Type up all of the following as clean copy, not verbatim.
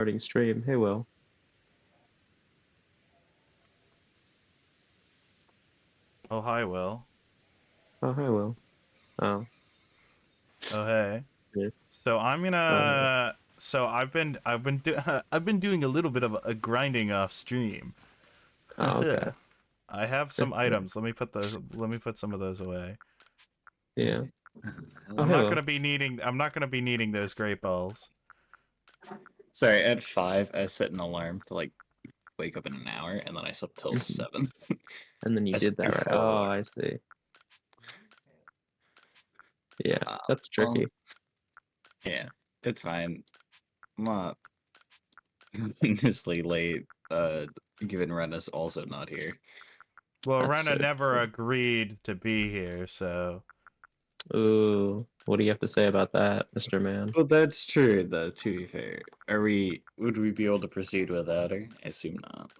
Starting stream. Hey, Will. Oh, hi, Will. Oh, hi, Will. Oh, Oh, hey. yeah. So I'm Oh, gonna. So I've been doing a little bit of a grinding off stream. oh, okay. I have Good, some good. items. Let me put those. Let me put some of those away. Yeah. Oh, I'm hey, not Will. gonna be needing. I'm not gonna be needing those great balls. Sorry, at 5, I set an alarm to wake up in an hour, and then I slept till Mhm. 7. And then you I did slept that, through right? 4 Oh, I alarms. see. Yeah, Uh, that's well, tricky. yeah, it's fine. I'm not honestly late. Given Ren is also not here. Well, That's Rena sick. never agreed to be here, so Ooh, what do you have to say about that, Mr. Man? Well, that's true. Though, to be fair, would we be able to proceed without her? I assume not.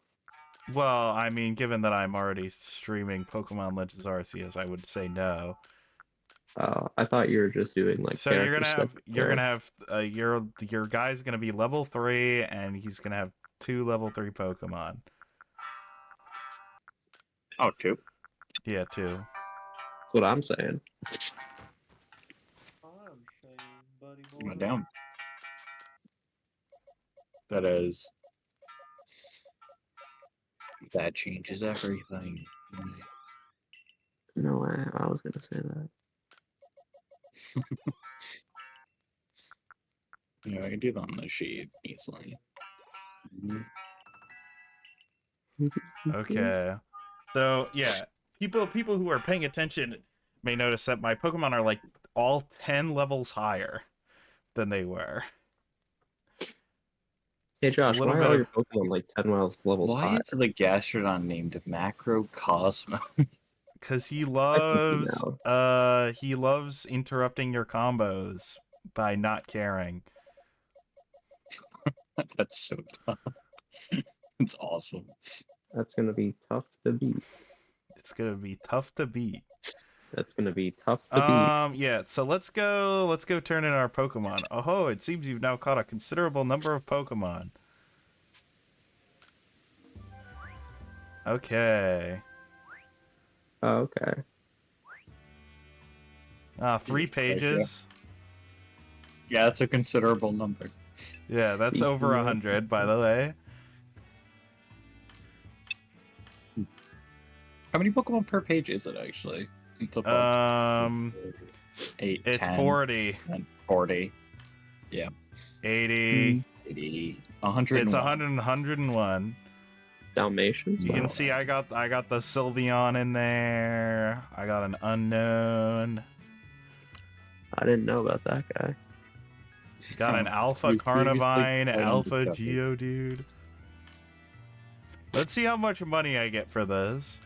well, I mean, given that I'm already streaming Pokemon Legends Arceus, I would say no. Oh, I thought you were just doing like So character stuff. your guy's gonna be level 3, and he's gonna have 2 level 3 Pokemon. Oh, 2. Yeah, 2. That's what I'm saying. Go down. That changes everything. No way. I was gonna say that. Yeah, I can do that on the sheet easily. Okay. So yeah, people who are paying attention may notice that my Pokemon are like all 10 levels higher than they were. Hey, A Josh, little why are bit all of your Pokemon like 10 levels Why higher? is the Gastrodon named Macrocosmo? because That's a female. he loves interrupting your combos by not caring. That's so tough. It's awesome. That's gonna be tough to beat. It's gonna be tough to beat. That's gonna be tough to beat. Yeah, so let's go turn in our Pokemon. Oh, it seems you've now caught a considerable number of Pokemon. Okay. Oh, okay. 3 pages. Yeah, that's a considerable number. Yeah, that's 18 over 100, by the way. How many Pokemon per page is it actually? It's about 8, It's 10, 40, and 40. Yeah. 80. 80, 101. It's 100, 101. Dalmatians? You Wow. can see I got the Sylveon in there. I got an unknown. I didn't know about that guy. Got an Alpha He's previously Carnivine, quite Alpha undiscovered. Geodude. Let's see how much money I get for this.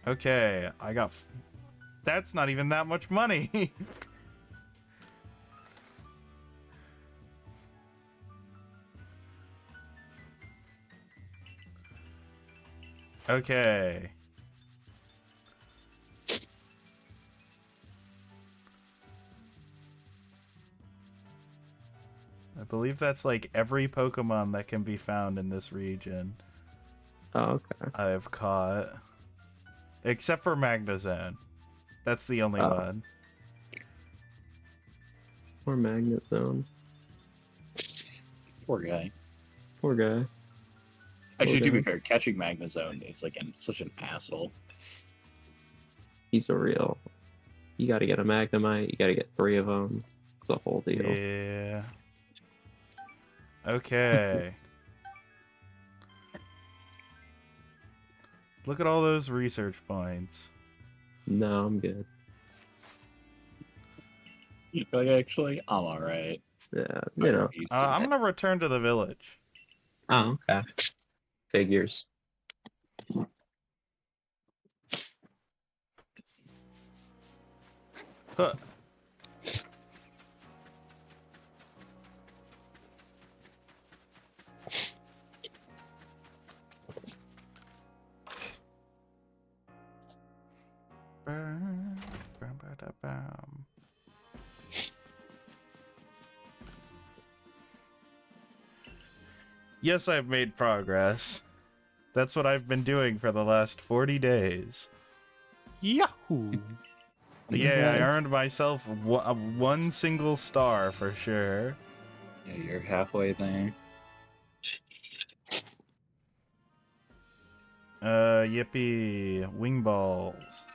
Okay, that's not even that much money. Okay. I believe that's like every Pokemon that can be found in this region Oh, okay. I've caught. Except for Magnezone. That's the only Oh. one. Poor Magnet Zone. Poor guy. Poor guy. Actually, to guy. be fair, catching Magnezone is such an asshole. He's a real. You gotta get a Magnemite. You gotta get 3 of them. It's a whole deal. Yeah. Okay. Look at all those research points. No, I'm good. Actually, I'm alright. Yeah, you know. I'm gonna return to the village. Oh, okay. Figures. Huh. Yes, I've made progress. That's what I've been doing for the last 40 days. Yahoo! Yeah, I earned myself one single star for sure. Yeah, you're halfway there. Yippee. Wing balls.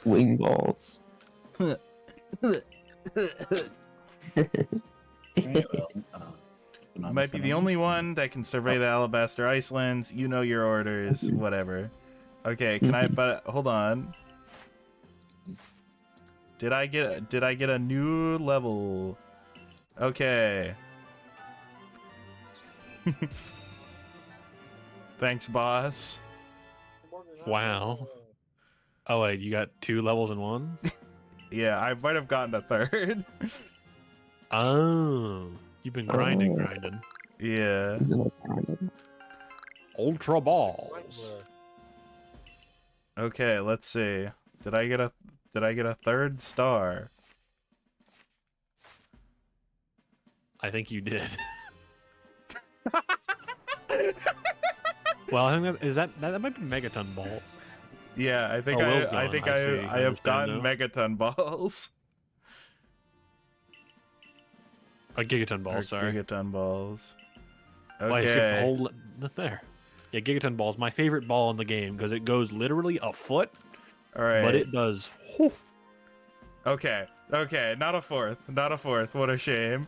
Wing balls. Right, well, Might be the only one that can survey the Alabaster Icelands. You know your orders, whatever. Okay, can I? But hold on. Did I get a new level? Okay. Thanks, boss. Wow. Oh wait, you got 2 levels in one? Yeah, I might have gotten a third. Oh, you've been grinding. Yeah. Ultra balls. Okay, let's see. Did I get a third star? I think you did. Well, I think that might be megaton balls. Yeah, I think Oh, Will's I gone. think I see. I I have gotten understand megaton balls. Gigaton balls. Or Sorry. Gigaton balls. Well, I skipped the Okay. whole there. Yeah, gigaton balls, my favorite ball in the game because it goes literally a foot, All right. but it does. Whew. Okay. Okay. Not a fourth. Not a fourth. What a shame.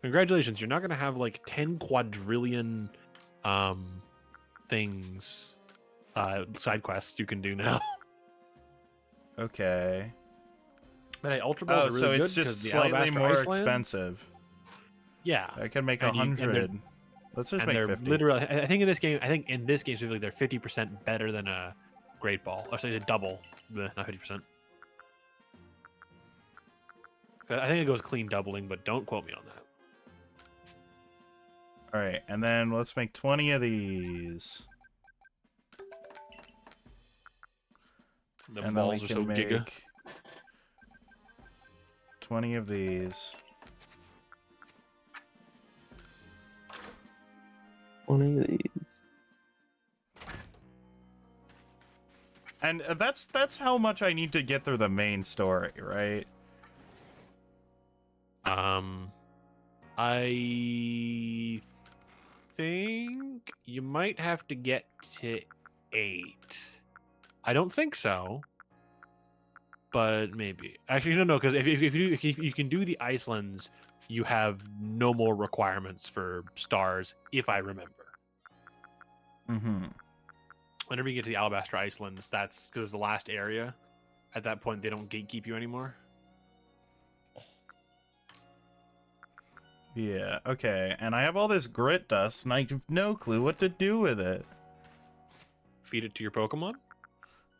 Congratulations, you're not gonna have like 10 quadrillion things, side quests you can do now. Okay. But hey, Ultra Balls Oh, are really so good it's just because the slightly Alabaster more Iceland- expensive. Yeah, I can make And you- and they're- 100. Let's just and make they're 50. literally. I think in this game specifically, they're 50% better than a Great Ball, or say double, not 50%. I think it goes clean doubling, but don't quote me on that. All right, and then let's make 20 of these. The And then balls we are so can giga. make 20 of these. 20 of these. And that's how much I need to get through the main story, right? I think you might have to get to 8. I don't think so, but maybe. Actually, no, because if you can do the Icelands, you have no more requirements for stars, if I remember. Mm-hmm. Whenever you get to the Alabaster Icelands, that's because it's the last area. At that point, they don't gatekeep you anymore. Yeah, okay. And I have all this grit dust, and I have no clue what to do with it. Feed it to your Pokemon.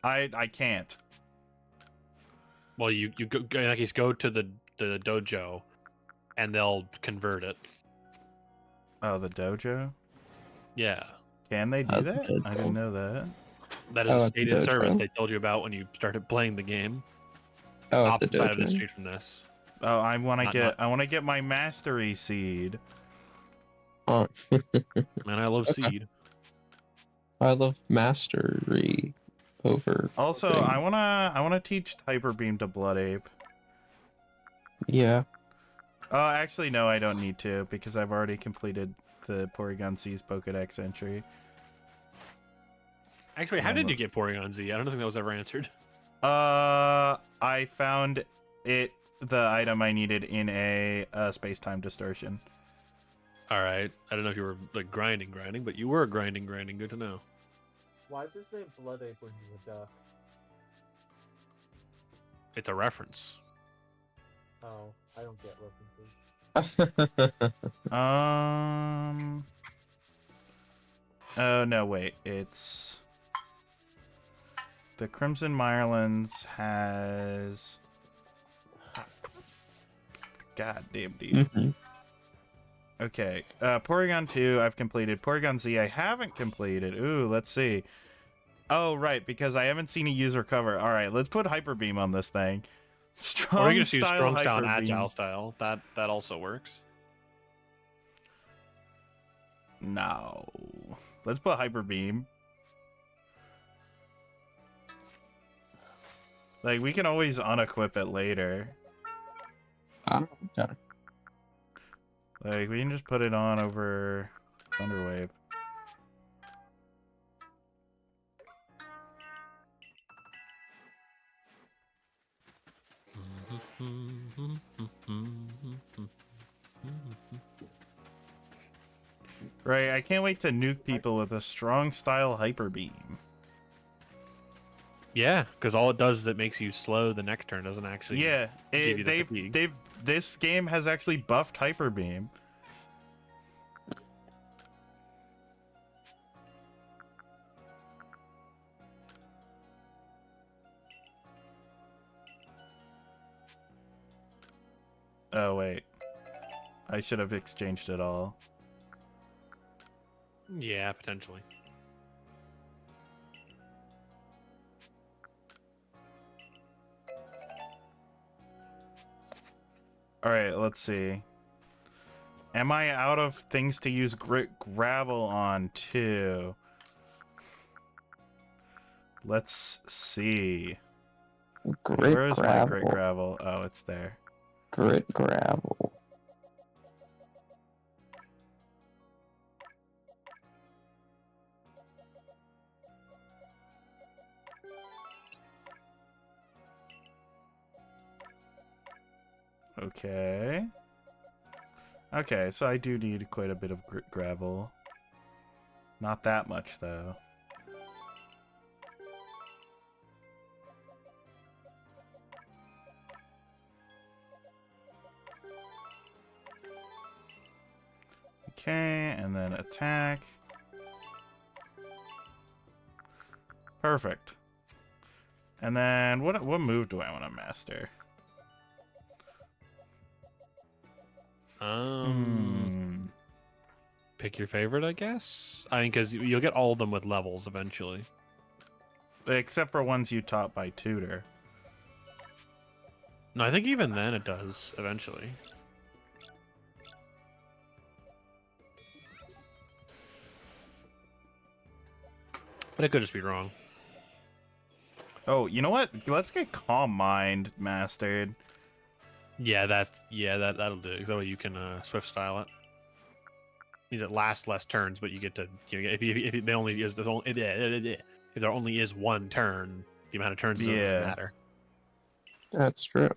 I can't. Well, you go, in that case, go to the dojo, and they'll convert it. Oh, the dojo? Yeah, Can they do The that? dojo. I didn't know that. that is Oh, a at the stated service dojo. they told you about when you started playing the game. Oh, at the Opposite side of the dojo. street from this. Oh, I want to Not- get my mastery seed. Oh, Man, I love Okay. seed. I love mastery over. Also, things. I wanna teach Hyper Beam to Blood Ape. Yeah. Oh, actually, no, I don't need to because I've already completed the Porygon C's Pokedex entry. Actually, how did you get Porygon Z? I don't think that was ever answered. I found the item I needed in a space-time distortion. All right, I don't know if you were like grinding, but you were grinding. Good to know. Why is his name Blood Ape when he's a duck? It's a reference. Oh, I don't get references. Oh no, wait. It's the Crimson Mirelands has. God damn, dude. Mhm. Okay, Porygon 2 I've completed. Porygon Z I haven't completed. Ooh, let's see. Oh, right, because I haven't seen a user cover. All right, let's put Hyper Beam on this thing. Strong Or you can just use style strong style Hyper and Beam. agile style. That also works. No. Let's put Hyper Beam. Like, we can always unequip it later. Oh, okay. Like, we can just put it on over Thunderwave. Right, I can't wait to nuke people with a strong style Hyper Beam. Yeah, because all it does is it makes you slow the next turn. Doesn't actually. Yeah, give you the fatigue. this game has actually buffed Hyper Beam. Oh wait, I should have exchanged it all. Yeah, potentially. All right, let's see. Am I out of things to use Grit Gravel on too? Let's see. Grit Where is my Grit gravel. Gravel? Oh, it's there. Grit gravel. Okay. Okay, so I do need quite a bit of Grit Gravel. Not that much, though. Okay, and then attack. Perfect. And then what move do I want to master? Pick your favorite, I guess. I mean, because you'll get all of them with levels eventually. Except for ones you taught by tutor. No, I think even then it does eventually. But it could just be wrong. Oh, you know what? Let's get Calm Mind mastered. Yeah, that'll do. That way you can swift style it. Means it lasts less turns, but you get to if it only is if there only is one turn, the amount of turns doesn't really matter. That's true.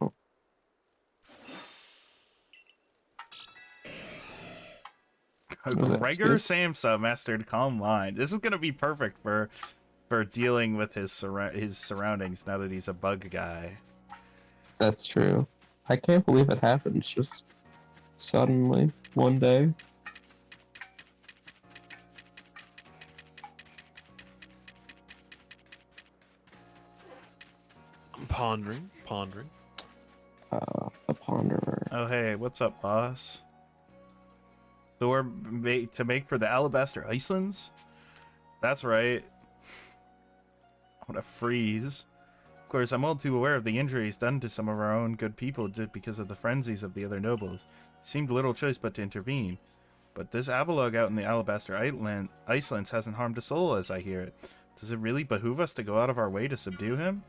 Gregor Samsa mastered Calm Mind. This is gonna be perfect for dealing with his surroundings now that he's a bug guy. That's true. I can't believe it happens just suddenly one day. Pondering. The Ponderer. Oh hey, what's up, boss? So we're to make for the Alabaster Icelands? That's right. I'm gonna freeze. Of course, I'm all too aware of the injuries done to some of our own good people just because of the frenzies of the other nobles. It seemed little choice but to intervene. But this Avalog out in the Alabaster Icelands hasn't harmed a soul, as I hear it. Does it really behoove us to go out of our way to subdue him?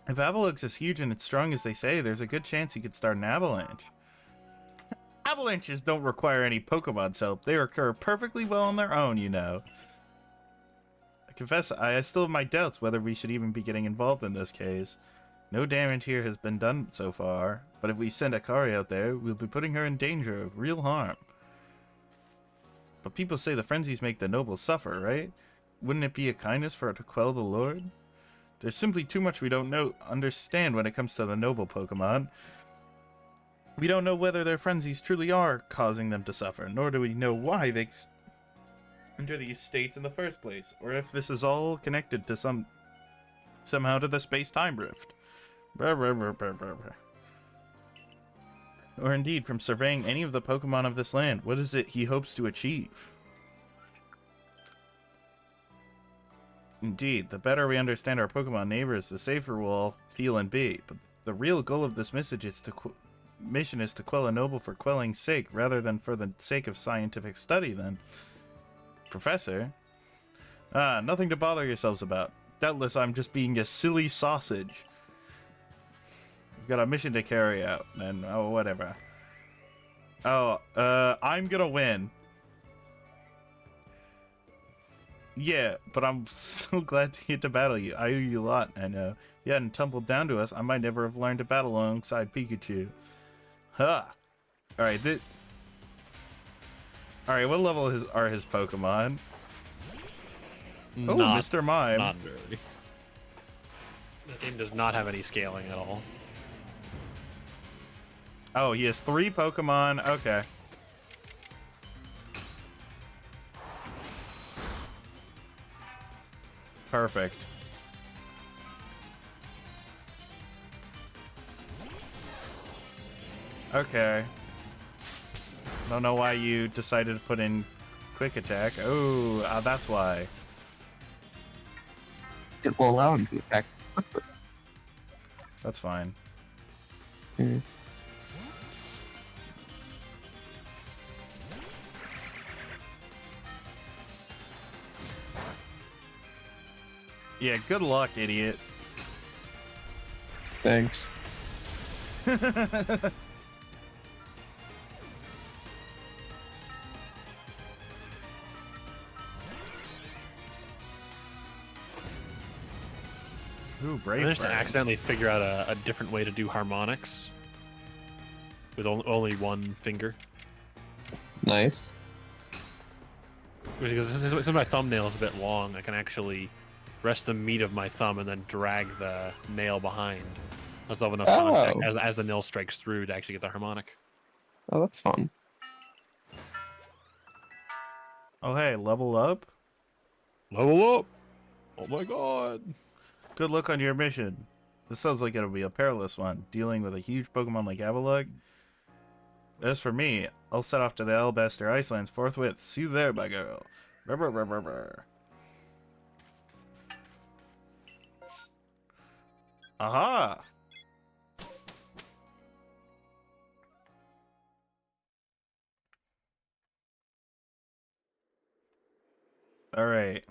If Avalog's as huge and as strong as they say, there's a good chance he could start an avalanche. Avalanches don't require any Pokemon's help. They occur perfectly well on their own, you know. I confess, I still have my doubts whether we should even be getting involved in this case. No damage here has been done so far, but if we send Akari out there, we'll be putting her in danger of real harm. But people say the frenzies make the nobles suffer, right? Wouldn't it be a kindness for her to quell the Lord? There's simply too much we don't understand when it comes to the noble Pokemon. We don't know whether their frenzies truly are causing them to suffer, nor do we know why they enter these states in the first place, or if this is all connected to somehow to the space-time rift. or indeed from surveying any of the Pokemon of this land. What is it he hopes to achieve? Indeed, the better we understand our Pokemon neighbors, the safer we'll feel and be. But the real goal of this mission is to quell a noble for quelling's sake, rather than for the sake of scientific study, then. Professor? Ah, nothing to bother yourselves about. Doubtless I'm just being a silly sausage. We've got a mission to carry out, and oh, whatever. Oh, I'm gonna win. Yeah, but I'm so glad to get to battle you. I owe you a lot, and if you hadn't tumbled down to us, I might never have learned to battle alongside Pikachu. Huh. Alright, Alright, what level are his Pokemon? Oh, Mr. Mime. Not very. The game does not have any scaling at all. Oh, he has 3 Pokemon. Okay. Perfect. Okay. Don't know why you decided to put in quick attack. Oh, that's why. It will allow him to attack. That's fine. Mm. Yeah, good luck, idiot. Thanks. Ooh, I brave. managed to Fire. accidentally figure out a different way to do harmonics with only one finger. Nice. Because since my thumbnail is a bit long, I can actually rest the meat of my thumb and then drag the nail behind. I still have enough contact as the nail strikes through to actually get the harmonic. Oh, that's fun. Oh, hey, level up? Level up! Oh my god! Good luck on your mission. This sounds like it'll be a perilous one, dealing with a huge Pokemon like Avalugg. As for me, I'll set off to the Alabaster Icelands forthwith. See you there, my girl. Brr, brr, brr, brr, brr. Aha! Alright.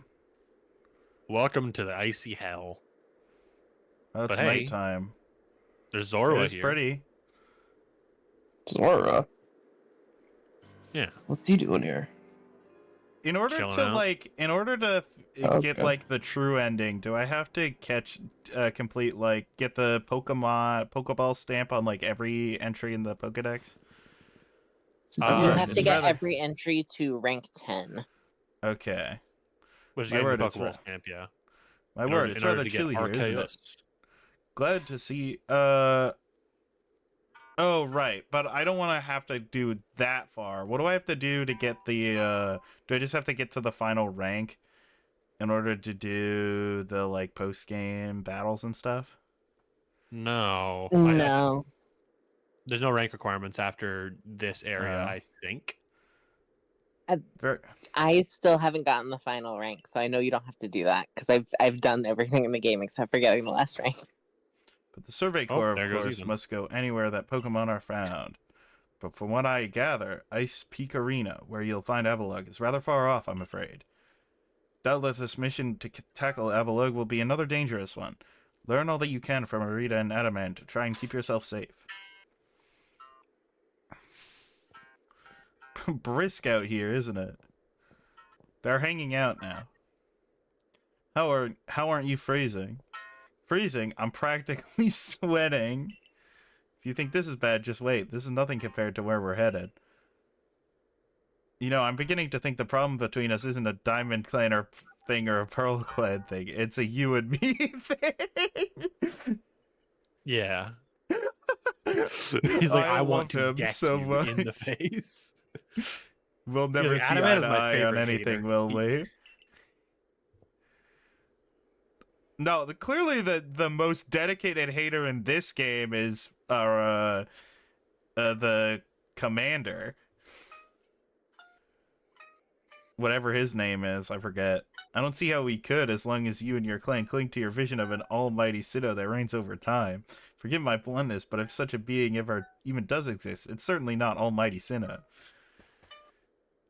Welcome to the icy hell. Oh, it's But hey, nighttime. There's Zorua It's here. pretty. Zora? Yeah. What's he doing here? In order Chilling to out. get like the true ending, do I have to complete get the Pokeball stamp on like every entry in the Pokedex? You Alright, have it's to get rather- every entry to rank 10. Okay. Which is My getting word, the it's Pokeball ra- stamp, yeah. My In word, order- it's in order rather to get chilly here, isn't it? Arceus. Glad to see. Oh, right. But I don't want to have to do that far. What do I have to do to get the, do I just have to get to the final rank in order to do the, like, post-game battles and stuff? No. No. There's no rank requirements after this area, I think. Very... I still haven't gotten the final rank, so I know you don't have to do that because I've done everything in the game except for getting the last rank. But the Survey Oh, Corps, there of goes course, Ethan. must go anywhere that Pokemon are found. But from what I gather, Ice Peak Arena, where you'll find Avalugg, is rather far off, I'm afraid. Doubtless this mission to tackle Avalugg will be another dangerous one. Learn all that you can from Arita and Adamant to try and keep yourself safe. Brisk out here, isn't it? They're hanging out now. How aren't you freezing? Freezing? I'm practically sweating. If you think this is bad, just wait. This is nothing compared to where we're headed. You know, I'm beginning to think the problem between us isn't a Diamond Clan or thing or a Pearl Clan thing. It's a you and me thing. Yeah. He's like, I want to love him deck so you much. in the face. We'll never like, see Adamant eye is to my eye on favorite anything, hater. will we? No, clearly the most dedicated hater in this game is our the commander, whatever his name is, I forget. I don't see how we could, as long as you and your clan cling to your vision of an almighty Sinnoh that reigns over time. Forgive my bluntness, but if such a being ever even does exist, it's certainly not almighty Sinnoh.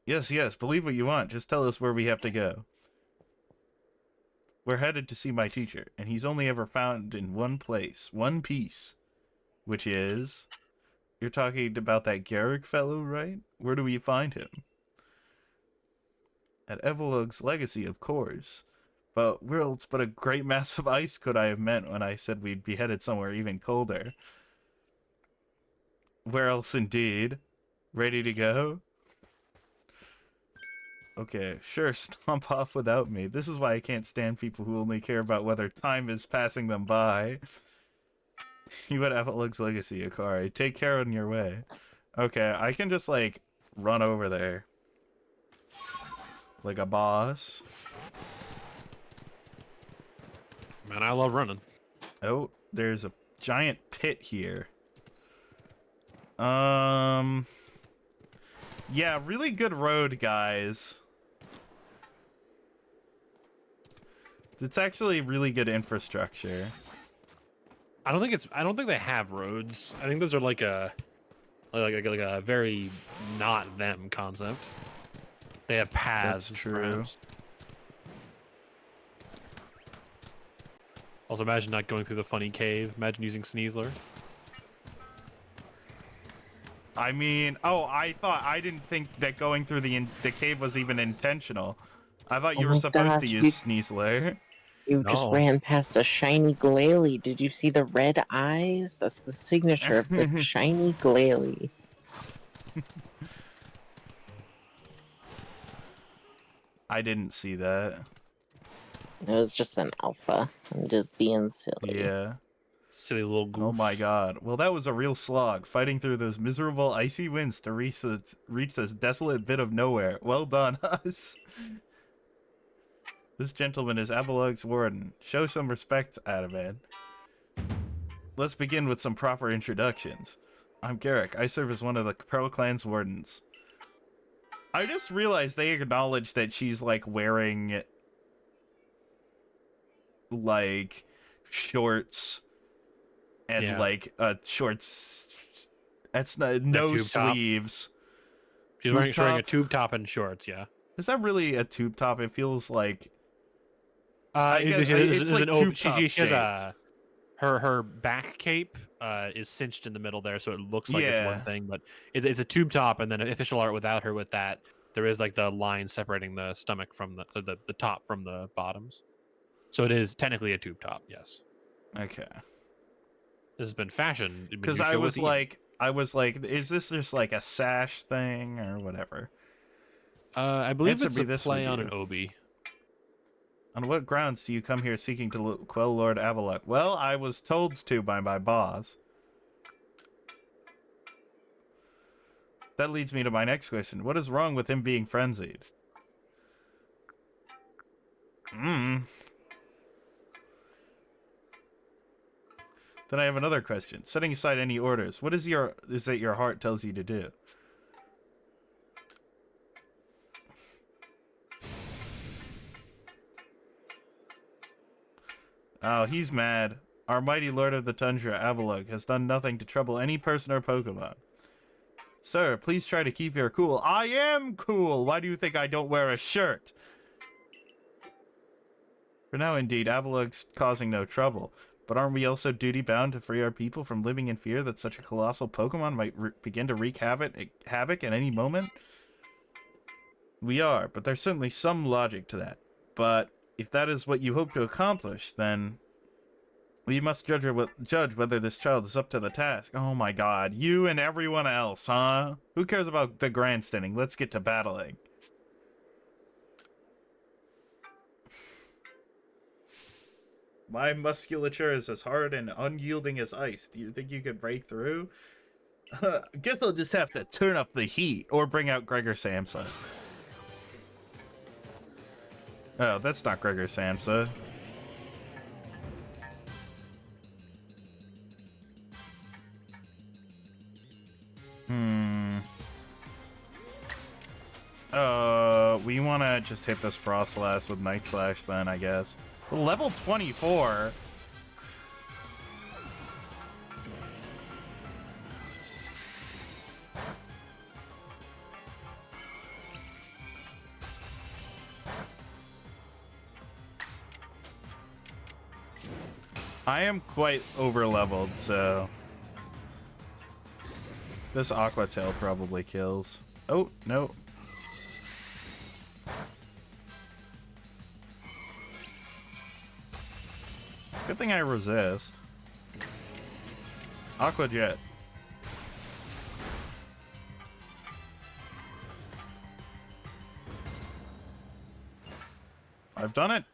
Yes, believe what you want. Just tell us where we have to go. We're headed to see my teacher, and he's only ever found in one place, one piece, which is... You're talking about that Garrick fellow, right? Where do we find him? At Evolog's legacy, of course. But worlds, but a great mass of ice could I have meant when I said we'd be headed somewhere even colder. Where else indeed? Ready to go? Okay, sure, stomp off without me. This is why I can't stand people who only care about whether time is passing them by. You would have Evolog's legacy, Akari. Take care on your way. Okay, I can just, like, run over there. Like a boss. Man, I love running. Oh, there's a giant pit here. Yeah, really good road, guys. It's actually really good infrastructure. I don't think they have roads. I think those are like a very not them concept. They have paths. That's true. Perhaps. Also, imagine not going through the funny cave. Imagine using Sneasler. I mean, I didn't think that going through the cave was even intentional. I thought you Oh were my supposed to gosh, use Sneasler. You just No. ran past a shiny glalie. Did you see the red eyes? That's the signature of the shiny glalie. I didn't see that. It was just an alpha. I'm just being silly. Yeah. Silly little goof. Oh my god. Well, that was a real slog, fighting through those miserable icy winds to reach this desolate bit of nowhere. Well done, us. This gentleman is Avalog's warden. Show some respect, Adaman. Let's begin with some proper introductions. I'm Garrick. I serve as one of the Pearl Clan's wardens. I just realized they acknowledge that she's, like, wearing, like, shorts and, Yeah. like, shorts... That's not... No tube top. sleeves. She's wearing a top? tube top and shorts. Yeah. Is that really a tube top? It feels like... It's like tube she top has shaped. her back cape is cinched in the middle there, so it looks like it's one Yeah. thing, but it's a tube top, and then official art without her with that. There is like the line separating the stomach from the top from the bottoms. So it is technically a tube top, yes. Okay. This has been fashioned. Because I was like, is this just like a sash thing or whatever? I believe Answer it's me a this, play would on you? an obi. On what grounds do you come here seeking to quell Lord Avalok? Well, I was told to by my boss. That leads me to my next question. What is wrong with him being frenzied? Then I have another question. Setting aside any orders, what is that your heart tells you to do? Oh, he's mad. Our mighty Lord of the Tundra, Avalok, has done nothing to trouble any person or Pokemon. Sir, please try to keep your cool. I am cool! Why do you think I don't wear a shirt? For now, indeed, Avalok's causing no trouble. But aren't we also duty-bound to free our people from living in fear that such a colossal Pokemon might begin to wreak havoc at any moment? We are, but there's certainly some logic to that. But if that is what you hope to accomplish, then we must judge whether this child is up to the task. Oh my god, you and everyone else, huh? Who cares about the grandstanding? Let's get to battling. My musculature is as hard and unyielding as ice. Do you think you could break through? Guess I'll just have to turn up the heat or bring out Gregor Samsa. Oh, that's not Gregor Samsa. We want to just hit this Frost Blast with Night Slash then, I guess. Level 24. I am quite over-leveled, so... This Aqua Tail probably kills. Oh, no. Good thing I resist. Aqua Jet. I've done it.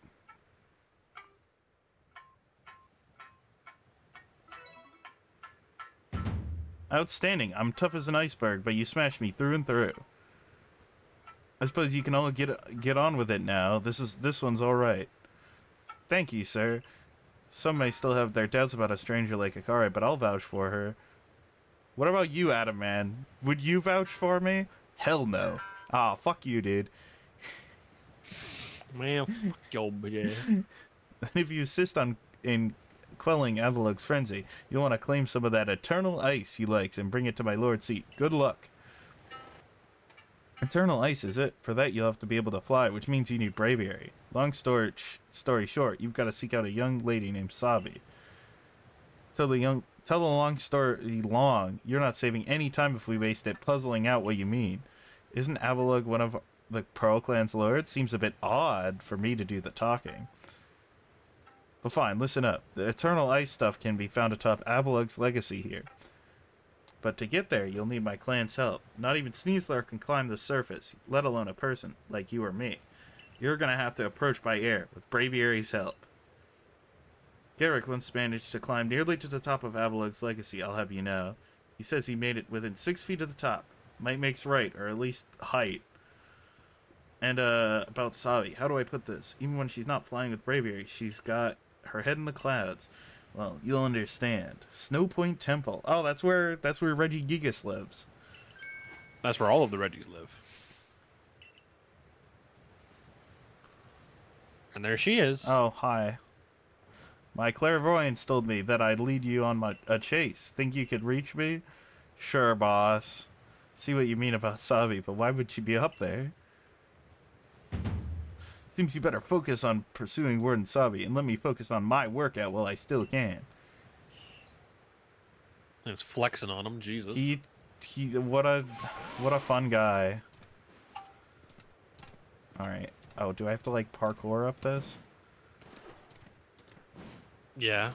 Outstanding. I'm tough as an iceberg, but you smashed me through and through. I suppose you can all get on with it now. This one's all right. Thank you, sir. Some may still have their doubts about a stranger like Akari, but I'll vouch for her. What about you, Adam Man? Would you vouch for me? Hell no. Ah, fuck you, dude. Man, fuck yo, yeah. If you insist in quelling Avalug's frenzy, you'll want to claim some of that eternal ice he likes and bring it to my lord's seat. Good luck. Eternal ice, is it? For that, you'll have to be able to fly, which means you need bravery. Long story short, you've got to seek out a young lady named Sabi. Tell the long story long. You're not saving any time if we waste it puzzling out what you mean. Isn't Avalug one of the Pearl Clan's lords? Seems a bit odd for me to do the talking. But fine, listen up. The Eternal Ice stuff can be found atop Avalug's legacy here. But to get there, you'll need my clan's help. Not even Sneasler can climb the surface, let alone a person like you or me. You're gonna have to approach by air, with Braviary's help. Garrick once managed to climb nearly to the top of Avalug's legacy, I'll have you know. He says he made it within 6 feet of the top. Might makes right, or at least height. And, about Sabi, how do I put this? Even when she's not flying with Braviary, she's got her head in the clouds. Well, you'll understand. Snow Point Temple. Oh, that's where Reggie Gigas lives. That's where all of the Reggies live. And there she is. Oh, hi. My clairvoyance told me that I'd lead you on a chase. Think you could reach me? Sure, boss. See what you mean about Sabi, but why would she be up there? Seems you better focus on pursuing Warden Sabi and let me focus on my workout while I still can. It's flexing on him, Jesus. What a fun guy. All right. Oh, do I have to like parkour up this? Yeah.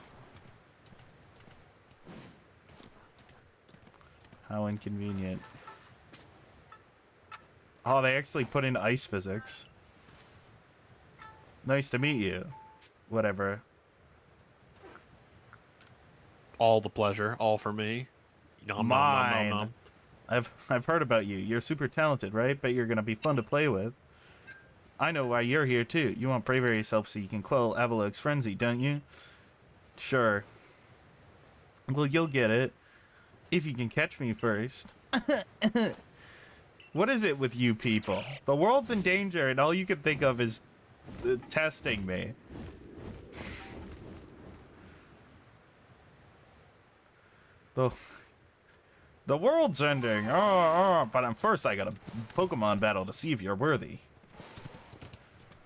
How inconvenient. Oh, they actually put in ice physics. Nice to meet you. Whatever. All the pleasure, all for me. Nom, nom, nom, nom, nom. I've heard about you. You're super talented, right? Bet you're gonna be fun to play with. I know why you're here too. You want Braviary's help so you can quell Avalug's frenzy, don't you? Sure. Well, you'll get it. If you can catch me first. What is it with you people? The world's in danger and all you can think of is testing me. The world's ending. But first I got a Pokemon battle to see if you're worthy.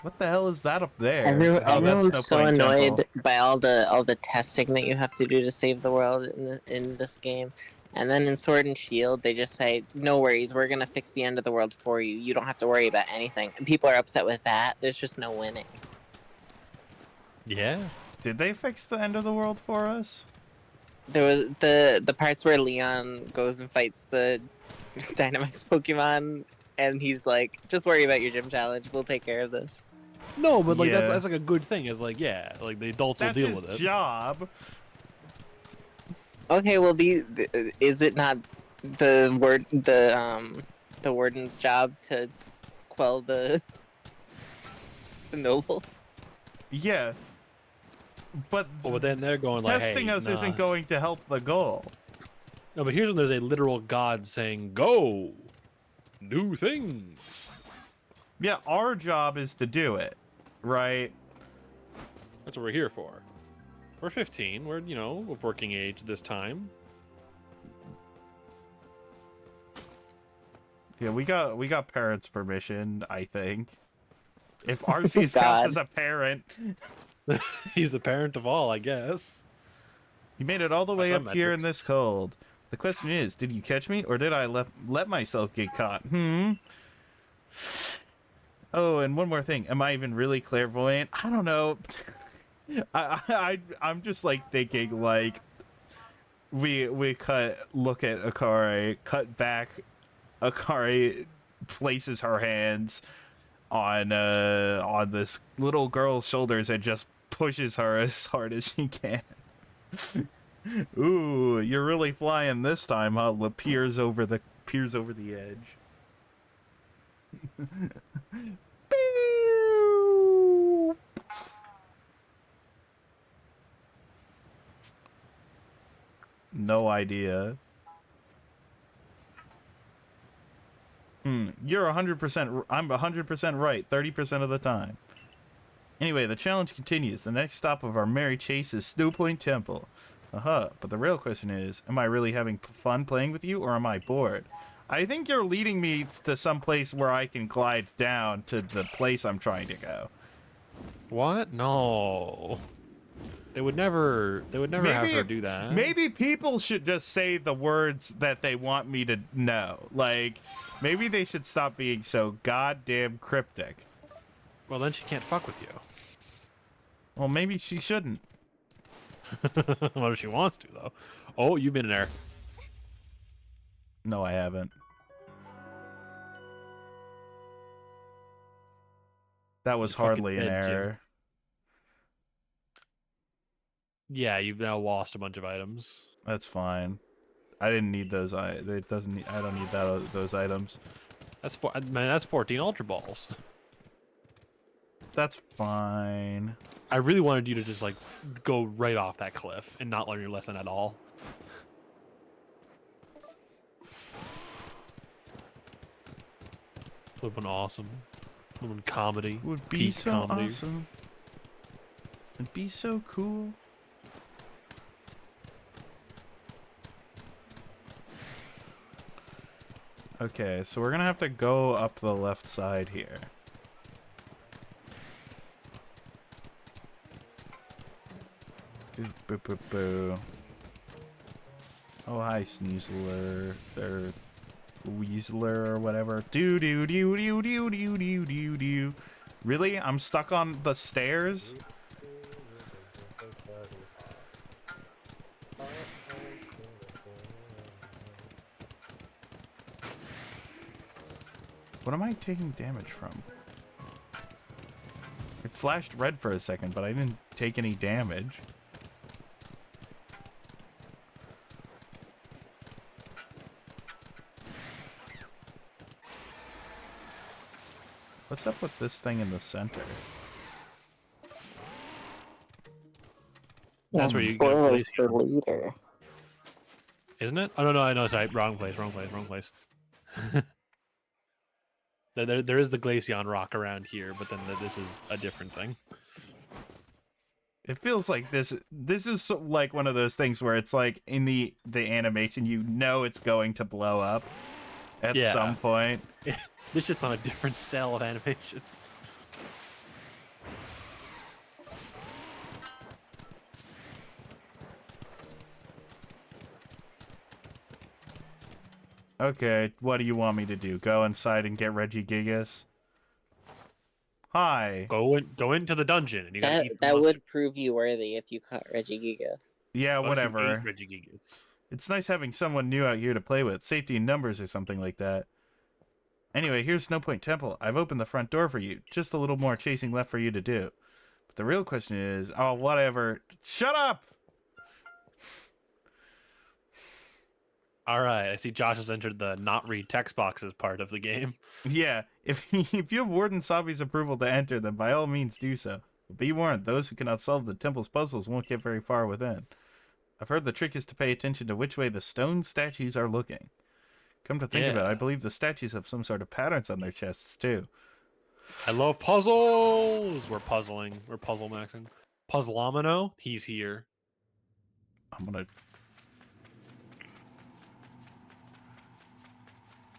What the hell is that up there? Everyone's so annoyed by all the testing that you have to do to save the world in this game. And then in Sword and Shield, they just say, no worries, we're going to fix the end of the world for you. You don't have to worry about anything. And people are upset with that. There's just no winning. Yeah. Did they fix the end of the world for us? There was the parts where Leon goes and fights the Dynamax Pokemon, and he's like, just worry about your gym challenge. We'll take care of this. No, but like Yeah. that's like a good thing. It's like, yeah, like the adults will deal with it. That's his job. Okay, well, is it not the warden's job to quell the nobles? Yeah. But But then they're going like, testing hey, us nah. isn't going to help the goal. No, but here's when there's a literal god saying, "Go, new things." Yeah, our job is to do it, right? That's what we're here for. We're 15. We're, you know, of working age this time. Yeah, we got parents' permission, I think. If Arceus counts as a parent. He's the parent of all, I guess. You made it all the way Some up here in metrics. this cold. The question is, did you catch me, or did I let myself get caught? Oh, and one more thing. Am I even really clairvoyant? I don't know. I'm just like thinking like we look at Akari, cut back. Akari places her hands on this little girl's shoulders and just pushes her as hard as she can. Ooh, you're really flying this time, huh? Peers over the edge. Pew! No idea. You're 100%. I'm 100% right 30% of the time. Anyway, the challenge continues. The next stop of our merry chase is Snow Point Temple. But the real question is, am I really having fun playing with you, or am I bored? I think you're leading me to some place where I can glide down to the place I'm trying to go. What? No. They would never have her do that. Maybe people should just say the words that they want me to know. Like, maybe they should stop being so goddamn cryptic. Well, then she can't fuck with you. Well, maybe she shouldn't. What if she wants to, though? Oh, you've been in there. No, I haven't. That was hardly an error. Yeah, you've now lost a bunch of items. That's fine. I didn't need those. It doesn't. I don't need those items. That's man. That's 14 Ultra Balls. That's fine. I really wanted you to just like go right off that cliff and not learn your lesson at all. Would have been awesome. Would have been comedy. Would be peak so comedy. awesome. It'd be so cool. Okay, so we're gonna have to go up the left side here. Boo, boo, boo, boo. Oh, hi, Sneasler. Or Weasler or whatever. Do do do do do do do do do. Really? I'm stuck on the stairs? What am I taking damage from? It flashed red for a second, but I didn't take any damage. What's up with this thing in the center? That's where you go. Spoilers for later. Isn't it? Oh no, no, sorry, wrong place. There is the Glaceon rock around here, but then this is a different thing. It feels like this is like one of those things where it's like in the animation, you know it's going to blow up at some point. This shit's on a different cell of animation. Okay, what do you want me to do? Go inside and get Reggie Gigas? Hi. Go into the dungeon and you gotta eat the That mustard. would prove you worthy if you caught Regigigas. Yeah, What if you whatever. ate Regigigas? It's nice having someone new out here to play with. Safety in numbers or something like that. Anyway, here's Snow Point Temple. I've opened the front door for you. Just a little more chasing left for you to do. But the real question is... Oh, whatever. Shut up! Alright, I see Josh has entered the not read text boxes part of the game. Yeah, if you have Warden Sabi's approval to enter, then by all means do so. But be warned, those who cannot solve the temple's puzzles won't get very far within. I've heard the trick is to pay attention to which way the stone statues are looking. Come to think of it, I believe the statues have some sort of patterns on their chests, too. I love puzzles. We're puzzling. We're puzzle maxing. Puzzlomino, he's here. I'm gonna.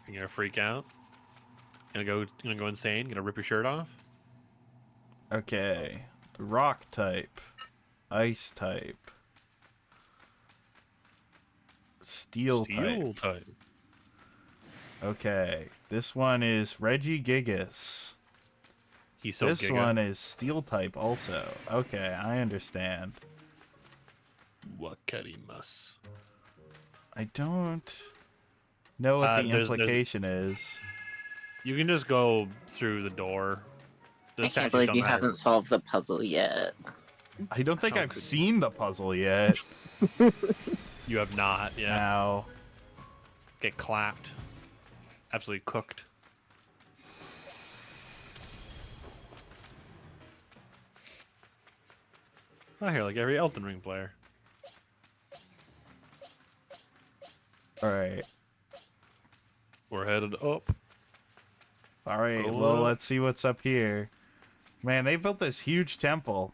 You're gonna freak out. Gonna go insane. Gonna rip your shirt off. Okay. Rock type. Ice type. Steel type. type. Okay. This one is Regigigas. He's so This giga. one is steel type also. Okay, I understand. Wakarimasu. I don't know what the there's- implication is. You can just go through the door. The I statues can't believe don't you matter. haven't solved the puzzle yet. I don't think How I've could you? seen the puzzle yet. You have not. Yeah. Now, Get clapped. Absolutely cooked. I hear like every Elden Ring player. alright. We're headed up. Alright, Going well, up. let's see what's up here. Man, they built this huge temple.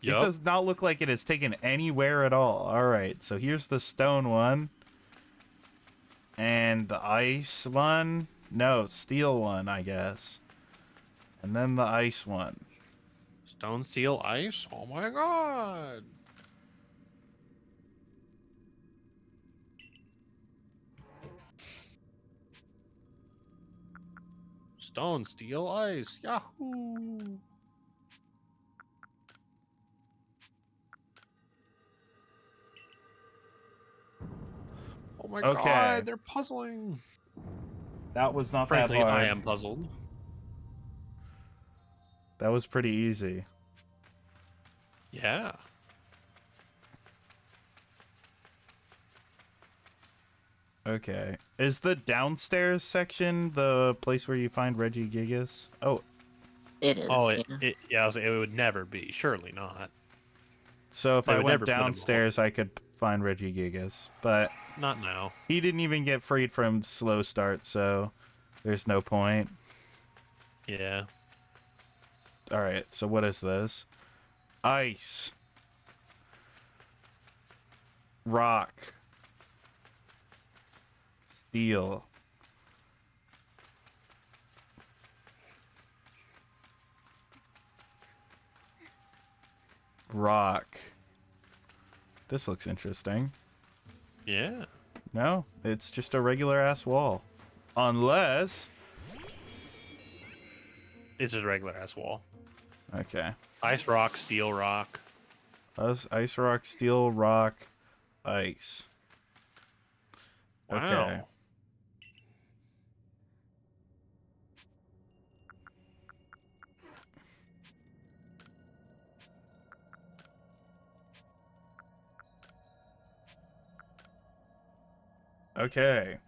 Yup. It does not look like it is taken anywhere at all. Alright, so here's the stone one. And the ice one. No, steel one, I guess. And then the ice one. Stone, steel, ice. Oh my god. Stone, steel, ice. Yahoo. Oh my Okay. god, they're puzzling. That was not Frankly, that hard. I am puzzled. That was pretty easy. Yeah. Okay. Is the downstairs section the place where you find Regigigas? Oh, It is. Oh, yeah. I was like, it would never be. Surely not. so if They I would went never put him on. downstairs, I could find Regigigas. But Not now. he didn't even get freed from slow start, so there's no point. Yeah. Alright, so what is this? Ice. Rock. Steel. Rock. This looks interesting. Yeah. No, it's just a regular ass wall. Unless... It's just a regular ass wall. Okay. Ice rock, steel rock. Ice rock, steel rock, ice. Okay. Wow. Okay.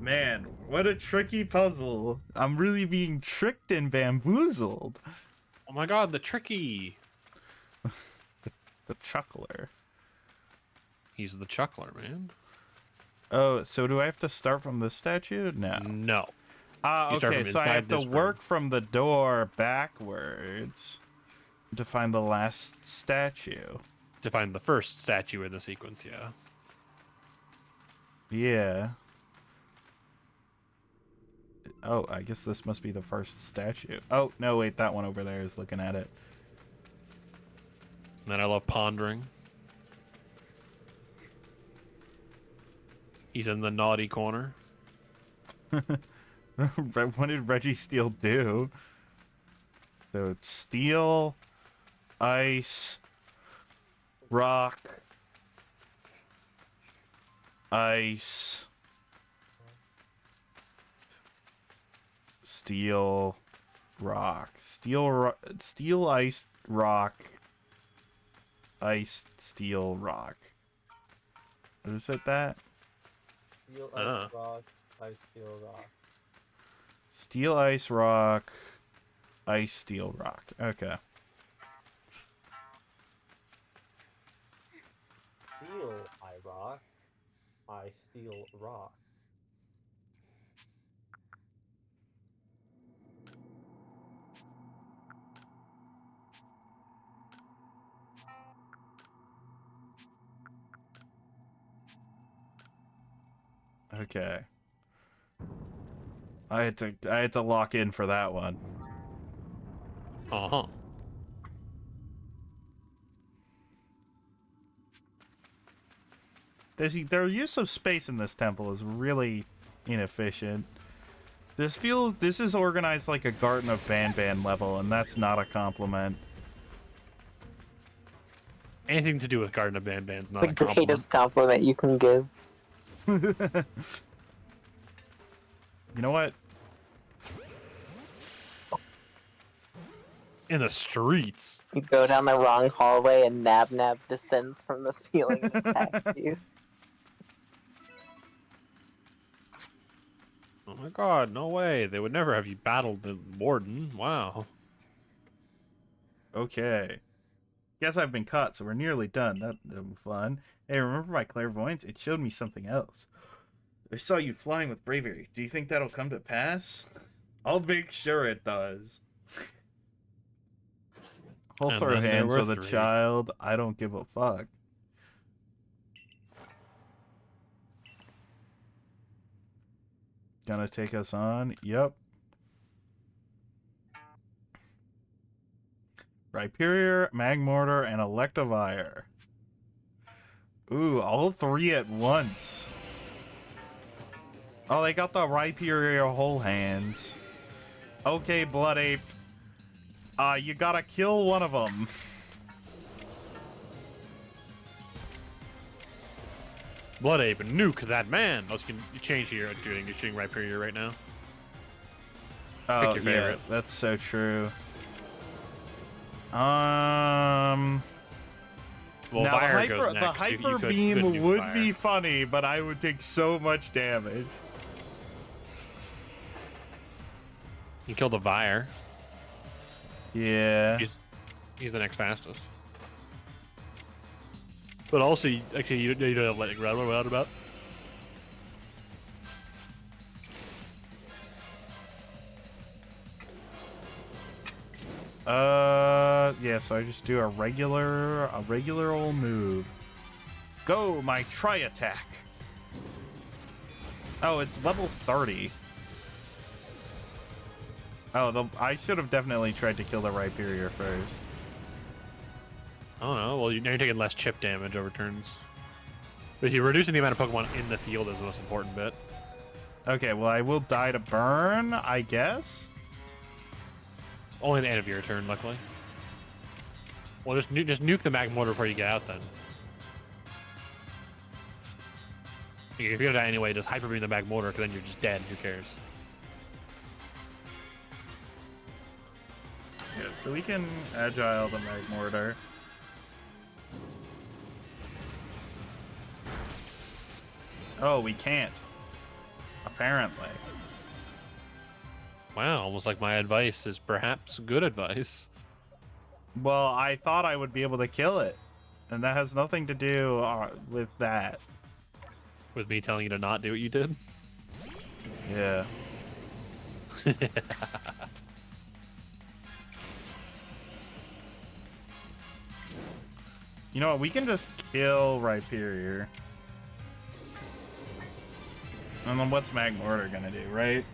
Man, what a tricky puzzle. I'm really being tricked and bamboozled. Oh my god, the tricky. The chuckler. He's the chuckler, man. Oh, so do I have to start from the statue? No. No. Ah, You start okay, from so I inside have to this work room. from the door backwards to find the last statue. To find the first statue in the sequence, yeah. Yeah. Oh, I guess this must be the first statue. Oh, no, wait, that one over there is looking at it. And then I love pondering. He's in the naughty corner. What did Reggie Steel do? So it's steel, ice, rock, ice, steel, rock, steel, ice, rock, ice, steel, rock. Is it that? Steel, Uh. ice, rock, ice, steel, rock. Steel, ice, rock, ice, steel, rock. Okay. Steel, I rock. Ice, by steel rock. Okay. I had to lock in for that one. Uh-huh. Their use of space in this temple is really inefficient. This is organized like a Garden of Banban level, and that's not a compliment. Anything to do with Garden of Banban's not The a compliment. greatest compliment you can give. You know what? In the streets. You go down the wrong hallway and Nab descends from the ceiling and attacks you. Oh my god, no way. They would never have you battled the warden. Wow. Okay. Guess I've been caught, so we're nearly done. That'll be fun. Hey, remember my clairvoyance? It showed me something else. I saw you flying with bravery. Do you think that'll come to pass? I'll make sure it does. I'll And throw then there hands were with a 3. child. I don't give a fuck. Gonna take us on? Yep. Rhyperior, Magmortar, and Electivire. Ooh, all 3 at once. Oh, they got the Rhyperior whole hands. Okay, Blood Ape. You gotta kill one of them. Blood Ape, nuke that man. Oh, you can change here. You're shooting Rhyperior right now. Oh, your favorite. yeah, that's so true. Well, Well, now, Fire the goes hyper, next. the You hyper could beam nuke would Fire. be funny, but I would take so much damage. You kill the Vire. Yeah. He's the next fastest. But also, actually, you don't have Lightning Rod. What about? Yeah, so I just do a regular old move. Go, my tri-attack. Oh, it's level 30. Oh, I should have definitely tried to kill the Rhyperior first. I don't know. Well, now you're taking less chip damage over turns. But you're reducing the amount of Pokemon in the field is the most important bit. Okay, well, I will die to burn, I guess. Only at the end of your turn, luckily. Well, just nuke the Magmortar before you get out, then. If you're gonna die anyway, just Hyper Beam the Magmortar, because then you're just dead. Who cares? Yeah, so we can Agile the Magmortar. Oh, we can't. Apparently. Wow, almost like my advice is perhaps good advice. Well, I thought I would be able to kill it. And that has nothing to do with that. With me telling you to not do what you did? Yeah. You know what? We can just kill Rhyperior. And then what's Magmortar gonna do, right?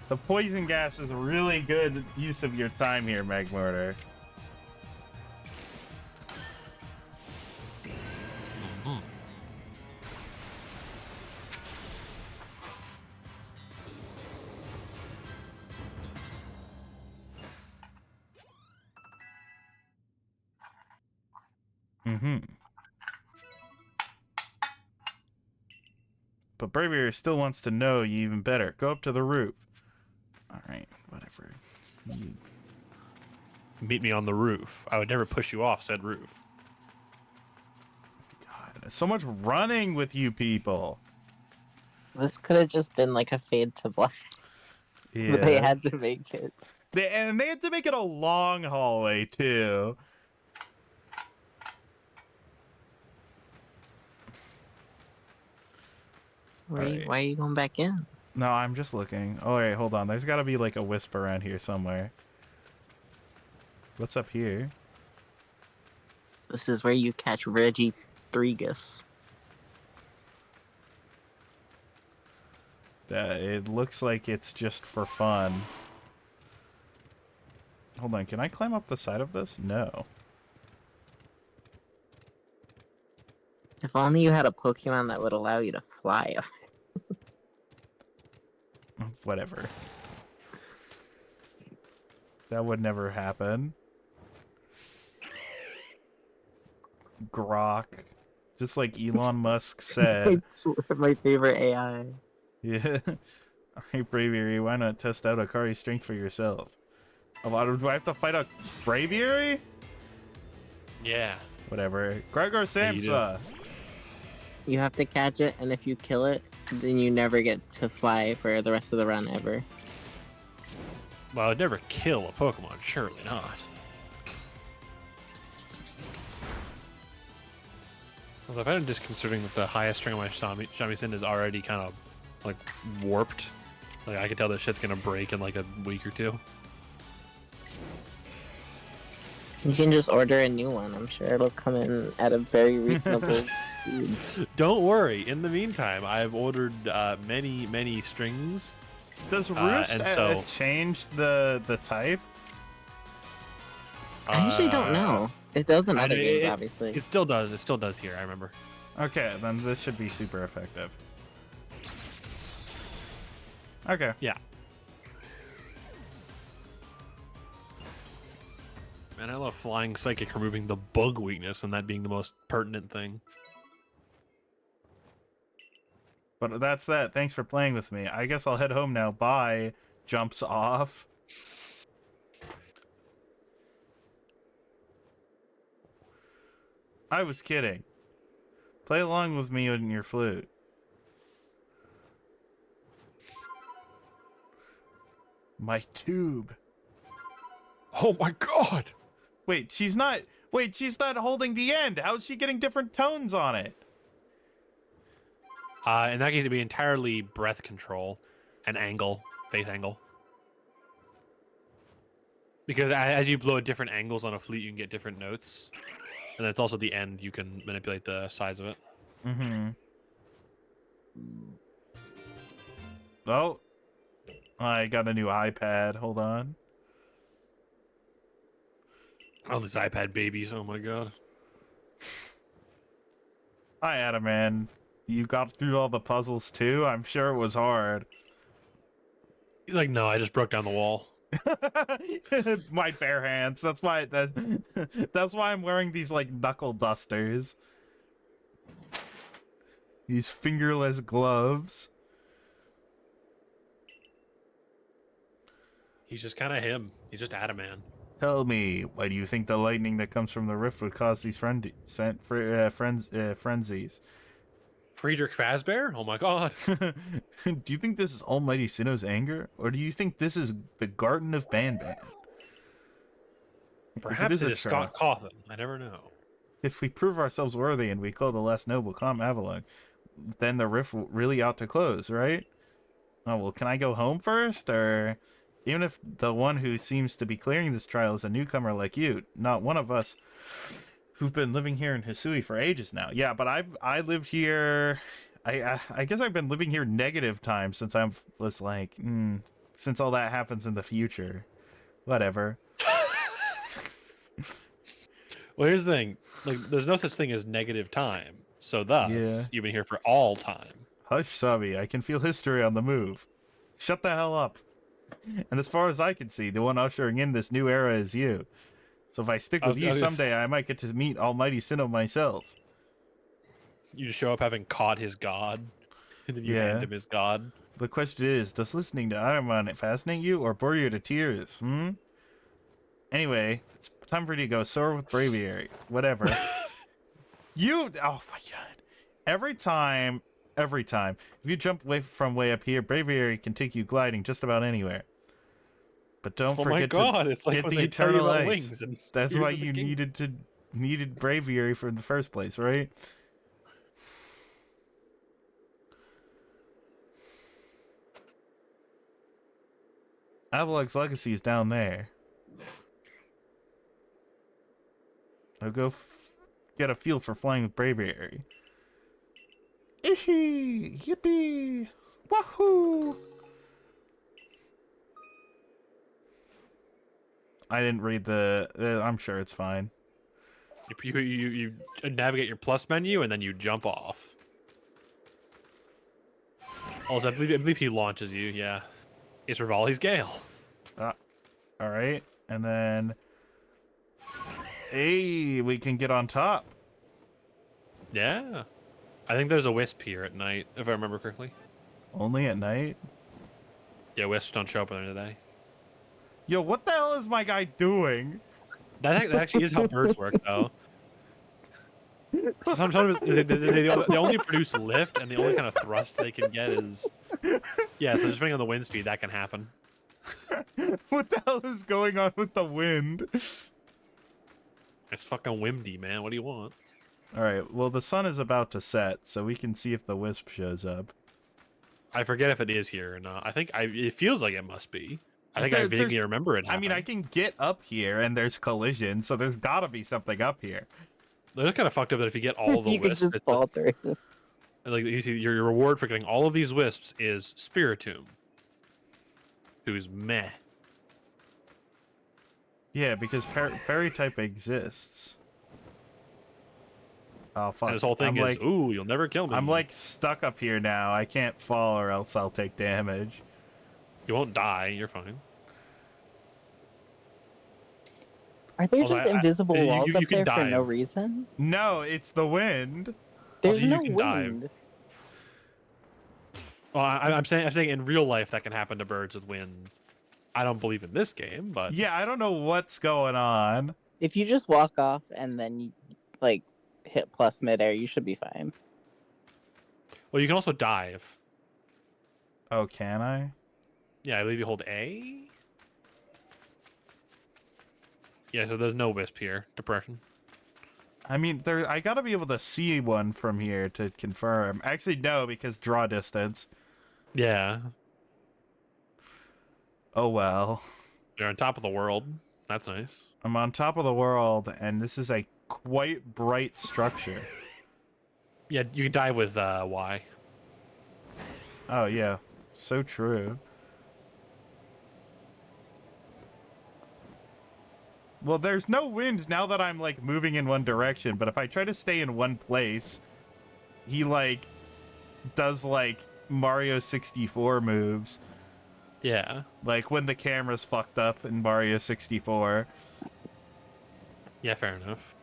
The poison gas is a really good use of your time here, Magmortar. But Bravier still wants to know you even better. Go up to the roof. Alright, whatever. Meet me on the roof. I would never push you off said roof. God, so much running with you people. This could have just been like a fade to black. Yeah. But they had to make it. And they had to make it a long hallway too. Why are you going back in? No, I'm just looking. Oh wait, hold on. There's got to be like a wisp around here somewhere. What's up here? This is where you catch Reggie Thregus. It looks like it's just for fun. Hold on, can I climb up the side of this? No. If only you had a Pokemon that would allow you to fly. Whatever. That would never happen. Grok. Just like Elon Musk said. It's my favorite AI. Yeah. Hey, Braviary, why not test out Akari's strength for yourself? Do I have to fight a Braviary? Yeah. Whatever. Gregor Yeah, you do. Samsa. You have to catch it, and if you kill it, then you never get to fly for the rest of the run ever. Well, I'd never kill a Pokemon, surely not. Also, I find it disconcerting that the highest string of my shamisen is already kind of like warped. Like I can tell this shit's gonna break in like a week or two. You can just order a new one. I'm sure it'll come in at a very reasonable speed. Don't worry. In the meantime, I've ordered many strings. Does Roost and so- change the type? I usually don't know. It does in I other know, games, obviously. It still does. It still does here. I remember. Okay, then this should be super effective. Okay. Yeah. Man, I love Flying Psychic removing the bug weakness and that being the most pertinent thing. But that's that. Thanks for playing with me. I guess I'll head home now. Bye. Jumps off. I was kidding. Play along with me on your flute. My tube. Oh my god! Wait, she's not holding the end. How's she getting different tones on it? In that case, it'd be entirely breath control and angle, face angle. Because as you blow at different angles on a flute, you can get different notes. And that's also the end. You can manipulate the size of it. Mm-hmm. Oh. I got a new iPad. Hold on. Oh, these iPad babies. Oh my god. Hi, Adaman. You got through all the puzzles too? I'm sure it was hard. He's like, no, I just broke down the wall. My bare hands. That's why I'm wearing these like knuckle dusters. These fingerless gloves. He's just kind of him. He's just Adaman. Tell me, why do you think the lightning that comes from the rift would cause these frenzies? Friedrich Fazbear? Oh my god. Do you think this is Almighty Sinnoh's anger? Or do you think this is the Garden of Banban? Perhaps it is trial, Scott Cawthon. I never know. if we prove ourselves worthy and we call the last noble calm Avalon, then the rift really ought to close, right? Oh, well, can I go home first? Or even if the one who seems to be clearing this trial is a newcomer like you, not one of us who've been living here in Hisui for ages now. Yeah, but I lived here. I guess I've been living here negative time since I was like, since all that happens in the future. Whatever. Well, here's the thing. Like, there's no such thing as negative time. So thus, you've been here for all time. Hush, Sabi. I can feel history on the move. Shut the hell up. And as far as I can see, the one ushering in this new era is you. So if I stick with you someday, I might get to meet Almighty Sinnoh myself. You just show up having caught his god, and then you hand him his god. The question is, does listening to Aramon fascinate you or bore you to tears? Anyway, it's time for you to go soar with Braviary. Whatever. Oh my god. Every time every time. If you jump from way up here, Braviary can take you gliding just about anywhere. But don't Oh my forget god, to it's like get when the they tell you eternal about ice. wings and That's Tears why of the you Kingdom. needed Braviary for in the first place, right? Avalok's Legacy is down there. I'll go get a feel for flying with Braviary. Ihee! Yippee! Wahoo! I didn't read the... I'm sure it's fine. You navigate your plus menu and then you jump off. Also, I believe he launches you. Yeah, it's Rivali's Gale. All right, and then... Hey, we can get on top. Yeah, I think there's a wisp here at night, if I remember correctly. Only at night? Yeah, wisps don't show up during the day. Yo, what the hell is my guy doing? That actually is how birds work, though. Sometimes they only produce lift, and the only kind of thrust they can get is... Yeah, so depending on the wind speed, that can happen. What the hell is going on with the wind? It's fucking windy, man. What do you want? Alright, well, the sun is about to set, so we can see if the wisp shows up. I forget if it is here or not. I think it feels like it must be. I think I There's- vaguely remember it happening. I mean, I can get up here, and there's collision, so there's gotta be something up here. It's kind of fucked up that if you get all the You could wisps, just it's fall through. like you see, your reward for getting all of these wisps is Spiritomb, who's meh. Yeah, because fairy type exists. Oh, fuck. And this whole thing I'm is, like, ooh, you'll never kill me. I'm like stuck up here now. I can't fall or else I'll take damage. you won't die. You're fine. Are there Also, just invisible walls you up can there for no dive. reason? No, it's the wind. There's you no can dive. wind. Well, I'm saying in real life that can happen to birds with winds. I don't believe in this game, but Yeah, I don't know what's going on. If you just walk off and then you, like, hit plus midair, you should be fine. well, you can also dive. Oh, can I? Yeah, I believe you hold A. Yeah, so there's no wisp here. Depression. I mean, I gotta be able to see one from here to confirm. Actually, no, because draw distance. Yeah, Oh well. you're on top of the world. That's nice. I'm on top of the world, and this is a quite bright structure. Yeah, you can dive with Y. Oh, yeah. So true. Well, there's no wind now that I'm, like, moving in one direction, but if I try to stay in one place, he, like, does, like, Mario 64 moves. Yeah. Like, when the camera's fucked up in Mario 64. Yeah, fair enough.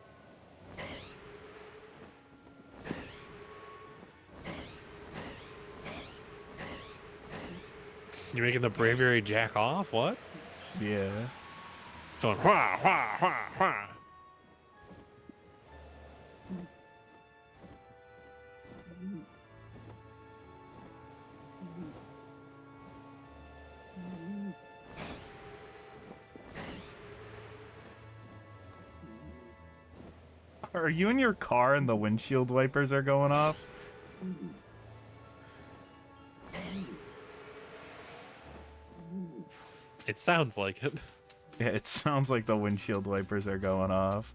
You're making the braviary jack off? What? Yeah. Going wah wah wah wah. Are you in your car and the windshield wipers are going off? It sounds like it. Yeah, it sounds like the windshield wipers are going off.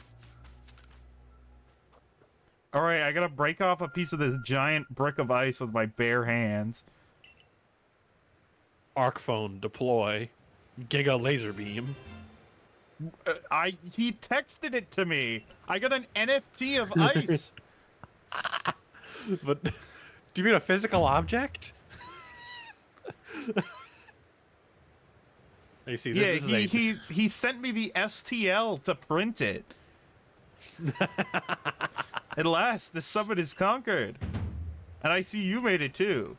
Alright, I gotta break off a piece of this giant brick of ice with my bare hands. Arc phone deploy. Giga laser beam. He texted it to me. I got an NFT of ice. But do you mean a physical object? You see, Yeah, this is he sent me the STL to print it. At last, the summit is conquered. And I see you made it too.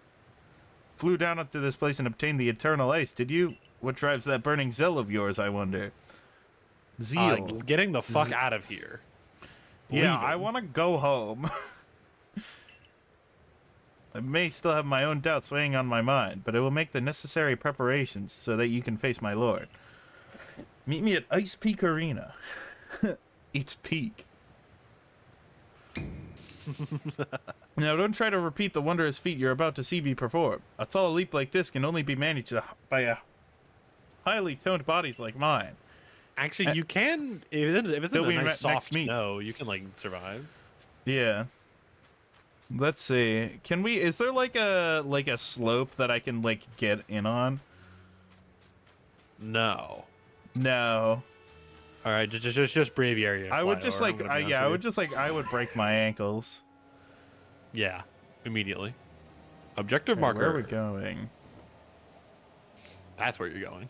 Flew down up to this place and obtained the eternal ice, did you? What drives that burning zeal of yours, I wonder? Zeal. getting the fuck out of here. Yeah, Leaving. I want to go home. I may still have my own doubts weighing on my mind, but I will make the necessary preparations so that you can face my lord. Meet me at Ice Peak Arena. It's peak. Now, don't try to repeat the wondrous feat you're about to see me perform. A tall leap like this can only be managed by highly toned bodies like mine. Actually, you can, if it's in Till a we nice next soft meet. snow, you can, like, survive. Yeah. Let's see. Can we? Is there like a slope that I can like get in on? No. No. All right, just braviary. I would just like I would break my ankles. Yeah, immediately. Objective Okay, marker. where are we going? That's where you're going.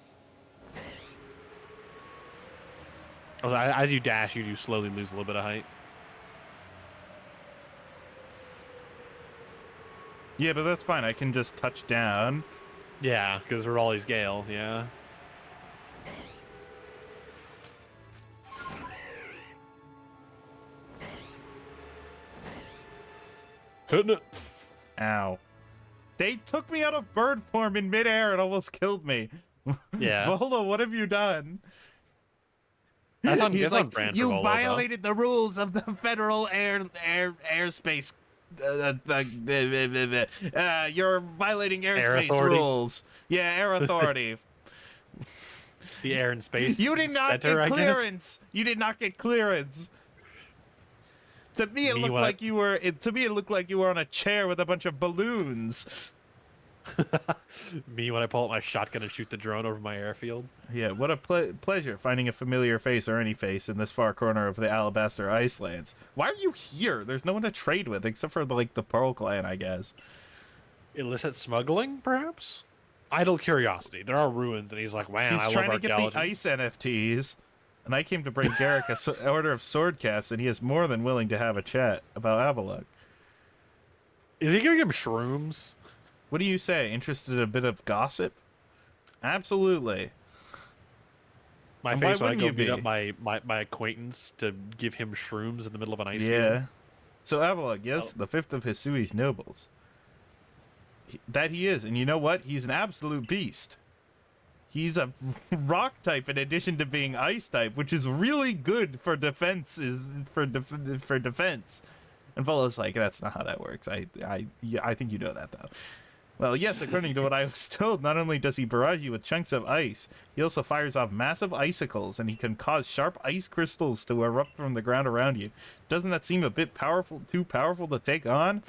Also, as you dash, you do slowly lose a little bit of height. Yeah, but that's fine. I can just touch down. Yeah, because Raleigh's Gale, yeah. Hitting it. Ow. They took me out of bird form in midair and almost killed me. Yeah. Volo, what have you done? That's on, He's that's like, on brand for you Volo, violated the rules of the federal airspace. You're violating airspace Authority. rules. Yeah, air authority. though. The Air and Space You did not Center, get I guess. clearance. You did not get clearance. To me, it Me looked when I- like you were. To me, it looked like you were on a chair with a bunch of balloons. Me when I pull out my shotgun and shoot the drone over my airfield. Yeah, what a pleasure finding a familiar face or any face in this far corner of the Alabaster Icelands. Why are you here? There's no one to trade with except for like the Pearl Clan, I guess. Illicit smuggling, perhaps? Idle curiosity. There are ruins, and he's like, "Man, He's I love trying to get archaeology." the ice NFTs, and I came to bring Garrick a order of sword caps, and he is more than willing to have a chat about Avalok. Is he giving him shrooms? What do you say? Interested in a bit of gossip? Absolutely. My And face why when I go wouldn't you beat up be? my acquaintance to give him shrooms in the middle of an ice Yeah. field. So Avalok, yes, the fifth of Hisui's nobles. That he is, and you know what? He's an absolute beast. He's a rock type in addition to being ice type, which is really good for defense. For defense. And Volo's like, that's not how that works. I think you know that though. Well, yes, according to what I was told, not only does he barrage you with chunks of ice, he also fires off massive icicles, and he can cause sharp ice crystals to erupt from the ground around you. Doesn't that seem a bit too powerful to take on?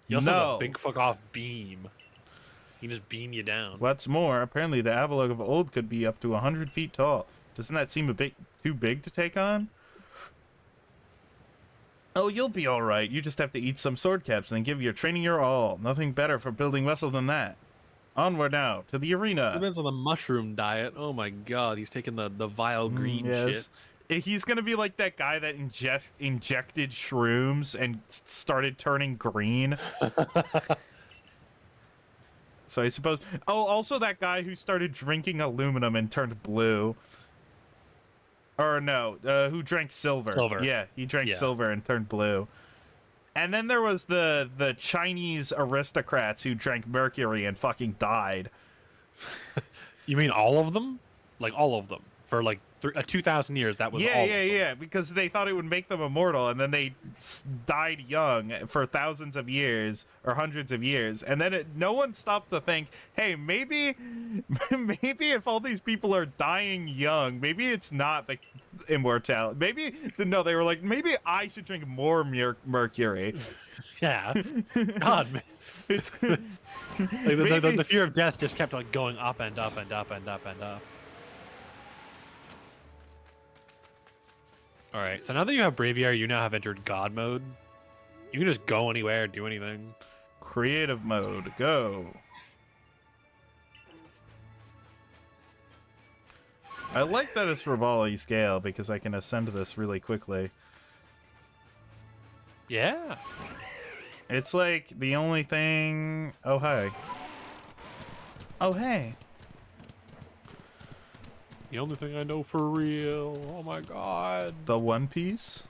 He also No. has a big fuck off beam. He can just beam you down. What's more, apparently the Avalok of old could be up to 100 feet tall. Doesn't that seem a bit too big to take on? Oh, you'll be all right. You just have to eat some sword caps and give your training your all. Nothing better for building vessel than that. Onward now to the arena. Depends on the mushroom diet. Oh my god, he's taking the vile green yes. He's gonna be like that guy that injected shrooms and started turning green. So I suppose. Oh, also that guy who started drinking aluminum and turned blue. Or no, who drank silver? Silver. Yeah, he drank Yeah. silver and turned blue. And then there was the Chinese aristocrats who drank mercury and fucking died. shit. You mean all of them? Like all of them? For like 2,000 years, that was all of them. Yeah, because they thought it would make them immortal, and then they died young for thousands of years or hundreds of years, and then no one stopped to think, hey, maybe if all these people are dying young, maybe it's not the immortality. No, they were like, maybe I should drink more mercury. Yeah. God, man. It's Like, maybe- the fear of death just kept like going up and up and up and up and up. All right, so now that you have Braviary, you now have entered God mode. You can just go anywhere, do anything. creative mode, go. I like that it's Rivali scale because I can ascend this really quickly. Yeah. It's like the only thing. Oh, hey. Oh, hey. The only thing I know for real. Oh my god. The One Piece?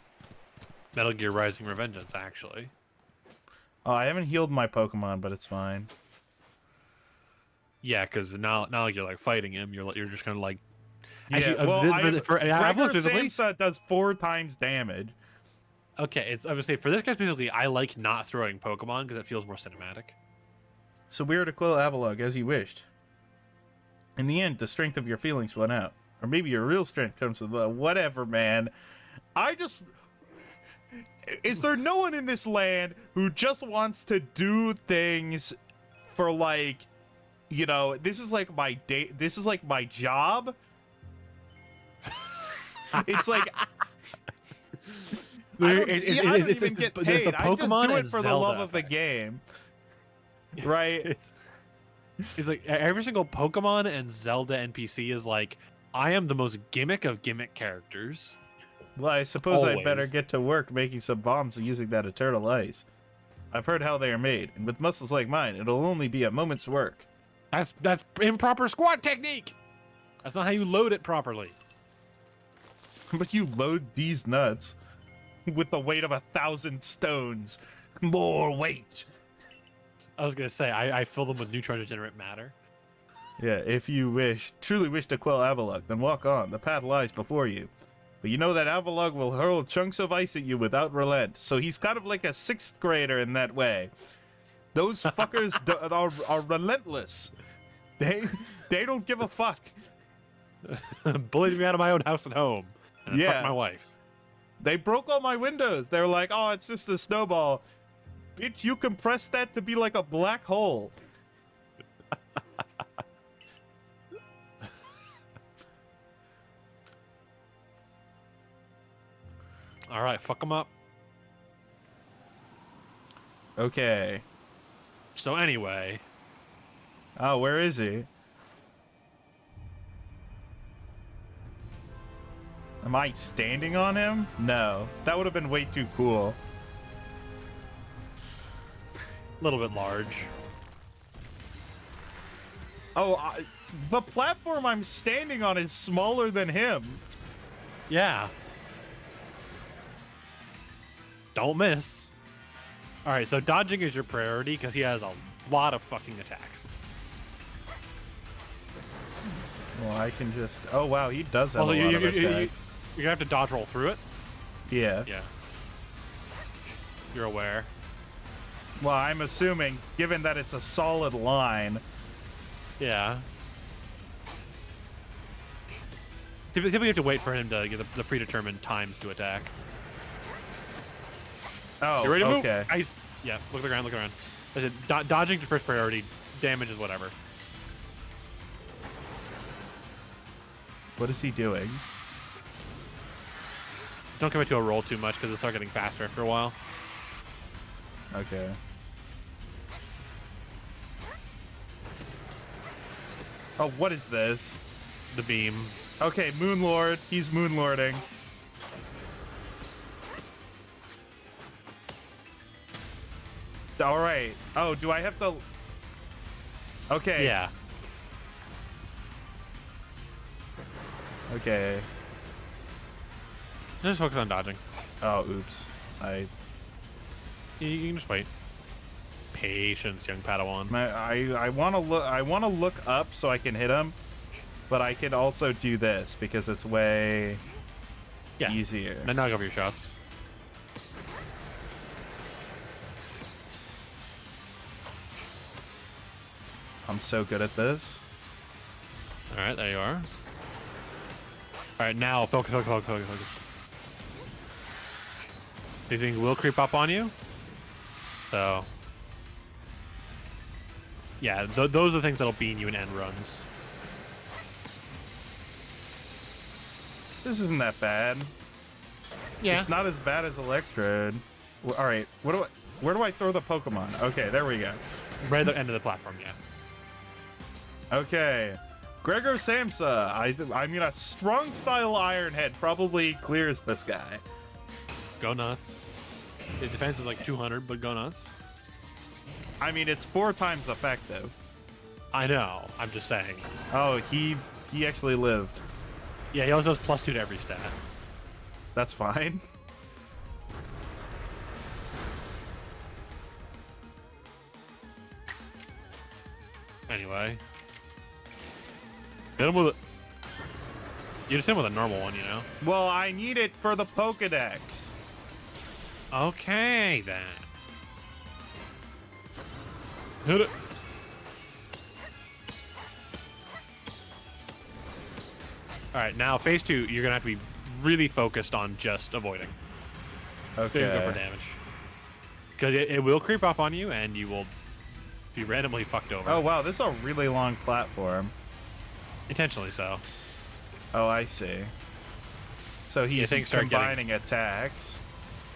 Metal Gear Rising Revengeance, actually. Oh, I haven't healed my Pokemon, but it's fine. Yeah, because now you're like fighting him. You're just kind of like. Yeah, Actually, well, I've looked visibly. Samsa does 4 times damage. Okay, I would say for this guy specifically, I like not throwing Pokemon because it feels more cinematic. So we are to quill Avalugg as you wished. In the end, the strength of your feelings went out. Or maybe your real strength comes to the whatever, man. Is there no one in this land who just wants to do things for, like, you know, this is like my day, this is like my job? It's like I don't even get paid. I just do it for the love of the game. Right? It's like every single Pokemon and Zelda NPC is like, I am the most gimmick of gimmick characters. Well, I suppose I'd better Always. get to work making some bombs using that eternal ice. I've heard how they are made, and with muscles like mine, it'll only be a moment's work. That's improper squat technique. That's not how you load it properly. But you load these nuts with the weight of 1,000 stones. More weight. I was gonna say I fill them with neutron degenerate matter. Yeah, if you truly wish to quell Avalugg, then walk on. The path lies before you. But you know that Avalugg will hurl chunks of ice at you without relent. So he's kind of like a 6th grader in that way. Those fuckers are relentless. They don't give a fuck. Bullied me out of my own house and home. And Yeah. fuck my wife. They broke all my windows. They're like, oh, it's just a snowball. Bitch, you compressed that to be like a black hole. All right, fuck them up. Okay. So anyway, Oh, where is he? Am I standing on him? No. That would have been way too cool. a little bit large. Oh, the platform I'm standing on is smaller than him. Yeah. Don't miss. All right, so dodging is your priority because he has a lot of fucking attacks. Well, I can just... Oh, wow, he does have Also, a lot of attacks. you're gonna have to dodge roll through it. Yeah. Yeah. You're aware. Well, I'm assuming, given that it's a solid line... Yeah. Typically, you have to wait for him to get the predetermined times to attack. Oh, You ready to okay. move? Ice. Yeah, look at the ground, look around. I said, dodging to first priority, damage is whatever. What is he doing? Don't commit to a roll too much because it'll start getting faster after a while. Okay. Oh, what is this? The beam. Okay, Moonlord. He's Moonlording. All right. Oh, do I have to... Okay. Yeah. Okay. Just focus on dodging. Oh, oops. You can just wait. Patience, young Padawan. I want to look. I want to look up so I can hit him, but I can also do this because it's way Yeah. easier. Now knock over your shots. I'm so good at this. All right, there you are. All right, now focus. These things will creep up on you. So, yeah, those are the things that'll bean you in end runs. This isn't that bad. Yeah. It's not as bad as Electrode. Well, all right. Where do I throw the Pokemon? Okay, there we go. Right at the end of the platform, yeah. Okay. Gregor Samsa. I mean, a strong style Iron Head probably clears this guy. Go nuts. His defense is like 200, but go nuts. I mean, it's 4 times effective. I know. I'm just saying. Oh, he actually lived. Yeah, he also has +2 to every stat. That's fine. Anyway. Hit him with a... You just hit him with a normal one, you know? Well, I need it for the Pokedex. Okay, then. Hit it. Alright, now phase 2, you're gonna have to be really focused on just avoiding. Okay. Don't go for damage. Because it will creep up on you, and you will be randomly fucked over. Oh, wow, this is a really long platform. Intentionally so. Oh, I see. So he's things start combining attacks.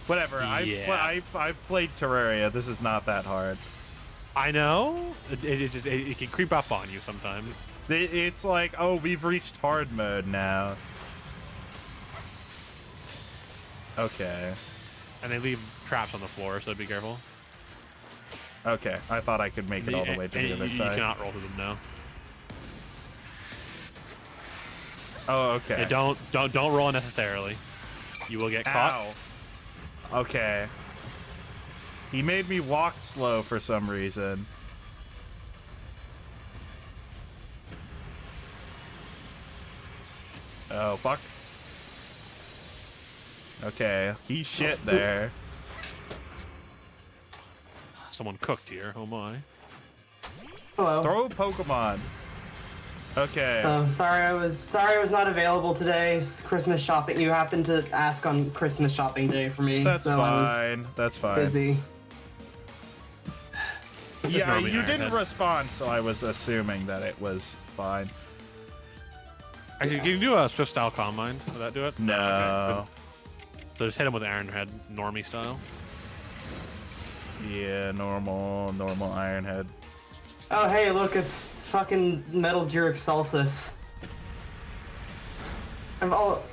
Whatever. Yeah. I've played Terraria. This is not that hard. I know. It can creep up on you sometimes. It's like, oh, we've reached hard mode now. Okay. And they leave traps on the floor, so be careful. Okay. I thought I could make it all the way to the other you side. cannot roll through them now. Oh, okay. Yeah, don't roll unnecessarily. You will get caught. Ow. Okay. He made me walk slow for some reason. Oh, fuck. Okay, he shit there. Someone cooked here. Oh my. Hello. Throw Pokemon. Okay. Sorry I was not available today. It's Christmas shopping. You happened to ask on Christmas shopping day for me, That's so I was fine. That's fine. busy. Yeah, normally you Iron didn't Head. respond, so I was assuming that it was fine. Actually, can you do a Swift style combine? Will that do it? No. Okay. So just hit him with Iron Head, normie style. Yeah, normal Iron Head. Oh hey, look, it's fucking Metal Gear Excelsis. I'm all.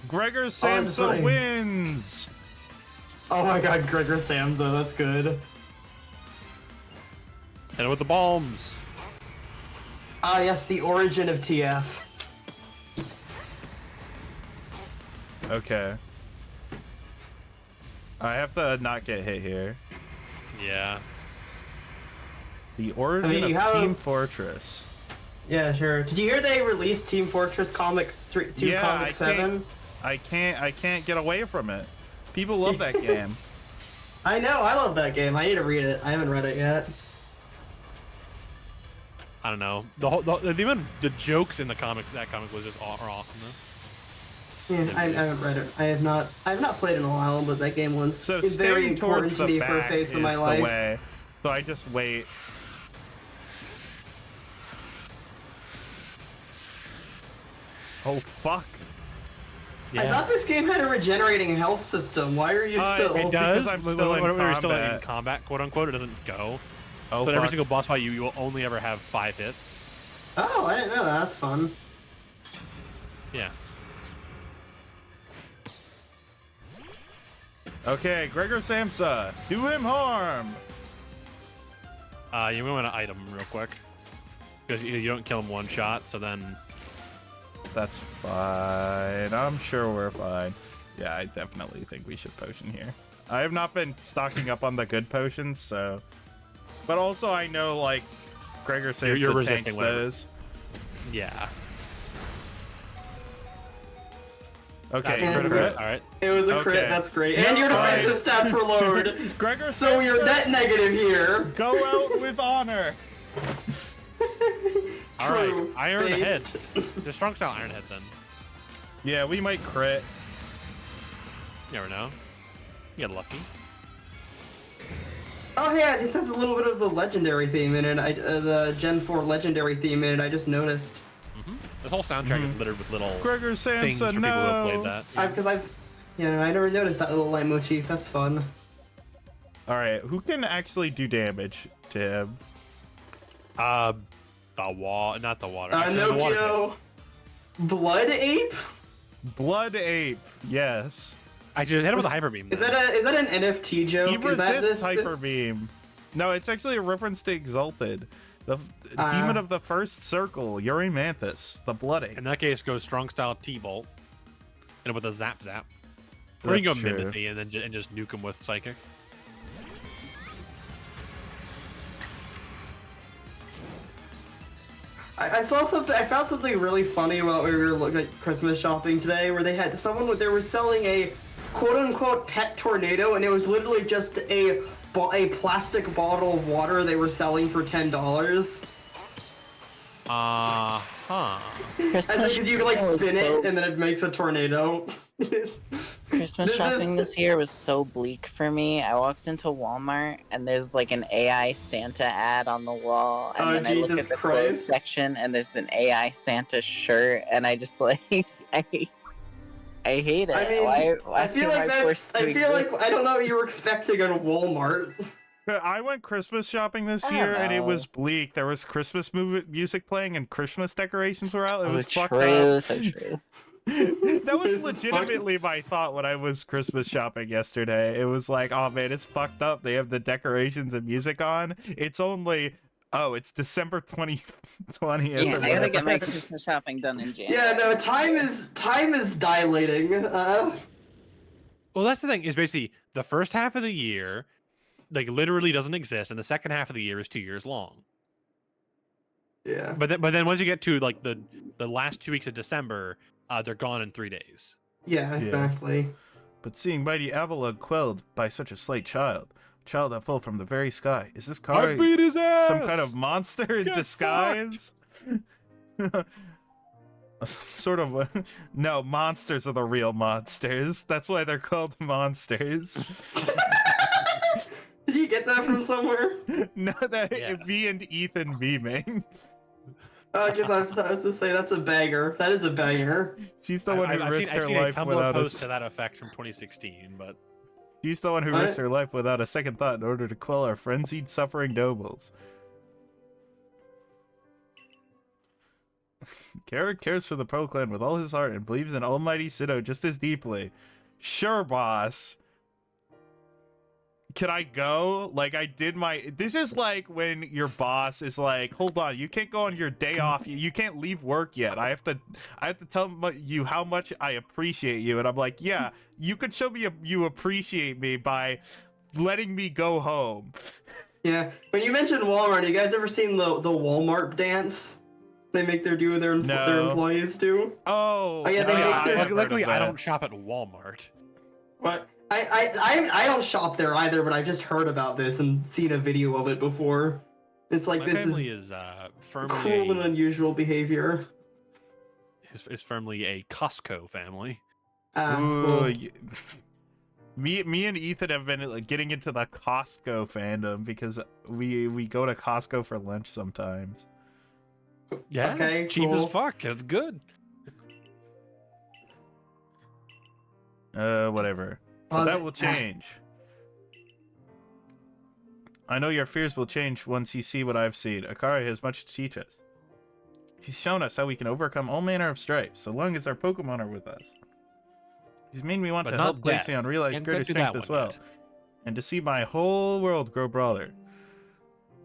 Gregor I'm Samsa sorry. wins! Oh my god, Gregor Samsa, that's good. Hit him with the bombs. Ah yes, the origin of TF. Okay. I have to not get hit here. Yeah. The origin you of have- Team Fortress. Yeah, sure. Did you hear they released Team Fortress Comic 3, 2 Yeah, Comic I 7? I can't get away from it. People love that game. I know, I love that game. I need to read it. I haven't read it yet. I don't know. The jokes in the comic, that comic was just are awesome though. Yeah, I haven't read it. I have not played in a while, but that game was So very staying important towards to the me for a back phase is of my the life. way. So I just wait. Oh fuck! Yeah. I thought this game had a regenerating health system. Why are you still? It does. because I'm still in when you're still in combat. combat, quote unquote, it doesn't go. Oh But every fuck! single boss fight, you will only ever have 5 hits. Oh, I didn't know that. That's fun. Yeah. Okay, Gregor Samsa, do him harm. You may want to item real quick because you don't kill him one shot. So then, That's fine. I'm sure we're fine. Yeah, I definitely think we should potion here. I have not been stocking up on the good potions, so. But also, I know like Gregor Samsa You're tanks resisting whatever. those. yeah. Okay, And Crit, crit. all right. It was a crit. Okay. That's great. You're And your fine. defensive stats were lowered. Gregor So you're Samsa, net negative here. go out with honor. All right. True. Iron Head. Based. The strong style Iron Head. Then Yeah, we might crit. you never know. You get lucky. Oh yeah, it has a little bit of the legendary theme in it. The Gen 4 legendary theme in it. I just noticed. This whole soundtrack is littered with little Gregor things for Samsa, people who have played no. that. Because I never noticed that little leitmotif. That's fun. All right, who can actually do damage to him? The wall, not the water. Actually, the water Nokio. Blood Ape? Blood Ape, yes. Actually, hit him with a hyper beam. Is that an NFT joke? He Is that resists this? Hyper Beam. No, it's actually a reference to Exalted. The demon of the first circle, Eurymanthus, the Blood Ape. In that case, go strong style T-Bolt. And with a zap. Or you can go That's true. Mimothy and then just nuke him with Psychic. I saw something. I found something really funny while we were looking at Christmas shopping today, where they had they were selling a quote-unquote pet tornado, and it was literally just a plastic bottle of water they were selling for $10. As you could like spin it, and then it makes a tornado. Christmas shopping this year was so bleak for me. I walked into Walmart and there's like an AI Santa ad on the wall, and then I look at the clothes section and there's an AI Santa shirt, and I just like I hate it. I mean, why I feel like that's. I feel like I don't know what you were expecting on Walmart. I went Christmas shopping this year and it was bleak. There was Christmas music playing and Christmas decorations were out. It was fucked up. So true. That was legitimately my thought when I was Christmas shopping yesterday. It was like, oh man, it's fucked up. They have the decorations and music on. It's only, it's December 2020th. Yeah, I gotta get my Christmas shopping done in January. Yeah, no, time is dilating. Well, that's the thing. Is basically the first half of the year, like literally doesn't exist, and the second half of the year is 2 years long. Yeah. But then once you get to like the last 2 weeks of December, they're gone in 3 days. Yeah, exactly. But seeing mighty Avalon quelled by such a slight child that fell from the very sky, is this car I beat his ass! some kind of monster in disguise? Sort of. No, monsters are the real monsters. That's why they're called monsters. Did you get that from somewhere? No, me and Ethan beaming. Because I was to say that's a banger. That is a banger. She's the one who risked her life a Tumblr without post to that effect from 2016, but she's the one who risked her life without a second thought in order to quell our frenzied, suffering nobles. Carrick cares for the Pro Clan with all his heart and believes in Almighty Sido just as deeply. Sure, boss. Can I go? Like, I did my... This is like when your boss is like, hold on, you can't go on your day off. You can't leave work yet. I have to tell you how much I appreciate you. And I'm like, yeah, you could show me you appreciate me by letting me go home. Yeah. When you mentioned Walmart, you guys ever seen the Walmart dance? They make their employees do? Oh. Yeah, they make their... Luckily, I don't shop at Walmart. What? I don't shop there either, but I've just heard about this and seen a video of it before. It's like My this family is firmly cruel and unusual behavior. Is firmly a Costco family. Ooh, me and Ethan have been like getting into the Costco fandom because we go to Costco for lunch sometimes. Yeah, okay, cheap cool. as fuck. It's good. Whatever. But that will change. I know your fears will change once you see what I've seen. Akari has much to teach us. He's shown us how we can overcome all manner of strife, so long as our Pokemon are with us. He's made me want to help Glaceon realize greater strength as well, and to see my whole world grow broader.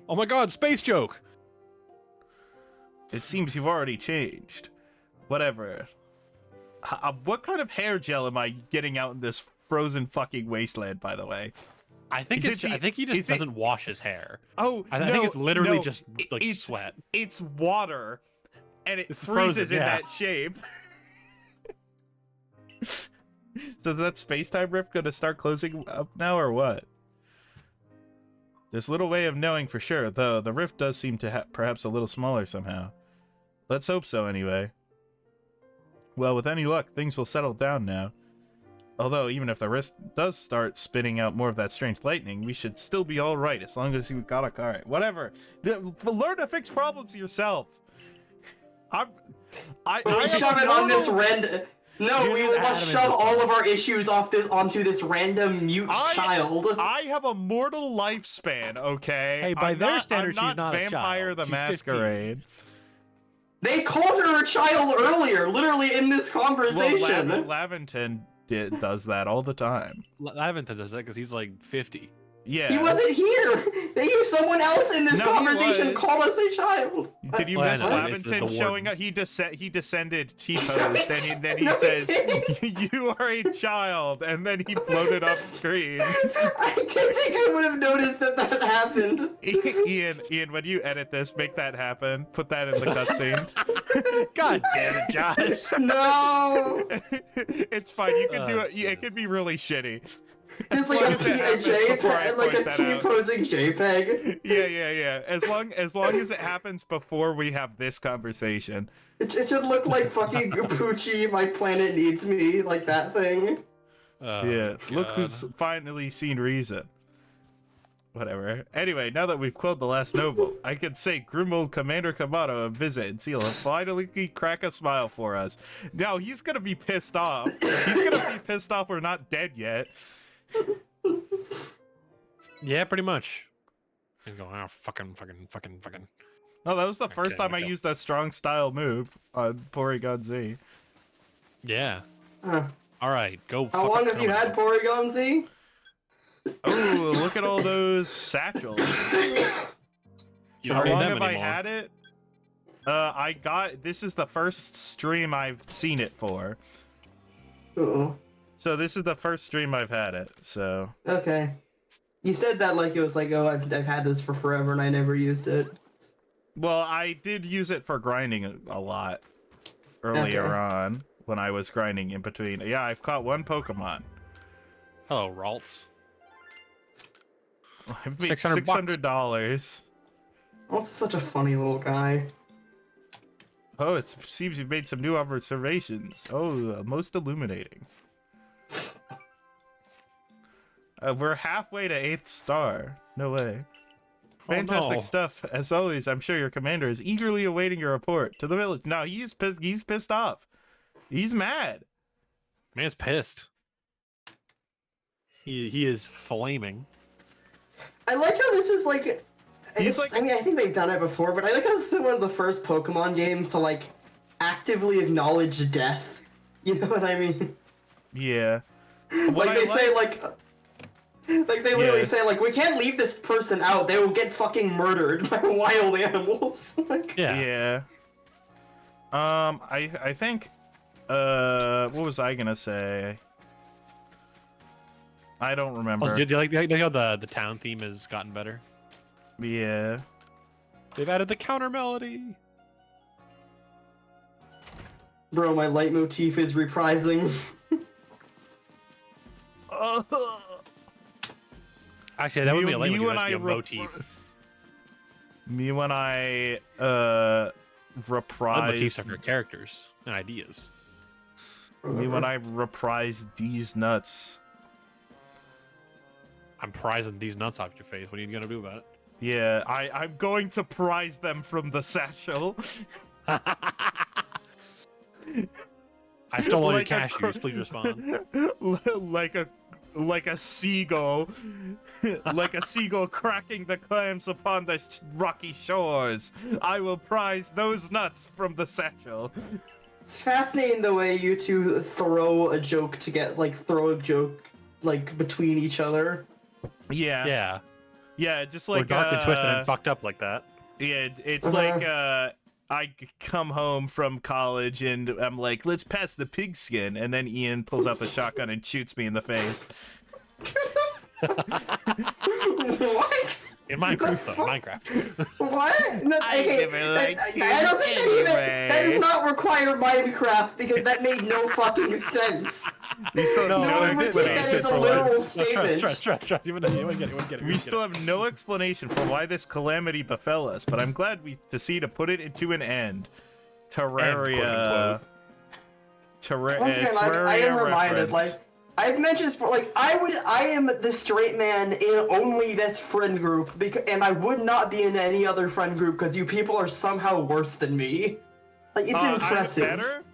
Oh my god, space joke! It seems you've already changed. Whatever. What kind of hair gel am I getting out in this frozen fucking wasteland, by the way? I think he just doesn't wash his hair. I think it's literally just like sweat. It's water, and it freezes frozen, in that shape. So that space-time rift gonna start closing up now, or what? There's little way of knowing for sure, though the rift does seem to perhaps a little smaller somehow. Let's hope so, anyway. Well, with any luck, things will settle down now. Although, even if the rift does start spitting out more of that strange lightning, we should still be alright, as long as you got a car. Whatever. Learn to fix problems yourself. We shove it on this No, we will not shove all of our issues onto this random mute child. I have a mortal lifespan, okay? Hey, by their standards, I'm she's not a Vampire child. the She's Masquerade. 15. They called her a child earlier, literally in this conversation. Well, Laventon does that all the time. Laventon does that because he's like 50. Yeah. He wasn't here. They used someone else in this No, he conversation was. called us a child. Did you Well, I miss know, it's the Lavington showing warden. up? He descended T-pose, then he No, he says, didn't. "You are a child," and then he floated off screen. I didn't think I would have noticed that happened. Ian, when you edit this, make that happen. Put that in the cutscene. God damn it, Josh. No. It's fine. You can do Oh, it. It could be really shitty. There's As like long a, as it happens JPEG, before I like a point that out. T-posing JPEG. Yeah. As long as it happens before we have this conversation. It should look like fucking Poochie, My Planet Needs Me, like that thing. Oh, Yeah. Look God. who's finally seen reason. Whatever. Anyway, now that we've quelled the last noble, I can say Grimold Commander Kamado and Visit and Seal have finally crack a smile for us. Now he's gonna be pissed off. He's gonna be pissed off we're not dead yet. Yeah, pretty much. And go, oh, fucking. Oh, that was the first Okay, time I okay. used a strong style move on Porygon Z. Yeah. Huh. All right, go. How long have you had Porygon Z? Oh, look at all those satchels. You How don't need long them have I anymore. had it? This is the first stream I've seen it for. Uh-oh. So this is the first stream I've had it, so. Okay. You said that like it was like, oh, I've had this for forever and I never used it. Well, I did use it for grinding a lot earlier Okay. on when I was grinding in between. Yeah, I've caught one Pokemon. Hello, Ralts. I've made $600. $600. Also such a funny little guy. Oh, it seems you've made some new observations. Oh, most illuminating. We're halfway to 8th star. No way. Oh, Fantastic no. stuff. As always, I'm sure your commander is eagerly awaiting your report to the village. No, he's pissed off. He's mad. Man's pissed. He is flaming. I like how this is like. He's like- I mean, I think they've done it before, but I like how this is one of the first Pokemon games to like actively acknowledge death. You know what I mean? Yeah. Like they say like they literally Yeah. say like, we can't leave this person out. They will get fucking murdered by wild animals. Like, Yeah. Yeah. I think what was I gonna say? I don't remember. Also, do you like how the town theme has gotten better? Yeah. They've added the counter melody. bro, my leitmotif is reprising. Actually, that would be a Me when I motif. Me when I reprise. Motifs are for characters and ideas. Me when I reprise these nuts. I'm prizing these nuts off your face. What are you gonna do about it? Yeah, I'm going to prize them from the satchel. I stole all Like your a cashews. Please respond. like a seagull, like a seagull cracking the clams upon the rocky shores. I will prize those nuts from the satchel. It's fascinating the way you two throw a joke between each other. Yeah, Yeah. just We're like dark and twisted and fucked up like that. Yeah, it's Uh-huh. like I come home from college and I'm like, let's pass the pigskin, and then Ian pulls out the shotgun and shoots me in the face. What? In Minecraft, though. fuck? Minecraft. What? No, I okay, never liked I don't think you that anyway. does not require Minecraft because that made no fucking sense. We still have No, No one would take that explanation as a for why. literal statement. Trust. You wouldn't get it. We still have no explanation for why this calamity befell us, but I'm glad to see to put it into an end. Terraria. Once again, I am reminded, like, I've mentioned this, but like, I am the straight man in only this friend group, and I would not be in any other friend group because you people are somehow worse than me. Like, it's impressive. I'm better?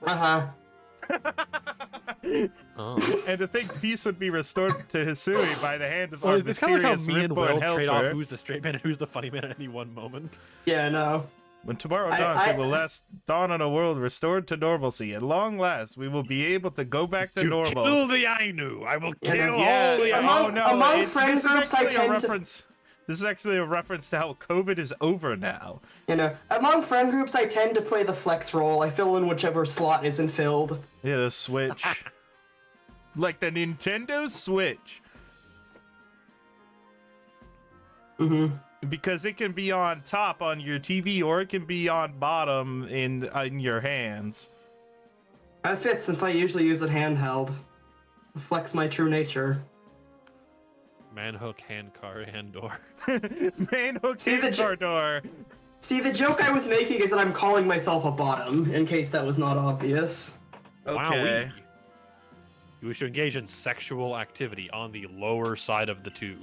Uh-huh. Oh. And to think peace would be restored to Hisui by the hand of Well, our it's kind of like mysterious how me and Ripborn Will trade off helper. who's the straight man and who's the funny man at any one moment. Yeah, no. When tomorrow I- dawns, I- it will last dawn on a world restored to normalcy. At long last, we will be able to go back to normal. Kill the Ainu. I will Yeah, kill Yeah, all the among- Ainu. oh no, among friend this is groups, I actually a tend to- reference. This is actually a reference to how COVID is over now. You know, among friend groups, I tend to play the flex role. I fill in whichever slot isn't filled. Yeah, the Switch. Like the Nintendo Switch. Mm-hmm. Because it can be on top on your TV or it can be on bottom in your hands. That fits since I usually use it handheld. Reflects my true nature. Man hook, hand car, hand door. Man hook See the car door. See, the joke I was making is that I'm calling myself a bottom, in case that was not obvious. Okay. Wowee. You wish to engage in sexual activity on the lower side of the two.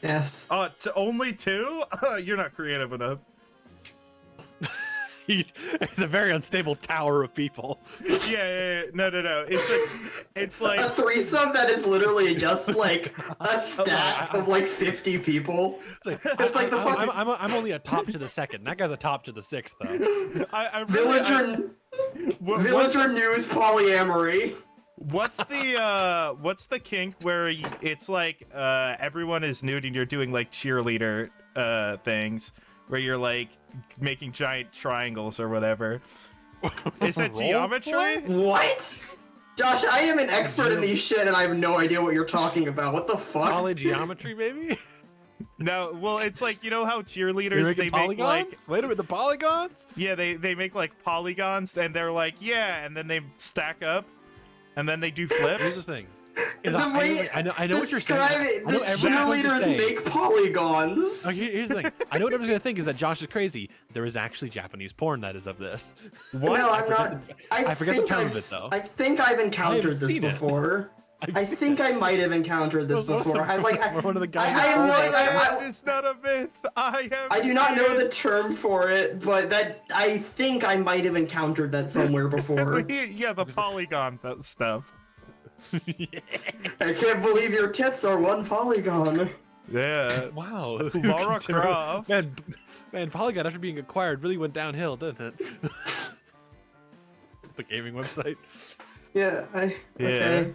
Yes. Only two? You're not creative enough. It's a very unstable tower of people. Yeah. No. It's like A threesome that is literally just like a stack of like 50 people. It's like the fucking- I'm only a top to the second. That guy's a top to the sixth, though. Villager news polyamory. What's the kink where it's like everyone is nude and you're doing like cheerleader things where you're like making giant triangles or whatever? Is that geometry? What? Josh, I am an expert in these shit and I have no idea what you're talking about. What the fuck? Polygeometry, maybe? No, well, it's like, you know how You're cheerleaders, making they polygons? make like, Wait a minute, the polygons? yeah, they make like polygons and they're like, yeah, and then they stack up and then they do Here's the flips. thing. The way I know what you're saying. describe it, I know the everyone's going to cheerleaders say. make polygons. Okay, here's the thing. I know what everyone's gonna think is that Josh is crazy. There is actually Japanese porn that is of this. What? No, I'm not. I forget the think term I've of it, though. I think I've encountered this seen it. before. I seen think it. I might have encountered this before. I like. One of the guys. I am that like, That is not a myth. I do not know the term for it, but that I think I might have encountered that somewhere before. Yeah, the polygon stuff. I can't believe your tits are one polygon. Yeah. Wow. Lara Croft. Man, Polygon after being acquired really went downhill, didn't it? The gaming website. Yeah, okay.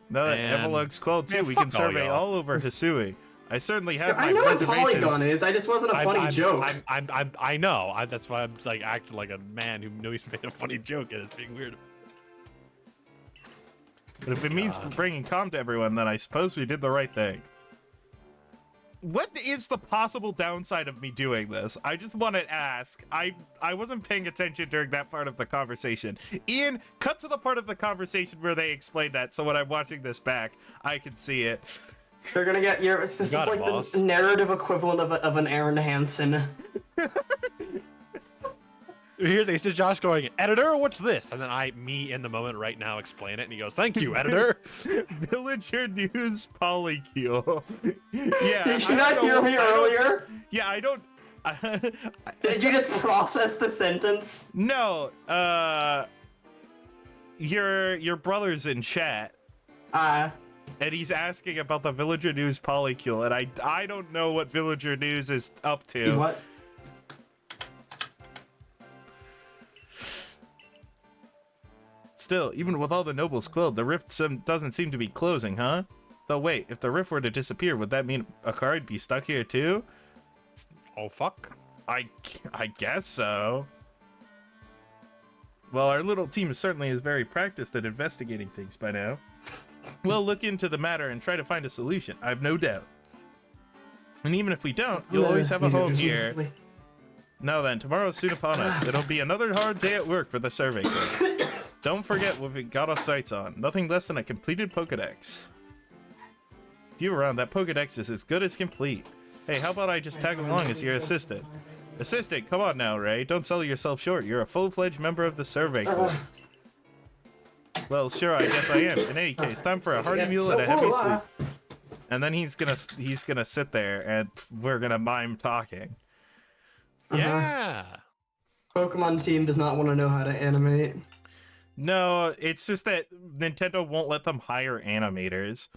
Now that Man. Epilogue's cold too, Man, we can fuck all survey y'all. all over Hisui. I certainly have I my know what reservations. polygon is. I just wasn't a funny joke. I know. That's why I'm like acting like a man who knows he's made a funny joke and it's being weird. But if it means God. bringing calm to everyone, then I suppose we did the right thing. What is the possible downside of me doing this? I just want to ask. I wasn't paying attention during that part of the conversation. Ian, cut to the part of the conversation where they explained that, so when I'm watching this back, I can see it. They're gonna get your. This is got it, like boss. the narrative equivalent of an Aaron Hansen. It's just Josh going, editor, what's this? And then me in the moment right now explain it, and he goes, thank you, editor. Villager news polycule. Yeah. Did I you not don't hear know- me I don't- earlier? Yeah, I don't. Did you just process the sentence? No. Your brother's in chat. And he's asking about the Villager News polycule, and I don't know what Villager News is up to. He's what? Still, even with all the nobles quilled, the rift doesn't seem to be closing, huh? Though wait, if the rift were to disappear, would that mean Akari'd be stuck here too? Oh, fuck. I guess so. Well, our little team certainly is very practiced at investigating things by now. We'll look into the matter and try to find a solution, I've no doubt. And even if we don't, you'll always have a home here. Now then, tomorrow's soon upon us. It'll be another hard day at work for the survey crew. Don't forget what we got our sights on. Nothing less than a completed Pokedex. If you're around, that Pokedex is as good as complete. Hey, how about I just tag along as your assistant? Assistant, come on now, Ray. Don't sell yourself short. You're a full-fledged member of the survey crew. Well, sure, I guess I am. In any case, time for a hearty meal and a heavy sleep. And then he's gonna sit there and we're gonna mime talking. Yeah. Pokemon team does not want to know how to animate. No, it's just that Nintendo won't let them hire animators.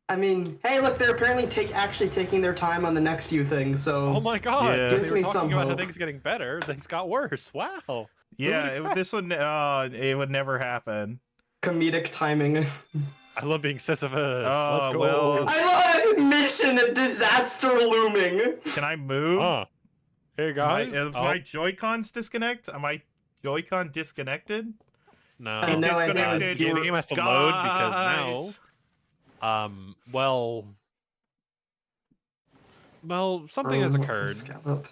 I mean, hey, look, they're apparently actually taking their time on the next few things. So Oh my god! Yeah. They Gives were me talking some about how hope. things getting better. Things got worse. Wow. Yeah, expect? this would it would never happen. comedic timing. I love being Sisyphus. Oh, Let's go. well. I love mission disaster looming. Can I move? Hey guys. My Joy-Cons disconnect? Am I Joy-Con disconnected? No. I know, I think it was The your- game has to load because Guys. now, well, something has occurred. Scallop.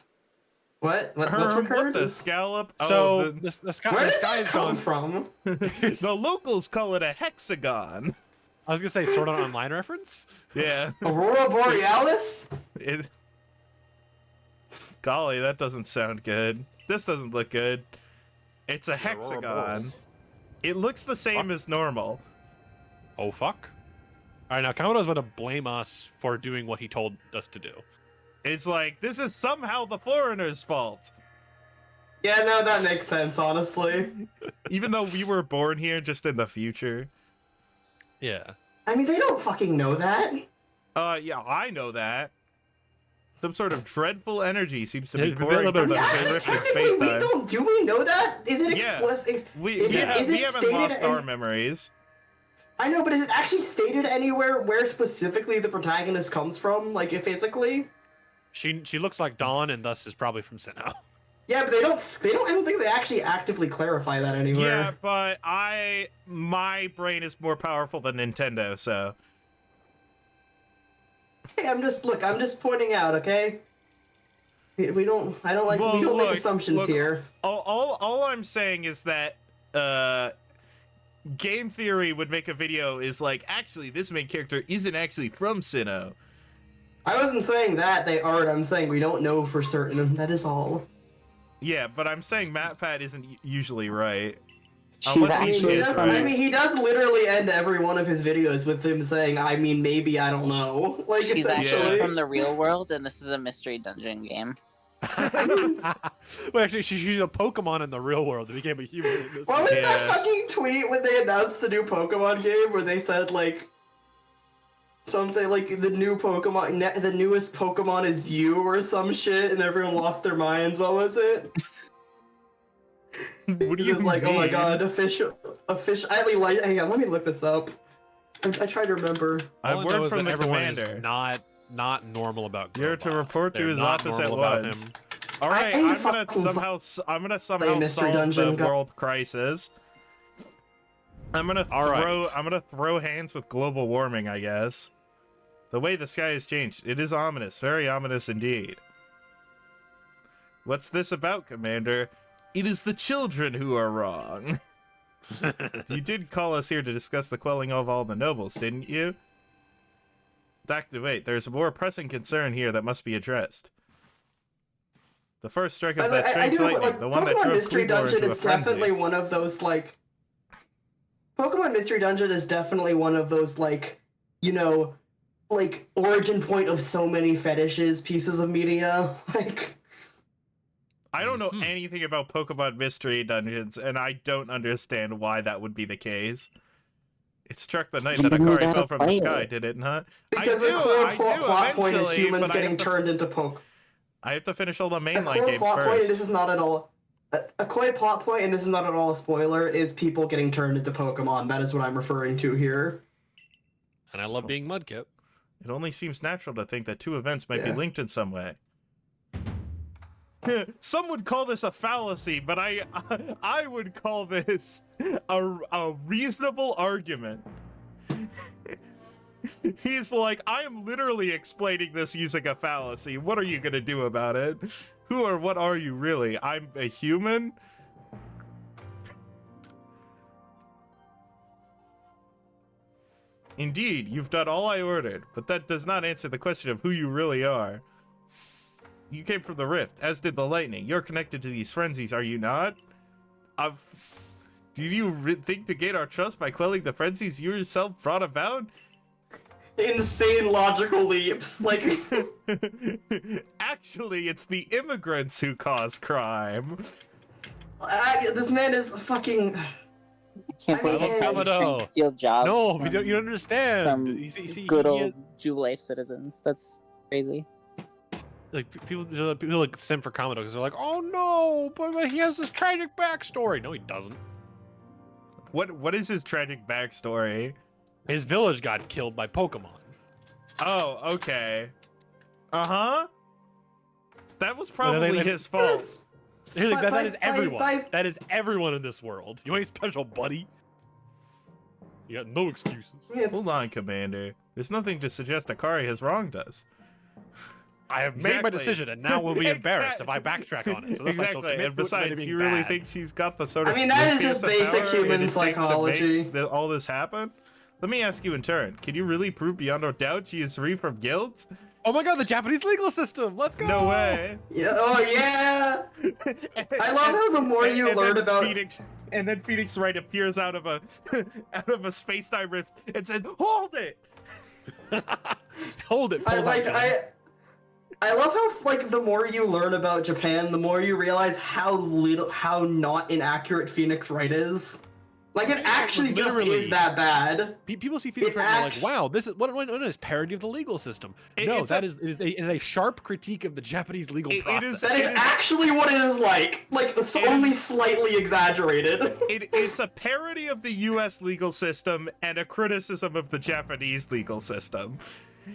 What? What's Herm, occurred? what the scallop? So the, this guy, Where this does that guy's come gone. from? the locals call it a hexagon. I was gonna say Sword Art Online reference. Yeah. Aurora Borealis? It... Golly, that doesn't sound good. This doesn't look good. It's a Aurora hexagon. Borealis. It looks the same as normal. Oh fuck! All right, now Kamoto's going to blame us for doing what he told us to do. It's like, this is somehow the foreigner's fault. Yeah, no, that makes sense, honestly. Even though we were born here just in the future. Yeah. I mean, they don't fucking know that. Yeah, I know that. Some sort of dreadful energy seems to be It'd be a pouring little bit from of the a- Actually, terrific technically, we space-time. don't. Do we know that? Is it Yeah. explicit? We is it haven't stated lost our in- memories. I know, but is it actually stated anywhere where specifically the protagonist comes from, like physically? She looks like Dawn, and thus is probably from Sinnoh. Yeah, but they don't. I don't think they actually actively clarify that anywhere. Yeah, but my brain is more powerful than Nintendo, so. Hey, I'm just pointing out, okay? We don't. I don't like. Well, we don't make look, assumptions here. All I'm saying is that game theory would make a video is like, actually, this main character isn't actually from Sinnoh. I wasn't saying that they aren't. I'm saying we don't know for certain. That is all. Yeah, but I'm saying MatPat isn't usually right. She's Unless I mean, he actually is from- right. I mean, he does literally end every one of his videos with him saying, "I mean, maybe I don't know." Like, She's essentially. actually from the real world, and this is a mystery dungeon game. Well, actually, she's a Pokemon in the real world. It became a human in this What one. was Yeah. that fucking tweet when they announced the new Pokemon game where they said like something like the newest Pokemon is you or some shit, and everyone lost their minds? What was it? What do It you was like, oh my mean? god, official. I mean, like, hang on, let me look this up. I tried to remember. I've All I know word is from that the everyone commander. is not normal about. You're to Grobot. report to They're his not office at normal about once. him. All right, I I'm fucking gonna play somehow Mystery solve Dungeon, the go- world crisis. I'm gonna All right. I'm gonna throw hands with global warming, I guess. The way the sky has changed, it is ominous, very ominous indeed. What's this about, Commander? It is the children who are wrong. You did call us here to discuss the quelling of all the nobles, didn't you? Wait, there's a more pressing concern here that must be addressed. The first strike of that I strange do know, lightning, like, the one that Pokemon drove Mystery Kleavor Dungeon into a is frenzy. definitely one of those like. Pokemon Mystery Dungeon is definitely one of those like, like origin point of so many fetishes pieces of media. Like, I don't know anything about Pokemon Mystery Dungeons, and I don't understand why that would be the case. It struck the night that You Akari gotta fell from the play sky, it. did it not? because the core plot point is eventually, humans but I getting have to- turned into Pokemon. I have to finish all the A mainline core games plot point, and first. this is not at all. A core plot point, and this is not at all a spoiler, is people getting turned into Pokemon. That is what I'm referring to here. And I love being Mudkip. It only seems natural to think that two events might be Yeah. linked in some way. Some would call this a fallacy, but I would call this a reasonable argument. He's like, I am literally explaining this using a fallacy. What are you gonna do about it? Who or what are you really? I'm a human? Indeed, you've done all I ordered, but that does not answer the question of who you really are. You came from the rift, as did the lightning. You're connected to these frenzies, are you not? Do you think to gain our trust by quelling the frenzies you yourself brought about? Insane logical leaps. Like, Actually, it's the immigrants who cause crime. this man is fucking. Can't I believe mean, I'm trying to Kamado. steal jobs. No, from, you don't understand. from You see, good he old Jew life citizens. That's crazy. like people like sim for Kamado because they're like, oh no, but he has this tragic backstory. No, he doesn't. What is his tragic backstory? His village got killed by Pokemon. Oh, okay. Uh-huh. That was Well, probably they- his fault. He's like, that is everyone. by- That is everyone in this world. You ain't special, buddy. You got no excuses. Hold on, Commander. There's nothing to suggest Akari has wronged us. I have made my Exactly. decision, and now we'll be embarrassed if I backtrack on it. So that's why I shall Exactly. commit And to it besides, being you really bad. think she's got the sort of I mean, that is nucleus just of basic power human it takes to make psychology. all this happen? Let me ask you in turn. Can you really prove beyond a doubt she is free from guilt? Oh my god, the Japanese legal system! Let's go! No way. Yeah, oh yeah. I love how the more you and learn then about Phoenix, and then Phoenix Wright appears out of a space-time rift and said, "Hold it." Hold it. I pulls out like gun. I love how like the more you learn about Japan, the more you realize how not inaccurate Phoenix Wright is. Like it actually just Literally. is that bad. People see Phoenix It Wright and they're act- like, wow, this is what is parody of the legal system. No, It's it is a sharp critique of the Japanese legal It process. is- That is actually what it is like. Like it's It only is- slightly exaggerated. It's a parody of the U.S. legal system and a criticism of the Japanese legal system.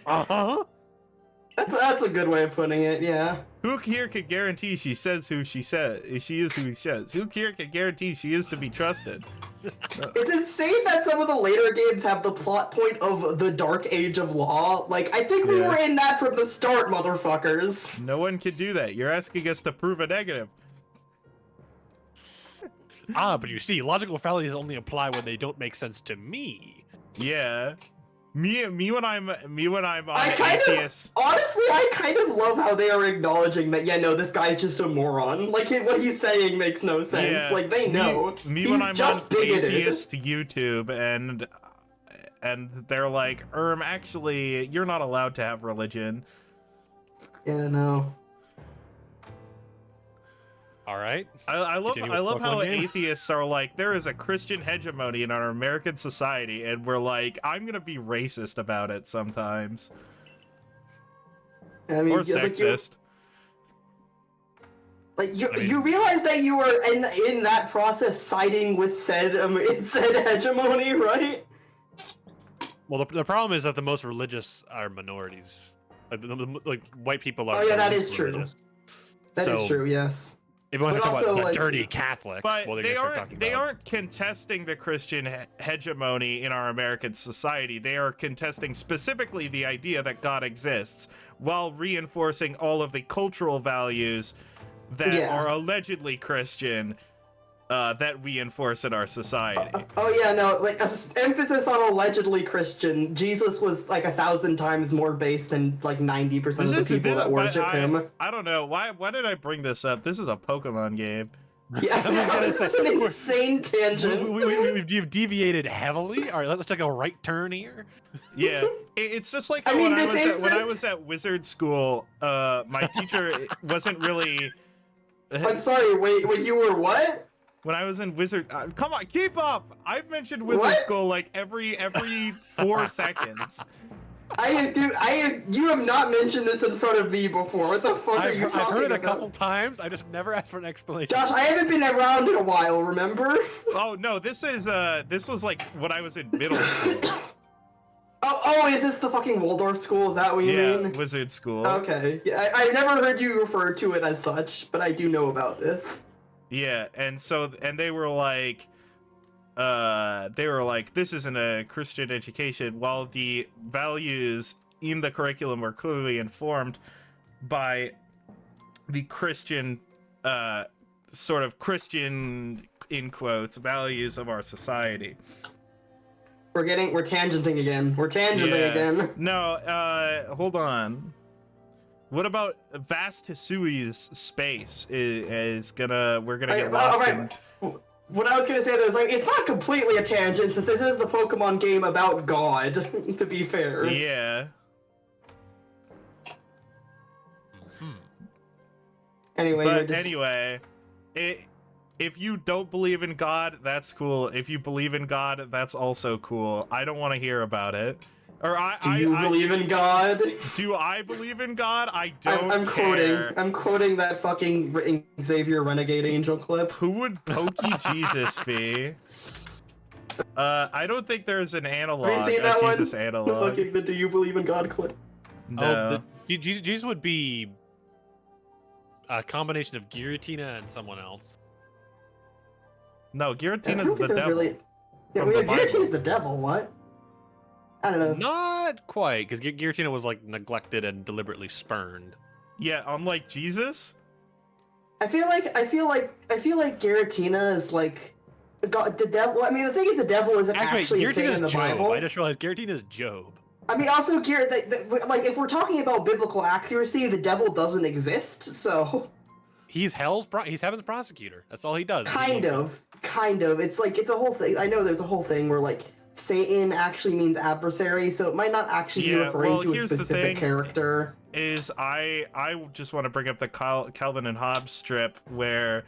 Uh-huh. That's a good way of putting it. Yeah. Who here can guarantee she says who she says? She is who he says. Who here can guarantee she is to be trusted? It's insane that some of the later games have the plot point of the Dark Age of Law. Like, I think we Yeah. were in that from the start, motherfuckers. No one can do that. You're asking us to prove a negative. But you see, logical fallacies only apply when they don't make sense to me. Yeah. Me when I'm on I kind of, atheist. honestly, I kind of love how they are acknowledging that, yeah, no, this guy's just a moron. Like, what he's saying makes no sense. Yeah. Like, they know. Me He's when I'm just on bigoted. atheist YouTube and they're like, actually, you're not allowed to have religion. Yeah, no. All right. I love Continue with how Pokemon game. atheists are like, there is a Christian hegemony in our American society, and we're like, I'm gonna be racist about it sometimes. I mean, Or yeah, sexist. You realize that you were in that process siding with said hegemony, right? Well, the problem is that the most religious are minorities. Like white people are. Oh, yeah, that the is most true. religious. That is So, true, yes. If you want to But talk about also, the like- dirty Catholics, But well, they aren't contesting the Christian hegemony in our American society. They are contesting specifically the idea that God exists, while reinforcing all of the cultural values that Yeah. are allegedly Christian that we enforce in our society. Oh yeah, no, like emphasis on allegedly Christian. Jesus was like 1,000 times more base than like 90% of the people that worship him. I don't know why did I bring this up? This is a Pokemon game. Yeah, gonna this is say, an insane tangent. We've deviated heavily. All right, let's take a right turn here. Yeah, it's just like I how mean, when this I is was at wizard school, my teacher wasn't really. I'm sorry, wait, when you were what? When I was in wizard, come on, keep up! I've mentioned wizard What? school like every 4 seconds. You have not mentioned this in front of me before. What the fuck are you I've talking heard it a about? couple times. I just never asked for an explanation. Josh, I haven't been around in a while, remember? Oh no, this was like when I was in middle school. Oh, is this the fucking Waldorf school? Is that what you Yeah, mean? wizard school. Okay. Yeah, I've never heard you refer to it as such, but I do know about this. Yeah, and they were like, this isn't a Christian education, while the values in the curriculum were clearly informed by the Christian, sort of Christian, in quotes, values of our society. We're tangenting again. We're tangenting again. No, hold on. What about Vast Hisui's space we're gonna get lost in. What I was gonna say though is like it's not completely a tangent since this is the Pokemon game about God, to be fair. Yeah. Anyway, But anyway, if you don't believe in God, that's cool. If you believe in God, that's also cool. I don't want to hear about it. Or Do you believe in God? Do I believe in God? I don't I'm care. quoting. I'm quoting that fucking Xavier Renegade Angel clip. Who would Pokey Jesus be? I don't think there's an analog. Have you seen a that Jesus one? analog. The Do You Believe in God clip. No. Jesus would be a combination of Giratina and someone else. No, I Giratina's don't the think there's devil. really. Yeah, from the Giratina's Bible. the devil. What? I don't know. Not quite, because Giratina was like neglected and deliberately spurned. Yeah, unlike Jesus. I feel like Giratina is like God, the devil. I mean, the thing is, the devil isn't actually a thing in the Giratina's Bible. Job. I just realized Giratina's Job. I mean, also, like, if we're talking about biblical accuracy, the devil doesn't exist, so... He's he's heaven's prosecutor. That's all he does. Kind of. It's like, it's a whole thing. I know there's a whole thing where, like, Satan actually means adversary, so it might not actually be referring to a specific character. I just want to bring up the Calvin and Hobbes strip where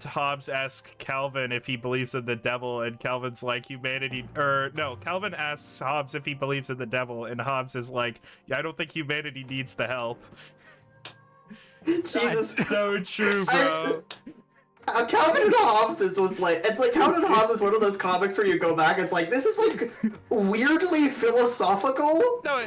Hobbes asks Calvin if he believes in the devil, and Calvin's like, Calvin asks Hobbes if he believes in the devil, and Hobbes is like, yeah, I don't think humanity needs the help. Jesus. So true, bro. Calvin and Hobbes was like, it's like Calvin and Hobbes is one of those comics where you go back, it's like, this is like weirdly philosophical. No,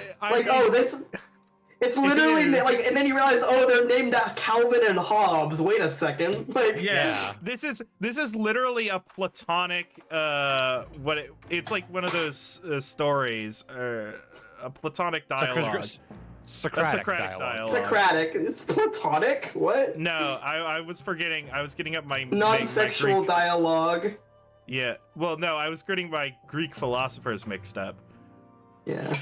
It's literally like, and then you realize, oh, they're named Calvin and Hobbes. Wait a second, like, yeah. This is literally a platonic. It's like one of those stories, a platonic dialogue. Socratic dialogue. Socratic. It's platonic. What? No, I was forgetting. I was getting up my non-sexual Greek... dialogue. Yeah. Well, no, I was getting my Greek philosophers mixed up. Yeah.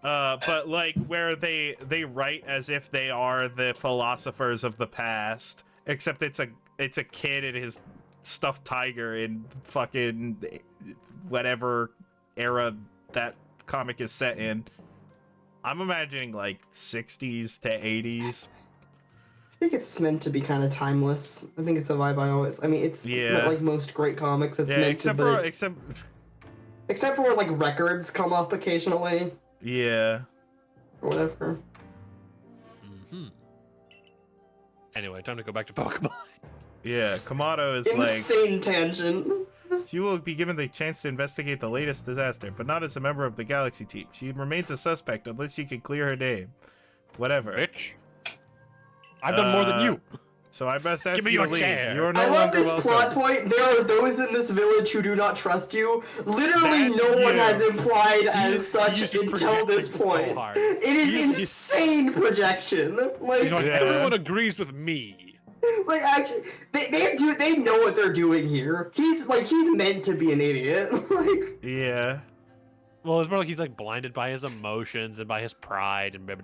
But like where they write as if they are the philosophers of the past, except it's a kid and his stuffed tiger in fucking whatever era that comic is set in. I'm imagining like 60s to 80s. I think it's meant to be kind of timeless. I think it's the vibe I always. I mean, it's not like most great comics. It's meant except to, except for where like records come up occasionally. Yeah. Or whatever. Anyway, time to go back to Pokemon. Yeah, Kamado is insane tangent. She will be given the chance to investigate the latest disaster, but not as a member of the Galaxy team. She remains a suspect unless she can clear her name. Whatever. Bitch. I've done more than you. So I must ask Give me you to your leave. chair. You are no I love longer this welcome. plot point. There are those in this village who do not trust you. Literally, That's no one you. has implied as is such just until this projecting so point. hard. It is He's- insane projection. Like, You know, Yeah. everyone agrees with me. like actually, they know what they're doing here. He's meant to be an idiot. Like, Yeah. Well, it's more like he's like blinded by his emotions and by his pride and Yeah,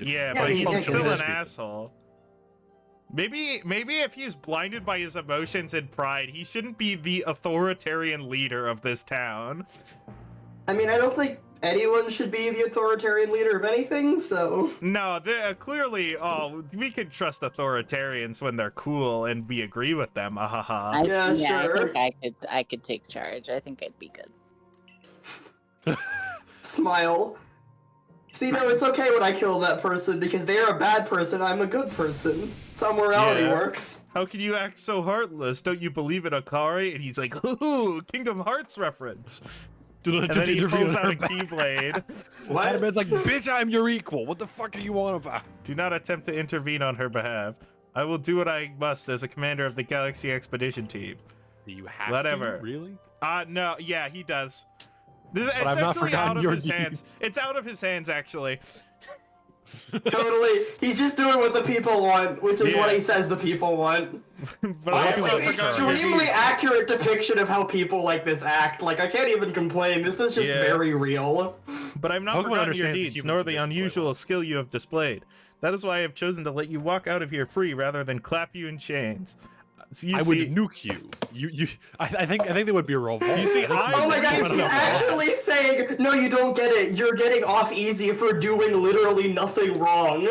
Yeah, but he's he's like still this an asshole. Maybe if he's blinded by his emotions and pride, he shouldn't be the authoritarian leader of this town. I mean, I don't think anyone should be the authoritarian leader of anything. So No, clearly, we can trust authoritarians when they're cool and we agree with them. Ahaha. Yeah, sure. I think I could take charge. I think I'd be good. Smile. See, no, it's okay when I kill that person because they are a bad person. I'm a good person. That's how morality Yeah. works. How can you act so heartless? Don't you believe in Akari? And he's like, ooh, Kingdom Hearts reference. And then he pulls out a Keyblade. What? Man's like, bitch, I'm your equal. What the fuck are you on about? Do not attempt to intervene on her behalf. I will do what I must as a commander of the Galaxy Expedition Team. Do you have Whatever. to? Really? No, yeah, he does. It's I've not actually forgotten out of your his hands. deeds. It's out of his hands, actually. Totally. He's just doing what the people want, which is what Yeah. he says the people want. But I also Honestly, forgot extremely accurate depiction of how people like this act. Like, I can't even complain. This is just Yeah. very real. But I've not Pokemon forgotten your understands the deeds, human nor the condition quite unusual well. skill you have displayed. That is why I have chosen to let you walk out of here free rather than clap you in chains. I would nuke you. I think they would be revolted. You see, Oh my god, she's actually saying, no, you don't get it. You're getting off easy for doing literally nothing wrong.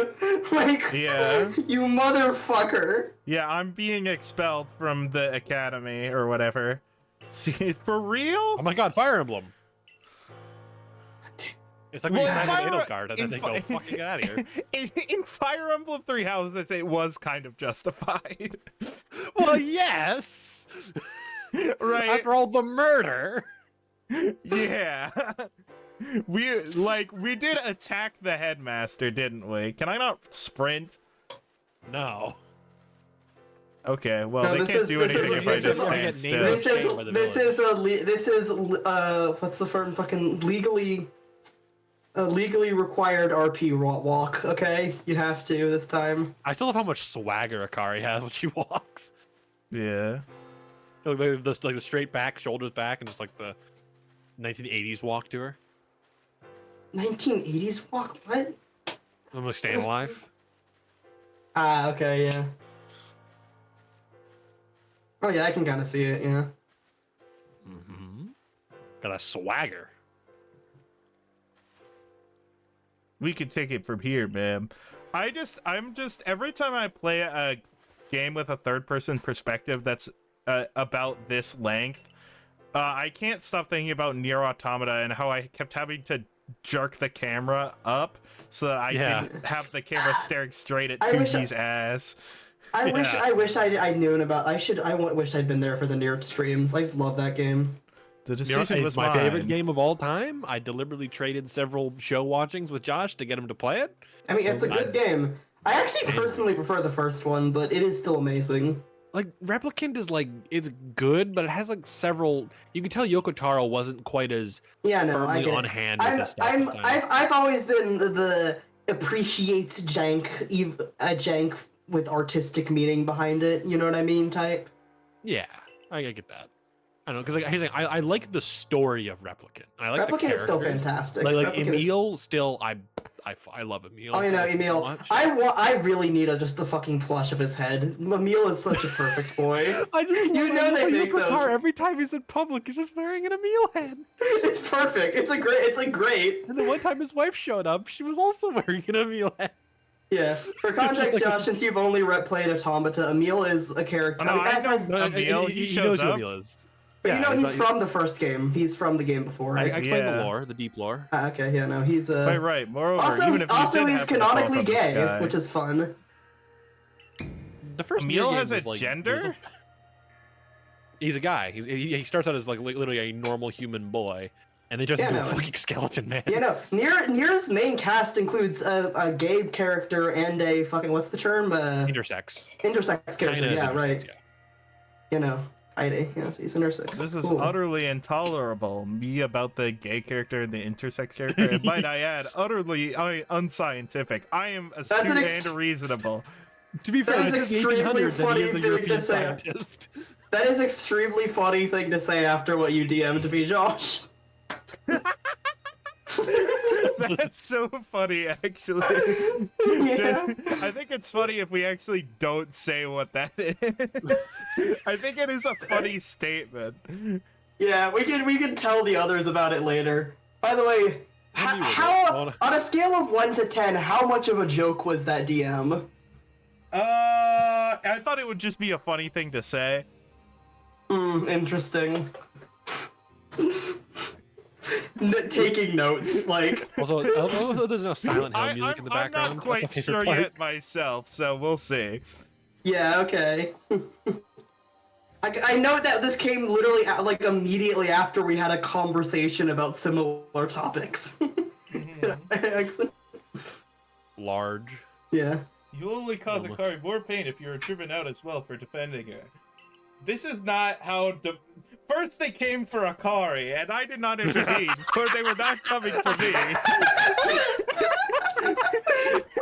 Like, Yeah. you motherfucker. Yeah, I'm being expelled from the academy or whatever. See, for real? Oh my god, Fire Emblem. It's like when you sign an Edo card and then they go, fucking get out of here. In Fire Emblem Three Houses, it was kind of justified. Well, yes! Right? After all the murder! Yeah. We did attack the headmaster, didn't we? Can I not sprint? No. Okay, well, No, they can't do anything if I just stand still. This is what's the firm fucking legally required RP walk, okay? You have to this time. I still love how much swagger Akari has when she walks. Yeah. Like the straight back, shoulders back, and just like the 1980s walk to her. 1980s walk? What? I'm like staying alive. Ah, okay, yeah. Oh yeah, I can kind of see it, yeah. Mm-hmm. Got a swagger. We could take it from here, man. I'm just every time I play a game with a third-person perspective that's about this length, I can't stop thinking about Nier Automata and how I kept having to jerk the camera up so that I can have the camera staring straight at 2G's ass. I wish I knew about. I wish I'd been there for the Nier streams. I love that game. The decision was my mine. favorite game of all time. I deliberately traded several show watchings with Josh to get him to play it. I mean, it's a good game. I actually personally prefer the first one, but it is still amazing. Like Replicant is like it's good, but it has like several. You can tell Yoko Taro wasn't quite as firmly on hand with this stuff. I've always been the appreciates jank, jank with artistic meaning behind it. You know what I mean? Type. Yeah, I get that. I don't know because like he's like I like the story of Replicant. I like Replicant is still fantastic. Like Emil, still I love Emil. Oh, you know, Emil. I really need just the fucking plush of his head. Emil is such a perfect boy. I just you know they make those. Every time he's in public, he's just wearing an Emil head. It's perfect. It's great. And then one time his wife showed up, she was also wearing an Emil head. Yeah. For context, Josh, since you've only played Automata, Emil is a character. Oh, no, I know Emil. He shows up. Emil is. But yeah, you know he's from the first game. He's from the game before, right? I explained the lore, the deep lore. Okay, yeah, no, he's right. Moreover, even if he's canonically gay, which is fun. The first Emil has a like, gender. He's a guy. He starts out as like literally a normal human boy, and they just do a fucking skeleton man. Yeah, no. Nier's main cast includes a gay character and a fucking what's the term? Intersex. Intersex character. Yeah, right. Yeah. You know. Heidi, yeah, she's intersex. This is utterly intolerable. Me about the gay character and the intersex character, and might I add, utterly unscientific. I am astute and reasonable. To be fair, that is extremely funny thing to say. Scientist. That is extremely funny thing to say after what you DM'd me, Josh. That's so funny, actually. Yeah. I think it's funny if we actually don't say what that is. I think it is a funny statement. Yeah, we can tell the others about it later. By the way, how on a scale of 1 to 10, how much of a joke was that DM? I thought it would just be a funny thing to say. Interesting. Taking notes, like. Also, there's no Silent Hill music in the background. I'm not quite sure yet myself, so we'll see. Yeah, okay. I know that this came literally like immediately after we had a conversation about similar topics. Large. Yeah. You only cause Akari more pain if you're driven out as well for defending her. This is not how First they came for Akari, and I did not intervene, so they were not coming for me.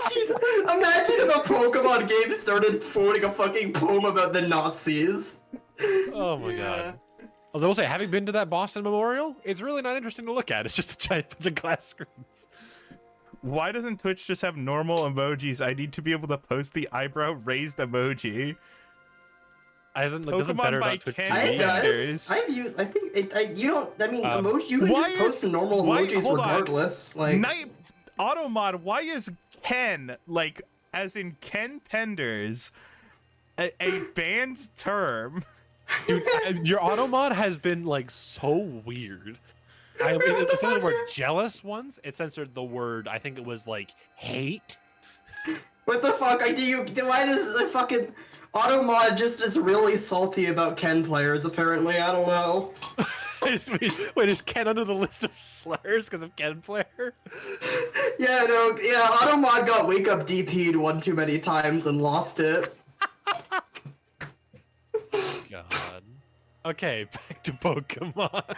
Jeez, imagine if a Pokemon game started quoting a fucking poem about the Nazis. Oh my god. I was going to say, having been to that Boston Memorial, it's really not interesting to look at. It's just a giant bunch of glass screens. Why doesn't Twitch just have normal emojis? I need to be able to post the eyebrow raised emoji. Isn't like, doesn't Pokemon better by not Twitch Ken TV? It does. Penders. I think it. You don't. I mean, Um, emoji. You can why just post is- normal why- emojis hold on. regardless. Like, Night Automod, why is Ken, like, as in Ken Penders, a banned term? Dude, your automod has been like so weird. It censored the word jealous once. It censored the word, I think it was like hate. what the fuck? Why does the fucking Automod just is really salty about Ken players? Apparently, I don't know. Wait, is Ken under the list of slurs because of Ken player? Yeah, no, yeah. Automod got wake up DP'd one too many times and lost it. God. Okay, back to Pokemon.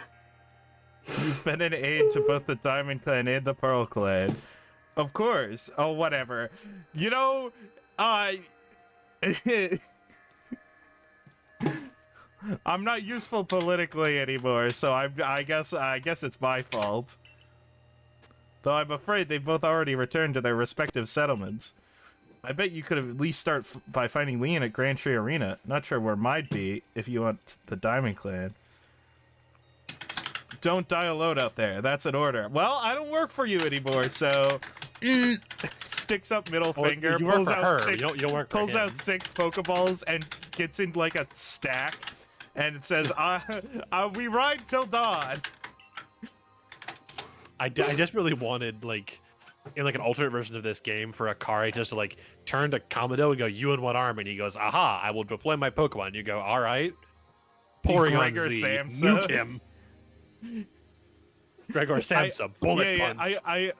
You've been an aid to both the Diamond Clan and the Pearl Clan. Of course. Oh, whatever. You know, I'm not useful politically anymore, so I guess it's my fault. Though I'm afraid they've both already returned to their respective settlements. I bet you could at least start by finding Leon at Grand Tree Arena. Not sure where mine'd be if you want the Diamond Clan. Don't die alone out there. That's an order. Well, I don't work for you anymore, so sticks up middle finger, you work pulls for out her. six, You don't work for pulls him. out 6 Pokeballs and gets in like a stack, and it says, "We ride till dawn." I just really wanted like in like an alternate version of this game for Akari just to like turn to Kamado and go, "You in what arm?" And he goes, "Aha! I will deploy my Pokemon." And you go, "All right." Porygon Gregor Z, Samsa. nuke him. Gregor Samsa, bullet punch. I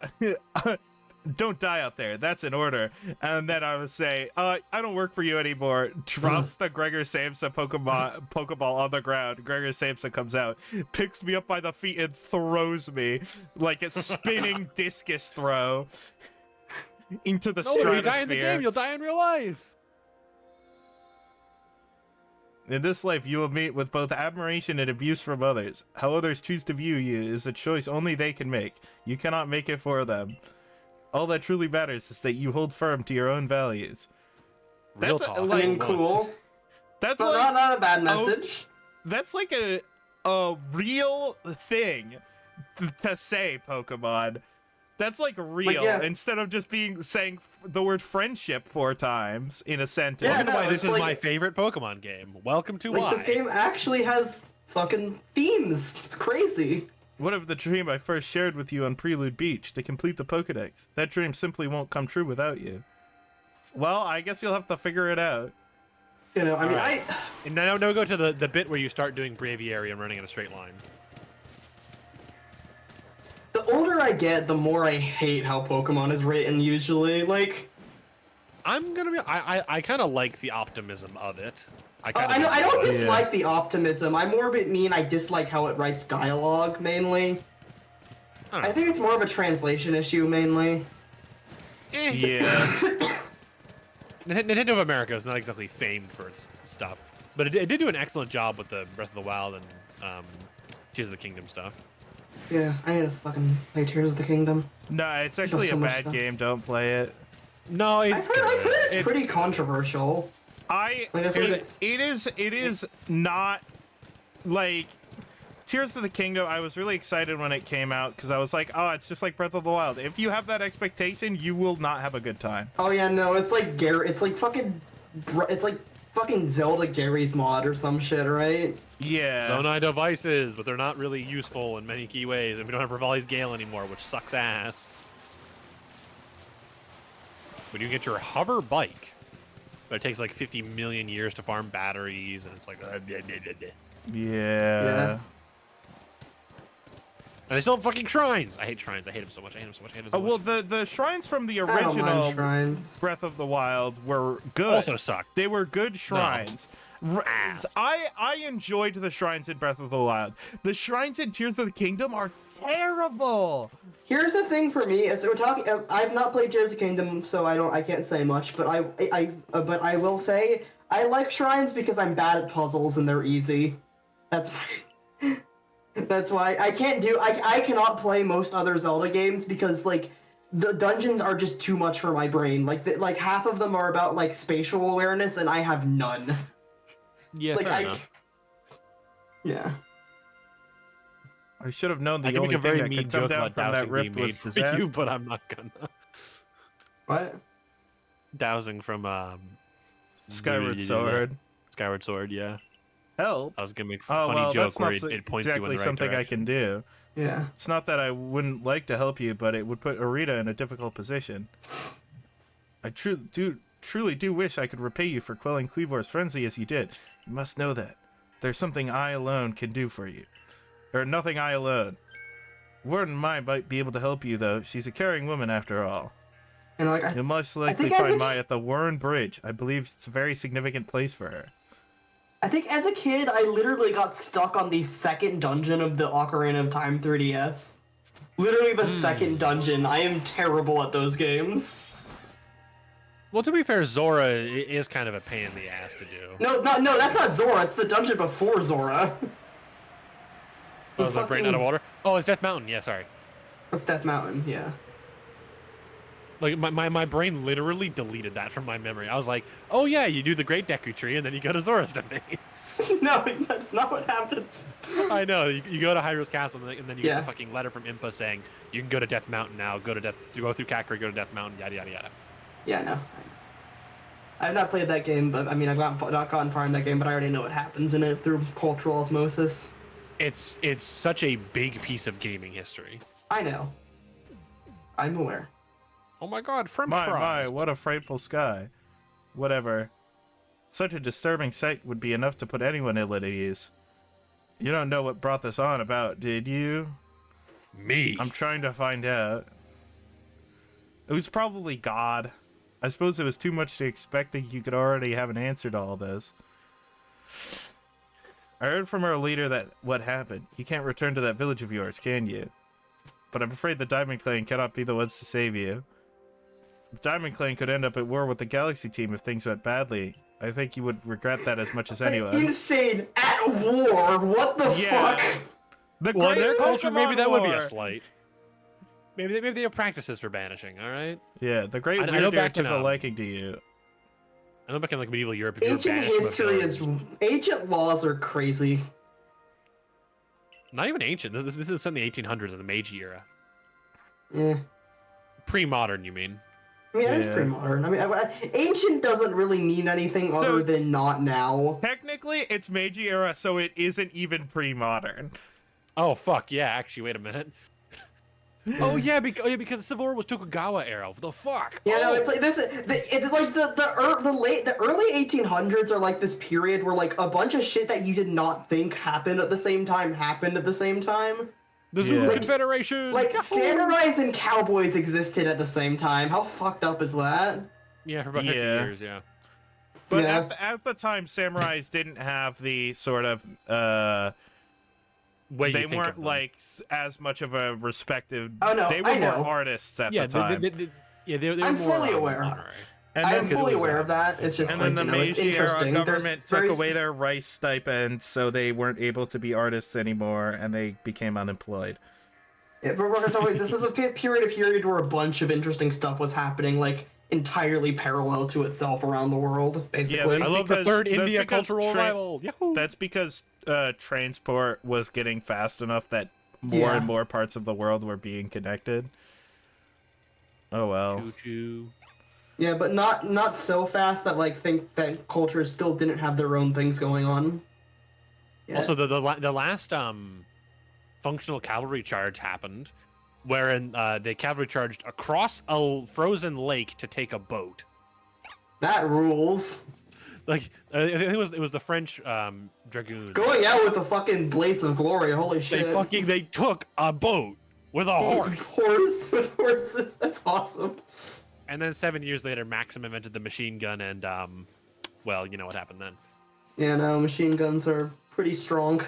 don't die out there. That's an order. And then I would say, I don't work for you anymore. Drops the Gregor Samsa Pokeball on the ground. Gregor Samsa comes out, picks me up by the feet, and throws me like a spinning discus throw into the No, you stratosphere. die in the game, you'll die in real life. In this life, you will meet with both admiration and abuse from others. How others choose to view you is a choice only they can make. You cannot make it for them. All that truly matters is that you hold firm to your own values. Real That's talk. I mean, cool. That's But like not a bad message. that's like a real thing to say, Pokemon. That's like real yeah. instead of just saying the word friendship 4 times in a sentence. Yeah, Welcome to no, why this it's is like- my favorite Pokemon game. Welcome to Like, why. this game actually has fucking themes. It's crazy. What of the dream I first shared with you on Prelude Beach to complete the Pokedex? That dream simply won't come true without you. Well, I guess you'll have to figure it out. You know, I mean, Alright. And now go to the bit where you start doing Braviary and running in a straight line. the older I get, the more I hate how Pokemon is written usually. Like, I'm gonna be. I kind of like the optimism of it. I I don't Yeah. dislike the optimism. I I dislike how it writes dialogue mainly. I think it's more of a translation issue mainly. Yeah. Nintendo of America is not exactly famed for its stuff, but it did do an excellent job with the Breath of the Wild and Tears of the Kingdom stuff. Yeah, I need to fucking play Tears of the Kingdom. No, it's actually so a much bad stuff. game. Don't play it. No, it's I've heard it's It- pretty controversial. Like, I've heard it is not like Tears of the Kingdom. I was really excited when it came out because I was like, oh, it's just like Breath of the Wild. If you have that expectation, you will not have a good time. Oh yeah, no, it's like Gary. It's like fucking Zelda Gary's mod or some shit, right? Yeah. Zonai devices, but they're not really useful in many key ways, and we don't have Rivali's Gale anymore, which sucks ass. When you get your hover bike, but it takes like 50 million years to farm batteries, and it's like, blah, blah, blah, blah. Yeah. And they still have fucking shrines. I hate shrines. I hate them so much. I hate them so much. I hate them so Oh, well, much. the shrines from the I don't original mind shrines. Breath of the Wild were good. Also suck. They were good shrines. Ass. I enjoyed the shrines in Breath of the Wild. The shrines in Tears of the Kingdom are terrible. Here's the thing for me: is we're talking. I've not played Tears of the Kingdom, so I can't say much. But but I will say I like shrines because I'm bad at puzzles and they're easy. That's why. That's why I can't do. I cannot play most other Zelda games because like the dungeons are just too much for my brain. Like half of them are about like spatial awareness, and I have none. Yeah, like fair enough. Yeah. I should have known I the can make only a very thing that mean could come joke down about from that dowsing being rift made was for disaster. you, but I'm not gonna. What? Dowsing from Skyward Sword. Skyward Sword, yeah. Help. I was gonna make a Oh, funny well, joke that's where not it points you in the exactly right something I direction. can do. Yeah. It's not that I wouldn't like to help you, but it would put Arita in a difficult position. I truly do wish I could repay you for quelling Cleavor's frenzy as you did. You must know that. There's something I alone can do for you. Or nothing I alone. Warden Mai might be able to help you, though. She's a caring woman, after all. And like You'll most likely think as find a Mai at the Warren Bridge. I believe it's a very significant place for her. I think as a kid, I literally got stuck on the second dungeon of the Ocarina of Time 3DS. Literally the second dungeon. I am terrible at those games. Well, to be fair, Zora is kind of a pain in the ass to do. No, that's not Zora. It's the dungeon before Zora. Oh, is that brain out of water? Oh, it's Death Mountain. Yeah, sorry. That's Death Mountain, yeah. Like my brain literally deleted that from my memory. I was like, oh yeah, you do the Great Deku Tree and then you go to Zora's Domain. No, that's not what happens. I know. You go to Hyrule's Castle and then you get Yeah. a fucking letter from Impa saying you can go to Death Mountain now. Go through Kakarot, go to Death Mountain. Yada yada yada. Yeah, no. I've not played that game, but I mean, I've not gotten far in that game, but I already know what happens in it through cultural osmosis. It's such a big piece of gaming history. I know. I'm aware. Oh my God, French My, fries. what a frightful sky. Whatever. Such a disturbing sight would be enough to put anyone ill at ease. You don't know what brought this on about, did you? Me. I'm trying to find out. It was probably God. I suppose it was too much to expect that you could already have an answer to all this. I heard from our leader that what happened. You can't return to that village of yours, can you? But I'm afraid the Diamond Clan cannot be the ones to save you. The Diamond Clan could end up at war with the Galaxy team if things went badly. I think you would regret that as much as anyone. Insane! At war! What the Yeah. fuck? The Well, in Great their culture, maybe Pokemon that would be War. a slight. Maybe they have practices for banishing. All right. Yeah, the Great I know Weird back in, took a liking to you. I know back in like medieval Europe, if you were Ancient banished from a history is... village- Ancient laws are crazy. not even ancient. This is set in the 1800s in the Meiji era. Yeah. Pre-modern, you mean? I mean, that is Yeah. pretty modern. I mean, ancient doesn't really mean anything other than not now. Technically, it's Meiji era, so it isn't even pre-modern. Oh fuck yeah! Actually, wait a minute. Oh yeah, because the Civil War was Tokugawa era. What the fuck? Yeah, no, Oh. it's like this. The early 1800s are like this period where like a bunch of shit that you did not think happened at the same time happened at the same time. The Zulu Yeah. Confederation. Like Yahoo! samurais and cowboys existed at the same time. How fucked up is that? Yeah, for about 50 Yeah. years. Yeah. But Yeah. at the time, samurais didn't have the sort of Way you they think weren't of them. like as much of a respected. Oh, no, they were I know. more artists at Yeah, the time. they were I'm more fully aware. honorary. And I'm then, fully it was, aware of that. It's just and like, then the it's Meiji era interesting. There's government took very away spec- their rice stipends, so they weren't able to be artists anymore, and they became unemployed. Yeah, but it's always, this is a period where a bunch of interesting stuff was happening, like entirely parallel to itself around the world, basically. that's I love the because- third that's India because cultural revival. Yahoo! That's because transport was getting fast enough that more Yeah. and more parts of the world were being connected. Oh well. Choo choo. Yeah, but not so fast that like think that cultures still didn't have their own things going on. Yeah. Also, the last functional cavalry charge happened, wherein the cavalry charged across a frozen lake to take a boat. that rules. Like I think it was the French dragoons. Going out with a fucking blaze of glory, holy shit. They took a boat with a horse. Horse with horses. That's awesome. And then 7 years later, Maxim invented the machine gun, and well, you know what happened then. Yeah, no, machine guns are pretty strong.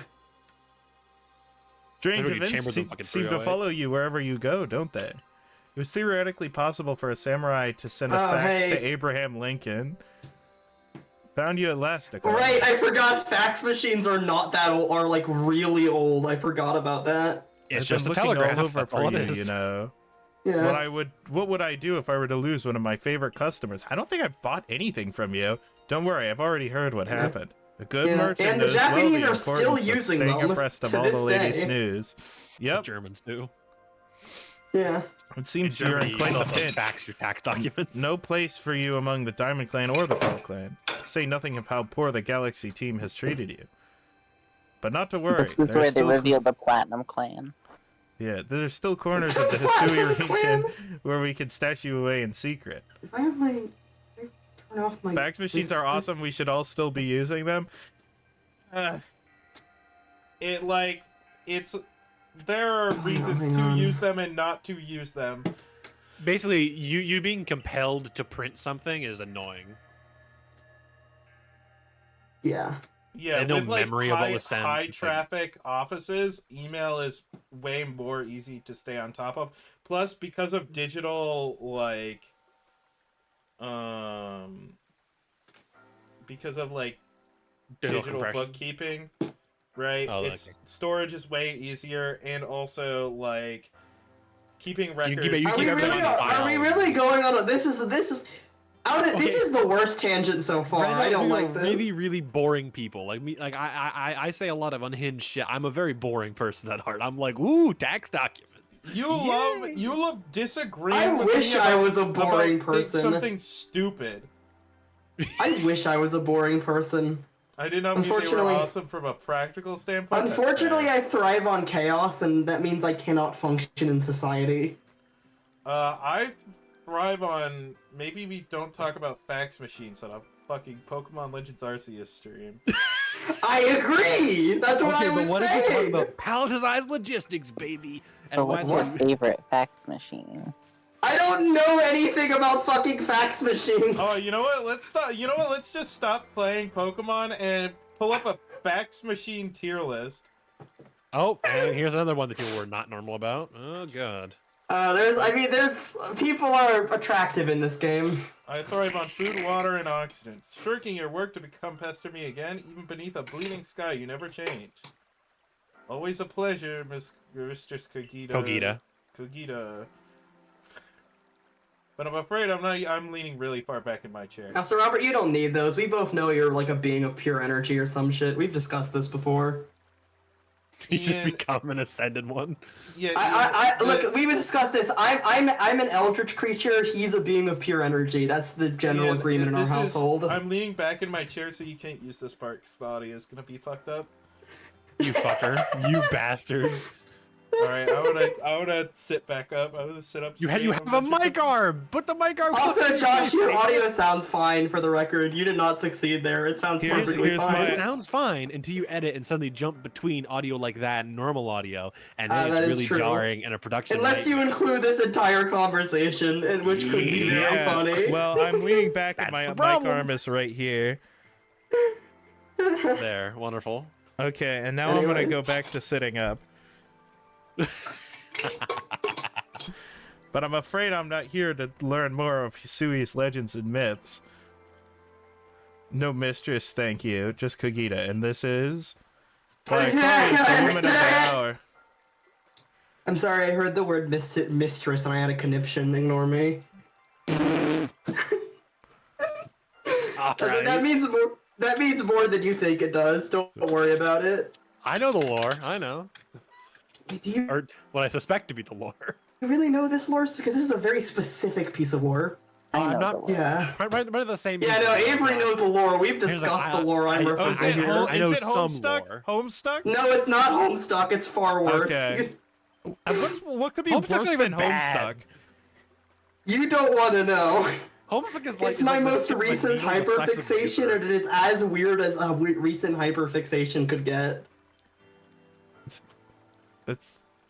Strange Everybody events chambered them fucking seem to 308. follow you wherever you go, don't they? It was theoretically possible for a samurai to send a Oh, fax hey. to Abraham Lincoln. Found you at last, Nicole. Right, I forgot fax machines are not that old, are like really old. I forgot about that. It's I've just been a looking telegraph. all over That's for all you, it is. you know. Yeah. What would I do if I were to lose one of my favorite customers? I don't think I bought anything from you. Don't worry, I've already heard what Yeah. happened. A good Yeah, merchant and the knows well Japanese the are still importance of using staying them abreast of to all the this latest day. news. The Yep, Germans do. Yeah. it In seems you're Germany, in quite you the still have to pinch. fax your tax documents. No place for you among the Diamond Clan or the Pearl Clan, to say nothing of how poor the Galaxy team has treated you. But not to worry. This is there's where they still reveal the Platinum Clan. Yeah, there's still corners of the Hisui region where we can stash you away in secret. I have my. Turn off my. Fax machines are awesome. We should all still be using them. There are reasons hang to on. use them and not to use them. Basically, you being compelled to print something is annoying. Yeah. Yeah, And no with like memory of what was sent. high It's like- traffic offices, email is way more easy to stay on top of. Plus, because of digital digital compression. bookkeeping, right? Oh, It's okay. storage is way easier, and also like keeping records. you Are keep we everything really? on Are we file. really going on? This is. Okay. This is the worst tangent so far. Right now, I don't we are like this. really, really boring people. Like me, like I say a lot of unhinged shit. I'm a very boring person at heart. I'm like, ooh, tax documents. You love disagreeing. I with wish me I about- was a boring about person. Something stupid. I wish I was a boring person. I did not mean they were Unfortunately- awesome from a practical standpoint. that's Unfortunately, bad. I thrive on chaos, and that means I cannot function in society. I thrive on. Maybe we don't talk about fax machines on a fucking Pokemon Legends Arceus stream. I agree. That's what I but was what if we talk saying. about palletized logistics, baby? And But what's why- your favorite fax machine? I don't know anything about fucking fax machines. Oh, you know what? Let's stop. You know what? Let's just stop playing Pokemon and pull up a fax machine tier list. Oh, and here's another one that people were not normal about. Oh god. There's people are attractive in this game. I thrive on food, water, and oxygen. Shirking your work to become pester me again, even beneath a bleeding sky, you never change. Always a pleasure, Mistress Kogita. Kogita. But I'm afraid I'm leaning really far back in my chair. Now, Sir Robert, you don't need those. We both know you're like a being of pure energy or some shit. We've discussed this before. You just And- become an ascended one. Yeah. Look, we've discussed this. I'm an eldritch creature. He's a being of pure energy. That's the general agreement in our household. I'm leaning back in my chair so you can't use this part because the audio is gonna be fucked up. You fucker. You bastard. Alright, I wanna sit back up. I wanna sit up. You straight. have a mic arm. Put the mic arm. Also, closer to Josh, your face. audio sounds fine for the record. You did not succeed there. It sounds Here's perfectly my- fine. It sounds fine until you edit and suddenly jump between audio like that and normal audio, and then that it's is really true. jarring and a production. Unless you nightmare. include this entire conversation, which could be very funny. Well, I'm leaning back and That's my the mic problem. arm is right here. There, wonderful. Okay, and now I'm gonna Anyway. go back to sitting up. But I'm afraid I'm not here to learn more of Hisui's legends and myths. No mistress, thank you. Just Kogita, and this is... Victorious, the woman of the hour. I'm sorry, I heard the word mistress and I had a conniption. Ignore me. That means more. That means more than you think it does. Don't worry about it. I know the lore. I know, Do you or what I suspect to be the lore. really know this lore? Because this is a very specific piece of lore. I I'm know not- the lore. Yeah. Right the same. Yeah, no, Avery knows the lore. We've Here's like, discussed the lore I'm Oh, is referencing it, here. I know is it some Homestuck? lore. Homestuck? No, it's not Homestuck. It's far worse. Okay. What could be Homestuck's not worse even than bad. Homestuck? You don't want to know. Homestuck is like It's my like the- most like recent needle the sex of hyperfixation, Jupiter. and it is as weird as a recent hyperfixation could get.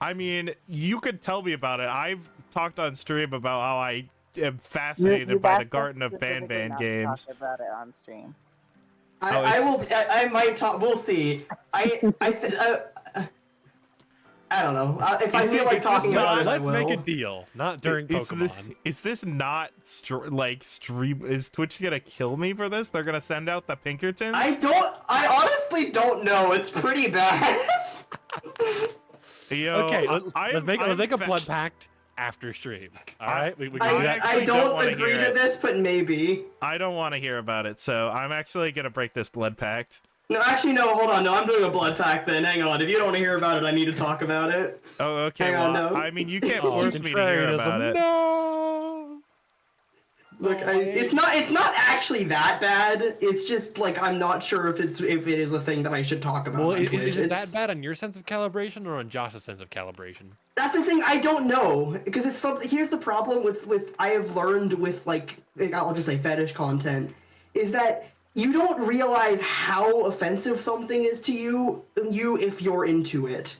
I mean, you could tell me about it. I've talked on stream about how I am fascinated You've by the asked us Garden of specifically Banban not to games. talk about it on stream. I might talk. We'll see. I don't know. If I Is feel it- like is this talking not- about it, Let's I make will. a deal. Not during Is Pokemon. this not stream? Is Twitch gonna kill me for this? They're gonna send out the Pinkertons? I honestly don't know. It's pretty bad. Yo, Okay, I let's make I'm a fa- blood pact after stream. All I- right, we can do that. actually I don't don't wanna agree hear to it. this, but maybe. I don't want to hear about it, so I'm actually gonna break this blood pact. No, actually, no. Hold on. No, I'm doing a blood pack. Then hang on. If you don't want to hear about it, I need to talk about it. Oh, okay. Hang Well, on, no. I mean, you can't Oh, force me to hear about contrarianism. it. No. Look, it's not actually that bad. It's just like I'm not sure if it is a thing that I should talk about. Well, on Twitch. is it that It's- bad on your sense of calibration or on Josh's sense of calibration? That's the thing. I don't know because it's something. Here's the problem with I have learned with like I'll just say fetish content is that you don't realize how offensive something is to you if you're into it.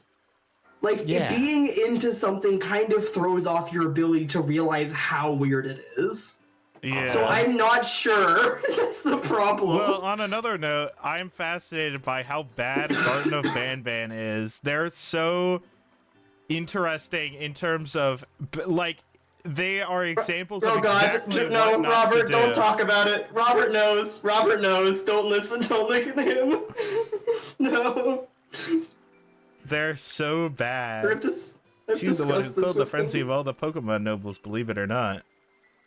Like Yeah. being into something kind of throws off your ability to realize how weird it is. Yeah. So I'm not sure. That's the problem. Well, on another note, I'm fascinated by how bad Garden of Banban is. They're so interesting in terms of, like, they are examples of exactly no, what not Robert, to do. don't talk about it. Robert knows. Robert knows. Don't listen. Don't look at him. No. They're so I've bad. I've She's the one who discussed this killed the with frenzy him. of all the Pokemon nobles, believe it or not.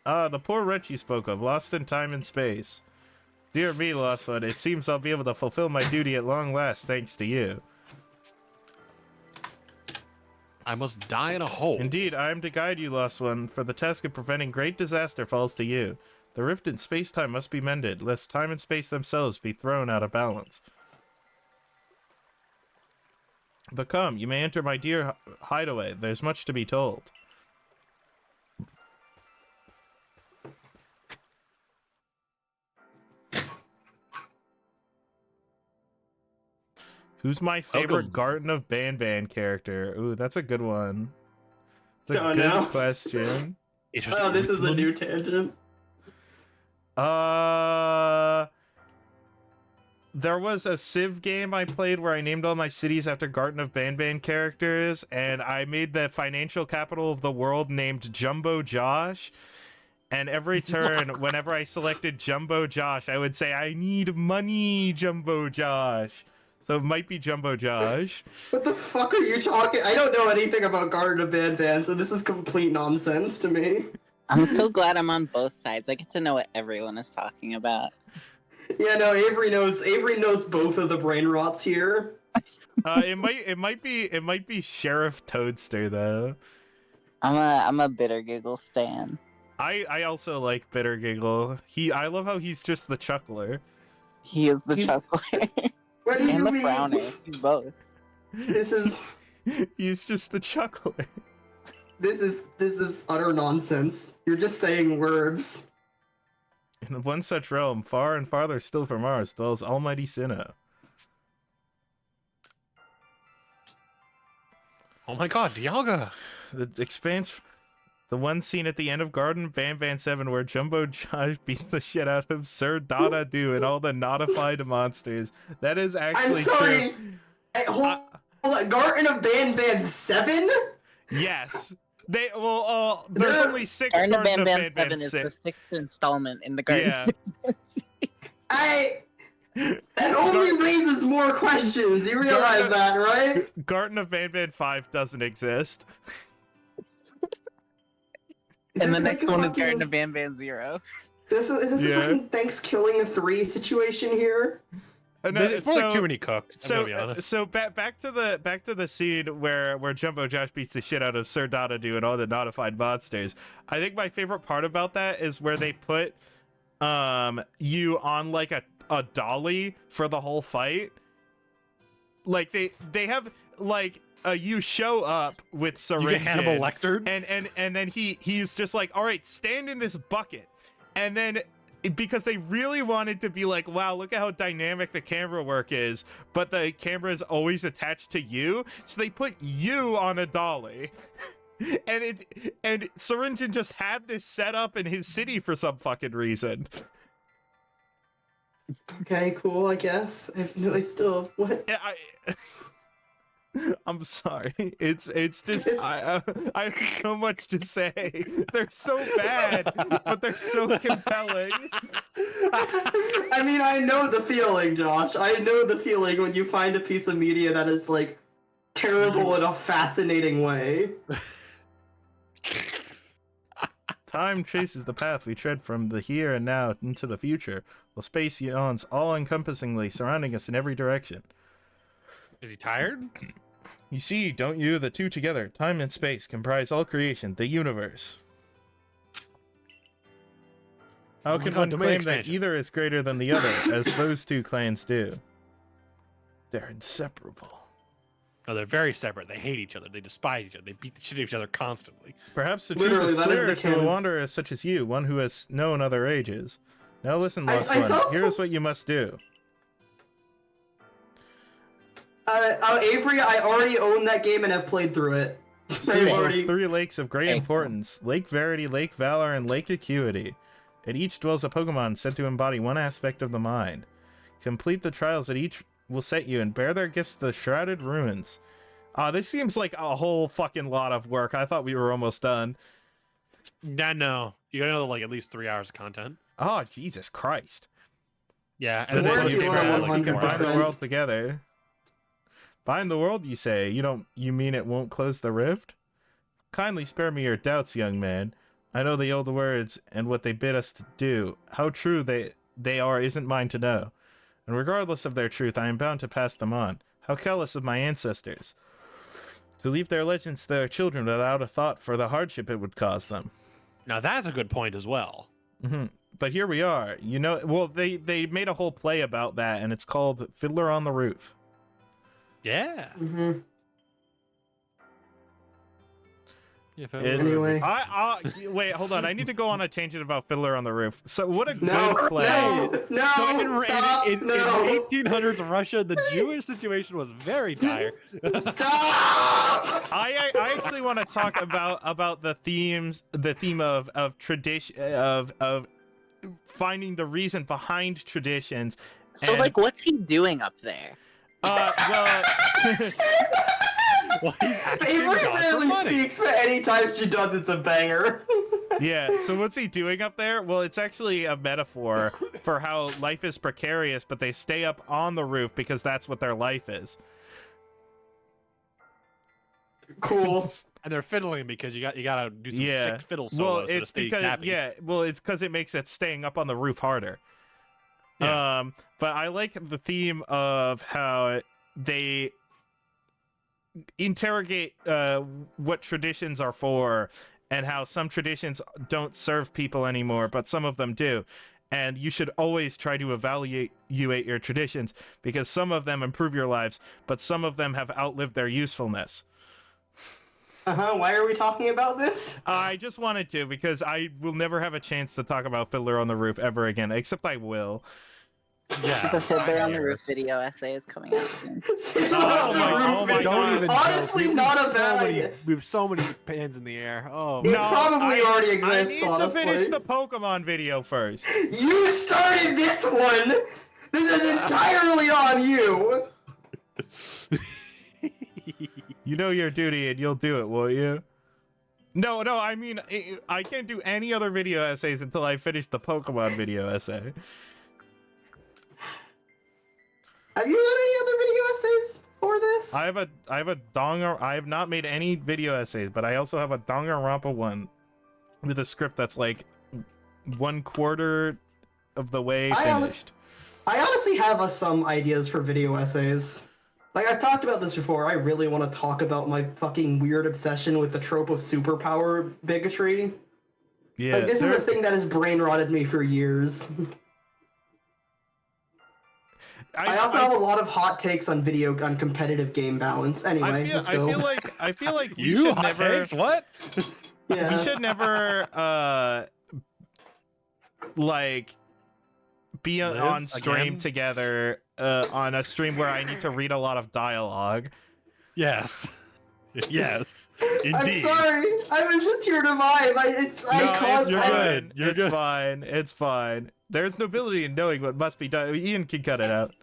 Ah, the poor wretch you spoke of, lost in time and space. Dear me, Lost One, it seems I'll be able to fulfill my duty at long last, thanks to you. I must die in a hole. Indeed, I am to guide you, Lost One, for the task of preventing great disaster falls to you. The rift in space-time must be mended, lest time and space themselves be thrown out of balance. But come, you may enter my dear hideaway. There's much to be told. Who's my favorite Welcome. Garden of Banban character? Ooh, that's a good one. It's a Oh, good no. question. Oh, this is a new tangent. There was a Civ game I played where I named all my cities after Garden of Banban characters, and I made the financial capital of the world named Jumbo Josh. And every turn, whenever I selected Jumbo Josh, I would say, I need money, Jumbo Josh. So it might be Jumbo Josh. What the fuck are you talking? I don't know anything about Garden of Banban, so this is complete nonsense to me. I'm so glad I'm on both sides. I get to know what everyone is talking about. Yeah, no, Avery knows both of the brain rots here. It might be Sheriff Toadster though. I'm a bitter giggle stan. I also like Bitter Giggle. I love how he's just the chuckler. He is the He's- chuckler What do you and the mean? frowner. He's both. This is He's just the chuckler. this is utter nonsense. You're just saying words. In one such realm, far and farther still from ours, dwells Almighty Sinnoh. Oh my god, Dialga! The expanse, the one scene at the end of Garden of Banban 7 where Jumbo Josh beats the shit out of Sir Dada Do and all the notified monsters. That is I'm actually sorry. true. Hey, hold on. Garden of Banban 7? Yes. There's only 6 Garden of Garden of Banban 7 Banban is the 6. 6th installment in the Garden Yeah. of Banban. That only raises more questions. You realize that, right? Garden of Banban 5 doesn't exist. Is And the this next like a one is fucking- Garden of Banban 0. Is this Yeah. a fucking Thanksgiving 3 situation here? No, It's more like too many cooks. I'm So, gonna be honest. back to the scene where Jumbo Josh beats the shit out of Sir Dada Do and all the notified monsters. I think my favorite part about that is where they put you on like a dolly for the whole fight. Like they have like you show up with You get syringe Hannibal Lecter. and then he's just like, all right, stand in this bucket, and then because they really wanted to be like, wow, look at how dynamic the camera work is, but the camera is always attached to you, so they put you on a dolly. and Syringin just had this set up in his city for some fucking reason. Okay, cool, I guess. I still what? Yeah, I'm sorry. It's just I have so much to say. They're so bad, but they're so compelling. I mean, I know the feeling, Josh. I know the feeling when you find a piece of media that is like terrible in a fascinating way. Time traces the path we tread from the here and now into the future, while space yawns all-encompassingly, surrounding us in every direction. Is he tired? You see, don't you, the two together, time and space, comprise all creation, the universe. How Oh my can God, one domain claim that expansion. either is greater than the other, as those two clans do? They're inseparable. No, they're very separate. They hate each other. They despise each other. They beat the shit out of each other constantly. Perhaps the Literally, truth is that is clearer the to a canon. wanderer such as you, one who has known other ages. Now listen, I lost saw one, some- here's what you must do. Avery, I already own that game and have played through it. See I've those already. 3 lakes of great Hey. importance, Lake Verity, Lake Valor, and Lake Acuity. At each dwells a Pokemon said to embody one aspect of the mind. Complete the trials at each will set you and bear their gifts to the Shrouded Ruins. This seems like a whole fucking lot of work. I thought we were almost done. No. You gotta know like at least 3 hours of content. Oh, Jesus Christ. Yeah, The and word then if you you figure want out, Once like, you combine the 100%. world together. Bind the world, you say? You mean it won't close the rift? Kindly spare me your doubts, young man. I know the old words and what they bid us to do. How true they are isn't mine to know. And regardless of their truth, I am bound to pass them on. How careless of my ancestors. To leave their legends to their children without a thought for the hardship it would cause them. now that's a good point as well. But here we are. You know, well, they made a whole play about that, and it's called Fiddler on the Roof. Yeah. Mm-hmm. If It- Anyway. Wait, hold on. I need to go on a tangent about Fiddler on the Roof. So what a No, good play. no, So in no. 1800s Russia, the Jewish situation was very dire. Stop! I actually want to talk about the theme of tradition of finding the reason behind traditions. So, And, like, what's he doing up there? well, Well, he's asking Avery God for rarely money. speaks, but anytime she does, it's a banger. yeah. So what's he doing up there? Well, it's actually a metaphor for how life is precarious, but they stay up on the roof because that's what their life is. Cool. And they're fiddling because you gotta do some Yeah. sick fiddle Well, solos. it's because it's because it makes it staying up on the roof harder. Yeah. But I like the theme of how they interrogate what traditions are for, and how some traditions don't serve people anymore, but some of them do. And you should always try to evaluate your traditions, because some of them improve your lives, but some of them have outlived their usefulness. Why are we talking about this? I just wanted to, because I will never have a chance to talk about Fiddler on the Roof ever again, except I will. Yeah. The Fiddler on the I- Roof video essay is coming out soon. Oh my God. Honestly, not a bad idea. We have so many pans in the air. Oh, It probably already I exists, need honestly. to finish the Pokemon video first. You started this one! This is entirely on you! You know your duty and you'll do it, won't you? No, I mean, I can't do any other video essays until I finish the Pokemon video essay. Have you done any other video essays for this? I have a Donga. I have not made any video essays, but I also have a Danganronpa one with a script that's like 1/4 of the way finished. I honestly have some ideas for video essays. Like, I've talked about this before. I really want to talk about my fucking weird obsession with the trope of superpower bigotry. Yeah, Like, this is there- a thing that has brain rotted me for years. I also have a lot of hot takes on competitive game balance. Anyway, let's go. I feel like we You should hot never. takes? What? Yeah. We should never like be Live on stream again? together on a stream where I need to read a lot of dialogue. Yes. Yes. I'm Indeed. sorry. I was just here to vibe. You're good. You're It's good. fine. It's fine. There's nobility in knowing what must be done. Ian can cut it out.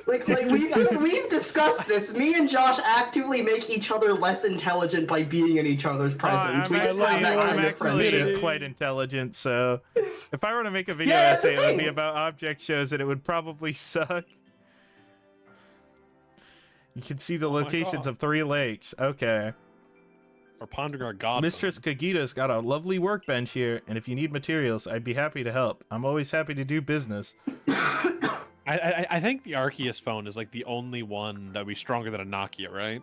Like we've discussed this. Me and Josh actively make each other less intelligent by being in each other's presence. We just have that I'm kind of actually friendship. quite intelligent, so if I were to make a video Yeah, that's the essay, it would be thing. about object shows, and it would probably suck. You can see the my locations God. of 3 lakes. Okay. Or pondering our god. Mistress Kagita's got a lovely workbench here, and if you need materials, I'd be happy to help. I'm always happy to do business. I think the Arceus phone is like the only one that would be stronger than a Nokia, right?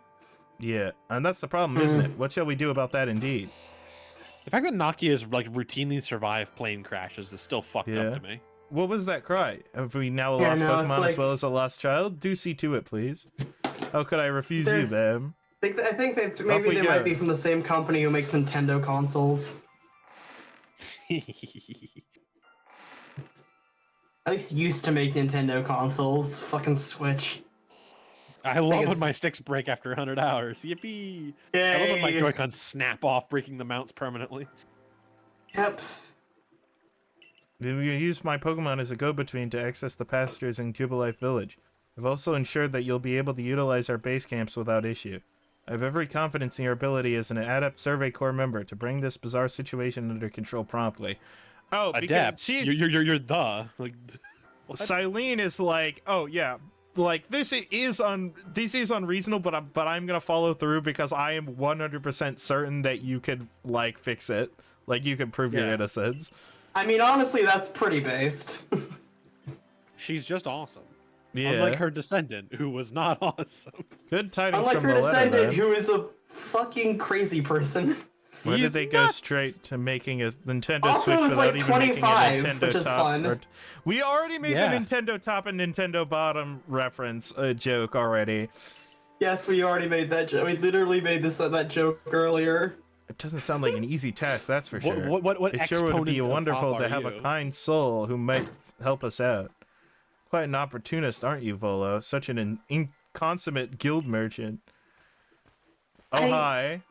Yeah, and that's the problem, isn't it? What shall we do about that indeed? The fact that Nokias like routinely survive plane crashes is still fucked up to me. What was that cry? Have we now lost Pokemon as well as a lost child? Do see to it, please. How could I refuse you, ma'am? I think maybe they might be from the same company who makes Nintendo consoles. At least used to make Nintendo consoles. Fucking Switch. I love when my sticks break after 100 hours. Yippee! Yay. I love when my Joy-Cons snap off, breaking the mounts permanently. Yep. We use my Pokemon as a go-between to access the pastures in Jubilife Village. I've also ensured that you'll be able to utilize our base camps without issue. I have every confidence in your ability as an Adept Survey Corps member to bring this bizarre situation under control promptly. Oh, Adept? You're the like. What? Silene is like, oh yeah, like this is unreasonable, but I'm gonna follow through because I am 100% certain that you could like fix it, like you can prove your innocence. I mean, honestly, that's pretty based. She's just awesome. Yeah. Unlike her descendant, who was not awesome. Good tidings Unlike from her the letter, descendant, then. who is a fucking crazy person. Where did they go straight to making a Nintendo Switch Also, without like even 25, making a Nintendo which is top? fun. We already made the Nintendo top and Nintendo bottom reference joke already. Yes, we already made that joke. We literally made that joke earlier. It doesn't sound like an easy task, that's for sure. What it sure would be exponent of wonderful pop to are have you? a kind soul who might help us out. Quite an opportunist, aren't you, Volo? Such an inconsummate guild merchant. Oh, hi.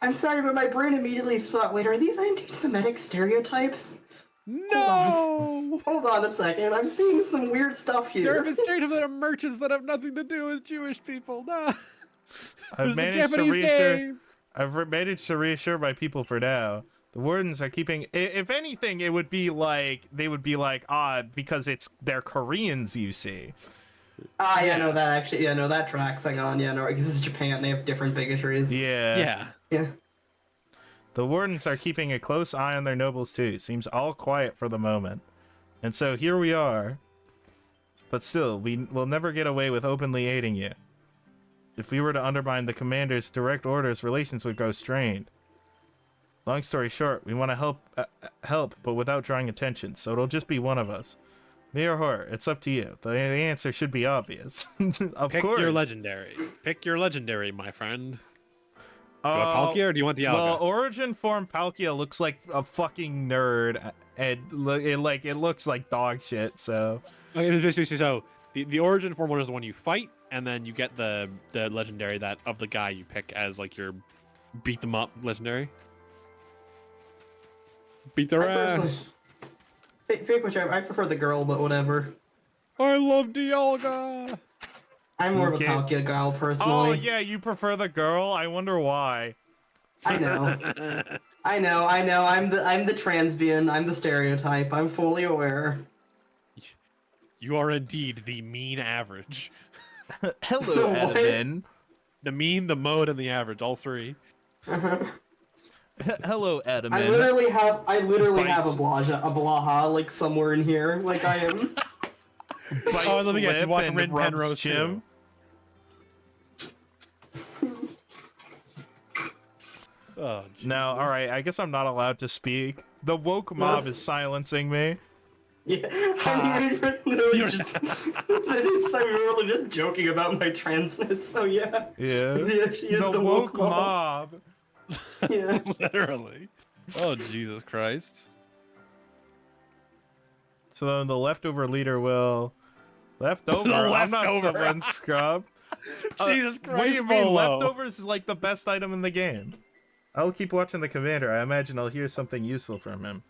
I'm sorry, but my brain immediately thought, wait, are these anti-Semitic stereotypes? No! Hold on a second, I'm seeing some weird stuff here. There have been straight up merchants that have nothing to do with Jewish people. No. I've managed to reassure my people for now. The wardens are keeping. If anything, it would be like they would be like, because they're Koreans, you see. Yeah, no, that actually, yeah, no, that tracks. Hang on, yeah, no, because this is Japan, they have different bigotries. Yeah. Yeah. The wardens are keeping a close eye on their nobles too. Seems all quiet for the moment, and so here we are. But still, we will never get away with openly aiding you. If we were to undermine the commander's direct orders, relations would grow strained. Long story short, we want to help, but without drawing attention, so it'll just be one of us. Me or her, it's up to you. The answer should be obvious. Of Pick course. your legendary. Pick your legendary, my friend. Do you want Palkia or do you want the Alga? Well, Origin Form Palkia looks like a fucking nerd, and it looks like dog shit, so... Okay, so the Origin Form one is the one you fight, and then you get the legendary that of the guy you pick as like your beat them up legendary. Beat their ass. Pick whichever. I prefer the girl, but whatever. I love Dialga. I'm more of a Palkia gal personally. Oh yeah, you prefer the girl? I wonder why. I know. I know. I'm the transbian. I'm the stereotype. I'm fully aware. You are indeed the mean average. Hello, Edmund. The mean, the mode, and the average, all three. Hello, Edmund. I literally have a Blaha like somewhere in here. Like I am. Oh, let me guess. You watch Rin Penrose Jim. Oh, no, all right. I guess I'm not allowed to speak. The woke mob is silencing me. Yeah, I mean, we're literally just we were really just joking about my transness. So yeah. Yeah. She is the woke mob. Yeah. Literally. Oh, Jesus Christ. So then the leftover leader will... Leftover? I'm not someone scrub. Jesus Christ, What do you mean? Volo. Leftovers is like the best item in the game. I'll keep watching the commander. I imagine I'll hear something useful from him.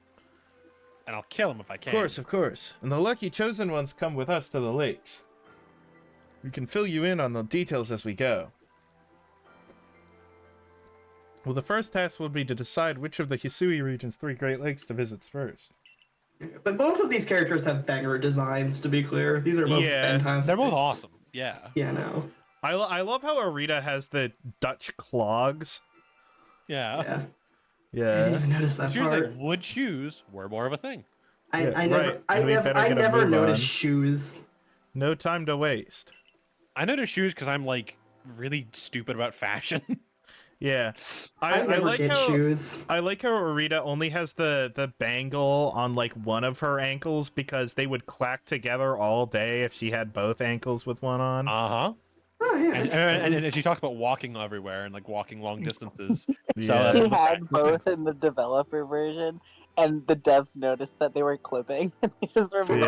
And I'll kill him if I can. Of course. And the lucky chosen ones come with us to the lakes. We can fill you in on the details as we go. Well, the first task will be to decide which of the Hisui region's 3 Great Lakes to visit first. But both of these characters have banger designs, to be clear. These are both fantastic. They're both awesome. Yeah. Yeah, no. I love how Arita has the Dutch clogs. Yeah. Yeah. I didn't Yeah. even notice that Shoes part. like wood shoes were more of a thing. I Yeah, never, right. We better I get a never move noticed on. shoes. No time to waste. I noticed shoes because I'm like really stupid about fashion. Yeah. I I never like get how shoes. I like how Arita only has the bangle on like one of her ankles because they would clack together all day if she had both ankles with one on. Uh-huh. Oh yeah. And she talked about walking everywhere and like walking long distances. So Yeah. He had both in the developer version, and the devs noticed that they were clipping. And they just removed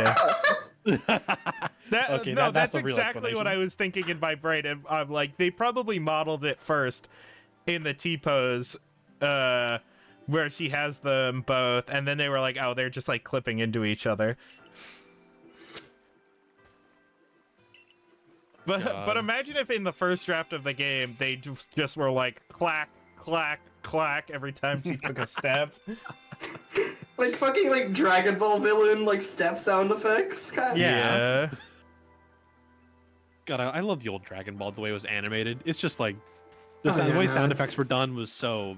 Yeah. Okay, No, that's the real exactly what I explanation. was thinking in Vibrate. I'm like, they probably modeled it first in the T-pose, where she has them both, and then they were like, oh, they're just like clipping into each other. But God. imagine if in the first draft of the game they just were like clack, clack, clack every time she took a step. Like fucking like Dragon Ball villain like step sound effects. Kind Yeah. God, I love the old Dragon Ball, the way it was animated. It's just like the Oh, yeah, way no, sound it's- effects were done was so.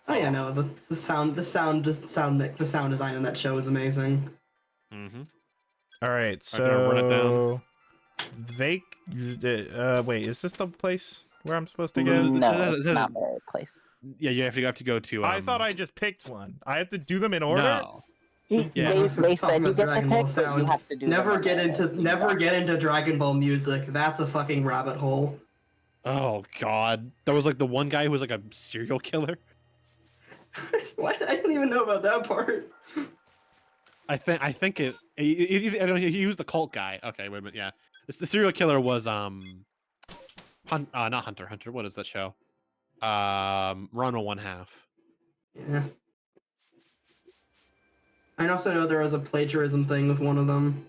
Oh yeah, no, the sound design in that show is amazing. Mm-hmm. All right, I'm gonna run it so wait, is this the place where I'm supposed to go? No, This it's is- not the place. Yeah, you have to go to. I thought I just picked one. I have to do them in order. No. Yeah. They said you get to Dragon pick, Ball but you sound. have to do. Never them get in into order. Dragon Ball music. That's a fucking rabbit hole. Oh God, there was like the one guy who was like a serial killer. What? I didn't even know about that part. I think it. I don't know. He was the cult guy. Okay, wait a minute. Yeah, the serial killer was not Hunter. Hunter. What is that show? Ranma 1/2. Yeah. I also know there was a plagiarism thing with one of them.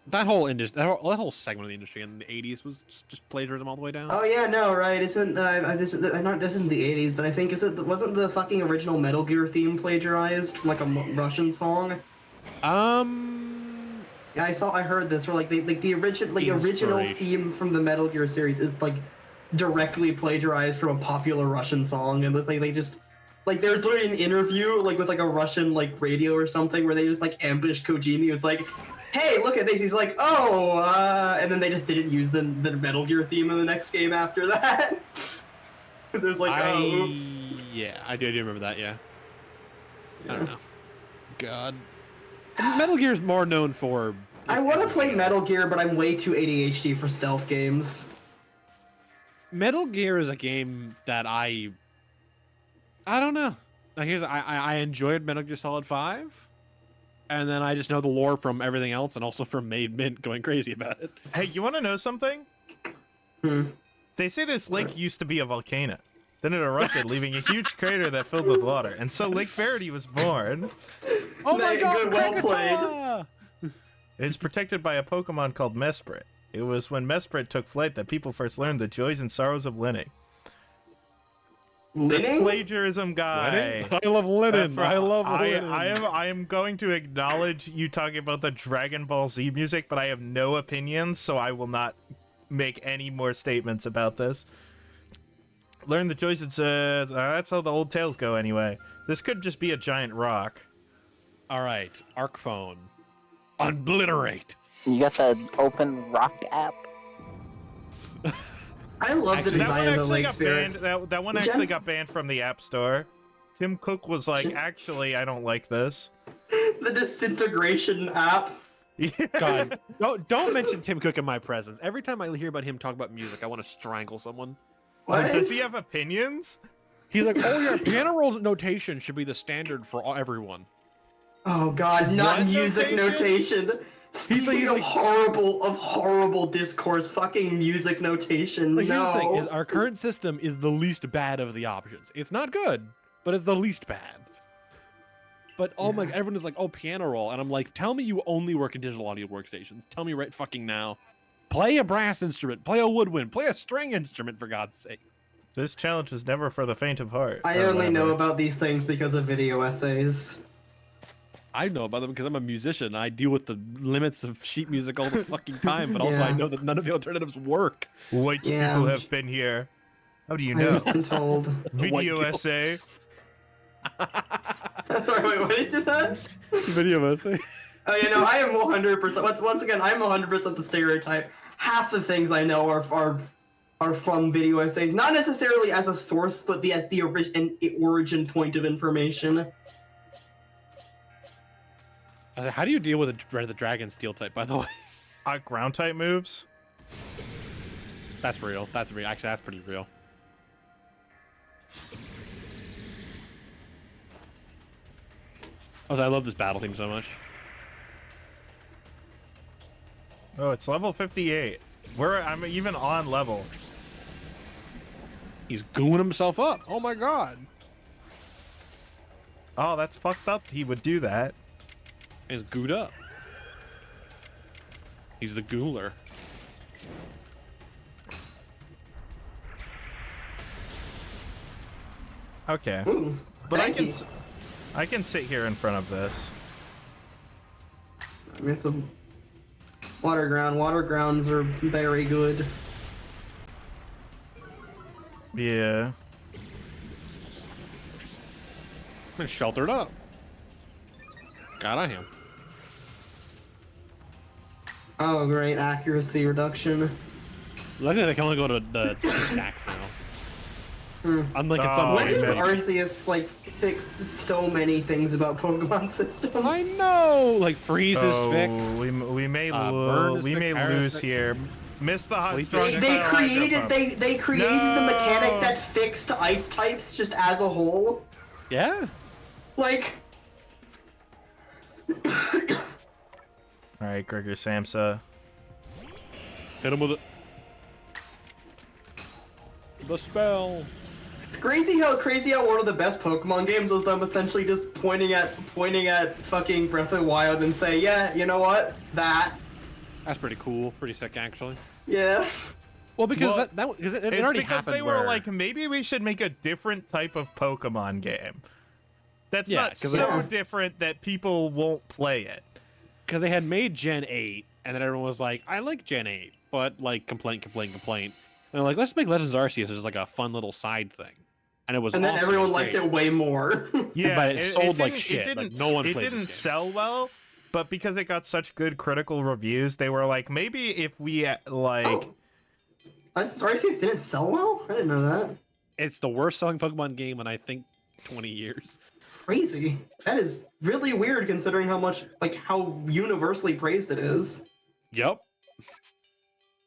That whole industry, that whole segment of the industry in the '80s was just plagiarism all the way down. Oh yeah, no, right? Isn't this isn't the '80s, but I think wasn't the fucking original Metal Gear theme plagiarized from like a Russian song? Yeah, I heard this. Where like the original Inspiration. theme from the Metal Gear series is like directly plagiarized from a popular Russian song, and it's like they just like there's literally an interview like with like a Russian like radio or something where they just like ambushed Kojima. He was like, "Hey, look at this." He's like, "Oh," and then they just didn't use the Metal Gear theme in the next game after that. Because there's like, oh, oops. Yeah, I do remember that. Yeah. I Yeah. don't know. God. Metal Gear is more known for. I its want to play everything. Metal Gear, but I'm way too ADHD for stealth games. Metal Gear is a game that I don't know. Like I enjoyed Metal Gear Solid 5, and then I just know the lore from everything else, and also from Made Mint going crazy about it. Hey, you want to know something? Hmm. They say this lake used to be a volcano. Then it erupted, leaving a huge crater that filled with water. And so Lake Verity was born. Oh my Good, God! well Krakatoa! It is protected by a Pokemon called Mesprit. It was when Mesprit took flight that people first learned the joys and sorrows of Linning. The Linning? plagiarism guy. Linen? I love linen. I love linen. I am going to acknowledge you talking about the Dragon Ball Z music, but I have no opinions, so I will not make any more statements about this. Learn the joys and that's how the old tales go anyway. This could just be a giant rock. All right, Arc Phone. Obliterate. You got the Open Rock app. I love the Actually, design of the Lake got Spirits. banned. That one Gen- actually got banned from the App Store. Tim Cook was like, actually, I don't like this. The disintegration app. God, don't mention Tim Cook in my presence. Every time I hear about him talk about music, I want to strangle someone. What? Does he have opinions? He's like, oh yeah, piano roll notation should be the standard for everyone. Oh god, not What music notation? notation. Speaking he's of like- horrible discourse, fucking music notation. Like, here's no. the thing: is our current system is the least bad of the options. It's not good, but it's the least bad. But oh my, everyone is like, oh, piano roll, and I'm like, tell me you only work in digital audio workstations. Tell me right fucking now. Play a brass instrument, play a woodwind, play a string instrument, for God's sake. This challenge was never for the faint of heart. I or only know whatever. about these things because of video essays. I know about them because I'm a musician. I deal with the limits of sheet music all the fucking time, but also I Yeah. know that none of the alternatives work. White Yeah. people have been here. How do you know? I've been told. Video guilt. essay. Sorry, wait, what did you say? Video essay. Oh, you know, I am 100%. Once again, I'm 100% the stereotype. Half the things I know are from video essays, not necessarily as a source, but as the origin point of information. How do you deal with the dragon steel type, by the way? Ground type moves. That's real. That's real. Actually, that's pretty real. I love this battle theme so much. Oh, it's level 58. I'm even on level. He's gooing himself up. Oh my god. Oh, that's fucked up. He would do that. He's gooed up. He's the gooler. Okay. Ooh, But I thank can you. I can sit here in front of this. I mean, it's a water ground. Water grounds are very good. Yeah. I'm sheltered up. God, I am. Oh, great accuracy reduction. Luckily, they can only go to the 2 stacks now. Unlike in Oh, some Legends Legends ways. Arceus like fixed so many things about Pokemon systems. I know. Like freeze is fixed. we may Burn is we may fixed, Iris lose fixed. here. Miss the hot Sleep- strong. They created they created the mechanic No. that fixed ice types just as a whole. Yeah. Like All right, Gregor Samsa. Hit him with it. The spell. it's crazy how one of the best Pokemon games was them essentially just pointing at fucking Breath of the Wild and say, yeah, you know what? That. That's pretty cool. Pretty sick, actually. Yeah. Well, because Well, because it It's already because happened. they were where... like, maybe we should make a different type of Pokemon game. That's Yeah, not 'cause so Yeah. different that people won't play it. because they had made Gen 8, and then everyone was like, I like Gen 8, but like complaint. And they're like, let's make Legends Arceus as like a fun little side thing. And it was And then awesome everyone and liked great. it way more. Yeah, But it sold like didn't- shit. It Like, didn't, no one it played this didn't game. sell well, but because it got such good critical reviews, they were like, maybe if we like. Oh. Arceus didn't sell well? I didn't know that. It's the worst selling Pokemon game in I think 20 years. Crazy. That is really weird considering how universally praised it is. Yep.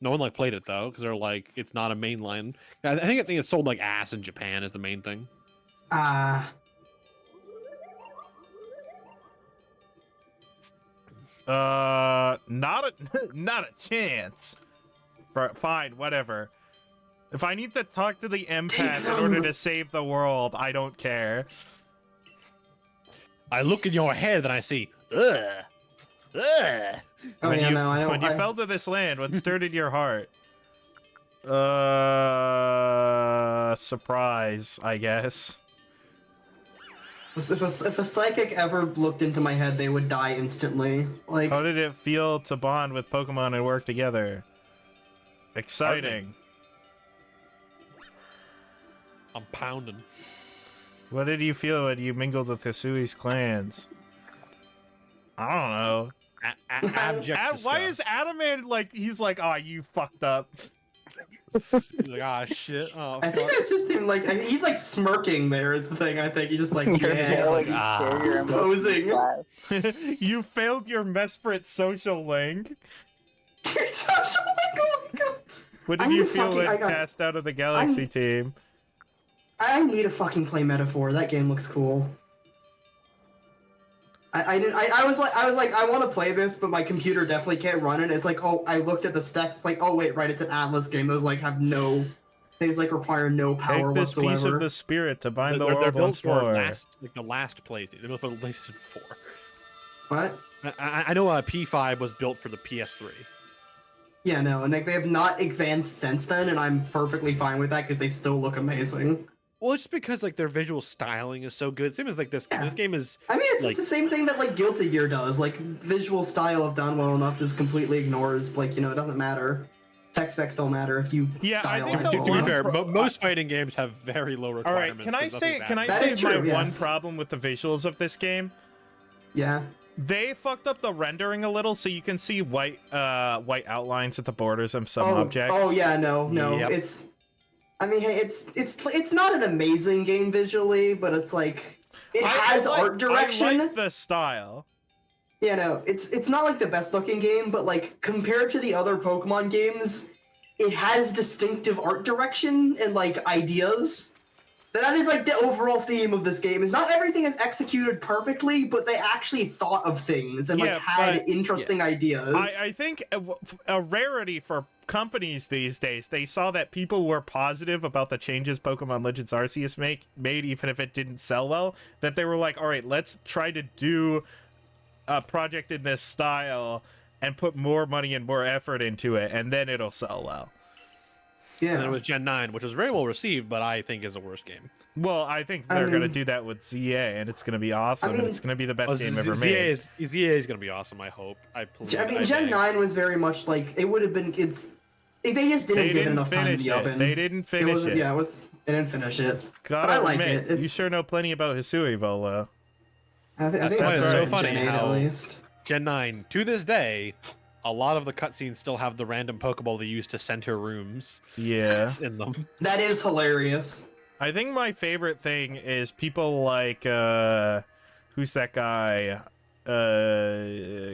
No one like played it though, because they're like, it's not a mainline. I think it sold like ass in Japan is the main thing. Not a chance. Fine, whatever. If I need to talk to the empath in order to save the world, I don't care. I look in your head and I see, ugh. Oh when yeah, you, no, I don't. when you fell to this land, what stirred in your heart? Surprise, I guess. If a psychic ever looked into my head, they would die instantly. Like, How did it feel to bond with Pokemon and work together? Exciting. I'm pounding. What did you feel when you mingled with Hisui's clans? I don't know. Abject Why disgust. is Adamant like, he's like, oh, you fucked up. He's like, ah, shit. Oh, I think fuck. that's just him. Like, he's like smirking. There is the thing. I think he just like You're yeah, failing like, ah. to share your He's posing. emotions, Wes. You failed your Mesprit social link. You're such a oh my god. What did I'm you the feel fucking- I when got- cast out of the Galaxy team? I need to fucking play Metaphor. That game looks cool. I was like I want to play this, but my computer definitely can't run it. It's like, oh, I looked at the specs. It's like, oh wait, right, it's an Atlas game. Those like have no things like require no power Take this whatsoever. piece of the spirit to bind the They're world built once for more. the last PlayStation. They're built for the PlayStation 4. What? I know P5 was built for the PS3. Yeah, no, and like they have not advanced since then, and I'm perfectly fine with that because they still look amazing. Well, it's just because like their visual styling is so good. Same as like this. Yeah. This game is I mean, it's Like- the same thing that like Guilty Gear does. Like visual style, if done well enough, just completely ignores like it doesn't matter. Tech specs don't matter if you Yeah, I think stylize the To well be one enough. fair, pro- most fighting games have very low All requirements. right, can I but say nothing's can I That say is my true, one yes. problem with the visuals of this game? Yeah. They fucked up the rendering a little, so you can see white outlines at the borders of some objects. Oh yeah, no. Yep. It's. I mean, hey, it's not an amazing game visually, but it's like it has art direction. I like the style. Yeah, no, it's not like the best looking game, but like compared to the other Pokemon games, it has distinctive art direction and like ideas. That is like the overall theme of this game. Is not everything is executed perfectly, but they actually thought of things and Yeah, like had but- interesting ideas. I think a rarity for companies these days, they saw that people were positive about the changes Pokemon Legends Arceus made, even if it didn't sell well, that they were like, all right, let's try to do a project in this style and put more money and more effort into it, and then it'll sell well. Yeah. And then it was Gen 9, which was very well received, but I think is a worse game. Well, I think I they're going to mean- do that with ZA, and it's going to be awesome, and it's going to be the best game ever ZA made. ZA is going to be awesome, I hope. I mean, Gen 9 was very much like it would have been. They just didn't give it enough time in the oven. They didn't finish it. Yeah, they didn't finish it. Gotta but I like admit, it. you sure know plenty about Hisui, Volo. I think That's it's why it's alright so in funny Gen 8 how- at least. Gen 9, to this day, a lot of the cutscenes still have the random Pokeball they use to center rooms Yeah. in them. That is hilarious. I think my favorite thing is people like who's that guy?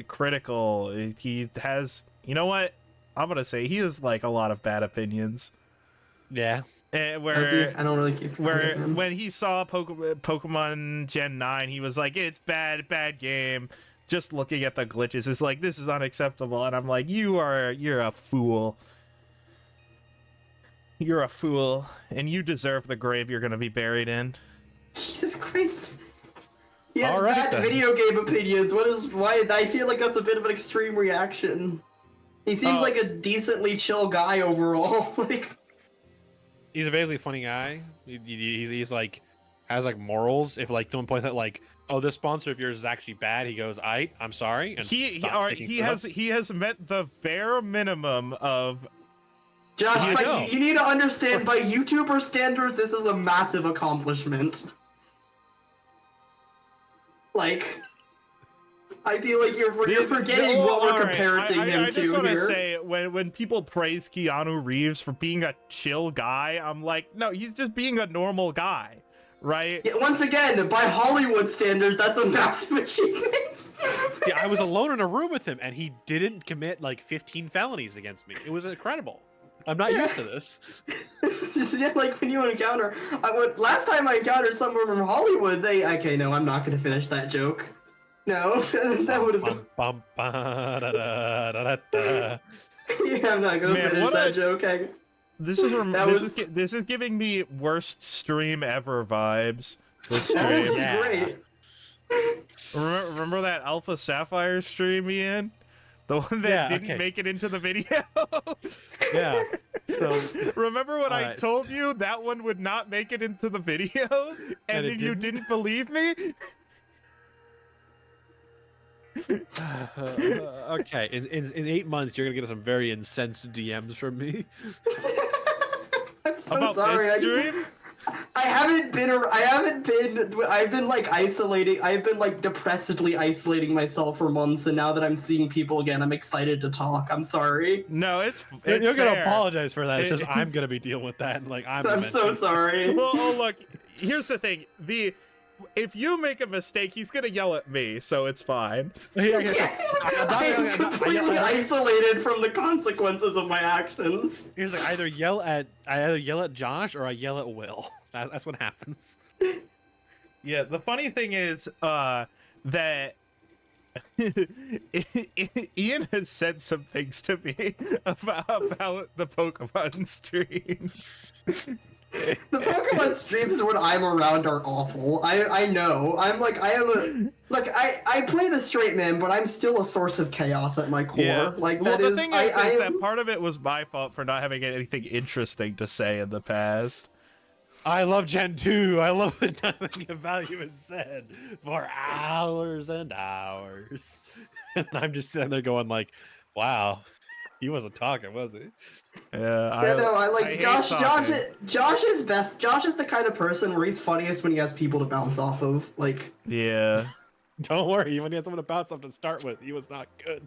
Critical. He has, you know what? I'm gonna say he has like a lot of bad opinions. Yeah. Where I don't really keep where him. when he saw Pokemon Gen 9, he was like, it's bad game. Just looking at the glitches, it's like, this is unacceptable. And I'm like, you're a fool. You're a fool, and you deserve the grave you're gonna be buried in. Jesus Christ. He has All right, bad then. video game opinions. Why? I feel like that's a bit of an extreme reaction. He seems Oh. like a decently chill guy overall. Like, He's a vaguely funny guy. He's like, has like morals. If like someone points out like, oh, this sponsor of yours is actually bad, he goes, I'm sorry. And stops taking he stuff. has met the bare minimum of Josh, You but know. you need to understand, by YouTuber standards, this is a massive accomplishment. Like, I feel like you're forgetting what we're comparing him I to just want to here. say, when people praise Keanu Reeves for being a chill guy, I'm like, no, he's just being a normal guy, right? Yeah, once again, by Hollywood standards, that's a massive achievement. Yeah, I was alone in a room with him, and he didn't commit like 15 felonies against me. It was incredible. I'm not used to this. Yeah, like when you encounter, last time I encountered someone from Hollywood, no, I'm not gonna finish that joke. No, that would have been. Bum, bum, ba, da, da, da, da, da. Yeah, I'm not gonna Man, finish what that a- joke. This is That was- this is giving me worst stream ever vibes. This That stream. was Yeah. great. Remember that Alpha Sapphire stream, Ian? The one that Yeah, didn't okay. make it into the video? Yeah. So Remember when I Alright. told you that one would not make it into the video? And it then you didn't? didn't believe me? okay, in 8 months, you're gonna get some very incensed DMs from me. I'm so About sorry. this I just- stream? I've been like isolating. I've been like depressedly isolating myself for months, and now that I'm seeing people again, I'm excited to talk. I'm sorry. No, it's You're gonna fair. apologize for that. It's just I'm gonna be dealing with that, and like I'm so sorry. Well, oh look, here's the thing. If you make a mistake, he's gonna yell at me, so it's fine. I am completely isolated from the consequences of my actions. Here's like I either yell at Josh or I yell at Will. That's what happens. Yeah, the funny thing is that Ian has said some things to me about the Pokemon streams. The Pokemon streams when I'm around are awful. I know. I play the straight man, but I'm still a source of chaos at my core. Yeah. Like Well, that the is. thing I is am- that part of it was my fault for not having anything interesting to say in the past. I love Gen 2. I love when nothing of value is said for hours and hours. And I'm just sitting there going like, wow, He wasn't talking, was he? Yeah, no, I like hate Josh. talking. Josh is best. Josh is the kind of person where he's funniest when he has people to bounce off of. Like, Yeah. Don't worry, when he had someone to bounce off to start with, he was not good.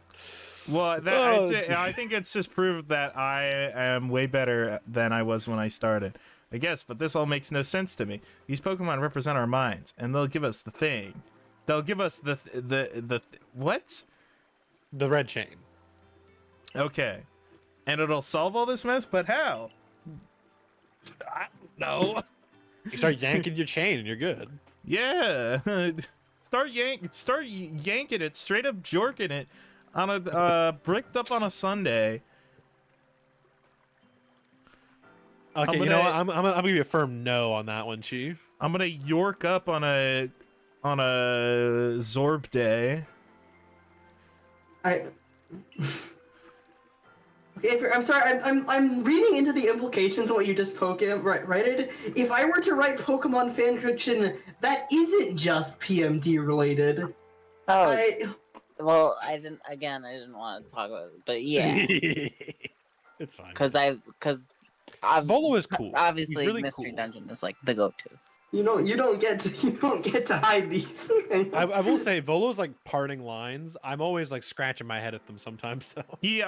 Well, Oh, I think it's just proved that I am way better than I was when I started. I guess, but this all makes no sense to me. These Pokemon represent our minds, and they'll give us the thing. They'll give us what? The red chain. Okay. And it'll solve all this mess, but how? I don't know. You start yanking your chain and you're good. Yeah. Start yanking it, straight up jorking it on a bricked up on a Sunday. Okay, you know what? I'm gonna give you a firm no on that one, Chief. I'm gonna York up on a Zorb day. I'm sorry, I'm reading into the implications of what you just righted. If I were to write Pokemon fanfiction, that isn't just PMD related. Oh, well, I didn't want to talk about it, but yeah, It's fine. because Volo is cool. Obviously, He's really Mystery cool. Dungeon is like the go-to. You don't get to hide these. I will say Volo's like parting lines. I'm always like scratching my head at them sometimes though. He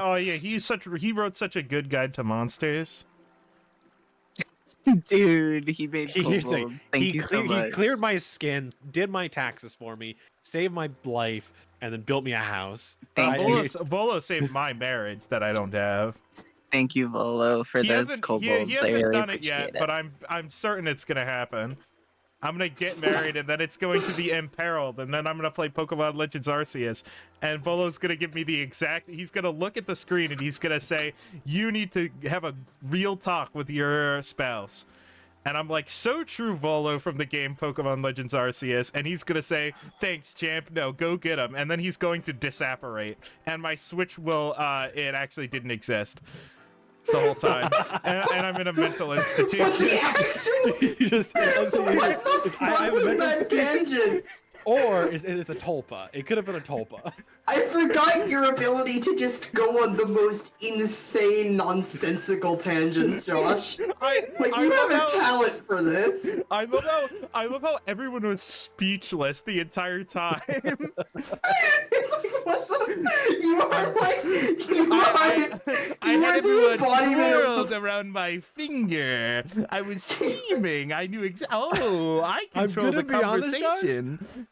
wrote such a good guide to monsters. Dude, he made Here's the thing, kobolds. Thank you so much. He cleared my skin, did my taxes for me, saved my life, and then built me a house. Volo saved my marriage that I don't have. Thank you, Volo, for those kobolds. He I hasn't really done it appreciate yet, but I'm certain it's gonna happen. I'm gonna get married, and then it's going to be imperiled, and then I'm gonna play Pokemon Legends Arceus, and Volo's gonna give me the exact. He's gonna look at the screen and he's gonna say, "You need to have a real talk with your spouse." And I'm like, "So true, Volo from the game Pokemon Legends Arceus," and he's gonna say, "Thanks, champ. No, go get him." And then he's going to disapparate, and my Switch will. It actually didn't exist the whole time, and I'm in a mental institution. What's the action? You just, What the fuck was that tangent? or it's a tulpa. It could have been a tulpa. I forgot your ability to just go on the most insane, nonsensical tangents, Josh. You have a talent for this. I love how everyone was speechless the entire time. It's like, what the? You are like, I you had are the everyone embodiment of twirled around my finger. I was steaming. I knew I control the gonna be honest, guys. conversation.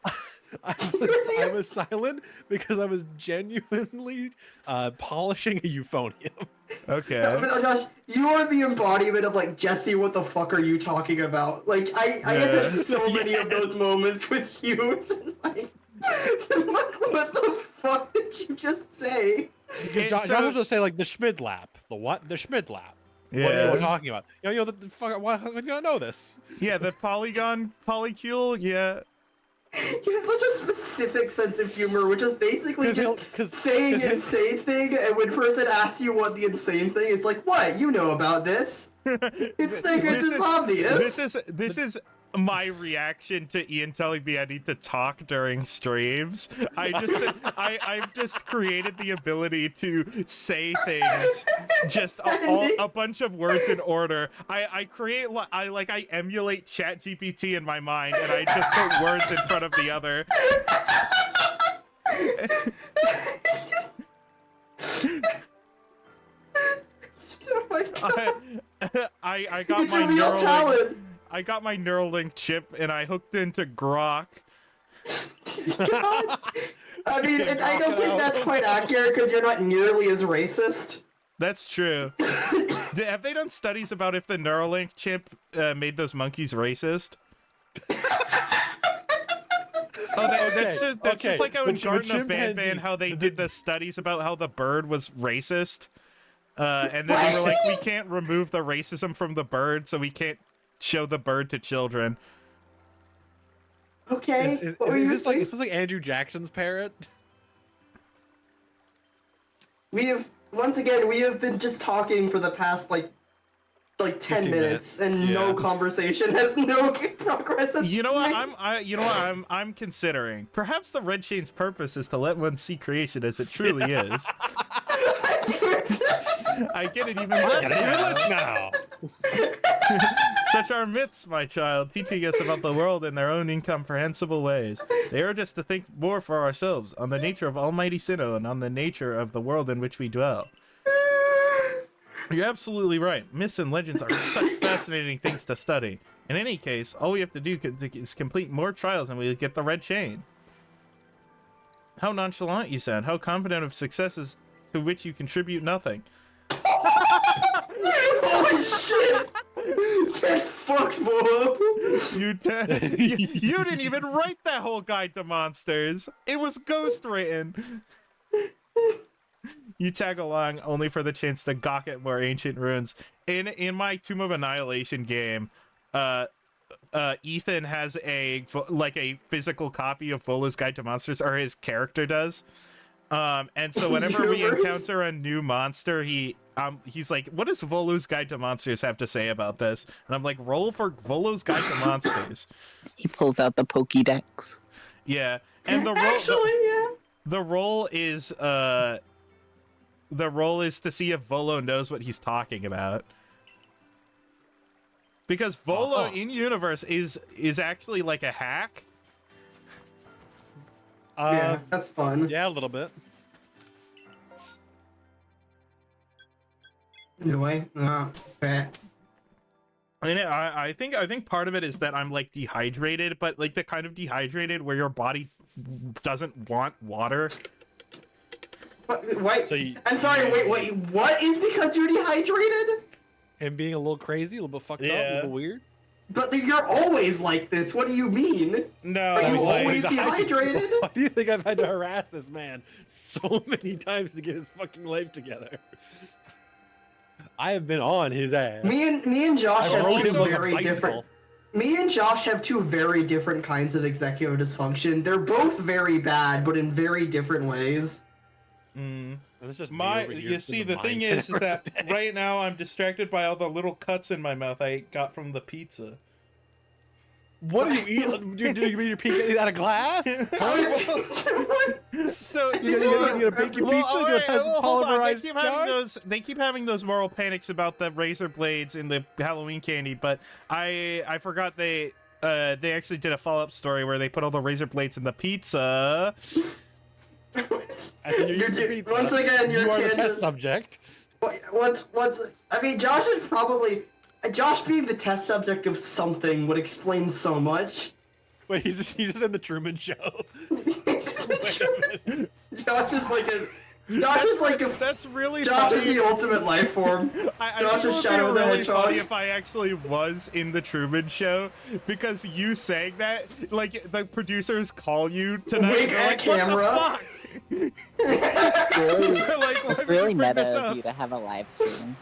I was silent because I was genuinely polishing a euphonium. Okay. No, Josh, you are the embodiment of like, Jesse, what the fuck are you talking about? Like, I have had so many of those moments with you. It's like, what the fuck did you just say? Josh will just say like the Schmid lap. The what? The Schmid lap. What are Yeah. we talking about? You know the fuck. Why do you not know this? Yeah, the polycule. Yeah. You have such a specific sense of humor, which is basically just saying cause insane thing, and when a person asks you what the insane thing is, like, what? You know about this? It's obvious. This is my reaction to Ian telling me I need to talk during streams. I've just created the ability to say things, just a bunch of words in order. I emulate ChatGPT in my mind, and I just put words in front of the other. Oh my God. I got It's my a real Neuralink. talent. I got my Neuralink chip and I hooked into Grok. God. I mean, I don't think that's quite accurate because you're not nearly as racist. That's true. Have they done studies about if the Neuralink chip made those monkeys racist? That's just like how in Garden of Banban, how they did the studies about how the bird was racist. And then they were like, we can't remove the racism from the bird, so we can't show the bird to children. Okay. Is this like Andrew Jackson's parrot? We have been just talking for the past like 10 minutes, and no conversation has no progress. You know what? I'm considering. Perhaps the Red Chain's purpose is to let one see creation as it truly is. I get it even less now. Such are myths, my child, teaching us about the world in their own incomprehensible ways. They urge us to think more for ourselves on the nature of Almighty Sinnoh and on the nature of the world in which we dwell. You're absolutely right. Myths and legends are such fascinating things to study. In any case, all we have to do is complete more trials and we get the red chain. How nonchalant you sound. How confident of successes to which you contribute nothing. Holy shit! Get fucked, Volo! You didn't even write that whole guide to monsters. It was ghost written. You tag along only for the chance to gawk at more ancient ruins. In my Tomb of Annihilation game, Ethan has a physical copy of Volo's Guide to Monsters, or his character does. And so whenever we encounter a new monster, he's like, "What does Volo's Guide to Monsters have to say about this?" And I'm like, "Roll for Volo's Guide to Monsters." He pulls out the Pokédex. Yeah, and the role the role is to see if Volo knows what he's talking about. Because Volo in universe is actually like a hack. Yeah, that's fun. Yeah, a little bit. Anyway, okay. And I think part of it is that I'm like dehydrated, but like the kind of dehydrated where your body doesn't want water. Wait, So I'm sorry, wait, what is because you're dehydrated? him being a little crazy, a little bit fucked up, a little weird. But you're always like this, what do you mean? No, Are you always dehydrated? Why do you think I've had to harass this man so many times to get his fucking life together? I have been on his ass. Me and Josh I have rode him two like a very bicycle. different. Me and Josh have two very different kinds of executive dysfunction. They're both very bad, but in very different ways. Mm. It's just You see, the thing is that right now I'm distracted by all the little cuts in my mouth I got from the pizza. What are you eating? Do you mean you're peeking out of glass? So You get a bacon pizza that has hold on. polymerized They keep having those moral panics about the razor blades in the Halloween candy, but I forgot they actually did a follow-up story where they put all the razor blades in the pizza. Once again, you you're are the tangent. test subject. I mean, Josh is probably Josh being the test subject of something would explain so much. Wait, he's just in the Truman Show. Josh is like a. That's really Josh funny. is the ultimate life form. I Josh think is it would be Shadow the really Hedgehog. funny if I actually was in the Truman Show, because you saying that, like, the producers call you tonight. Wink they're at like, camera. What the fuck? Really, They're like, why would really you bring meta this of up? you to have a live stream.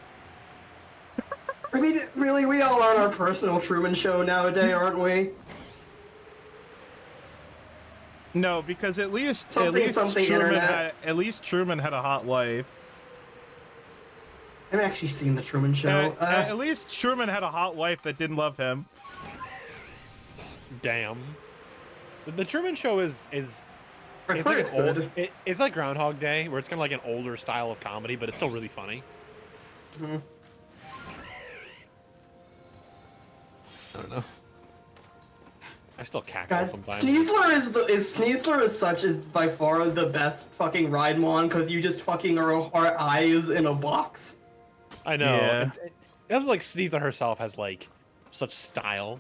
I mean, really, we all are on our personal Truman Show nowadays, aren't we? No, because at least Something internet. Truman had a hot wife. I've actually seen the Truman Show. At least Truman had a hot wife that didn't love him. Damn. The Truman Show is I've it's heard like it's an old, good. it's like Groundhog Day, where it's kind of like an older style of comedy, but it's still really funny. Mhm. I don't know. I still cackle God, sometimes. Sneasler is by far the best fucking Ride-Mon because you just fucking are eyes in a box. I know. Yeah. It feels like Sneasler herself has like such style.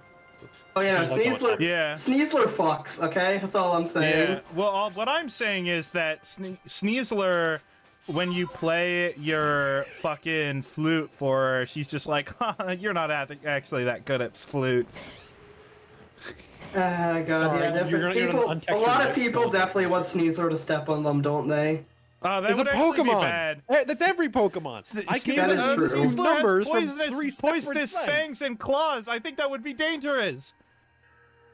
Oh yeah, She's like the Sneasler. one- Yeah. Sneasler fucks. Okay, that's all I'm saying. Yeah. Well, what I'm saying is that Sneasler, when you play your fucking flute for her, she's just like, you're not actually that good at flute. God, Sorry, yeah, you're different gonna people. A untextured lot of mix people those. definitely want Sneasler to step on them, don't they? Oh, that It's a would actually be Pokemon. bad. That's every Pokemon. I can That is true. use numbers from Poisonous, three separate poisonous sites. fangs and claws. I think that would be dangerous.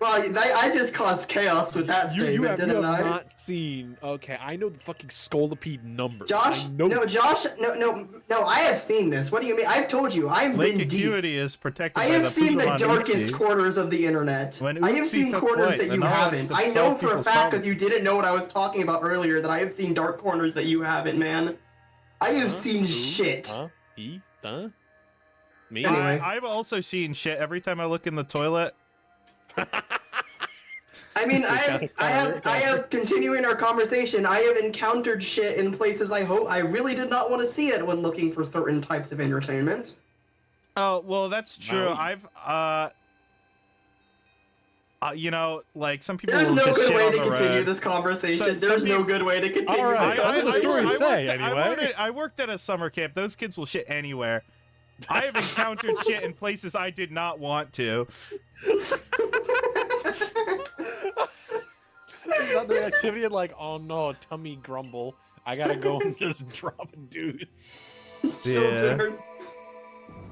Well, I just caused chaos with that You statement, have didn't I? not seen. Okay, I know the fucking Scolipede numbers. Josh, I know no, Josh, no, I have seen this. What do you mean? I've told you, I've Lake been deep. Acuity is protected I by have the seen the Pokemon darkest Uxie. corners of the internet. When I have Uxie seen took corners flight, that the you knowledge haven't. to I know solve for a people's fact problems. that you didn't know what I was talking about earlier, that I have seen dark corners that you haven't, man. I have seen shit. Huh? He? Huh? Me? Anyway. I've also seen shit every time I look in the toilet. I mean, I have continuing our conversation. I have encountered shit in places I really did not want to see it when looking for certain types of entertainment. Oh, well, that's true. Wow. I've you know, like some people There's will no just good shit way on to the continue road. this conversation. Some There's no people- good way to continue All right, this that's what the conversation. stories say, anyway. I worked at a summer camp. Those kids will shit anywhere. I have encountered shit in places I did not want to. Another activity and like, oh no, tummy grumble. I gotta go and just drop a deuce. Children are...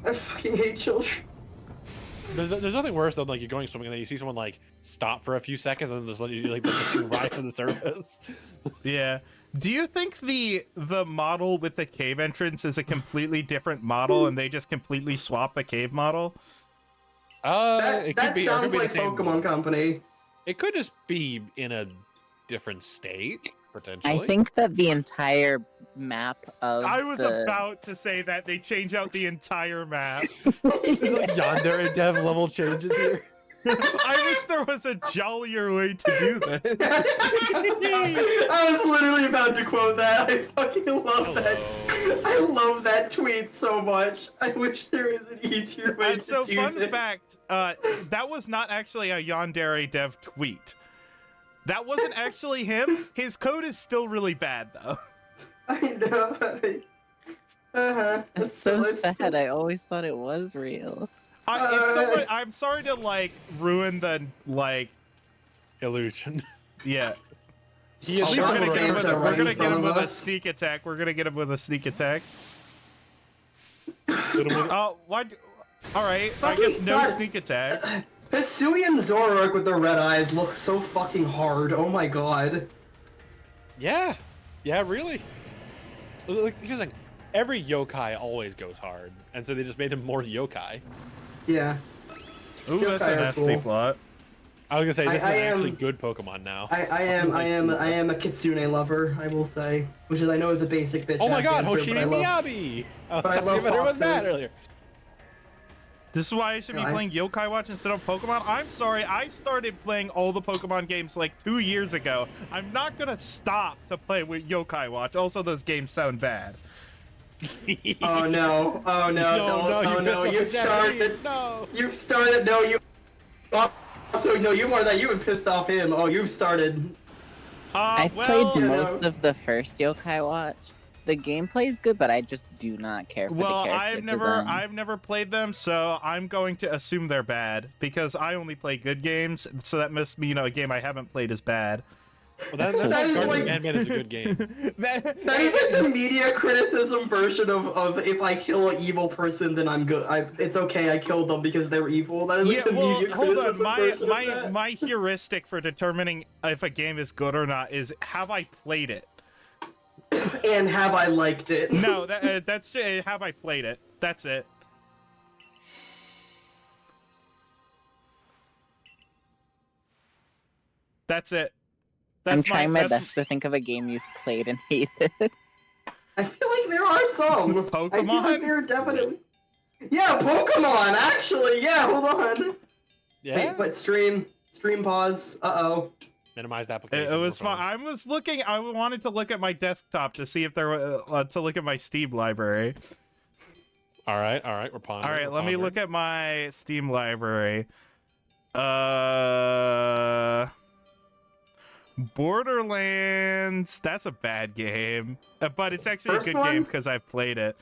I fucking hate children. There's nothing worse than like you're going swimming and then you see someone like stop for a few seconds and then just let you like rise to the surface. Yeah. Do you think the model with the cave entrance is a completely different model and they just completely swap the cave model? It could That be. Or it could sounds be the like same- Pokemon Company. It could just be in a different state potentially. I think that the entire map of I was the... about to say that they change out the entire map. There's like Yandere dev level changes here. I wish there was a jollier way to do this. I was literally about to quote that. I fucking love that. I love that tweet so much. I wish there was an easier way And to so, do fun this. fact, that was not actually a Yandere dev tweet. That wasn't actually him. His code is still really bad, though. I know. That's so sad. I always thought it was real. I'm sorry to, like, ruin the, like... Illusion. Yeah. He is Oh, We're gonna Santa get him with, right we're gonna in get him front with of a us. sneak attack. We're gonna get him with a sneak attack. Hit him with- Oh, why? Alright, I guess no God. sneak attack. Hisuian Zoroark with the red eyes looks so fucking hard. Oh my god. Yeah, really. Like, here's the thing. Every yokai always goes hard, and so they just made him more yokai. Yeah. Ooh, that's Yokai a are nasty cool. plot. I was gonna say this I is am- actually good Pokemon now. I am a Kitsune lover, I will say. Which is I know is a basic bitch Oh my ass god, answer, Hoshimi but I love Miyabi! I was but I talking love about it was that foxes. earlier. This is why I should be No, playing Yokai Watch instead of Pokemon. I'm sorry, I started playing all the Pokemon games like 2 years ago. I'm not gonna stop to play with Yokai Watch. Also, those games sound bad. Oh no. Oh no. You started. No. You've started. No, you. Also, no, you more than that. You have pissed off him. Oh, you've started. I've well, played you most know. of the first Yokai Watch. The gameplay is good, but I just do not care for well, the character design. I've never played them, so I'm going to assume they're bad because I only play good games. So that must mean a game I haven't played is bad. Well, that's That is Guardian like- Ant-Man is a good game. That is like the media criticism version of if I kill an evil person, then I'm good. It's okay. I killed them because they were evil. That is like Yeah, the well, media hold on. criticism version of that. My heuristic for determining if a game is good or not is have I played it? And have I liked it? No, that's just, have I played it? That's it. That's it. That's I'm trying my that's- best to think of a game you've played and hated. I feel like there are some. I feel Pokemon? like there are definitely. Yeah, Pokemon. Actually, yeah. Hold on. Yeah. Wait, but stream pause. Uh-oh. Minimized application. It was no fun. problem. I was looking. I wanted to look at my desktop to see if there were to look at my Steam library. All right. We're pondering. All right, we're let me pondering. look at my Steam library. Borderlands. That's a bad game, but it's actually First a good one? game because I've played it.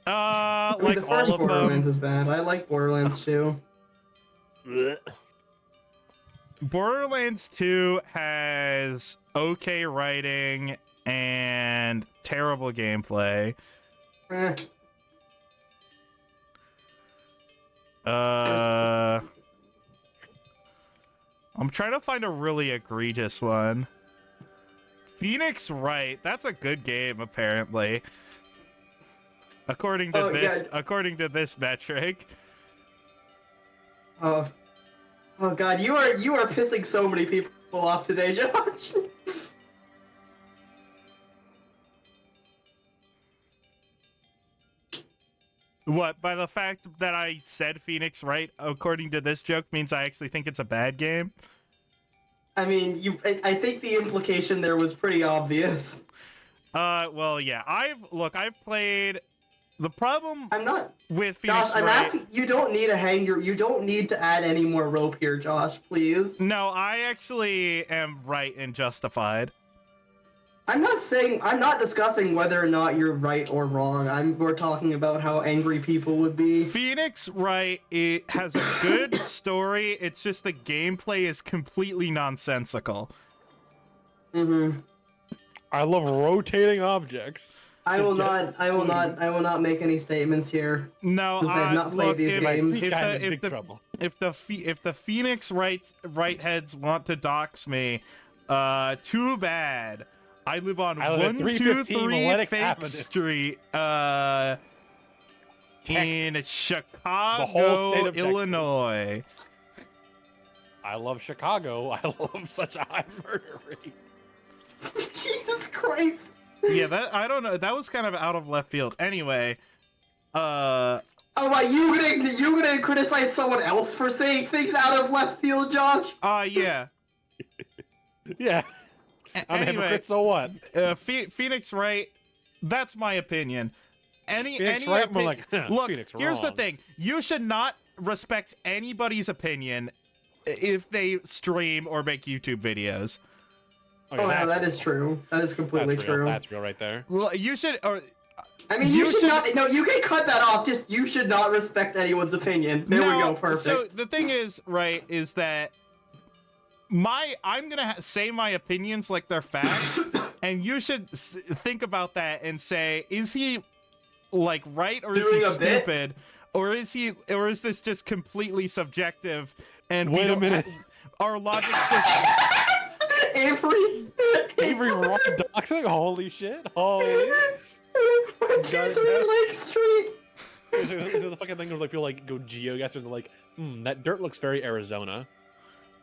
I mean, Like the first all of Borderlands them. is bad. I like Borderlands too. Borderlands 2 has okay writing and terrible gameplay. Eh. I'm trying to find a really egregious one. Phoenix Wright, that's a good game apparently. According to Oh, this yeah. according to this metric. Oh God, you are pissing so many people off today, Josh. What, by the fact that I said Phoenix Wright, according to this joke, means I actually think it's a bad game? I mean, I think the implication there was pretty obvious. Well, yeah. I've played. The problem I'm not. with Phoenix Josh, I'm Wright. asking. You don't need a hanger. You don't need to add any more rope here, Josh. Please. No, I actually am right and justified. I'm not discussing whether or not you're right or wrong. We're talking about how angry people would be. Phoenix Wright, it has a good story. It's just the gameplay is completely nonsensical. Mm-hmm. I love rotating objects. I will not make any statements here. No, Because I have not played these games. If the Phoenix Wright heads want to dox me, too bad. I live on I live at 315 123 Lennox Avenue. Fake Street, in Texas. Chicago, The whole state of Texas. Illinois. I love Chicago. I love such a high murder rate. Jesus Christ. Yeah, I don't know. That was kind of out of left field. Anyway, Oh, what, you gonna criticize someone else for saying things out of left field, Josh? yeah. Yeah. I'm a Anyway, hypocrite, so what? Phoenix Wright, that's my opinion. Phoenix Wright, more like, look, Phoenix here's the wrong. thing. You should not respect anybody's opinion if they stream or make YouTube videos. Okay, Oh, no, that's that is true. That is completely That's real. true. That's real right there. Well, you should, or I mean, you should not. No, you can cut that off. Just you should not respect anyone's opinion. There we go. Perfect. So the thing is, right, is that I'm gonna say my opinions like they're facts, and you should think about that and say, is he like right or is Doing he a bit? stupid, or is this just completely subjective? And Wait a minute. Our logic system. Avery Rock doxing? Holy shit. Holy. 123 Lake Street. The fucking thing where like people like go geoguessing and they're like, that dirt looks very Arizona.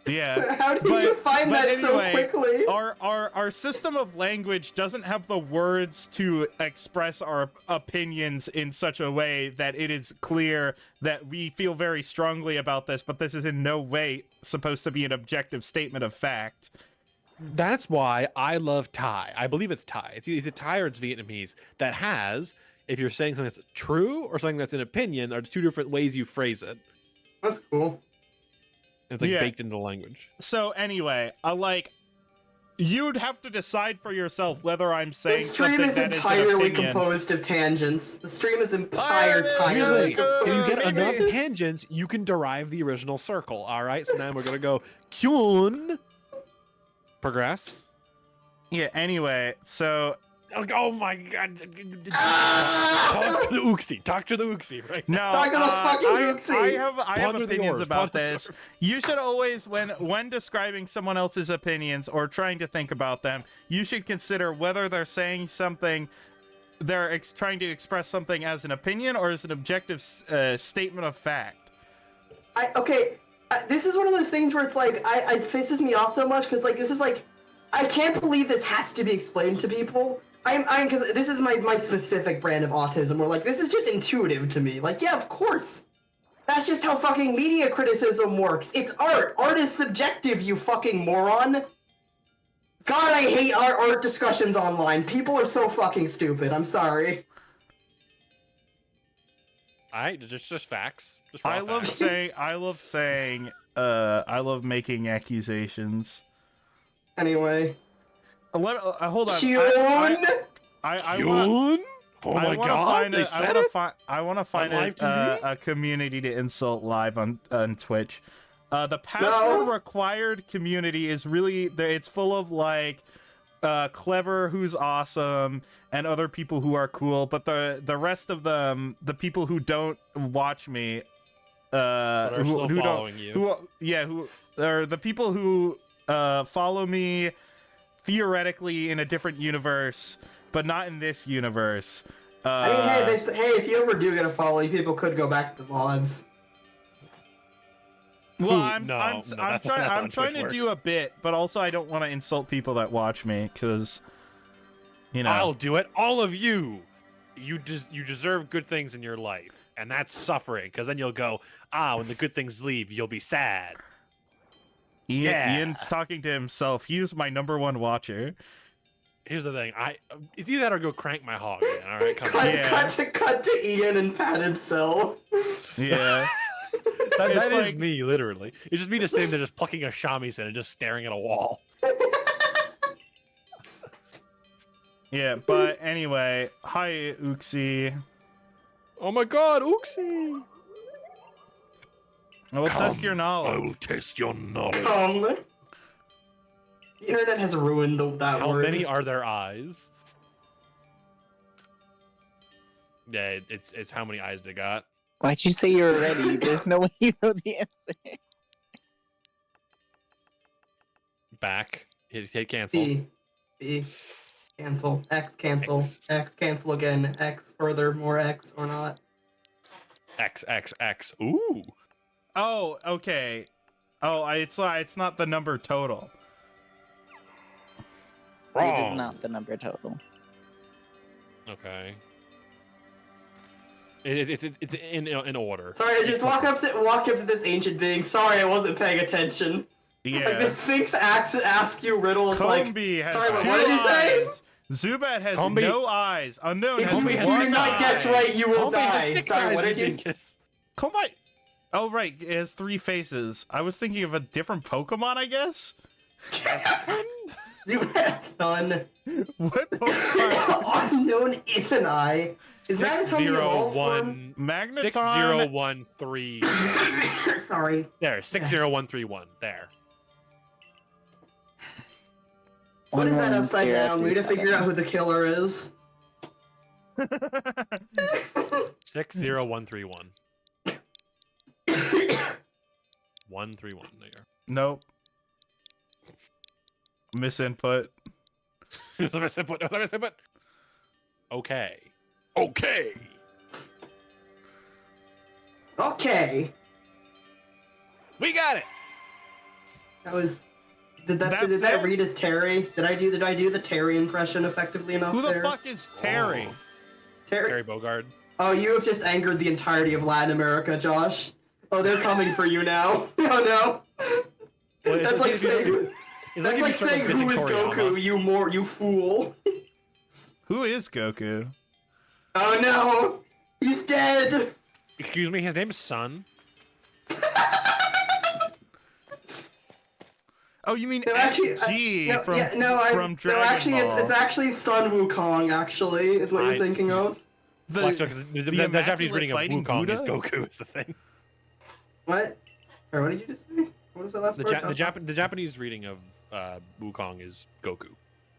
Yeah. How did you find that so quickly? Our system of language doesn't have the words to express our opinions in such a way that it is clear that we feel very strongly about this, but this is in no way supposed to be an objective statement of fact. That's why I love Thai. I believe it's Thai. It's either Thai or it's Vietnamese that has, if you're saying something that's true or something that's an opinion, are two different ways you phrase it. That's cool. It's like Yeah. baked into the language. So anyway, you'd have to decide for yourself whether I'm saying This stream something is that entirely is an opinion. composed of tangents. The stream is Here's the entirely thing. If you get Maybe- enough tangents, you can derive the original circle. All right, so now we're gonna go Kyun. Progress. Yeah. Anyway, so Oh my god! Ah! Talk to the Uxie. Talk to the Uxie right now. no, Talk to the fucking I Oopsie. have Ponder the opinions orbs, about ponder the this. You should always, when describing someone else's opinions or trying to think about them, you should consider whether they're saying something, they're trying to express something as an opinion or as an objective statement of fact. This is one of those things where it's like, it pisses me off so much because like this is like, I can't believe this has to be explained to people. Because this is my specific brand of autism where like this is just intuitive to me. Like, yeah, of course. That's just how fucking media criticism works. It's art. Art is subjective, you fucking moron. God, I hate our art discussions online. People are so fucking stupid. I'm sorry. Alright, just facts. Just raw I love facts. I love making accusations. Anyway. Hold on. Kyun? I want. Kyun? Oh my god! They said it. I want to find On live TV? a community to insult live on Twitch. The password required community is really it's full of like Clever, who's awesome, and other people who are cool. But the rest of them, the people who don't watch me, who following you. who are the people who follow me theoretically in a different universe, but not in this universe. I mean, hey, if you ever do get a follow, people could go back to the mods. Well, Ooh, I'm no, trying. that's I'm not how trying Twitch to do a bit, but also I don't want to insult people that watch me, because, you know. I'll do it. All of you. you deserve good things in your life, and that's suffering. Because then you'll go, when the good things leave, you'll be sad. Ian's talking to himself. He's my #1 watcher. Here's the thing. It's either that or go crank my hog. Again, all right, come on. Cut to Ian in padded cell. Yeah. That It's is like- me, literally. It's just me just sitting there, just plucking a shamisen and just staring at a wall. Yeah, but anyway, hi Uxie. Oh my God, Uxie! We'll test your I knowledge. will test your knowledge. The internet has ruined that How word. many are there eyes? Yeah, it's how many eyes they got. Why'd you say you were ready? There's no way you know the answer. Back. Hit cancel. B. Cancel. X cancel. X cancel again. X further. More X or not. X. Ooh. Oh, okay. Oh, it's not the number total. It is Wrong. not the number total. Okay. It's in order. Sorry, I just walk up to this ancient being. Sorry, I wasn't paying attention. Yeah. Like the Sphinx ask you riddle. It's like, Combi has sorry, two what did you say? eyes. Zubat has Combi- no eyes. Unknown if has you, Combi if has you one do not eye. guess right, you will Homie has die. 6 Sorry, eyes, what did you? Dinkus. Combi. Oh right, it has 3 faces. I was thinking of a different Pokemon, I guess. Zubat's none. What Pokemon? Unknown is an eye. Is that a time you evolved one? 601 Magneton. 6013. Sorry. There, 60131. There. What is that upside down? We need to figure out who the killer is. 60131. 131. There you Nope. Misinput. go. Misinput. Okay. Okay. Okay. We got it. That was. Did That's that it? read as Terry? Did I do the Terry impression effectively enough Who the there? fuck is Terry? Oh. Terry? Harry Bogard. Oh, you have just angered the entirety of Latin America, Josh. Oh, they're coming for you now. Oh no. Well, That's like saying. It's That's like if you saying start who is pitching Toriyama. Goku, you fool. Who is Goku? Oh no! He's dead! Excuse me, his name is Sun. Oh, you mean No, actually, SG from no, Dragon actually, Ball. it's actually Sun Wukong, actually, is what you're thinking of. The Japanese reading of Fighting Wukong is Buddha? Goku is the thing. What? Or what did you just say? What was that last part? The Japanese reading of Wukong is Goku.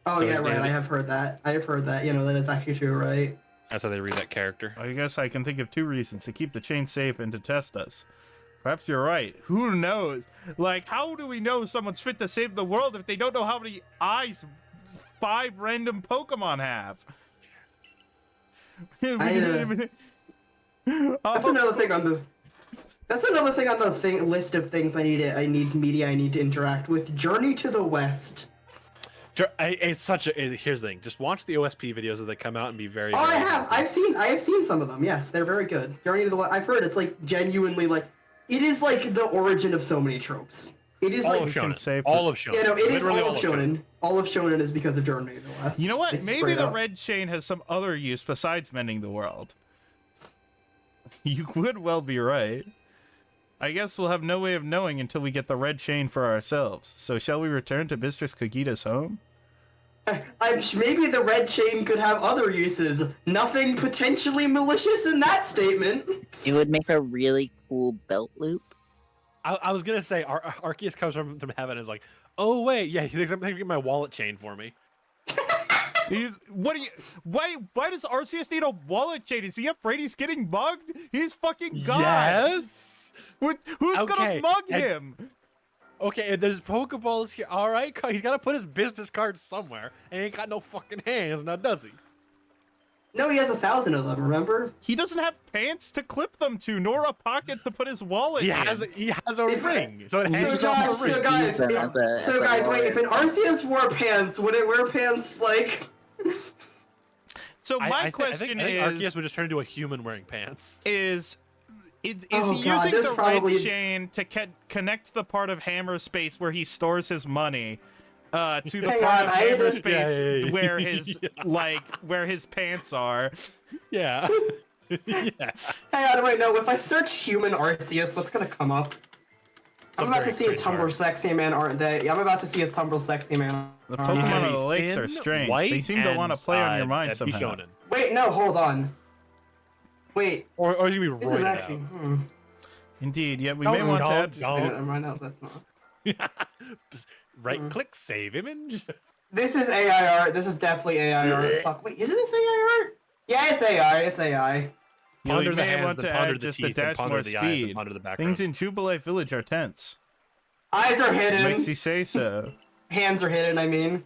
Oh, so yeah, his right, name- I have heard that. You know, that is actually true, right? That's how they read that character. I guess I can think of 2 reasons: to keep the chain safe and to test us. Perhaps you're right. Who knows? Like, how do we know someone's fit to save the world if they don't know how many eyes 5 random Pokemon have? That's another thing on the. That's another thing on the list of things I need to interact with. Journey to the West. It's such a. Here's the thing. Just watch the OSP videos as they come out and be very. Oh, very I have. I have seen some of them. Yes, they're very good. Journey to the West. I've heard it's like genuinely like. It is like the origin of so many tropes. It is all like of can Shonen. say All of Shonen. Yeah, no, it is Literally all of Shonen. All of Shonen is because of Journey to the West. You know what? It's Maybe straight the up. red chain has some other use besides mending the world. You would well be right. I guess we'll have no way of knowing until we get the red chain for ourselves. So shall we return to Mistress Kogita's home? Maybe the red chain could have other uses. Nothing potentially malicious in that statement. It would make a really cool belt loop. I was gonna say Arceus comes from heaven and is like, oh wait, yeah, he thinks I'm gonna get my wallet chain for me. Why does Arceus need a wallet chain? Is he afraid he's getting mugged? He's fucking God. Yes. Who's Okay, gonna mug and- him? Okay, and there's Pokeballs here. All right, he's gotta put his business card somewhere, and he ain't got no fucking hands now, does he? No, he has 1,000 of them. Remember? He doesn't have pants to clip them to, nor a pocket to put his wallet He in. has a ring, so it So hangs off guys, a ring. so guys, As a wait. If warrior. an Arceus wore pants, would it wear pants like? So my question I think is, Arceus would just turn into a human wearing pants. is Oh, he God, using there's the probably- red chain to connect the part of hammer space where he stores his money to the Hang part on, of I hammer had to- space Yeah. where his where his pants are? Yeah. Yeah. Hang on, wait, no. If I search human Arceus, what's gonna come up? I'm Some about to very see a cringe Tumblr art. sexy man, aren't they? Yeah, I'm about to see a Tumblr sexy man. The art. Pokemon Gonna of be the lakes thin, are strange. They white, seem to want to and, play on your mind that'd be somehow. shonen. Wait, no, hold on. Wait, Or you be this is roided actually. out. Indeed, yeah, we Don't- may want to add. Wait, never mind, no, that's not. Right click, save image. This is AI art. This is definitely AI art. Fuck, wait, isn't this AI art? Yeah, it's AI. It's AI. Yeah, we Ponder the may hands, want and to ponder add the just a teeth, and dash ponder more the eyes, and speed. ponder the background. Things in Jubilee Village are tense. Eyes are hidden. Makes you say so. Hands are hidden, I mean.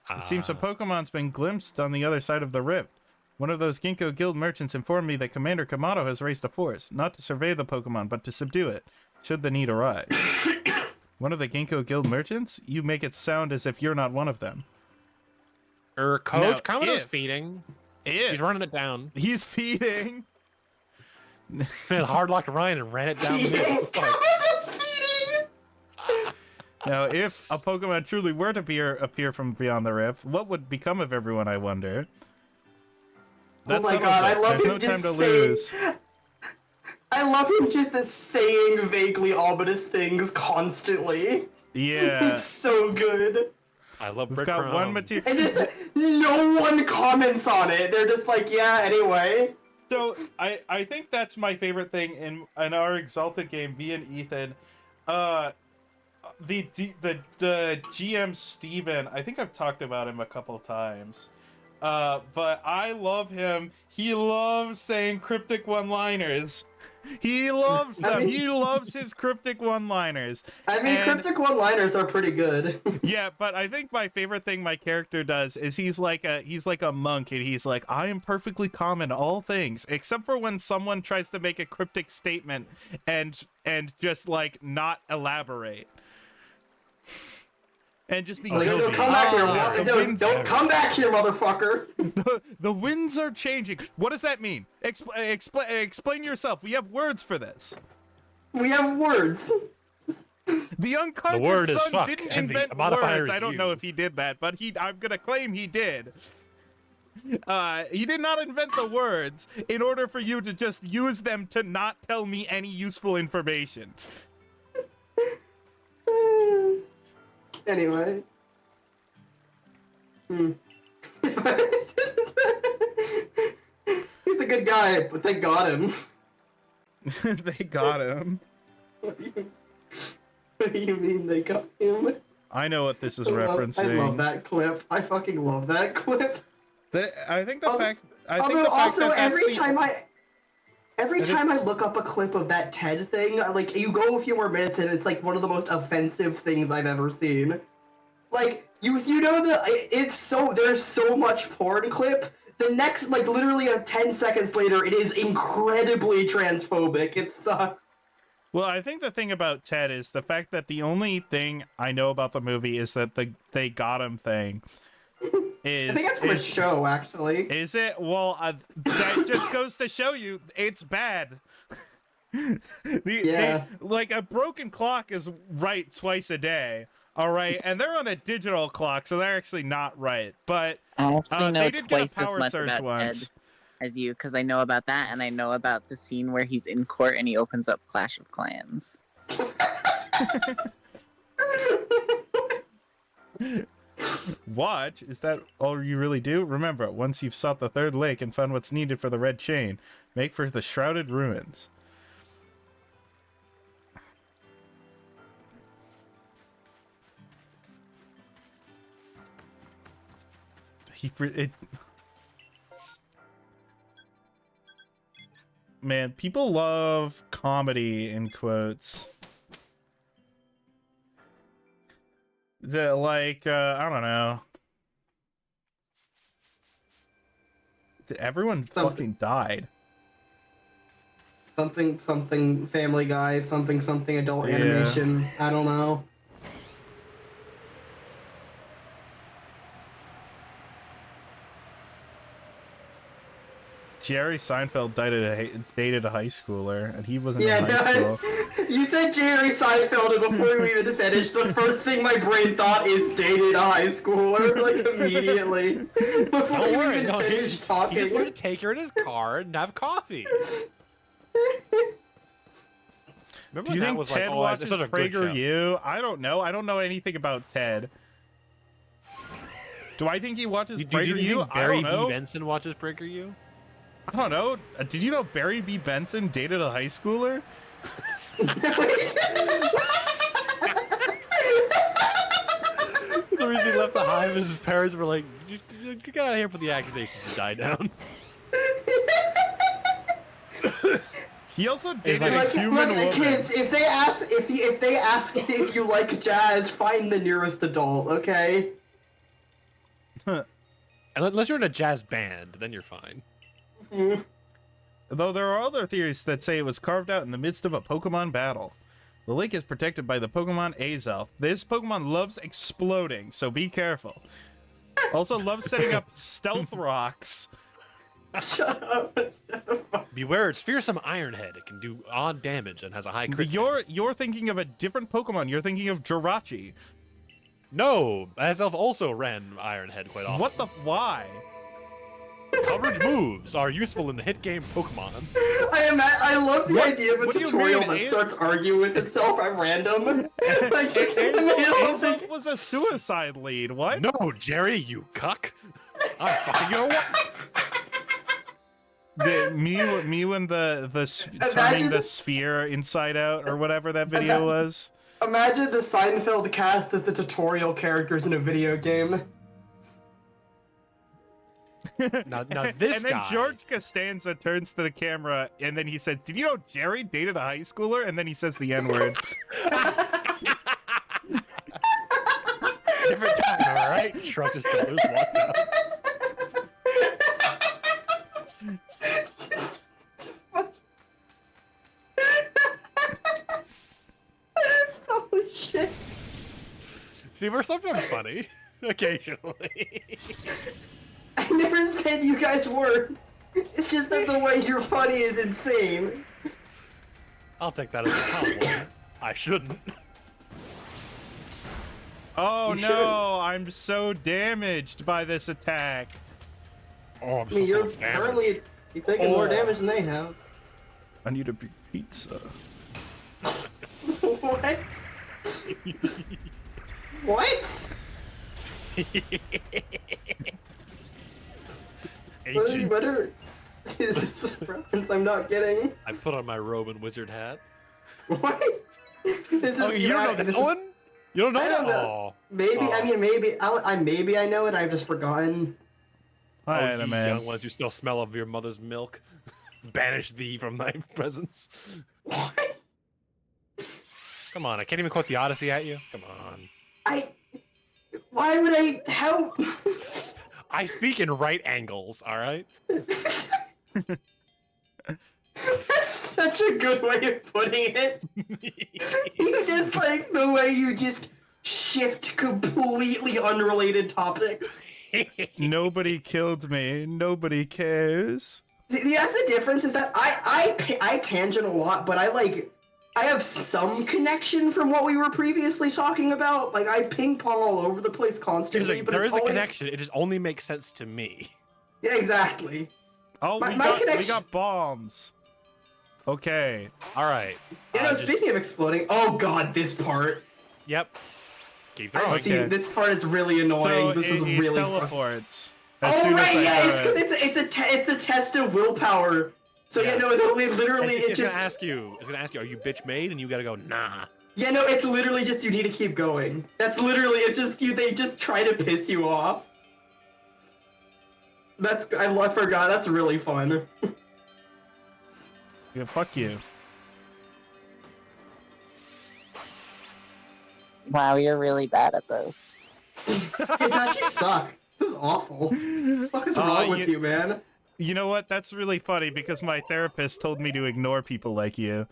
It seems a Pokemon's been glimpsed on the other side of the rift. One of those Ginkgo Guild merchants informed me that Commander Kamato has raised a force, not to survey the Pokemon, but to subdue it, should the need arise. One of the Ginkgo Guild merchants? You make it sound as if you're not one of them. Coach, Now, Kamino's if- feeding. If He's running it down. he's feeding. Man, hard locked Ryan and ran it down the middle. Kamino's feeding! Now, if a Pokemon truly were to appear from beyond the rift, what would become of everyone, I wonder? Oh my settles god, it. I love There's him no just time to saying... lose. I love him just saying vaguely ominous things constantly. Yeah. It's so good. I love We've got one breadcrumbs. material. And just no one comments on it. They're just like, yeah, anyway. So I think that's my favorite thing in our Exalted game, me and Ethan. The GM Steven, I think I've talked about him a couple times. But I love him. He loves saying cryptic one-liners. He loves them. He loves his cryptic one-liners. I mean, And- cryptic one-liners are pretty good. Yeah, but I think my favorite thing my character does is he's like a monk, and he's like, I am perfectly calm in all things, except for when someone tries to make a cryptic statement and just like not elaborate. And just be Like, like, don't come back here. "Ah, the winds- Don't come back here, motherfucker. the winds are changing. What does that mean? Explain yourself. We have words for this. We have words. The Unconquered word is Sun fuck, didn't and the invent modifier words. is I don't know you. if he did that, but I'm gonna claim he did. He did not invent the words in order for you to just use them to not tell me any useful information. Anyway. He's a good guy, but they got him. They got him. What do you mean they got him? I know what this is I referencing. love that clip. I fucking love that clip. I think the fact. I think Although the fact also that every time And I look up a clip of that TED thing, like you go a few more minutes and it's like one of the most offensive things I've ever seen. Like you know it's so there's so much porn clip. The next like literally 10 seconds later, it is incredibly transphobic. It sucks. Well, I think the thing about Ted is the fact that the only thing I know about the movie is that they got him thing. I think that's from a show, actually. Is it? Well, that just goes to show you it's bad. Yeah. Like a broken clock is right twice a day. All right, and they're on a digital clock, so they're actually not right. But I actually know they did get twice a as power much surge about once. Ted as you, because I know about that, and I know about the scene where he's in court and he opens up Clash of Clans. Watch, is that all you really do? Remember, once you've sought the third lake and found what's needed for the red chain, make for the shrouded ruins. Man, people love comedy in quotes. I don't know. Everyone fucking died. Something Family Guy, something adult Yeah. animation. I don't know. Jerry Seinfeld dated a high schooler, and he wasn't Yeah, in high school. you said Jerry Seinfeld, and before we even finished, the first thing my brain thought is dated a high schooler, like immediately. Before Don't we worry, even no, finished he just talking. wanted to take her in his car and have coffee. Remember Do when you that think was Ted like, oh, watches it's such a good show. PragerU? I don't know. I don't know anything about Ted. Do I think he watches Do you PragerU? think I Barry don't B. know. Benson watches PragerU? I don't know. Did you know Barry B. Benson dated a high schooler? The reason he left the hive is his parents were like, you get out of here for the accusations to die down. He also dated like- a human woman. Kids, if they ask if you like jazz, find the nearest adult, okay? Unless you're in a jazz band, then you're fine. Though there are other theories that say it was carved out in the midst of a Pokemon battle. The lake is protected by the Pokemon Azelf. This Pokemon loves exploding, so be careful. Also loves setting up stealth rocks. Shut up. Beware, it's fearsome Ironhead. It can do odd damage and has a high crit You're chance. thinking of a different Pokemon. You're thinking of Jirachi. No, Azelf also ran Ironhead quite often. What the? Why? Coverage moves are useful in the hit game Pokemon. I love the idea of a what do you tutorial mean, that Az- starts arguing with itself at random. Like, it's in the middle of, Azelf like, was a suicide lead. What? No, Jerry, you cuck. I'm fucking your wife. Me when turning the sphere inside out or whatever that video was. Imagine the Seinfeld cast as the tutorial characters in a video game. Now this And then guy. George Costanza turns to the camera and then he says, "Did you know Jerry dated a high schooler?" And then he says the N-word. Different time, all right? Shrugs his shoulders, walks out. Holy shit. See, we're sometimes funny. Occasionally. I never said you guys were. It's just that the way you're funny is insane. I'll take that as a compliment. I shouldn't. Oh You no, I'm so damaged by this attack. Oh, I'm I so mean, you're full of damage. apparently you're taking more damage than they have. I need a big pizza. What? What? Ancient. What are... Is this a reference I'm not getting? I put on my robe and wizard hat. What? This is Oh, you don't know that this is- one? You don't know I that? don't know. Oh. Maybe Oh. I mean maybe I know it. I've just forgotten. Hi, Oh, you man. young ones who still smell of your mother's milk. Banish thee from thy presence. What? Come on, I can't even quote the Odyssey at you. Come on. Why would I? How? I speak in right angles, alright? That's such a good way of putting it. You just like the way you just shift completely unrelated topics. Nobody killed me. Nobody cares. That's the difference is that I tangent a lot, but I have some connection from what we were previously talking about. Like I ping pong all over the place constantly, but There it's is a always... connection, it just only makes sense to me. Yeah, exactly. Oh, My we got connection- bombs. Okay. Alright. You know, speaking of exploding, oh god, this part. Yep. Keep I throwing. see. This part is really annoying. So this is it really. teleports. As Oh soon right, as I yeah, throw it's because it. it's a test of willpower. So yeah, Yeah. no, literally It's it just gonna ask you, are you bitch made? And you gotta go, nah. yeah, no, it's literally just you need to keep going. That's literally it's just you. They just try to piss you off. I forgot. That's really fun. Yeah, fuck you. Wow, you're really bad at those. Itachi suck. This is awful. What the fuck is wrong with you, man? You know what? That's really funny because my therapist told me to ignore people like you.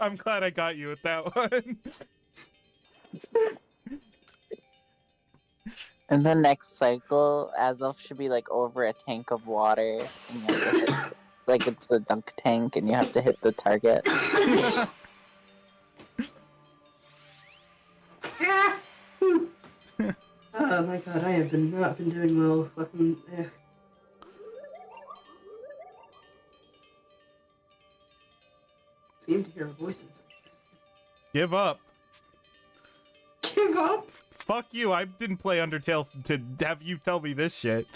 I'm glad I got you with that one. In the next cycle, Azelf should be like over a tank of water, and you have to hit, like it's the dunk tank, and you have to hit the target. Oh my god, I have not been doing well. Fucking. Seem to hear voices. Give up. Give up? Fuck you. I didn't play Undertale to have you tell me this shit.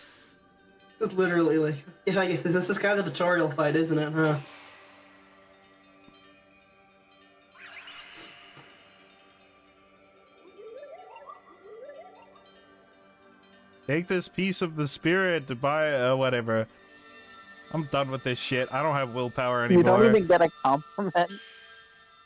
It's literally like, yeah, I guess this is kind of the tutorial fight, isn't it, huh? Take this piece of the spirit to buy whatever. I'm done with this shit. I don't have willpower anymore. You don't even get a compliment.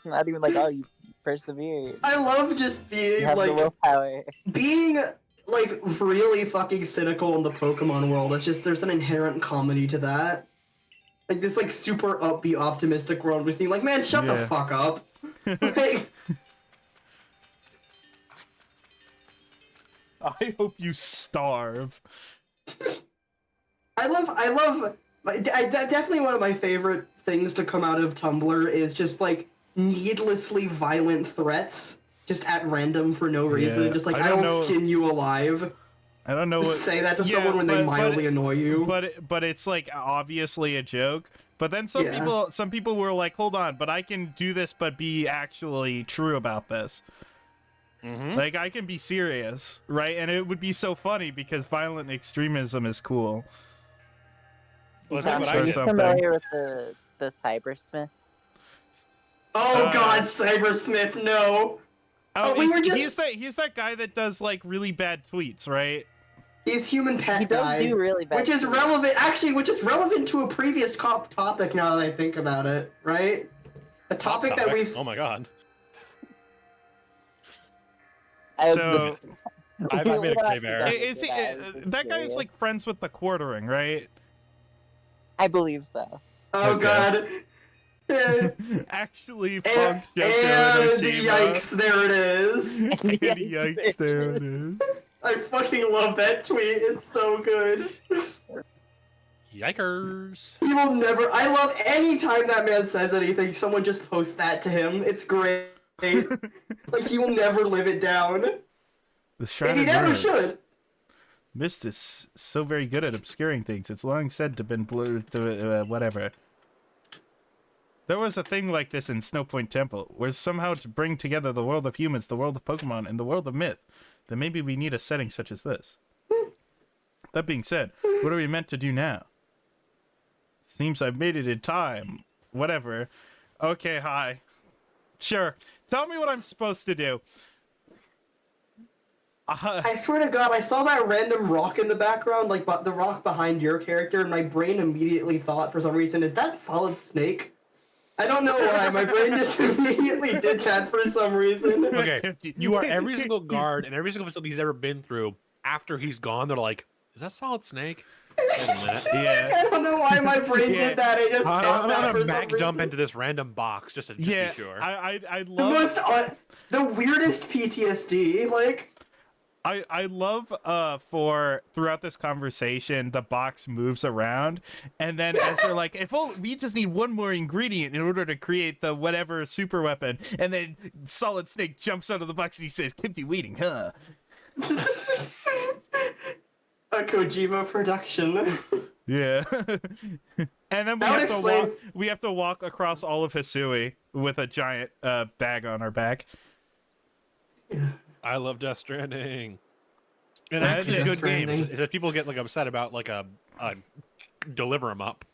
Not even like, oh, you persevered. I love just You being have the like, willpower. being like really fucking cynical in the Pokemon world. It's just there's an inherent comedy to that. Like this like super upbeat, optimistic world. We're seeing like, man, shut the Yeah. fuck up. Like, I hope you starve. definitely one of my favorite things to come out of Tumblr is just like needlessly violent threats just at random for no reason. Yeah, Just like, I I don't will know- skin you alive. I don't know Just what. say that to Yeah, someone when they but- mildly annoy you. But it's like obviously a joke. But then some Yeah. people were like, hold on, but I can do this, but be actually true about this. Mm-hmm. Like I can be serious, right? And it would be so funny because violent extremism is cool. Well, that's Josh, what Or I are you did. something. familiar with the Cybersmith? Oh Uh, god, Cybersmith, no! Oh, we were just- he's that guy that does like really bad tweets, right? He's human pet He does guy. do really bad. Which is things. relevant, actually, which is relevant to a previous topic now that I think about it, right? A topic that we... Oh my god. So I made a gray bear. is he, that guy is like friends with the Quartering, right? I believe so. Oh Okay. god. and, Actually, and, Funk Joko and Enoshima. yikes, there it is. And yikes, there it is. I fucking love that tweet, it's so good. Yikers. He will never... I love any time that man says anything, someone just posts that to him. It's great. Like, he will never live it down. The And Shrouded he never Words. should. Mist is so very good at obscuring things. It's long said to been blurred to whatever. There was a thing like this in Snowpoint Temple, where somehow to bring together the world of humans, the world of Pokemon, and the world of myth, then maybe we need a setting such as this. That being said, what are we meant to do now? Seems I've made it in time. Whatever. Okay, hi. Sure. Tell me what I'm supposed to do. I swear to God, I saw that random rock in the background, like the rock behind your character, and my brain immediately thought, for some reason, is that Solid Snake? I don't know why, my brain just immediately did that for some reason. Okay, you are every single guard and every single facility he's ever been through. After he's gone, they're like, "Is that Solid Snake?" Wait a minute. Yeah. I don't know why my brain Yeah. did that. I just I'm thought that gonna for some back dump reason. into this random box just to Yeah, be sure. I The love most, the weirdest PTSD. Like, I love for throughout this conversation the box moves around, and then as they're like, if we just need one more ingredient in order to create the whatever super weapon, and then Solid Snake jumps out of the box and he says, "Kept you waiting, huh?" a Kojima production. Yeah. And then That would explain- we have to walk across all of Hisui with a giant bag on our back. I love Death Stranding. And That actually, is good Stranding. games. Is that people get like upset about like a deliver them up.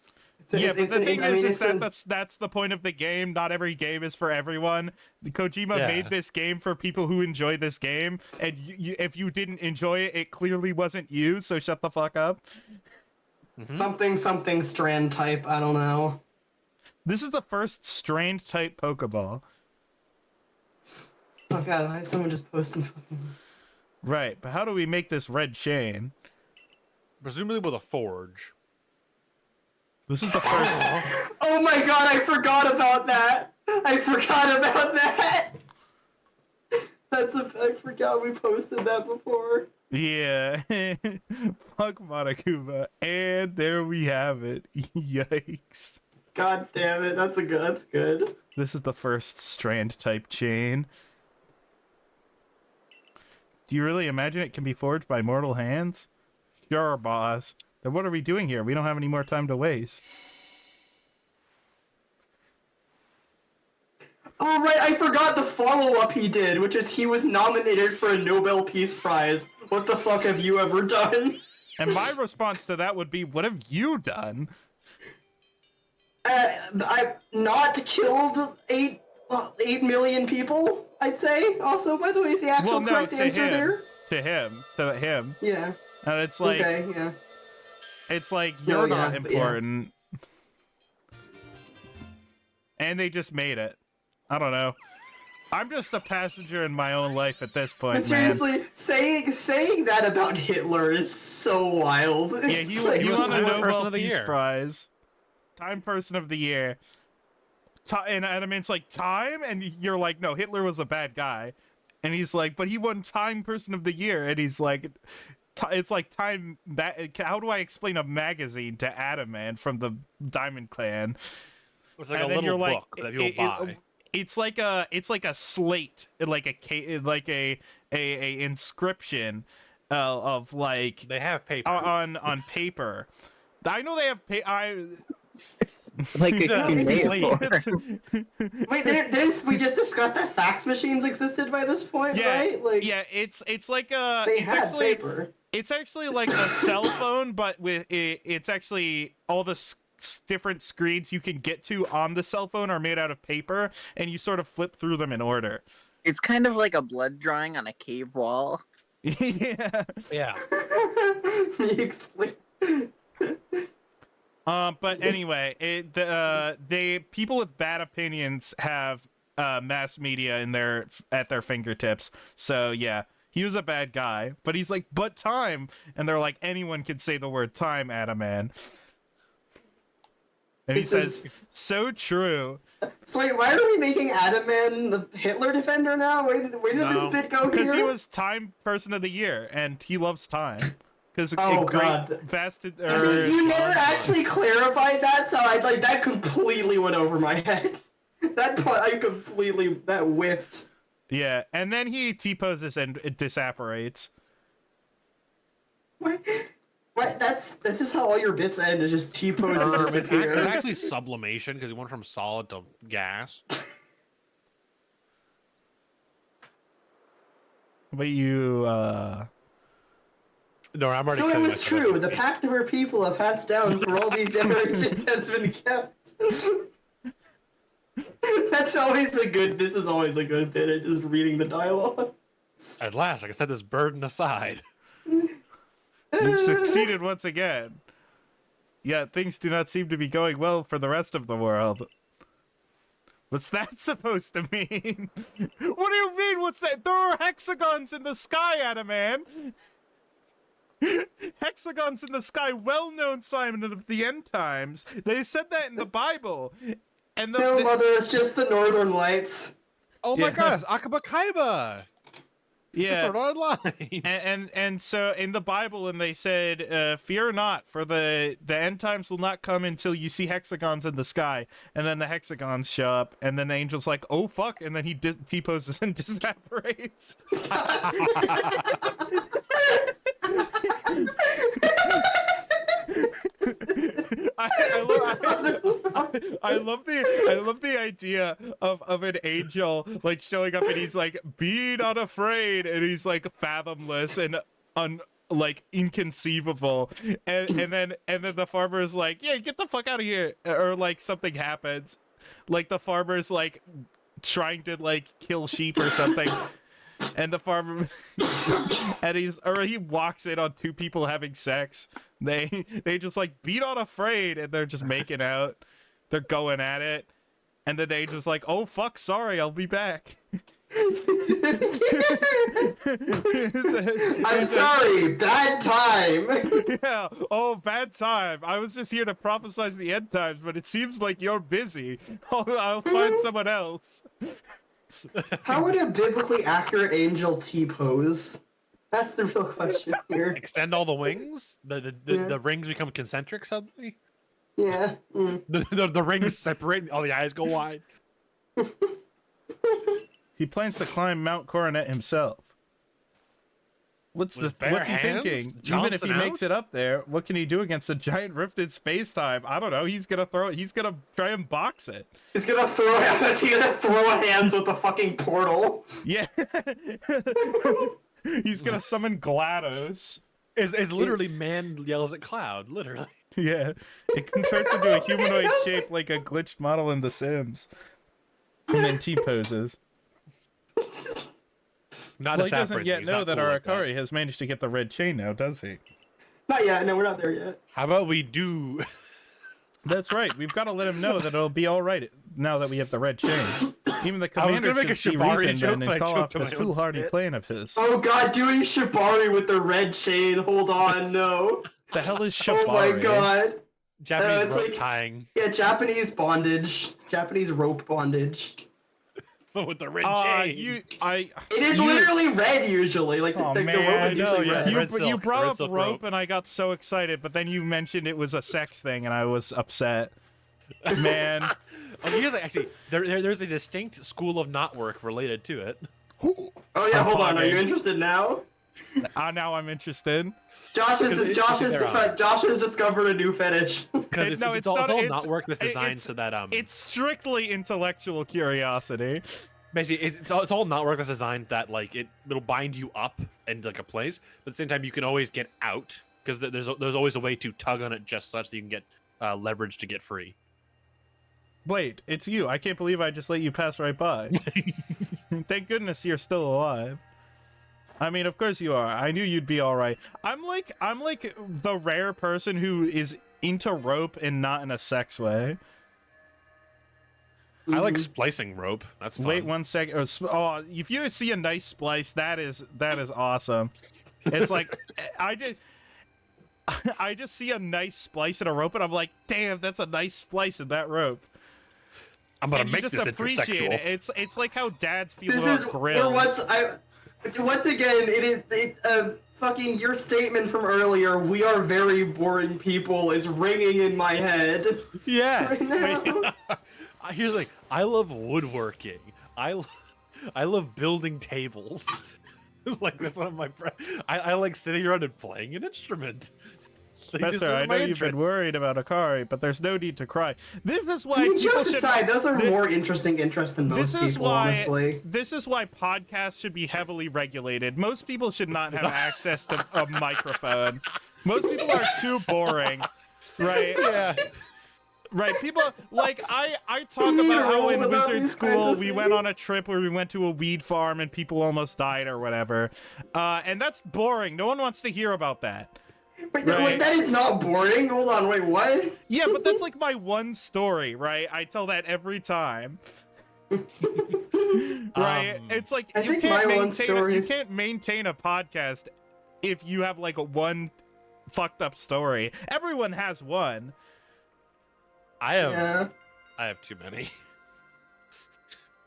Yeah, but the thing I mean, is it's that that's the point of the game. Not every game is for everyone. Kojima Yeah. made this game for people who enjoy this game, and if you didn't enjoy it, it clearly wasn't you. So shut the fuck up. something strand type. I don't know. This is the first strained type Pokeball. Oh god, why is someone just posting fucking... Right, but how do we make this red chain? Presumably with a forge. This is the first. Oh my god, I forgot about that! I forgot about that! I forgot we posted that before. Yeah. Fuck Monokuma. And there we have it. Yikes. God damn it, that's good. This is the first strand type chain. Do you really imagine it can be forged by mortal hands? Sure, boss. Then what are we doing here? We don't have any more time to waste. Oh right, I forgot the follow-up he did, which is he was nominated for a Nobel Peace Prize. What the fuck have you ever done? And my response to that would be, what have you done? I've not killed 8 million people, I'd say. Also, by the way, is the actual correct answer there? To him. Yeah. And it's like, Okay, yeah. it's like, No, you're yeah, not but yeah. important. And they just made it. I don't know. I'm just a passenger in my own life at this point, But seriously, saying that about Hitler is so wild. Yeah, It's like, he won a Time Person Nobel of the Peace Year. Prize. Time Person of the Year. And I mean, it's like, time? And you're like, no, Hitler was a bad guy. And he's like, but he won Time Person of the Year. And he's like, it's like Time... How do I explain a magazine to Adam Man from the Diamond Clan? It's like And a then little you're book that people buy. It's like a slate, like a inscription of like They have paper. on paper. I know they have It's like a cuneiform. Wait, didn't we just discuss that fax machines existed by this point, yeah, right? Like, yeah, it's like a they it's had actually paper. it's actually like a cell phone, but with it's actually all the different screens you can get to on the cell phone are made out of paper, and you sort of flip through them in order. It's kind of like a blood drawing on a cave wall. Yeah. Yeah. Me explain. But anyway, people with bad opinions have mass media at their fingertips. So yeah, he was a bad guy, but he's like, but time, and they're like, anyone can say the word time, Adaman. And he says, so true. So wait, why are we making Adam Man the Hitler defender now? Where did this bit go Because here? he was Time Person of the Year, and he loves time. Because God. vast. See, you never actually clarified that, so that completely went over my head. That whiffed. Yeah, and then he T-poses and it disapparates. What? This is how all your bits end, is just T-pose and It's disappear. actually sublimation because he went from solid to gas. But you, No, I'm already. So it killing was myself. true. The pact of our people have passed down for all these generations has been kept. This is always a good bit of just reading the dialogue. At last, I can set this burden aside. you've succeeded once again. Yet things do not seem to be going well for the rest of the world. What's that supposed to mean? What do you mean? What's that? There are hexagons in the sky, Adaman. Hexagons in the sky, well-known sign of the end times. They said that in the Bible. And No, mother, it's just the Northern Lights. Oh my Yeah. god, it's Akaba Kaiba! yeah. Sword Art Online! And so in the Bible, and they said, fear not, for the end times will not come until you see hexagons in the sky. And then the hexagons show up, and then the angel's like, oh fuck, and then he T-poses and disapparates. I love the idea of an angel like showing up, and he's like, be not afraid, and he's like fathomless and like inconceivable, and then the farmer's like, yeah, get the fuck out of here, or like something happens, like the farmer's like trying to like kill sheep or something. And the farmer, and he walks in on two people having sex. They just like, be not afraid, and they're just making out. They're going at it, and then they just like, oh fuck, sorry, I'll be back. I'm sorry, bad time. Yeah, oh, bad time. I was just here to prophesize the end times, but it seems like you're busy. I'll find someone else. How would a biblically accurate angel T-pose? That's the real question here. Extend all the wings? The rings become concentric suddenly? Yeah. Mm. The rings separate, all the eyes go wide. He plans to climb Mount Coronet himself. What's With bare he hands? thinking? Even if Johnson he makes out? it up there, what can he do against a giant rift in space-time? I don't know. He's gonna try and box it. He's gonna throw hands with the fucking portal. Yeah. He's gonna summon GLaDOS. It's literally man yells at cloud, literally. Yeah. It converts into a humanoid shape like a glitched model in The Sims. And then T-poses. Not Well, a he doesn't Sapper, yet he's know not that cool like Arakari has managed to get the red chain now, does he? Not yet. No, we're not there yet. How about we do? That's right. We've got to let him know that it'll be all right now that we have the red chain. Even the I was commander gonna make a should see Shibari reason joke, then but I and call choked off on this my own foolhardy spit. plan of his. Oh god, doing Shibari with the red chain. Hold on, no. The hell is Shibari? Oh my god. Japanese it's rope like- tying Yeah, Japanese bondage. Japanese rope bondage. with the red chain. It is literally red usually. Like Oh, the rope man, is usually no, yeah. red. Red You silk, brought red up silk rope rope. and I got so excited, but then you mentioned it was a sex thing and I was upset. Man. Oh, here's actually there's a distinct school of knot work related to it. Oh yeah, hold on. Are you interested now? Now I'm interested. Josh has they're Josh has discovered a new fetish. Because No, it's it's all not- knot work that's designed it's- so that It's strictly intellectual curiosity. basically it's all knot work that's designed that like it'll bind you up in like a place, but at the same time you can always get out because there's always a way to tug on it just such that you can get leverage to get free. Wait, it's you. I can't believe I just let you pass right by. Thank goodness you're still alive. I mean, of course you are. I knew you'd be all right. I'm like the rare person who is into rope and not in a sex way. I like splicing rope. That's fun. Wait 1 second. Oh, if you see a nice splice, that is awesome. It's like I just see a nice splice in a rope and I'm like, damn, that's a nice splice in that rope. I'm gonna And make you this just appreciate intersexual. it. It's like how dads feel This about is grills. once again fucking your statement from earlier. We are very boring people is ringing in my head. Yes. Right now. Here's the thing. I love woodworking. I love building tables. Like that's one of my. I like sitting around and playing an instrument. Like, Professor, this is I know my you've been interest. worried about Akari, but there's no need to cry. This is why I mean, people jokes should. aside, those are Thi- more interesting interests than most This is people, why. honestly. This is why podcasts should be heavily regulated. Most people should not have access to a microphone. Most people are too boring, right? Yeah. Right, people like I talk We need about how rules in about wizard these school kinds of we went things. on a trip where we went to a weed farm and people almost died or whatever, and that's boring. No one wants to hear about that. Wait, Right. wait, that is not boring. Hold on, wait, what? Yeah, but that's like my one story, right? I tell that every time. Right? It's like I you think can't my one maintain story you is- can't maintain a podcast if you have like a one fucked up story. Everyone has one. I have Yeah. too many.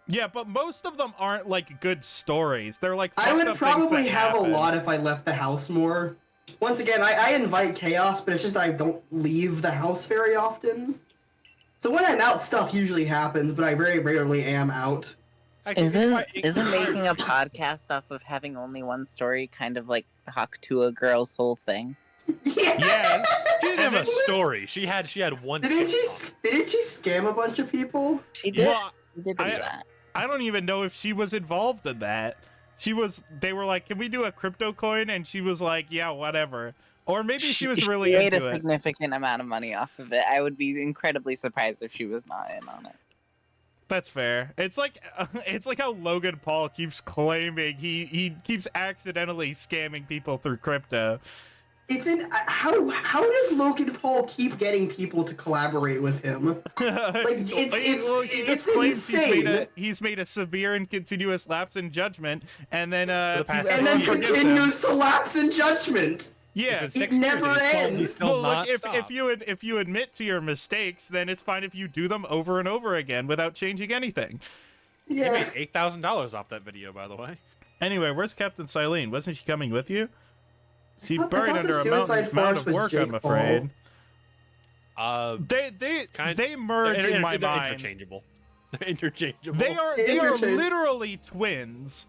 Yeah, but most of them aren't like good stories. They're like I fucked would up things probably that have happen. a lot if I left the house more. Once again, I invite chaos, but it's just I don't leave the house very often. So when I'm out, stuff usually happens, but I very rarely am out. Isn't making a podcast off of having only one story kind of like Haktua Girl's whole thing? Yes. She didn't have a story. She had one. Didn't she TikTok. scam a bunch of people? She did. Well, She did do I- that. I don't even know if she was involved in that. They were like, "Can we do a crypto coin?" And she was like, "Yeah, whatever." Or maybe she was really made into a it. significant amount of money off of it. I would be incredibly surprised if she was not in on it. That's fair. It's like how Logan Paul keeps claiming he keeps accidentally scamming people through crypto. It's in how does Logan Paul keep getting people to collaborate with him? He just it's claims insane. he's made a severe and continuous lapse in judgment, and then the past And then everyone forgives him. continues to lapse in judgment. Yeah. It's been 6 It never years and he's ends. still Well, not look, stopped. if you admit to your mistakes, then it's fine if you do them over and over again without changing anything. He Yeah. made $8,000 off that video, by the way. Anyway, where's Captain Silene? Wasn't she coming with you? She's I thought buried the under a Suicide mound Forest of was work, Jake I'm afraid. They merge in my they're mind. interchangeable. They're interchangeable. They are literally twins.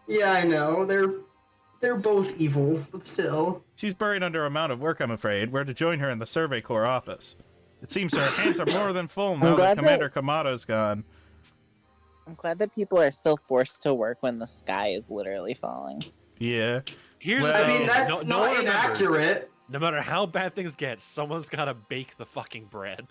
Yeah, I know. They're both evil, but still. She's buried under a mound of work, I'm afraid. We're to join her in the Survey Corps office. It seems her hands are more than full now that glad Commander Kamato's gone. I'm glad that people are still forced to work when the sky is literally falling. Yeah. Here's Well- the I thing, mean, that's no not one remembers, inaccurate. no matter how bad things get, someone's got to bake the fucking bread.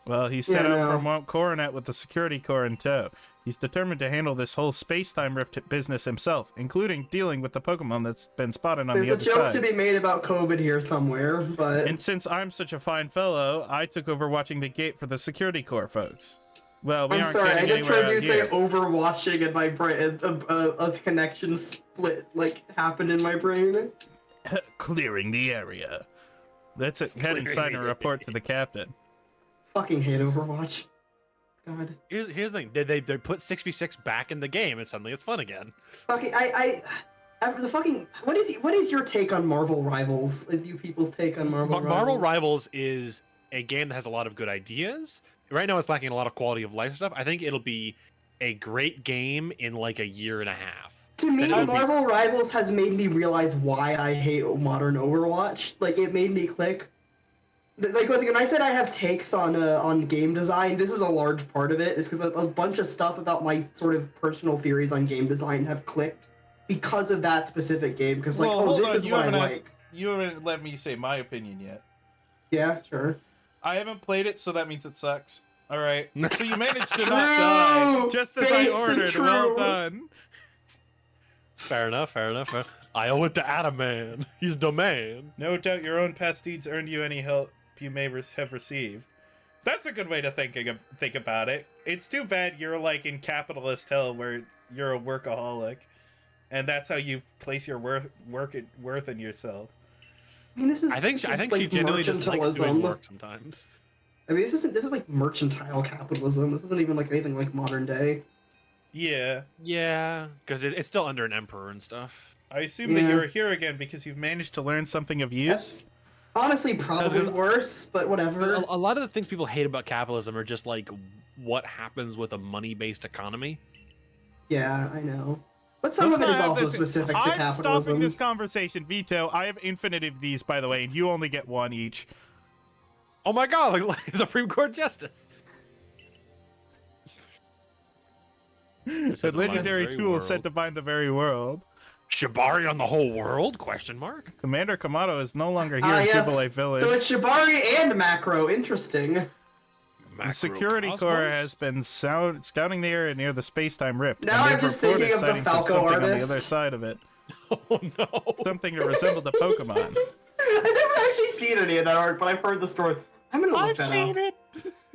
Well, he set Yeah, out no. from Mount Coronet with the security corps in tow. He's determined to handle this whole space-time rift business himself, including dealing with the Pokemon that's been spotted on There's the a other joke side. to be made about COVID here somewhere, but And since I'm such a fine fellow, I took over watching the gate for the security corps folks. Well, we I'm aren't sorry. I getting just anywhere heard you out say here. Overwatching, and my brain a connection split happened in my brain. Clearing the area. That's it. Head inside and report to the captain. Fucking hate Overwatch. God. Here's the thing: they put 6v6 back in the game, and suddenly it's fun again. Fucking the fucking what is your take on Marvel Rivals? Like, you people's take on Marvel Rivals? Marvel Rivals is a game that has a lot of good ideas. Right now, it's lacking a lot of quality of life stuff. I think it'll be a great game in like a year and a half. To me, Then it'll be- Marvel Rivals has made me realize why I hate modern Overwatch. Like, it made me click. Like, once again, I said I have takes on game design. This is a large part of it. Is because a bunch of stuff about my sort of personal theories on game design have clicked because of that specific game. Because like, Well, oh, hold this on, is you what I haven't like. asked- You haven't let me say my opinion yet. Yeah, sure. I haven't played it, so that means it sucks. All right. So you managed to True! not die, just as I Based and ordered. Well true. done. Fair enough. I owe it to Adam Man. He's the man. No doubt your own past deeds earned you any help you may have received. That's a good way to think about it. It's too bad you're like in capitalist hell where you're a workaholic, and that's how you place your worth in yourself. I mean, this is. I think this is she like genuinely just likes doing mercantilism. work sometimes. I mean, this is like mercantile capitalism. This isn't even like anything like modern day. Yeah. Yeah, because it's still under an emperor and stuff. I assume that Yeah. you're here again because you've managed to learn something of use. That's honestly probably Because- worse, but whatever. A lot of the things people hate about capitalism are just like what happens with a money-based economy. Yeah, I know. But some Let's of it not is have also this- specific to I'm capitalism. stopping this conversation, Vito. I have infinite of these, by the way, and you only get one each. Oh my god, like Supreme Court justice. A legendary very tool world. said to bind the very world. Shibari on the whole world? Question mark. Commander Kamato is no longer here Ah, in yes. Jubilee Village. So it's Shibari and Macro. Interesting. The security corps has been scouting the area near the space-time rift. Now and I'm they've just reported thinking of the sightings Falco something on the artist. other side of it. Oh no. Something to resemble the Pokemon. I've never actually seen any of that art, but I've heard the story. I'm gonna look that up. it.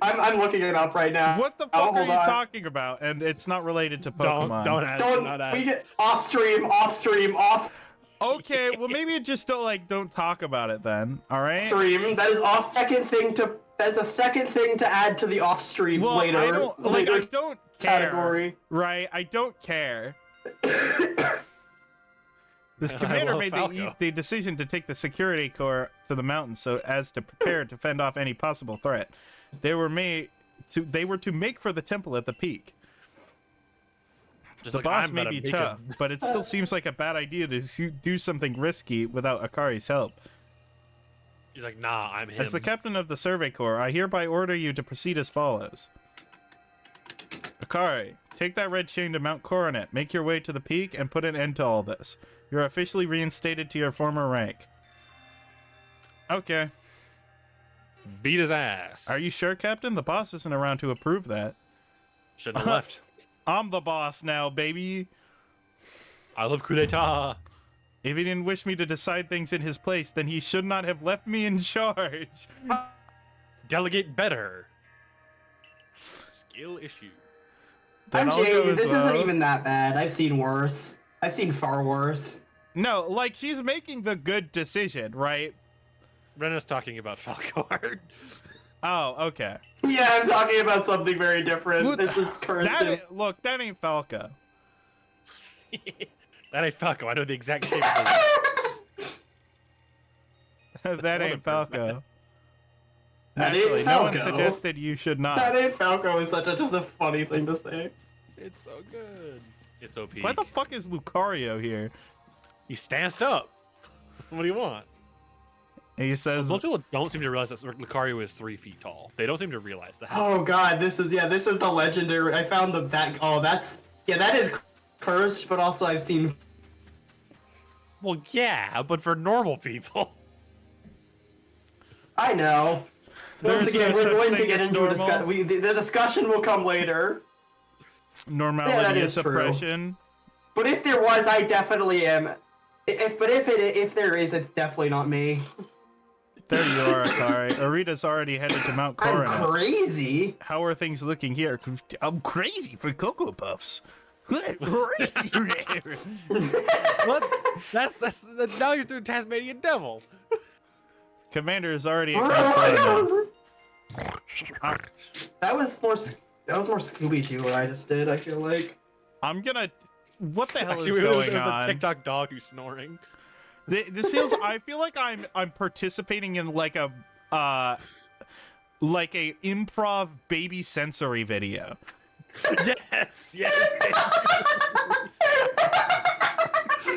I'm looking it up right now. What the Oh, fuck are hold you on. talking about? And it's not related to Pokemon. Don't ask. Don't Not ask. we get off stream? Okay, well maybe just don't talk about it then. All right. Stream. That is off. That's a second thing to add to the off stream Well, later. I don't like. I don't care. category. Right? I don't care. This I commander love made Falco. the decision to take the security corps to the mountains so as to prepare to fend off any possible threat. They were to make for the temple at the peak. Just The like, boss I'm may gonna be make tough, a- but it still seems like a bad idea to do something risky without Akari's help. He's like, nah, I'm him. As the captain of the Survey Corps, I hereby order you to proceed as follows. Akari, take that red chain to Mount Coronet, make your way to the peak, and put an end to all this. You're officially reinstated to your former rank. Okay. Beat his ass. Are you sure, Captain? The boss isn't around to approve that. Shouldn't have left. I'm the boss now, baby. I love coup d'etat. If he didn't wish me to decide things in his place, then he should not have left me in charge. Delegate better. Skill issue. Then I'm I'll go Jay. as This well. isn't even that bad. I've seen worse. I've seen far worse. No, like, she's making the good decision, right? Rena's talking about Falco art. Oh, okay. Yeah, I'm talking about something very different. What- This is Kirsten. Look, that ain't Falco. That ain't Falco. I know the exact shape of it. That Son ain't of a Falco. That ain't Naturally, no one Falco. suggested you should That not. ain't Falco is just a funny thing to say. It's so good. It's OP. Why the fuck is Lucario here? He stanced up. What do you want? And he says, Most people don't seem to realize that Lucario is 3 feet tall. They don't seem to realize that. Oh god, this is the legendary. I found that is cursed, but also I've seen. Well, yeah, but for normal people. I know. Once There's again, no we're such going to thing get as into a normal. discussion. The discussion will come later. normality Yeah, that is is true. suppression. But if there was, I definitely am. If there is, it's definitely not me. There you are, Akari. Arita's already headed to Mount I'm Corona. crazy. How are things looking here? I'm crazy for Cocoa Puffs. What? That's now you're doing Tasmanian Devil. Commander is already at Mount Corona. That was more Scooby Doo what I just did. I feel like. I'm gonna. What the hell Actually, is it was going the on? TikTok dog who's snoring. This feels. I feel like I'm participating in like a improv baby sensory video. Yes.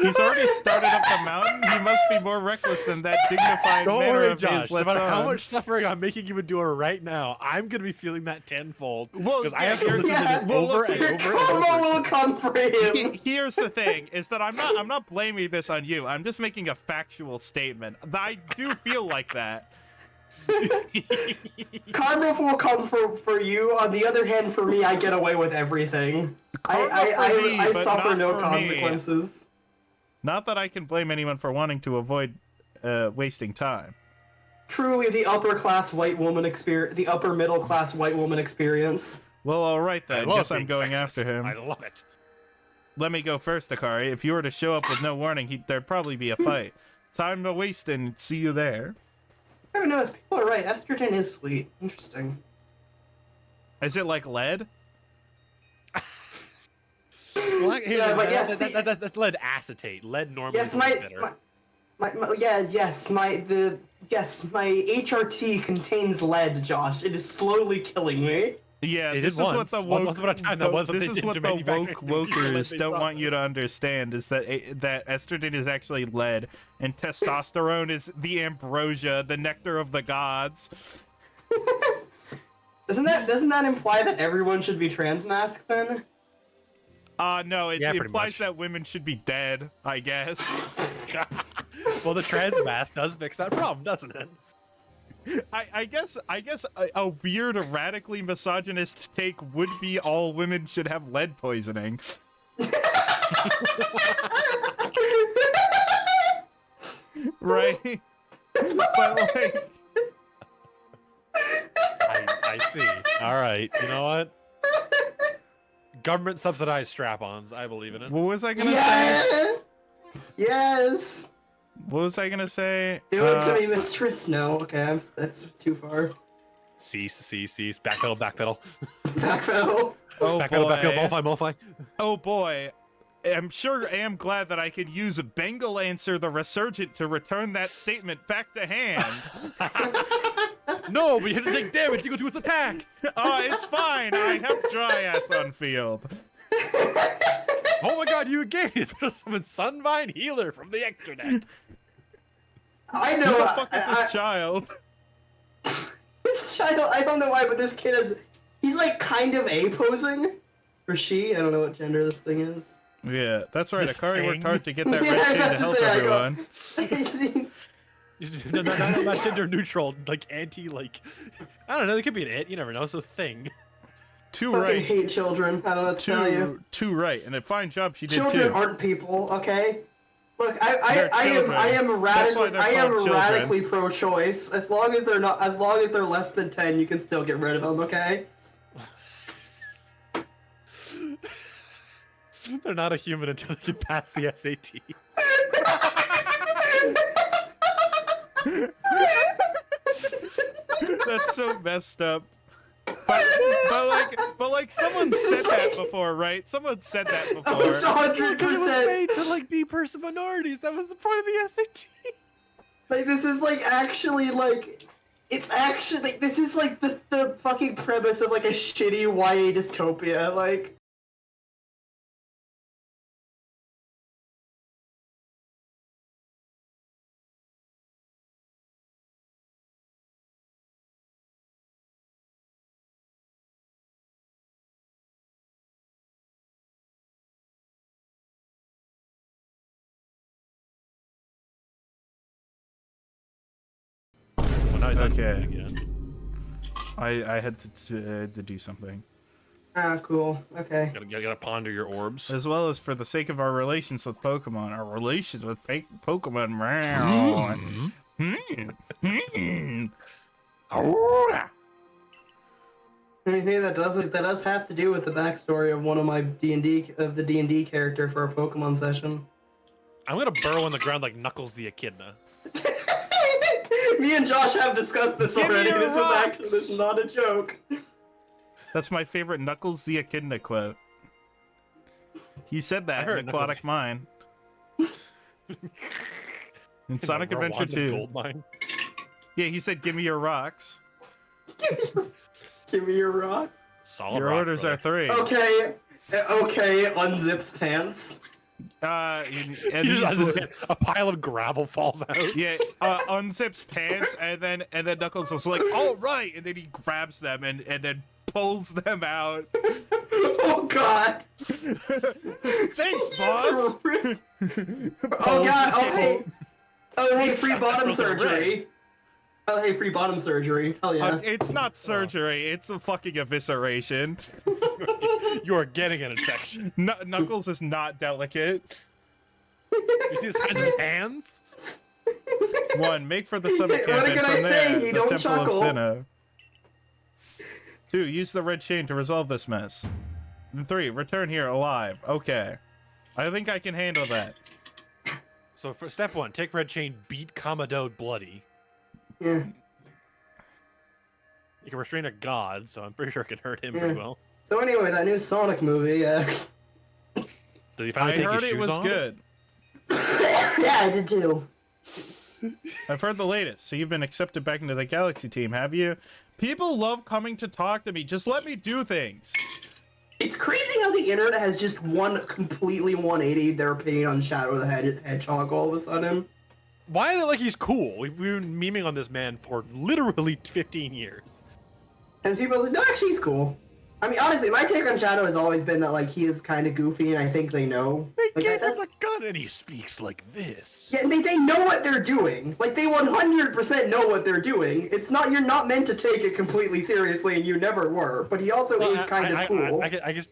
He's already started up the mountain. He must be more reckless than that dignified Don't manner worry, of Josh. his. No Let's matter how on. much suffering I'm making you endure right now, I'm gonna be feeling that tenfold. Well, Because I yeah, have to you're- listen to this well, over look, and Your over and karma over. will come for him. Here's the thing: is that I'm not blaming this on you. I'm just making a factual statement. I do feel like that. Karma will come for you. On the other hand, for me, I get away with everything. Karma for me, I but suffer not no for me. consequences. Not that I can blame anyone for wanting to avoid wasting time. Truly, the upper class white woman experience, the upper middle class white woman experience. Well, all right I then. love Guess I'm being going sexist. after him. I love it. Let me go first, Akari. If you were to show up with no warning, there'd probably be a fight. Time to waste and see you there. I don't know. People are right. Estrogen is sweet. Interesting. Is it like lead? Well, Yeah, but yes, that's lead acetate. Lead normally Yes, is bitter. my HRT contains lead, Josh. It is slowly killing me. Yeah, It this did is what once. the woke. Once upon a time, that was what this they is did what to the manufacture woke the wokers lead-based don't want you to process. understand is that estrogen is actually lead, and testosterone is the ambrosia, the nectar of the gods. Doesn't that imply that everyone should be transmasked then? No, it Yeah, pretty implies much. that women should be dead, I guess. Well, the trans mask does fix that problem, doesn't it? I guess a weird, radically misogynist take would be all women should have lead poisoning. Right? But like, I see. All right. You know what? Government subsidized strap-ons. I believe in it. what was I gonna say? Yes. Yes. What was I gonna say? Do it to me, mistress. No. Okay, that's too far. Cease. Backpedal. Backpedal. Oh Backpedal. boy. Mollify. Oh boy. I am glad that I could use a Bengal answer the resurgent to return that statement back to hand. No, but you have to take damage to go to its attack. Oh, it's fine. I have dry ass on field. Oh my god, you again! It's summon Sunvine Healer from the extranet. I Who know. the fuck is this child? This child. I don't know why, but this kid is. He's like kind of A posing, or she. I don't know what gender this thing is. Yeah, that's right. This Akari worked thing. hard to get that Yeah, I was red about chain to to help say, I everyone. Not gender neutral, like anti, like I don't know. They could be an it. You never know. It's a thing. Too Fucking right. hate children. I don't know what to tell you. Too right. And a fine job she did Children too. aren't people, okay? Look, They're I children. am That's why radically they're I am called children. radically pro-choice. As long as they're less than 10, you can still get rid of them, okay? They're not a human until they can pass the SAT. That's so messed up. But like someone said that before, right? Someone said that That was before. 100%. Because it was made to like de-person minorities. That was the point of the SAT. Like, this is like actually like, it's actually like, this is like the fucking premise of like a shitty YA dystopia. Like, Well, now he's Okay. again. I had to do something. cool. Okay. Gotta ponder your orbs. As well as for the sake of our relations with Pokemon, our relations with Pokemon. Meow. I mean, hey, that does have to do with the backstory of one of my D&D character for a Pokemon session. I'm gonna burrow in the ground like Knuckles the Echidna. Me and Josh have discussed this Give me already. your This rocks! is not a joke. That's my favorite Knuckles the Echidna quote. He said that heard in Aquatic Mine. In Sonic Adventure 2. Gold mine. Yeah, he said, "Give me your rocks." Give me your rock. Solid Your rock, orders brother. are 3. Okay, unzips pants. And You he's just- a pile of gravel falls out. yeah, unzips pants, and then Knuckles is like, "All right," and then he grabs them and then pulls them out. Oh god. Thanks, boss. Oh god. Oh hey, free bottom surgery. Oh hey, free bottom surgery. Hell yeah. It's not surgery; it's a fucking evisceration. You are getting an infection. Knuckles is not delicate. You see the size of his hands? 1. Make for the summit What camp, and can I from say? there, You the don't Temple chuckle. of Sinnoh. 2. Use the red chain to resolve this mess. And 3. Return here alive. Okay. I think I can handle that. So for step 1, take red chain, beat Commodore bloody. Yeah. You can restrain a god, so I'm pretty sure it can hurt him Yeah. pretty well. So anyway, that new Sonic movie, Did he finally I take heard his it shoes was off? good. yeah, I did too. I've heard the latest. So you've been accepted back into the Galaxy team, have you? People love coming to talk to me. Just let me do things. It's crazy how the internet has just completely 180 their opinion on Shadow the Hedgehog all of a sudden. Why is it like he's cool? We've been memeing on this man for literally 15 years. And people are like, no, actually, he's cool. I mean, honestly, my take on Shadow has always been that, like, he is kind of goofy, and I think they know. They Like, gave that's, him a gun and he speaks like this. yeah, and they know what they're doing. Like, they 100% know what they're doing. It's not, you're not meant to take it completely seriously, and you never were. But he also is kind of cool. I guess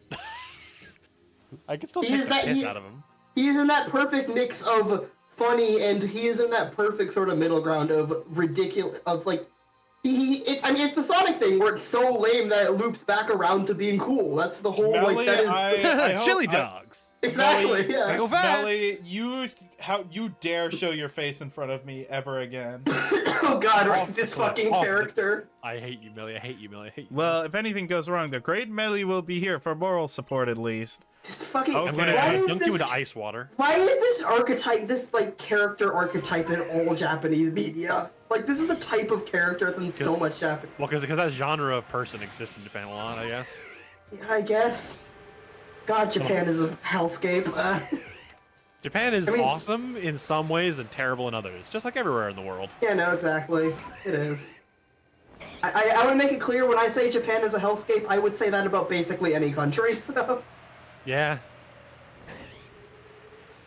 I can still He take is the that- piss he's- out of him. He is in that perfect mix of funny, and he is in that perfect sort of middle ground of ridiculous, of, like, I mean, it's the Sonic thing where it's so lame that it loops back around to being cool. That's the whole, Melly, like, that is... I hope- Chili I- dogs. exactly, Melly, yeah. Go fast. Melly, you dare show your face in front of me ever again? Oh god, right, this Off the fucking cliff. character. I hate you, Millie. I hate you, Millie. I hate you. Well, if anything goes wrong, the great Melly will be here for moral support at least. This fucking... Okay. I'm gonna Why is dunk you this... into ice water. Why is this archetype, this, like, character archetype in all Japanese media? Like, this is the type of character that's in so much Japanese... Well, because that genre of person exists in Japan a lot, I guess. Yeah, I guess. God, Japan is a hellscape. Japan is I mean, awesome in some ways and terrible in others, just like everywhere in the world. Yeah, no, exactly. It is. I want to make it clear, when I say Japan is a hellscape, I would say that about basically any country, so... Yeah.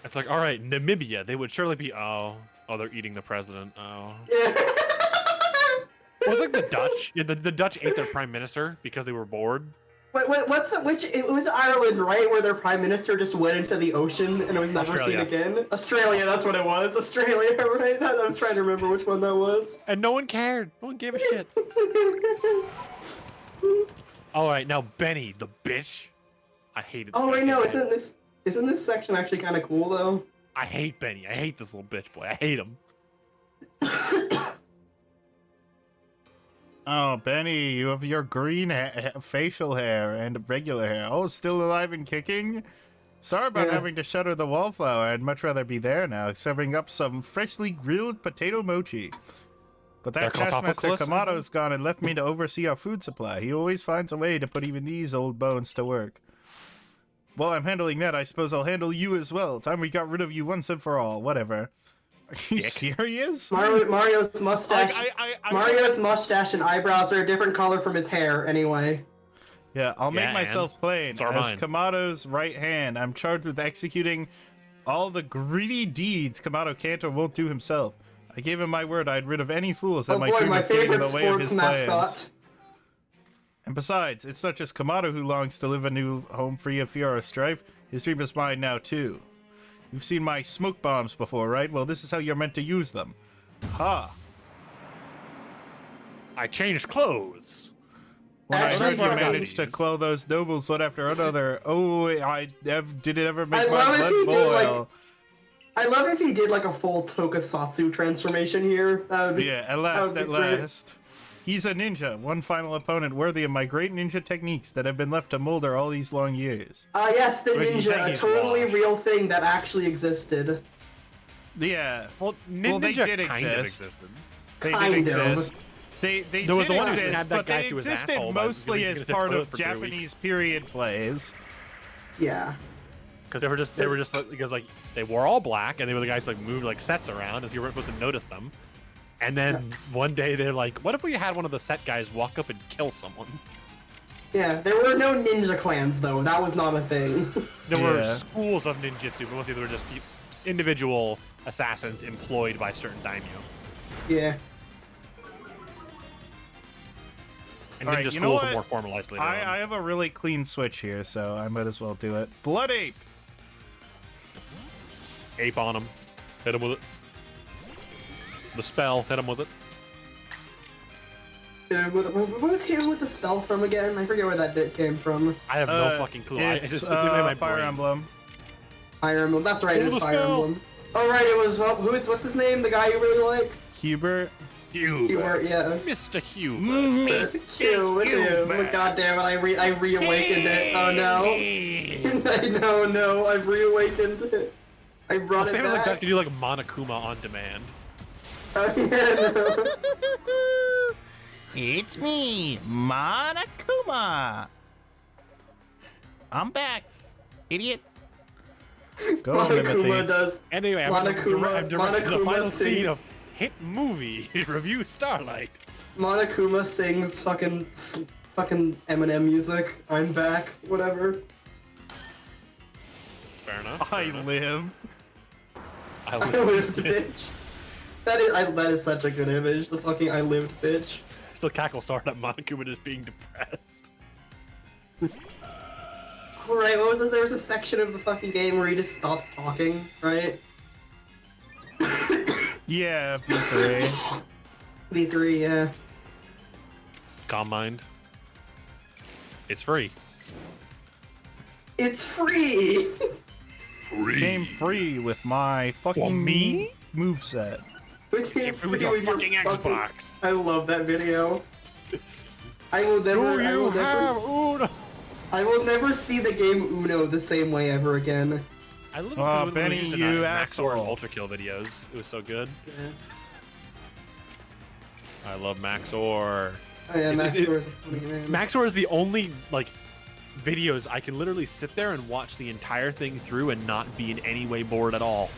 It's like, all right, Namibia, they would surely be. Oh, they're eating the president. Oh. Yeah. Well, it's like the Dutch. Yeah, the Dutch ate their prime minister because they were bored. It was Ireland, right, where their prime minister just went into the ocean and it was never Australia. seen again? Australia, that's what it was. Australia, right? I was trying to remember which one that was. And no one cared. No one gave a shit. All right, now Benny, the bitch. I hated. Oh wait, fucking no, Benny. isn't this section actually kind of cool though? I hate Benny. I hate this little bitch boy. I hate him. Oh, Benny, you have your green facial hair and regular hair. Oh, still alive and kicking? Sorry about Yeah. having to shutter the wallflower. I'd much rather be there now, serving up some freshly grilled potato mochi. But that They're called Taskmaster topicals, Kamato's gone and left me to oversee our food supply. He always finds a way to put even these old bones to work. While I'm handling that, I suppose I'll handle you as well. Time we got rid of you once and for all. Whatever. Are you serious? Mario's mustache. I Mario's mustache and eyebrows are a different color from his hair, anyway. Yeah, I'll make Yeah, myself plain. So are As mine. Kamato's right hand, I'm charged with executing all the greedy deeds Kamato can't or won't do himself. I gave him my word I'd rid of any fools that Oh might boy, dream my of getting in favorite the way of his sports mascot. plans. And besides, it's not just Kamato who longs to live a new home free of fear or strife. His dream is mine now, too. You've seen my smoke bombs before, right? Well, this is how you're meant to use them. Ha! I changed clothes. When Actually, I heard you from- managed to clothe those nobles one after another, did it ever I make my love if blood he did, like, boil? I love if he did like a full tokusatsu transformation here. That would be, Yeah, at last, would at be great. last. He's a ninja, one final opponent worthy of my great ninja techniques that have been left to molder all these long years. Yes, the Wait, you ninja, think a he's totally washed? real thing that actually existed. Yeah, Well, Well, they Ninja did kind of exist. existed. they Kind did of. exist. They There was did the one who exist, stabbed that but guy they through his existed asshole by mostly giving as him a part toilet of for 3 Japanese weeks. period plays. Yeah. Because they were just like, because like they were all black and they were the guys who like moved like sets around as you weren't supposed to notice them. And then one day they're like, what if we had one of the set guys walk up and kill someone? Yeah, there were no ninja clans though. That was not a thing. There were Yeah. schools of ninjutsu, but mostly they were just individual assassins employed by certain daimyo. Yeah. And All right, ninja you know schools what? were more formalized later I on. have a really clean switch here, so I might as well do it. Blood Ape! Ape on him. Hit him with it. The spell, hit him with it. What was here with the spell from again? I forget where that bit came from. I have no fucking clue. It's It's just in my Fire brain. Emblem. Fire Emblem. That's right, it was What was the Fire spell? Emblem. Oh right, it was what's his name? The guy you really like? Hubert. Hubert, yeah. Mr. Hugh. Hugh. God damn it! I reawakened it. Oh no! no! I've reawakened it. I brought it Same back. like that. You do like Monokuma on demand. Yeah, no. It's me, Monokuma. I'm back, idiot. Go on, Monokuma Timothy. does. Anyway, I'm Monokuma directing the final scene sings. of hit movie review Starlight. Monokuma sings fucking Eminem music. I'm back. Whatever. Fair enough. I fair enough. live. I I lived. lived, bitch. That is such a good image. The fucking I lived, bitch. Still cackle started at Monokuma just being depressed. Alright, what was this? There was a section of the fucking game where he just stops talking, right? Yeah, B3. V3, yeah. Calm mind. It's free. It's free! Game free with my fucking me? moveset. With your, Get free with your fucking Xbox. I love that video. I will never, I will never see the game Uno the same way ever again. I love Oh, when Benny, we used to you Max Sword asshole. Ultra Kill videos. It was so good. I love Max Or. Oh yeah, Is Max it- Doors is funny, man. Max Or is the only like videos I can literally sit there and watch the entire thing through and not be in any way bored at all.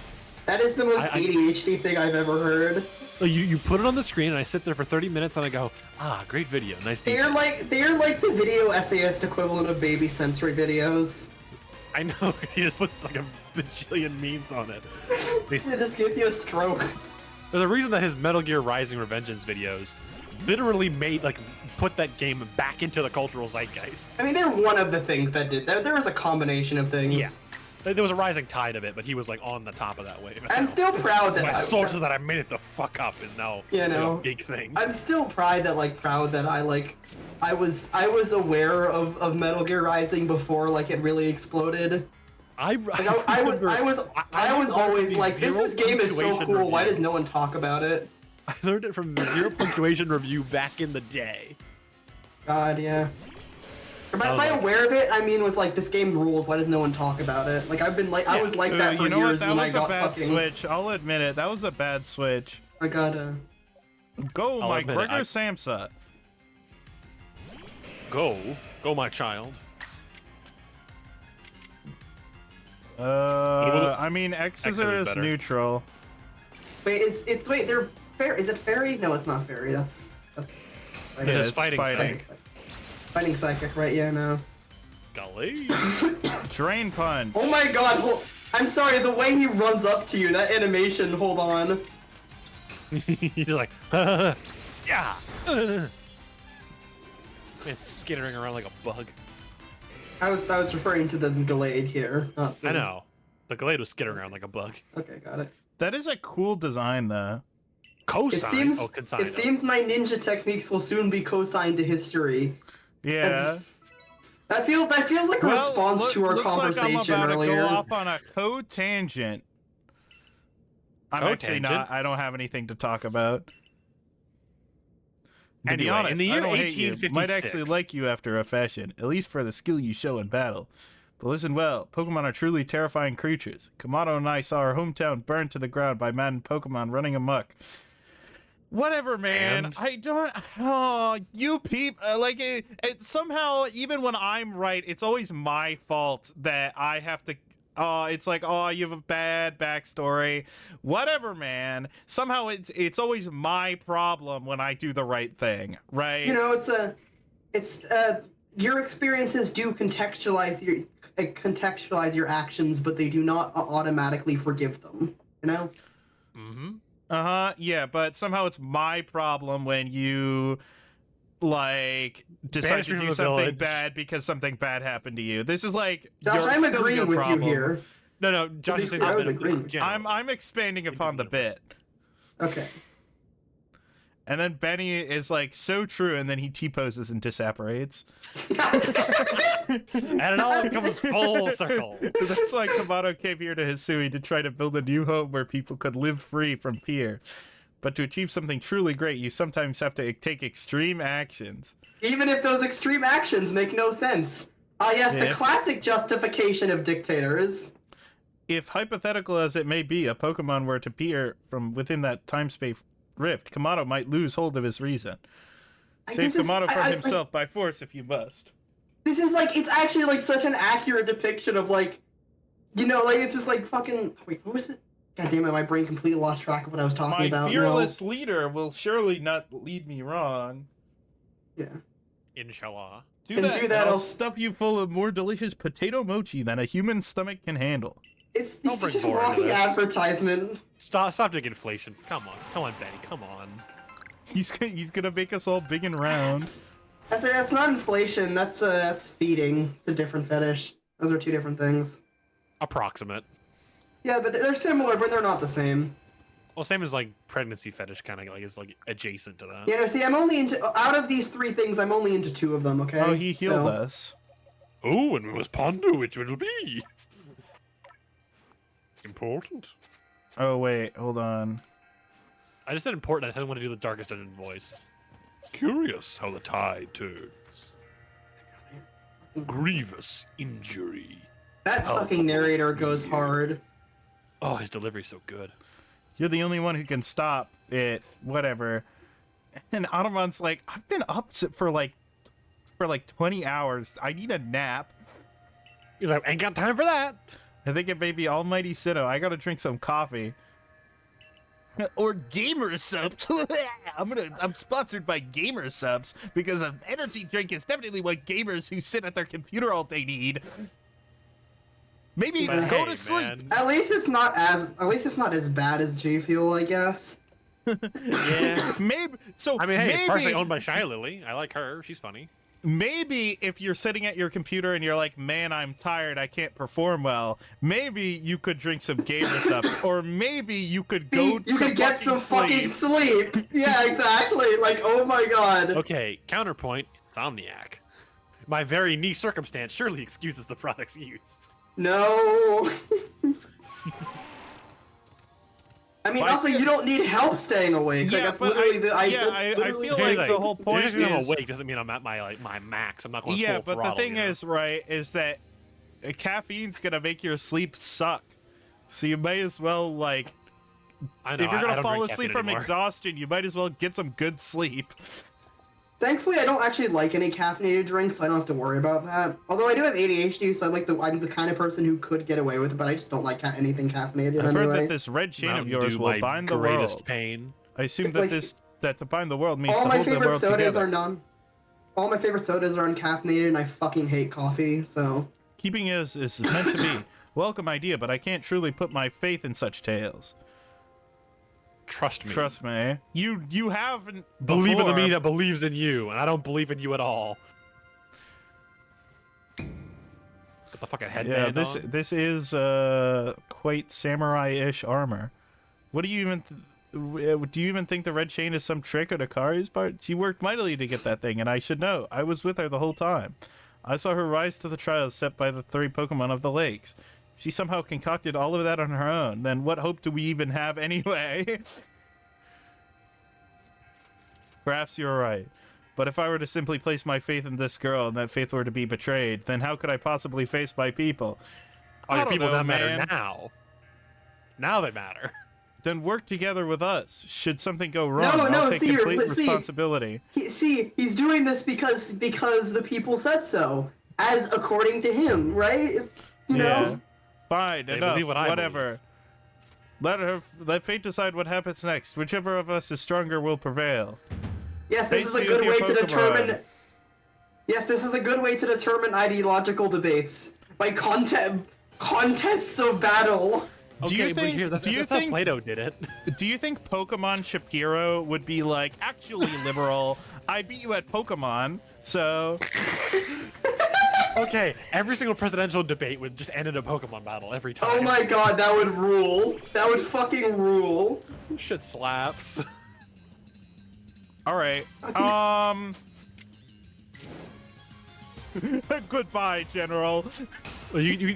That is the most I- ADHD thing I've ever heard. Like, you put it on the screen and I sit there for 30 minutes and I go, ah, great video, nice They're detail. like the video essayist equivalent of baby sensory videos. I know, he just puts like a bajillion memes on it. They just give you a stroke. There's a reason that his Metal Gear Rising Revengeance videos literally put that game back into the cultural zeitgeist. I mean, they're one of the things that did. There was a combination of things. Yeah. There was a rising tide of it, but he was like on the top of that wave. I'm still proud that My sources that I made it the fuck up is now You know, a big thing. I'm still proud that I was aware of Metal Gear Rising before it really exploded. I was always like, this game is so cool. Why does no one talk about it? I learned it from the Zero Punctuation Review back in the day. God, yeah. By like- aware of it, I mean was like this game rules. Why does no one talk about it? Like I was like that for you know what? years That when I was a got bad fucking. switch. I'll admit it. That was a bad switch. I gotta. Go, I'll Mike admit it, Burger Samsa. Go, my child. I mean, X X is is better. neutral. Wait, wait? They're fair. Is it fairy? No, it's not fairy. That's. Right, Yeah, it's fighting. Psychic. Fighting psychic, right? Yeah, no. Golly. Drain punch. Oh my god! I'm sorry. The way he runs up to you, that animation. Hold on. He's like, yeah. It's skittering around like a bug. I was referring to the Gallade here. Not the... I know. The Glade was skittering around like a bug. Okay, got it. That is a cool design, though. Cosine? It seems. Consign. It seems my ninja techniques will soon be cosigned to history. Yeah. That feels like a response to our conversation like I'm about earlier. to go off on a co-tangent. I'm actually Co-tangent? not. I don't have anything to talk about. To be Anyway, honest, in the year I don't hate you. 1856 Might actually like you after a fashion, at least for the skill you show in battle. But listen well, Pokemon are truly terrifying creatures. Kamado and I saw our hometown burned to the ground by maddened Pokemon running amok. Whatever, man. And? I don't. Oh, you peep. Like it somehow, even when I'm right, it's always my fault that I have to. Oh, it's like, oh, you have a bad backstory. Whatever, man. Somehow it's always my problem when I do the right thing, right? You know, it's your experiences do contextualize your actions, but they do not automatically forgive them. You know. Mm-hmm. Yeah, but somehow it's my problem when you like decide Banish to me do from the something village. bad because something bad happened to you. This is like Josh, your, I'm still agreeing your with problem. you here. No, Josh is saying I that was in agreeing. general. I'm expanding upon the bit. Okay. And then Benny is like so true, and then he T-poses and disapparates. And it all comes full circle. That's why Kamado came here to Hisui to try to build a new home where people could live free from fear. But to achieve something truly great, you sometimes have to take extreme actions. Even if those extreme actions make no sense. Yes, the If- classic justification of dictators. If hypothetical as it may be, a Pokemon were to appear from within that time-space rift, Kamado might lose hold of his reason. Save This is- Kamado from I- himself by force if you must. This is like, it's actually like such an accurate depiction of like, you know, like it's just like fucking, wait, what was it? God damn it, my brain completely lost track of what I was talking My about. fearless leader will surely not lead me wrong. No. Yeah. Inshallah. Do And that, do and that I'll also- stuff you full of more delicious potato mochi than a human stomach can handle. It's Don't bring just more into walking this. advertisement. Stop doing inflation. Come on, Benny. Come on. He's gonna make us all big and round. That's not inflation, that's feeding. It's a different fetish. Those are two different things. Approximate. Yeah, but they're similar, but they're not the same. Well, same as like pregnancy fetish, kind of like is like adjacent to that. You know, see, I'm only into, out of these three things, I'm only into two of them, okay? Oh, he healed So- us. Oh, and we must ponder which it will be. Important. Oh wait, hold on. I just said important. I didn't want to do the darkest dungeon voice. Curious how the tide turns. Grievous injury. That fucking narrator goes hard. Oh, his delivery's so good. You're the only one who can stop it. Whatever. And Automon's like, I've been up for like 20 hours. I need a nap. He's like, ain't got time for that. I think it may be Almighty Sinnoh. I gotta drink some coffee. Or Gamer Subs. I'm sponsored by Gamer Subs because an energy drink is definitely what gamers who sit at their computer all day need. Maybe But go hey, to sleep. man. At least it's not as bad as G Fuel, I guess. Yeah. Maybe so. I mean, hey, it's partially maybe, owned by Shy Lily. I like her. She's funny. maybe if you're sitting at your computer and you're like, man, I'm tired, I can't perform well. Maybe you could drink some Gamer Subs, or maybe you could go. You to could get some fucking sleep. Yeah, exactly. Like, oh my god. Okay, counterpoint, Insomniac. My very niche circumstance surely excuses the product's use. No. I mean, Why also, can't- you don't need help staying awake. Yeah, like, that's but literally I that's literally feel Here's like the the whole point just because I'm is awake doesn't mean I'm at my max. I'm not going yeah, full but throttle, the thing you know? is, right, is that caffeine's gonna make your sleep suck. So you might as well like, I know, if you're I gonna don't fall drink asleep caffeine from anymore. exhaustion, you might as well get some good sleep. Thankfully, I don't actually like any caffeinated drinks, so I don't have to worry about that. Although I do have ADHD, so I'm the kind of person who could get away with it, but I just don't like anything caffeinated I've heard anyway. that this red chain of Mountain yours Dew, will my bind the greatest world. pain. I assume Like, that to bind the world means All to my hold the favorite world sodas together. are all my favorite sodas are uncaffeinated, and I fucking hate coffee, so... Keeping is meant to be. Welcome idea, but I can't truly put my faith in such tales. Trust me. Trust me. You haven't Believe in the me before. that believes in you, and I don't believe in you at all. Got the fucking headband Yeah, on. this is quite samurai-ish armor. What do you even do you even think the red chain is some trick on Akari's part? She worked mightily to get that thing, and I should know. I was with her the whole time. I saw her rise to the trials set by the 3 Pokemon of the lakes. If she somehow concocted all of that on her own, then what hope do we even have anyway? Perhaps you're right. But if I were to simply place my faith in this girl and that faith were to be betrayed, then how could I possibly face my people? Oh, I your don't people know, that matter man. now. Now they matter. Then work together with us. Should something go wrong, No, I'll take see, complete see. responsibility. He's doing this because the people said so, as according to him, right? You know? Fine, They enough, believe what I whatever. Let fate decide what happens next. Whichever of us is stronger will prevail. Yes, this is a Thank good you, way dear to determine. Pokemon. Yes, this is a good way to determine ideological debates by contests of battle. Do you Okay, but think? here, that's, do you that's how think? Plato did it? Do you think Pokemon Shapiro would be like, actually liberal? I beat you at Pokemon, so Okay, every single presidential debate would just end in a Pokemon battle every time. Oh my god, that would rule. That would fucking rule. Shit slaps. all right. Goodbye, General. Well, you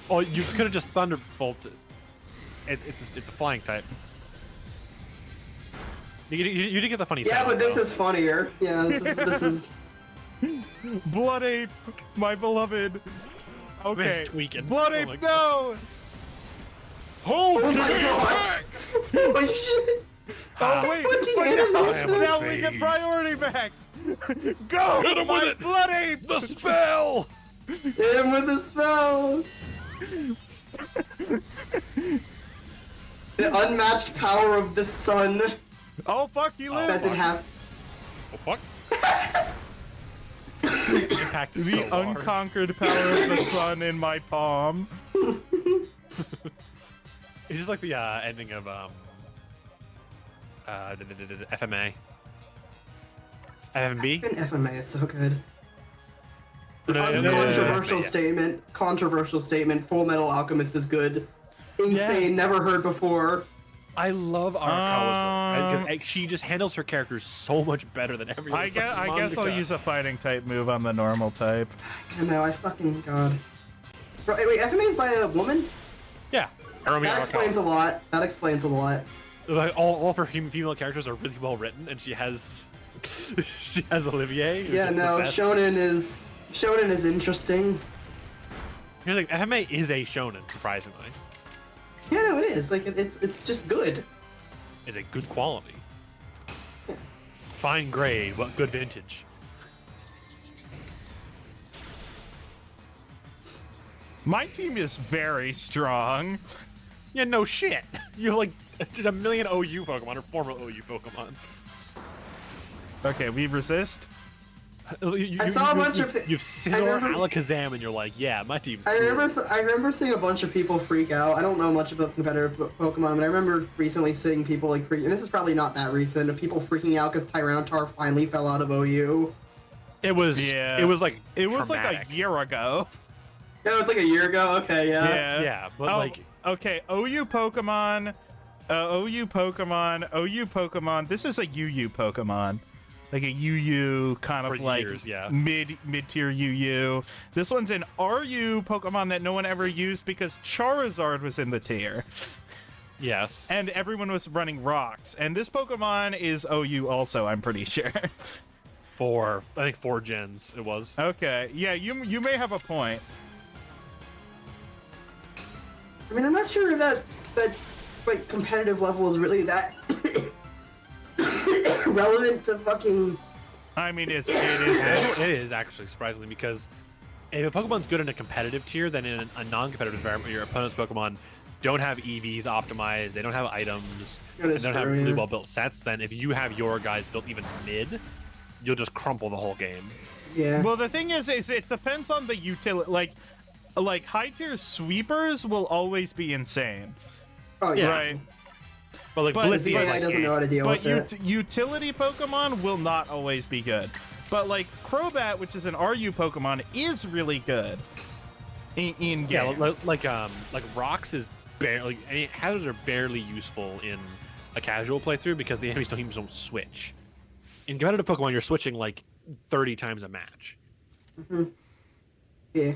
could have just thunderbolted. It's a flying type. You didn't get the funny Yeah, sound, but this though. is funnier. Yeah, this is. Blood Ape, my beloved. Okay. Man's tweaking. Blood Oh Ape, my no! Oh my god! Holy shit! Oh wait, fucking but animation. now we get priority back. Go, Hit him my with it. Blood Ape! The spell. Hit him with the spell! The unmatched power of the sun. Oh fuck, he That lived. didn't happen. Oh fuck. Impact is The so large. unconquered power of the sun in my palm. It's just like the ending of FMA. FMB? Fucking FMA is so good. No, Controversial yeah. statement. Controversial statement. Full Metal Alchemist is good. Insane. Never heard before. I love Arakawa's work because she just handles her characters so much better than everyone. I guess I'll use a fighting type move on the normal type. I know. I fucking god. Bro, wait, FMA is by a woman? Yeah. Hiromi That explains a Arakawa. lot. That explains a lot. Like, all of her female characters are really well written, and she has Olivier. who's Yeah, just the no. best. Shonen is interesting. Here's like FMA is a shonen, surprisingly. Yeah, no, it is. Like it's just good. It's a good quality. Fine grade, but good vintage. My team is very strong. Yeah, no shit. You have like a million OU Pokemon or former OU Pokemon. Okay, we resist. I saw a bunch of- You've I Scizor, remember- Alakazam, and you're like, yeah, my team's I cool. remember seeing a bunch of people freak out. I don't know much about competitive Pokemon, but I remember recently seeing people like freak. And this is probably not that recent. Of people freaking out because Tyranitar finally fell out of OU. It was. Yeah. It was like. It was like traumatic. a year ago. Yeah, it was like a year ago. Okay, yeah. Yeah. Yeah, but Oh, like. okay, OU Pokemon, OU Pokemon. This is a UU Pokemon, like a UU kind of For like years, yeah. mid-tier UU. This one's an RU Pokemon that no one ever used because Charizard was in the tier. Yes. and everyone was running rocks. And this Pokemon is OU also, I'm pretty sure. I think 4 gens it was. Okay, yeah, you may have a point. I mean, I'm not sure if that like competitive level is really that relevant to fucking. I mean, it is. It is actually surprisingly, because if a Pokemon's good in a competitive tier, then in a non-competitive environment where your opponent's Pokemon don't have EVs optimized, they don't have items, and don't have really well-built sets, then if you have your guys built even mid, you'll just crumple the whole game. Yeah. Well, the thing is it depends on the utility. Like high-tier sweepers will always be insane. Oh yeah. Right. But like But Because the Blissey AI is doesn't know how to deal But with it. utility Pokemon will not always be good. But like Crobat, which is an RU Pokemon, is really good in game. yeah, like Rocks is barely, hazards are barely useful in a casual playthrough because the enemies don't switch. In competitive Pokemon, you're switching like 30 times a match. Yeah.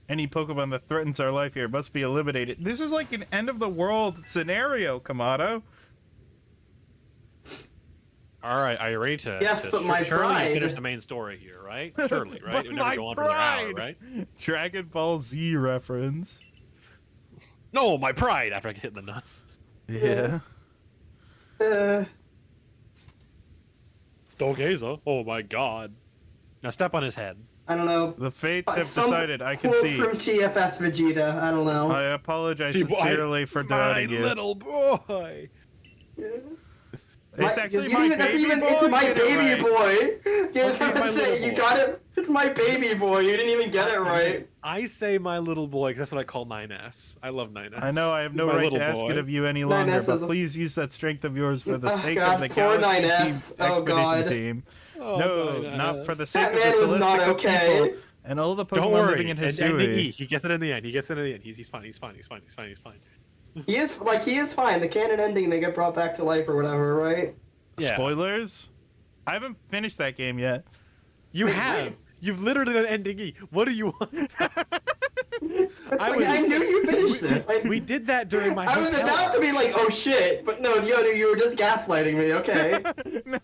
Any Pokemon that threatens our life here must be eliminated. This is like an end of the world scenario, Kamado. All right, are you ready to? Yes, but my surely pride. finish the main story here, right? Surely, right? But It would never my go on for another hour, pride! right? Dragon Ball Z reference. No, my pride! After I get hit in the nuts. Yeah. Dogeza. Oh my god. Now step on his head. I don't know. The fates have Some decided. I can quote see. from TFS Vegeta. I don't know. I apologize See, boy, sincerely for doubting my you. little boy. It's actually my That's baby boy. It's my Get it baby right. boy. Yeah, I was Okay, gonna my say little you boy. got it. It's my baby boy. You didn't even get it right. I say my little boy because that's what I call 9S. I love 9S. I know I have no My right little to ask boy. it of you any 9S longer, is but a- please use that strength of yours for the Oh, sake God, of the poor Galaxy 9S. Team Oh, Expedition God. Team. Oh, No, 9S. not for the sake That of the man was not Celestica okay. people and all the Pokemon Don't worry. living in And Hisui. he gets it in the end. He gets it in the end. He's fine. He's fine. He's fine. He's fine. He's fine. He is fine. The canon ending, they get brought back to life or whatever, right? Yeah. Spoilers? I haven't finished that game yet. You Wait, have. wait. You've literally done ending E. What do you want? I knew you finished this. We did that during my. I was hotel about to be like, oh shit, but no, you were just gaslighting me. Okay. No,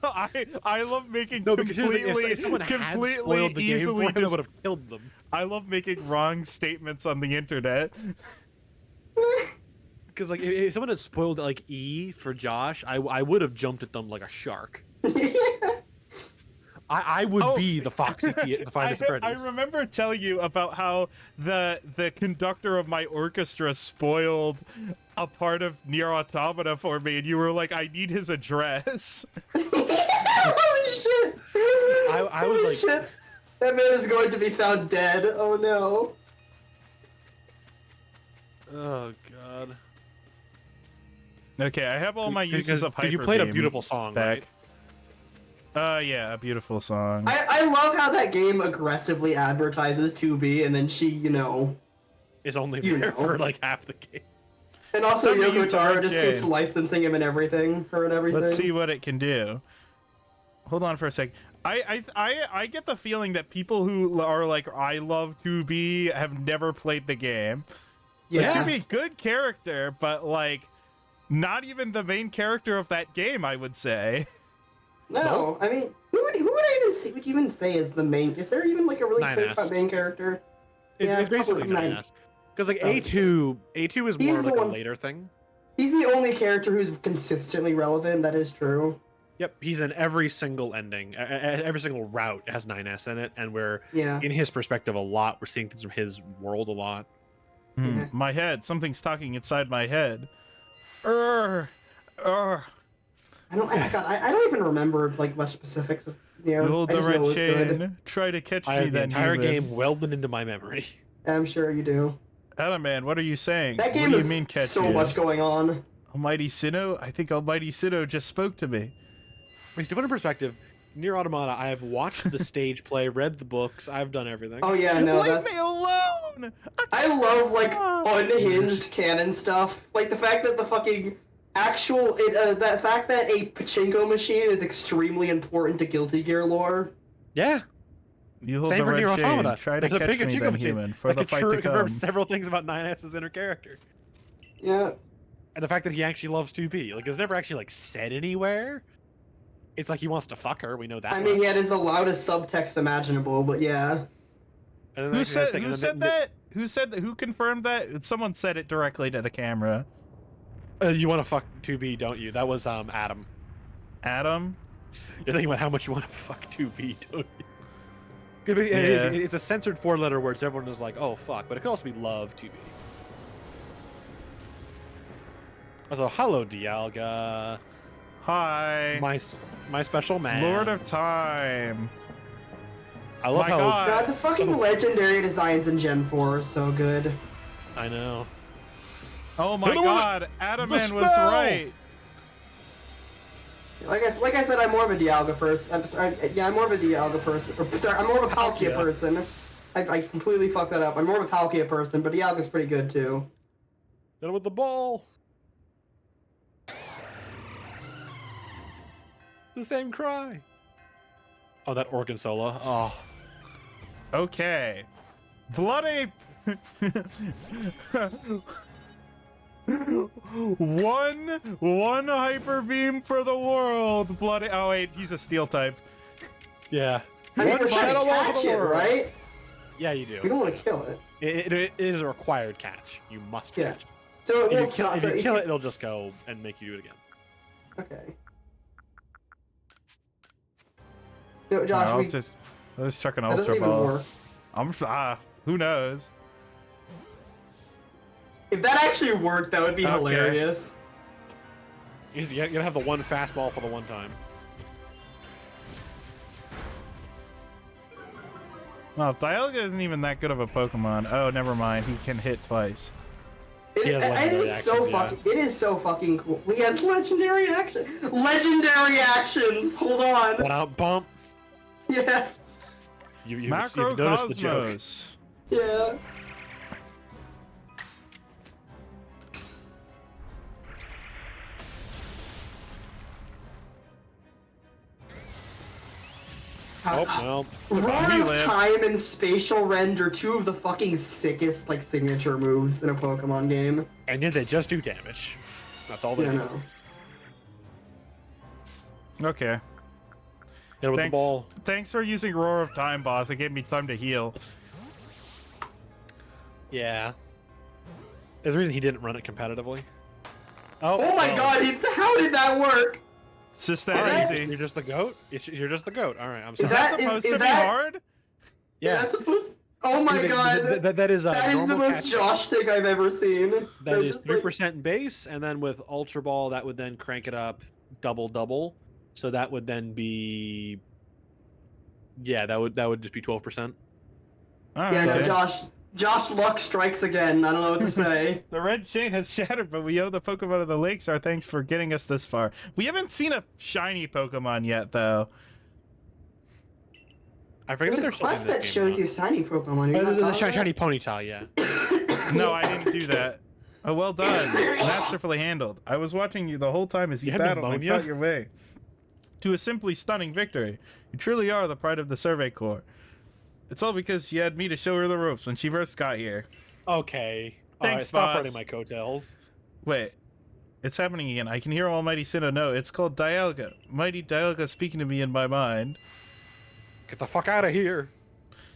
I love making No, because here's the thing, completely, if someone had completely spoiled the game easily for him, I just. would have killed them. I love making wrong statements on the internet. Because like, if someone had spoiled like E for Josh, I would have jumped at them like a shark. I would Oh. be the Foxy T at the Five Nights at I Freddy's. remember telling you about how the conductor of my orchestra spoiled a part of Nier Automata for me, and you were like, "I need his address." Holy shit! I was Holy like- shit. That man is going to be found dead. Oh no. Oh god. Okay, I have all my uses of Hyper you played a Beam beautiful song, back. right? Yeah, a beautiful song. I love how that game aggressively advertises 2B, and then she, It's only You there know. for like half the game. and also Somebody Yoko used the Taro word just game. keeps licensing him and everything, her and everything. Let's see what it can do. Hold on for a sec. I get the feeling that people who are like, I love 2B have never played the game. Yeah. Like, 2B, good character, but like, not even the main character of that game, I would say. No, I mean, who would you even say is the main? Is there even like a really 9S. clear-cut main character? It's, Yeah, it's basically probably 9S. Because like Oh. A2 is He's more of the like a one- later thing. He's the only character who's consistently relevant. That is true. Yep, he's in every single ending, every single route has 9S in it, and we're Yeah. in his perspective a lot. We're seeing things from his world a lot. Yeah. My head. Something's talking inside my head. I don't even remember like much specifics of You hold I the just know it red was good. chain. Try to catch I me have the then, entire human. game welded into my memory. I'm sure you do. Adamman, what are you saying? That game what do is you mean catch so you? much going on. Almighty Sinnoh? I think Almighty Sinnoh just spoke to me. I mean, to put in perspective, Nier Automata, I have watched the stage play, read the books, I've done everything. Oh yeah, no, Leave that's. me alone! I love like unhinged canon stuff, like the fact that the fucking that fact that a pachinko machine is extremely important to Guilty Gear lore. Yeah, You hold same the for Nier red chain. Automata. Try to There's a catch me Pikachu then, human, for that the fight to come. confirms several things about 9S's inner character. Yeah. And the fact that he actually loves 2B, like, it's never actually like said anywhere. It's like he wants to fuck her. We know that. I mean, much. yeah, it is the loudest subtext imaginable, but yeah. And then Who the said? thing- Who and then said that? Who said that? Who confirmed that? Someone said it directly to the camera. You want to fuck 2B, don't you? That was Adam. Adam. You're thinking about how much you want to fuck 2B, don't you? 'Cause it Yeah. is, it's a censored 4-letter word, so everyone is like, "Oh fuck," but it could also be love 2B. Also, hello, Dialga. Hi. My special man. Lord of Time. I love my how God. God, the fucking legendary designs in Gen 4 are so good. I know. Oh my Hit him with God, Adam the Man was spell! right. Like I said, I'm more of a Dialga person. I'm sorry, yeah, I'm more of a Dialga person. Or, sorry, I'm more of a Palkia Palkia. person. I completely fucked that up. I'm more of a Palkia person, but Dialga's pretty good too. Hit him with the ball. The same cry. Oh, that organ solo. Oh. Okay. Bloody. one hyper beam for the world. Bloody. Oh wait, he's a steel type. Yeah. I mean, One we're trying shadow to ball for catch the it, world. right? Yeah, you We do. don't want to kill it. It is a required catch. You must Yeah. catch it. So it If you won't kill, stop. if So you if kill you- it, it'll just go and make you do it again. Okay. No, Josh, I'll we, just chuck an that doesn't ultra even ball. work. Who knows? If that actually worked, that would be Okay. hilarious. You're gonna have the one fastball for the one time. Well, Dialga isn't even that good of a Pokemon. Oh, never mind. He can hit twice. He has It legendary is so actions, yeah. fucking. It is so fucking cool. He has legendary action. Legendary actions. Hold on. One out bump. Yeah. You've Macrocosmos. noticed the joke. Yeah. Oh, well. Roar of live. Time and Spatial Rend are two of the fucking sickest like signature moves in a Pokemon game. And yet they just do damage. That's all they You do. know. Okay. Hit it with the Thanks. ball. Thanks for using Roar of Time, boss. It gave me time to heal. Yeah. There's a reason he didn't run it competitively. Oh Oh my god, how did that work? It's just All that right, easy. you're just the goat. You're just the goat. All right, I'm Is sorry. that supposed is to be that- hard? Yeah. That's supposed. Oh my god. That is That is the normal most catch. Josh thing I've ever seen. That They're is just like- 3% base, and then with Ultra Ball, that would then crank it up double. So that would then be, yeah, that would just be 12%. Oh, Yeah, no, okay. Josh luck strikes again. I don't know what to say. The red chain has shattered, but we owe the Pokemon of the Lakes our thanks for getting us this far. We haven't seen a shiny Pokemon yet, though. I forget There's a there's something quest in this that game shows now. you shiny Pokemon. Oh, You're the not shiny ponytail, yeah. No, I didn't do that. Oh, well done. Masterfully handled. I was watching you the whole time as you You had battled and pneumonia? fought your way to a simply stunning victory. You truly are the pride of the Survey Corps. It's all because she had me to show her the ropes when she first got here. Okay. All right, Thanks, stop boss. riding my coattails. Wait. It's happening again. I can hear Almighty Sinnoh know. It's called Dialga. Mighty Dialga speaking to me in my mind. Get the fuck out of here.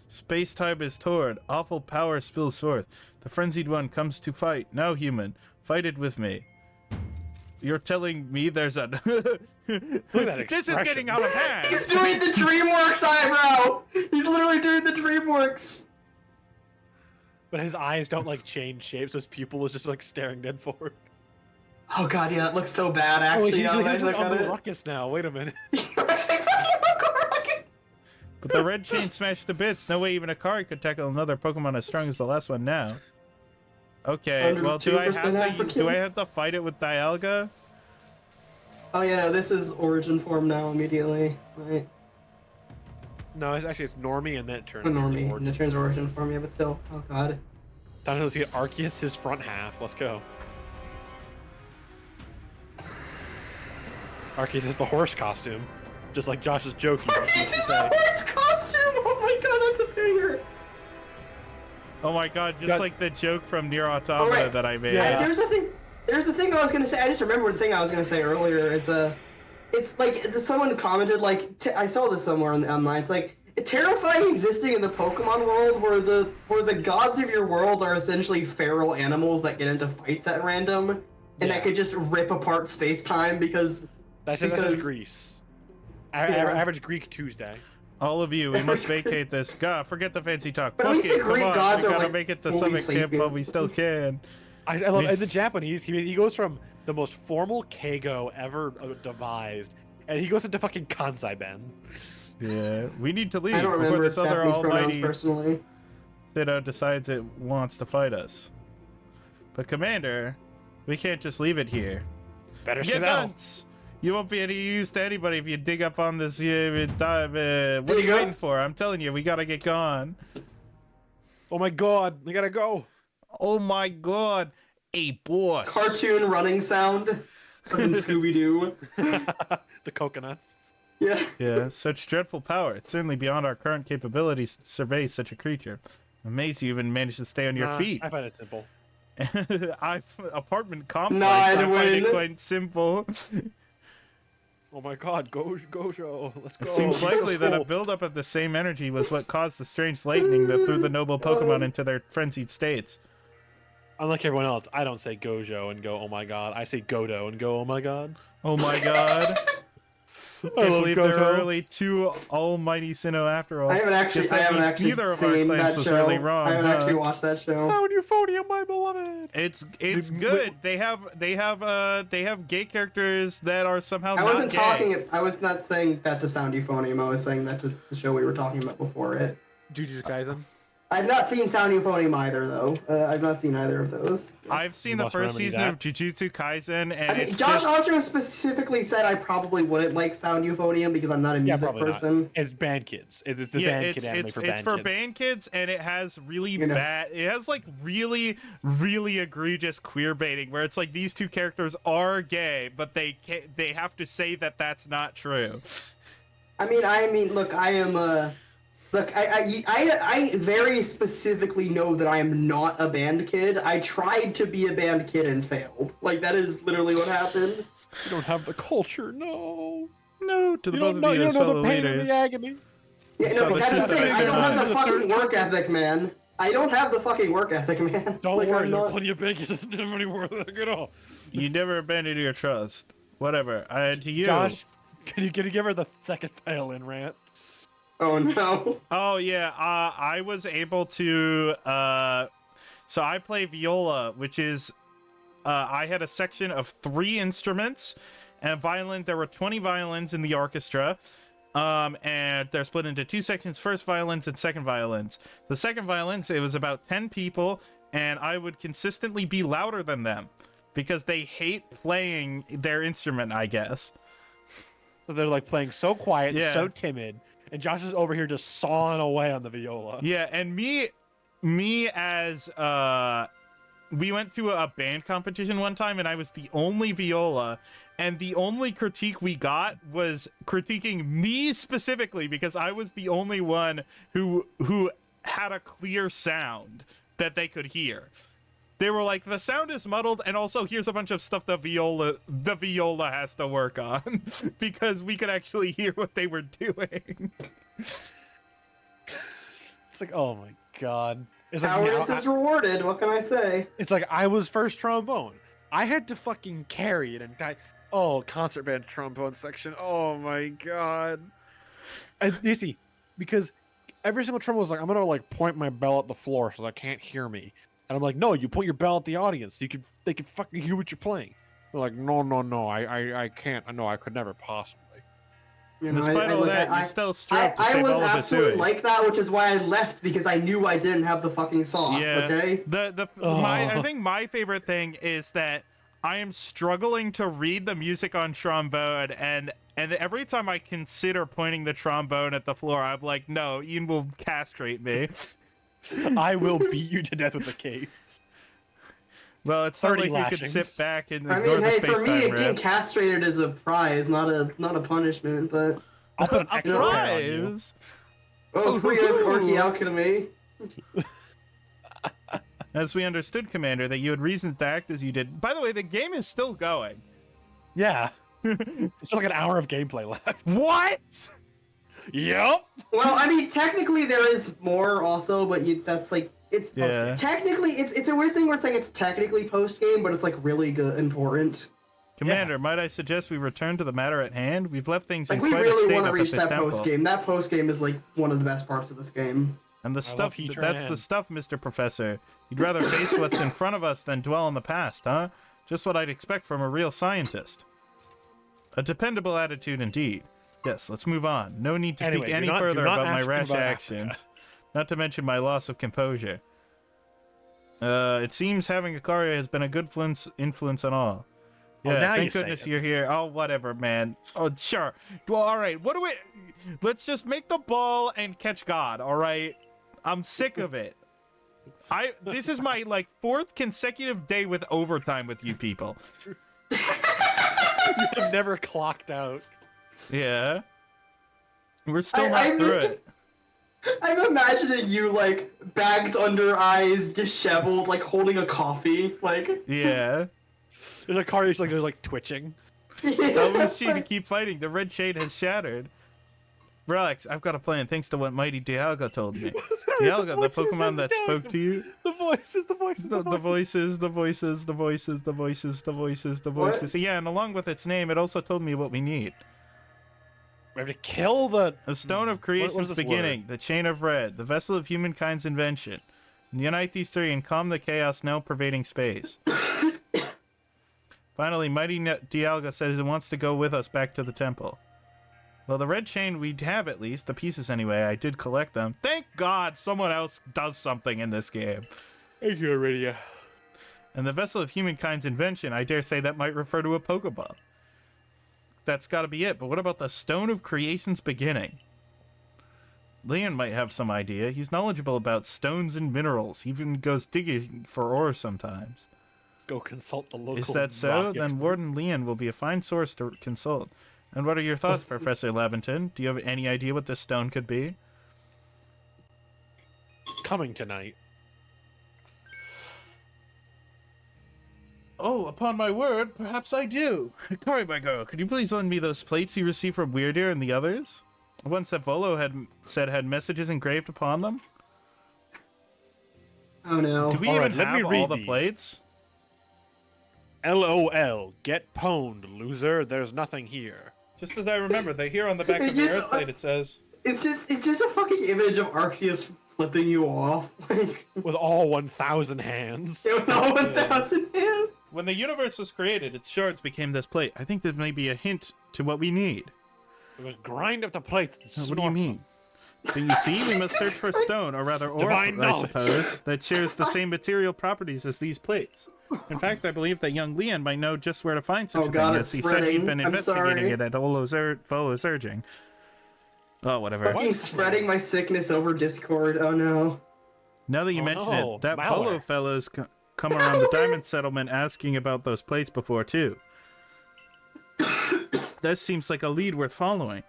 Space-time is torn. Awful power spills forth. The frenzied one comes to fight. Now, human, fight it with me. You're telling me there's a... Look at that This is expression. getting out of hand. He's doing the DreamWorks eyebrow. He's literally doing the DreamWorks. But his eyes don't like change shape, so his pupil is just like staring dead forward. Oh god, yeah, that looks so bad. Oh, Actually, he's now that I like look on at the it. ruckus now. Wait a minute. He looks like fucking Uncle Ruckus. But the red chain smashed to bits. No way even a Akari could tackle another Pokemon as strong as the last one now. Okay, well, do I 102% have to African. fight it with Dialga? Oh yeah, no, this is Origin form now immediately. Right. No, it's Normie, and then it turns Oh, into Normie, and Origin. it turns Origin form, yeah, but still. Oh god. Time to see Arceus, his front half. Let's go. Arceus is the horse costume, just like Josh's joke. He used This to is say. a horse costume! Oh my god, that's a banger! Oh my god, just Got- like the joke from Nier Automata Alright. that I made. Yeah. There's a thing. There's a thing I was gonna say. I just remembered the thing I was gonna say earlier. It's like someone commented like I saw this somewhere online. It's like terrifying existing in the Pokemon world where the gods of your world are essentially feral animals that get into fights at random and that could just rip apart space time because That's Greece. Average Greek Tuesday. All of you, we must vacate this. God, forget the fancy talk. But at least the Come Greek on, gods we are gotta like make it to fully Summit Camp, sleeping. but we still can. I love in the Japanese. He goes from the most formal Keigo ever devised, and he goes into fucking Kansai Ben. Yeah, we need to leave I don't before remember this other Japanese pronouns almighty personally. decides it wants to fight us. But Commander, we can't just leave it here. Better Get skedaddle. dunce! You won't be any use to anybody if you dig up on this. What are you Dig up? waiting for? I'm telling you, we gotta get gone. Oh my god, we gotta go. Oh my god, a boss. Cartoon running sound. Fucking Scooby Doo. The coconuts. Yeah. Yeah, such dreadful power. It's certainly beyond our current capabilities to survey such a creature. Amazed you even managed to stay on your feet. I find it simple. Apartment complex. Nod, I find win. it quite simple. Oh my god, Gojo, let's go. It seems likely that a buildup of the same energy was what caused the strange lightning that threw the noble Pokemon into their frenzied states. Unlike everyone else, I don't say Gojo and go, oh my god. I say Godo and go, oh my god. Oh my god. I I love believe there Gojo. are really two almighty Sinnoh after all. I haven't actually, Guess I that haven't means actually neither of our seen claims that was show. really wrong, I haven't huh? actually watched that show. Sound Euphonium, my beloved. It's Wait, good. They have gay characters that are somehow I not wasn't gay. talking. I was not saying that to sound euphonium. I was saying that to the show we were talking about before it. Jujutsu Kaisen. I've not seen Sound Euphonium either, though. I've not seen either of those. I've seen the must first remedy season that. of Jujutsu Kaisen, and I mean, it's Josh just, Armstrong specifically said I probably wouldn't like Sound Euphonium because I'm not a music probably not. person. It's band kids. It's the yeah, band it's kid anime it's for it's band for kids. band kids, and it has really You know. bad. It has like really egregious queer baiting, where it's like these two characters are gay, but they have to say that that's not true. I mean, look, I am. Look, I very specifically know that I am not a band kid. I tried to be a band kid and failed. Like, that is literally what happened. You don't have the culture, no. No, to the You both don't of know, you you as don't know fellow the pain and leaders. the agony. Yeah, So no, but the that's the shit that thing. I I don't have did the not. fucking work ethic, man. I don't have the fucking work ethic, man. Don't Like, worry, I'm there are not... plenty of band kids that never any worth at all. You never abandoned your trust. Whatever. To you. Josh, can you give her the second violin rant? Oh, no. Oh yeah, I was able to. So I play viola, which is, I had a section of 3 instruments, and violin. There were 20 violins in the orchestra, and they're split into 2 sections: first violins and second violins. The second violins, it was about 10 people, and I would consistently be louder than them because they hate playing their instrument, I guess. So they're like playing so quiet, Yeah. so timid, and Josh is over here just sawing away on the viola. Yeah, and me as we went to a band competition one time, and I was the only viola, and the only critique we got was critiquing me specifically because I was the only one who had a clear sound that they could hear. They were like, the sound is muddled, and also here's a bunch of stuff the viola has to work on because we could actually hear what they were doing. It's like, oh my god. It's like, now Cowardice is rewarded. What can I say? it's like I was first trombone. I had to fucking carry it and concert band trombone section. Oh my god. And you see, because every single trombone was like, I'm gonna like point my bell at the floor so they can't hear me. And I'm like, no, you point your bell at the audience so they can fucking hear what you're playing. They're like, no, I can't. No, I could never possibly. You know, Despite all look, that, you still strove to I save was all of absolutely Hisui. like that, which is why I left, because I knew I didn't have the fucking sauce, Yeah. okay? I think my favorite thing is that I am struggling to read the music on trombone, and every time I consider pointing the trombone at the floor, I'm like, no, Ian will castrate me. I will beat you to death with the case. Well, it's not 30 like you could lashings. sit back and I ignore mean, the hey, for me, space-time getting rift. castrated is a prize, not a punishment, but... I'll put an A extra hair on you. prize? Oh, free of Corky Alchemy. As we understood, Commander, that you had reason to act as you did. By the way, the game is still going. Yeah. It's like an hour of gameplay left. What? Yep. Well, I mean, technically there is more also, but that's like it's Yeah. technically it's a weird thing where it's like it's technically post game, but it's like really good important. Commander, might I suggest we return to the matter at hand? We've left things Like in we quite a really state want to up at reach the that temple. post game. That post game is like one of the best parts of this game. And the love stuff, Heat that's Ran. the stuff, Mr. Professor. You'd rather face what's in front of us than dwell on the past, huh? Just what I'd expect from a real scientist. A dependable attitude indeed. Yes, let's move on. No need to Anyway, speak do any not further ask about my him rash about actions. Africa. Not to mention my loss of composure. It seems having Akaria has been a good influence on all. Yeah, now thank you say goodness it. you're here. Oh, whatever, man. Oh, sure. Well, all right. What do we... Let's just make the ball and catch God, all right? I'm sick of it. This is my, like, 4th consecutive day with overtime with you people. You have never clocked out. Yeah. We're still not I'm through just- it. I'm imagining you like bags under eyes, disheveled, like holding a coffee, like. Yeah. There's a car that's like twitching. How is she to keep fighting? The red shade has shattered. Relax, I've got a plan thanks to what Mighty Dialga told me. Dialga, the Pokemon that spoke to you. The voices. The voices. Yeah, and along with its name, it also told me what we need. We have to kill the. The Stone of Creation's this beginning, the Chain of Red, the Vessel of Humankind's invention. Unite these three and calm the chaos now pervading space. Finally, Mighty Dialga says he wants to go with us back to the temple. Well, the red chain we have at least, the pieces anyway, I did collect them. Thank God someone else does something in this game. Thank you, Iridia. And the Vessel of Humankind's invention, I dare say that might refer to a Pokeball. That's gotta be it, but what about the Stone of Creation's beginning? Leon might have some idea. He's knowledgeable about stones and minerals. He even goes digging for ore sometimes. Go consult the local. Is that so? rock Then expert. Warden Leon will be a fine source to consult. And what are your thoughts, Professor Laventon? Do you have any idea what this stone could be? Coming tonight. Oh, upon my word, perhaps I do. Kari, my girl, could you please lend me those plates you received from Weirdeer and the others? The ones that Volo had said had messages engraved upon them? Oh no. Do we All right, even let me have read all the these. plates? LOL. Get pwned, loser. There's nothing here. Just as I remember, they here on the back It of the just- earth plate it says. It's just a fucking image of Arceus flipping you off, like With all 1,000 hands. you know, 1,000 hands. When the universe was created, its shards became this plate. I think there may be a hint to what we need. It was grind up the plates. And What do you snort mean? So you see, we must search for stone, or rather ore, Divine I knowledge. suppose, that shares the same material proproperties as these plates. In fact, I believe that young Leon might know just where to find such Oh a God, thing, it's as he said he'd spreading. been I'm investigating sorry. it at Volo's urging. Oh, whatever. Fucking spreading my sickness over Discord. Oh no. Now that you Oh, mention no, it, that malware. Volo fellow's come around the diamond settlement asking about those plates before, too. That seems like a lead worth following.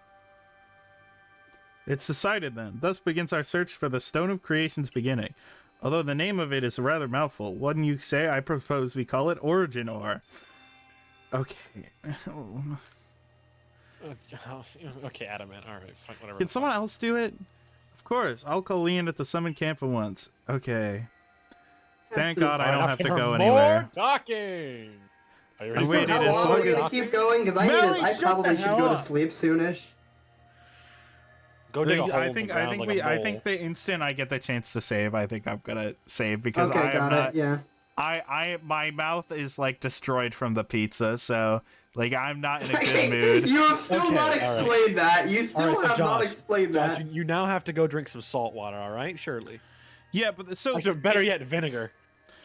It's decided then. Thus begins our search for the Stone of Creation's beginning. Although the name of it is a rather mouthful, wouldn't you say? I propose we call it Origin Ore. Okay. Okay, Adamant. All right, fine, whatever. Can someone else do it? Of course. I'll call Leon at the summon camp at once. Okay. Thank God I All right, don't have to for go more anywhere. talking. Are you I ready? waited How as long long are we as- gonna keep going? Because Melly, I shut probably the should hell go to up. sleep soonish. Go dig a hole I in the think ground like a I mole. think the instant I get the chance to save, I think I'm gonna save because Okay, I am got not, it. Yeah. my mouth is like destroyed from the pizza, so like I'm not in a good mood. You have still Okay, not all right. explained that. You still All right, so have not Josh, explained Josh, that. you now have to go drink some salt water, all right? Surely. Yeah, but so Actually, better yet, vinegar.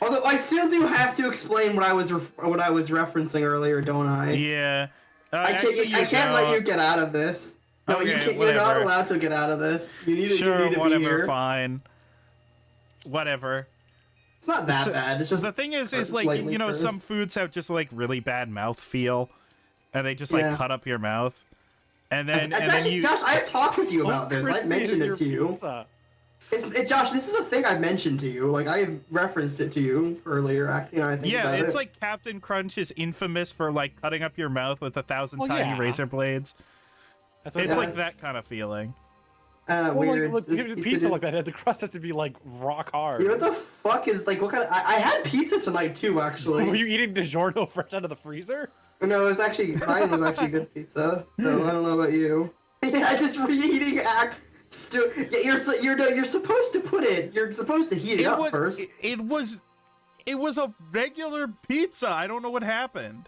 Although I still do have to explain what I was referencing earlier, don't I? yeah. I can't let you get out of this. No, Okay, you're not whatever. allowed to get out of this. You need to, Sure, you need to be whatever, here. fine. Whatever. It's not that So- bad. It's just The thing is like slightly you know gross. some foods have just like really bad mouth feel, and they just like Yeah. cut up your mouth, and then It's and then actually, you. Josh, I've talked with you about Oh, this. I've crispy mentioned is it your to you. pizza. Josh, this is a thing I mentioned to you. Like I referenced it to you earlier. You know, I think Yeah, about it's it. like Captain Crunch is infamous for like cutting up your mouth with 1,000 tiny yeah. razor blades. That's what It's Yeah. like that kind of feeling. well, Weird. like, This pizza did- like that. The crust has to be like rock hard. Yeah, what the fuck is like? What kind of? I had pizza tonight too, actually. Were you eating DiGiorno fresh out of the freezer? No, it was actually mine was actually good pizza. So I don't know about you. Yeah, just reheating act. Yeah, you're supposed to put it. You're supposed to heat it up first. It was a regular pizza. I don't know what happened.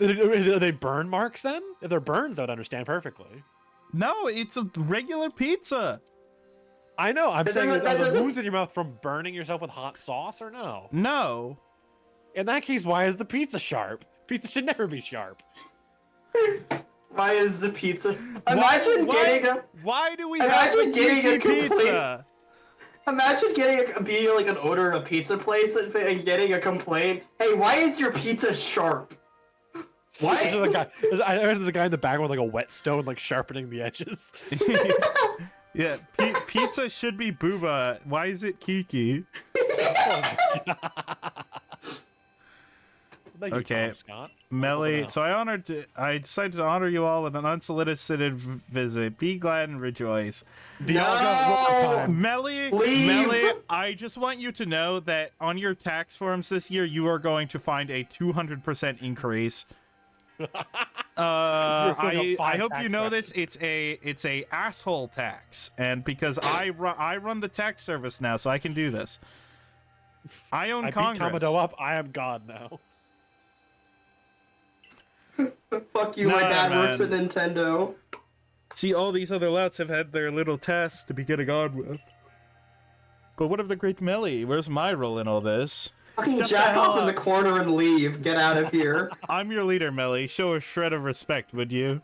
Are they burn marks then? If they're burns, I would understand perfectly. No, it's a regular pizza. I know. I'm That saying, doesn't- are that the doesn't- wounds in your mouth from burning yourself with hot sauce or no? No. In that case, why is the pizza sharp? Pizza should never be sharp. Why is the pizza? Imagine getting a. Why do we have a Imagine getting a Kiki complaint. pizza? Imagine being like an owner of a pizza place and getting a complaint. Hey, why is your pizza sharp? Why? There's a guy in the background with like a whetstone, like sharpening the edges. Yeah, pizza should be booba. Why is it Kiki? Thank you, Okay. Tom Scott. Melly, now. so I decided to honor you all with an unsolicited visit. Be glad and rejoice. No! Melly, Leave! Melly, I just want you to know that on your tax forms this year, you are going to find a 200% increase. I hope you know this. It's a asshole tax, and because I run the tax service now, so I can do this. I own I beat Congress. Kamado up. I am God now. Fuck you, Nah, my dad works at man. Nintendo. See, all these other louts have had their little tasks to be getting on with. But what of the great Melly? Where's my role in all this? Fucking Shut jack the hell off in the up. corner and leave. Get out of here. I'm your leader, Melly. Show a shred of respect, would you?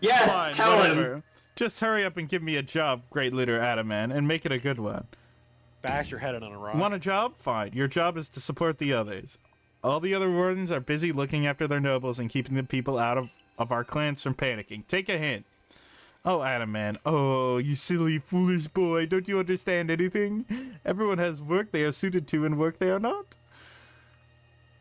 Yes, Fine, tell whatever. him. Just hurry up and give me a job, great leader Adaman, and make it a good one. Bash your head in on a rock. Want a job? Fine. Your job is to support the others. All the other wardens are busy looking after their nobles and keeping the people out of our clans from panicking. Take a hint. Oh, Adaman. Oh, you silly, foolish boy. Don't you understand anything? Everyone has work they are suited to and work they are not.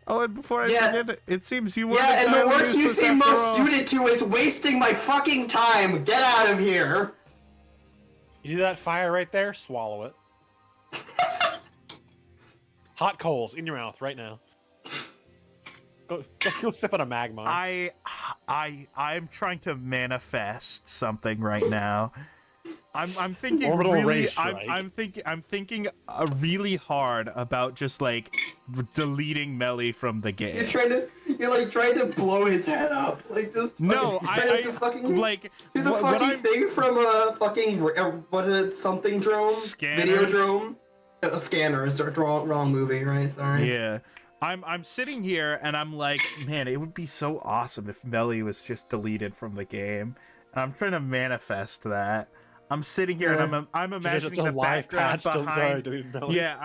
Oh, and before I forget, it seems you weren't Yeah, and the entirely work you useless seem after most all. suited to is wasting my fucking time. Get out of here. You see that fire right there? Swallow it. Hot coals in your mouth right now. Go sip on a magma. I'm trying to manifest something right now. I'm thinking Orbital really ray strike. I'm thinking really hard about just like deleting Melly from the game. You're like trying to blow his head up. Like just No, trying to fucking like do the what fucking I'm- thing from fucking what is it, something drone? Video Scanners. drone? A scanner is wrong movie, right? Sorry. Yeah. I'm sitting here and I'm like, man, it would be so awesome if Melly was just deleted from the game. And I'm trying to manifest that. I'm sitting here and I'm imagining a the live background patch. Sorry, behind. deleted Melly. Yeah,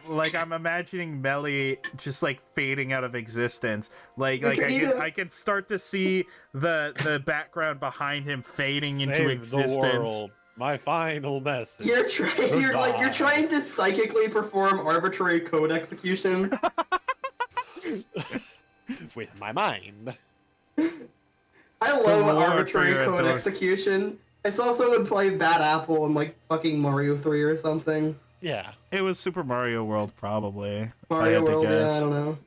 I'm imagining Melly just like fading out of existence. Like can I can start to see the background behind him fading into Save existence. the world. My final message. You're trying to psychically perform arbitrary code execution. With my mind. I love Lord, arbitrary you're a code dork. execution. I saw someone play Bad Apple in like fucking Mario 3 or something. Yeah. It was Super Mario World, probably. if I Mario had to World, yeah, guess. I don't know.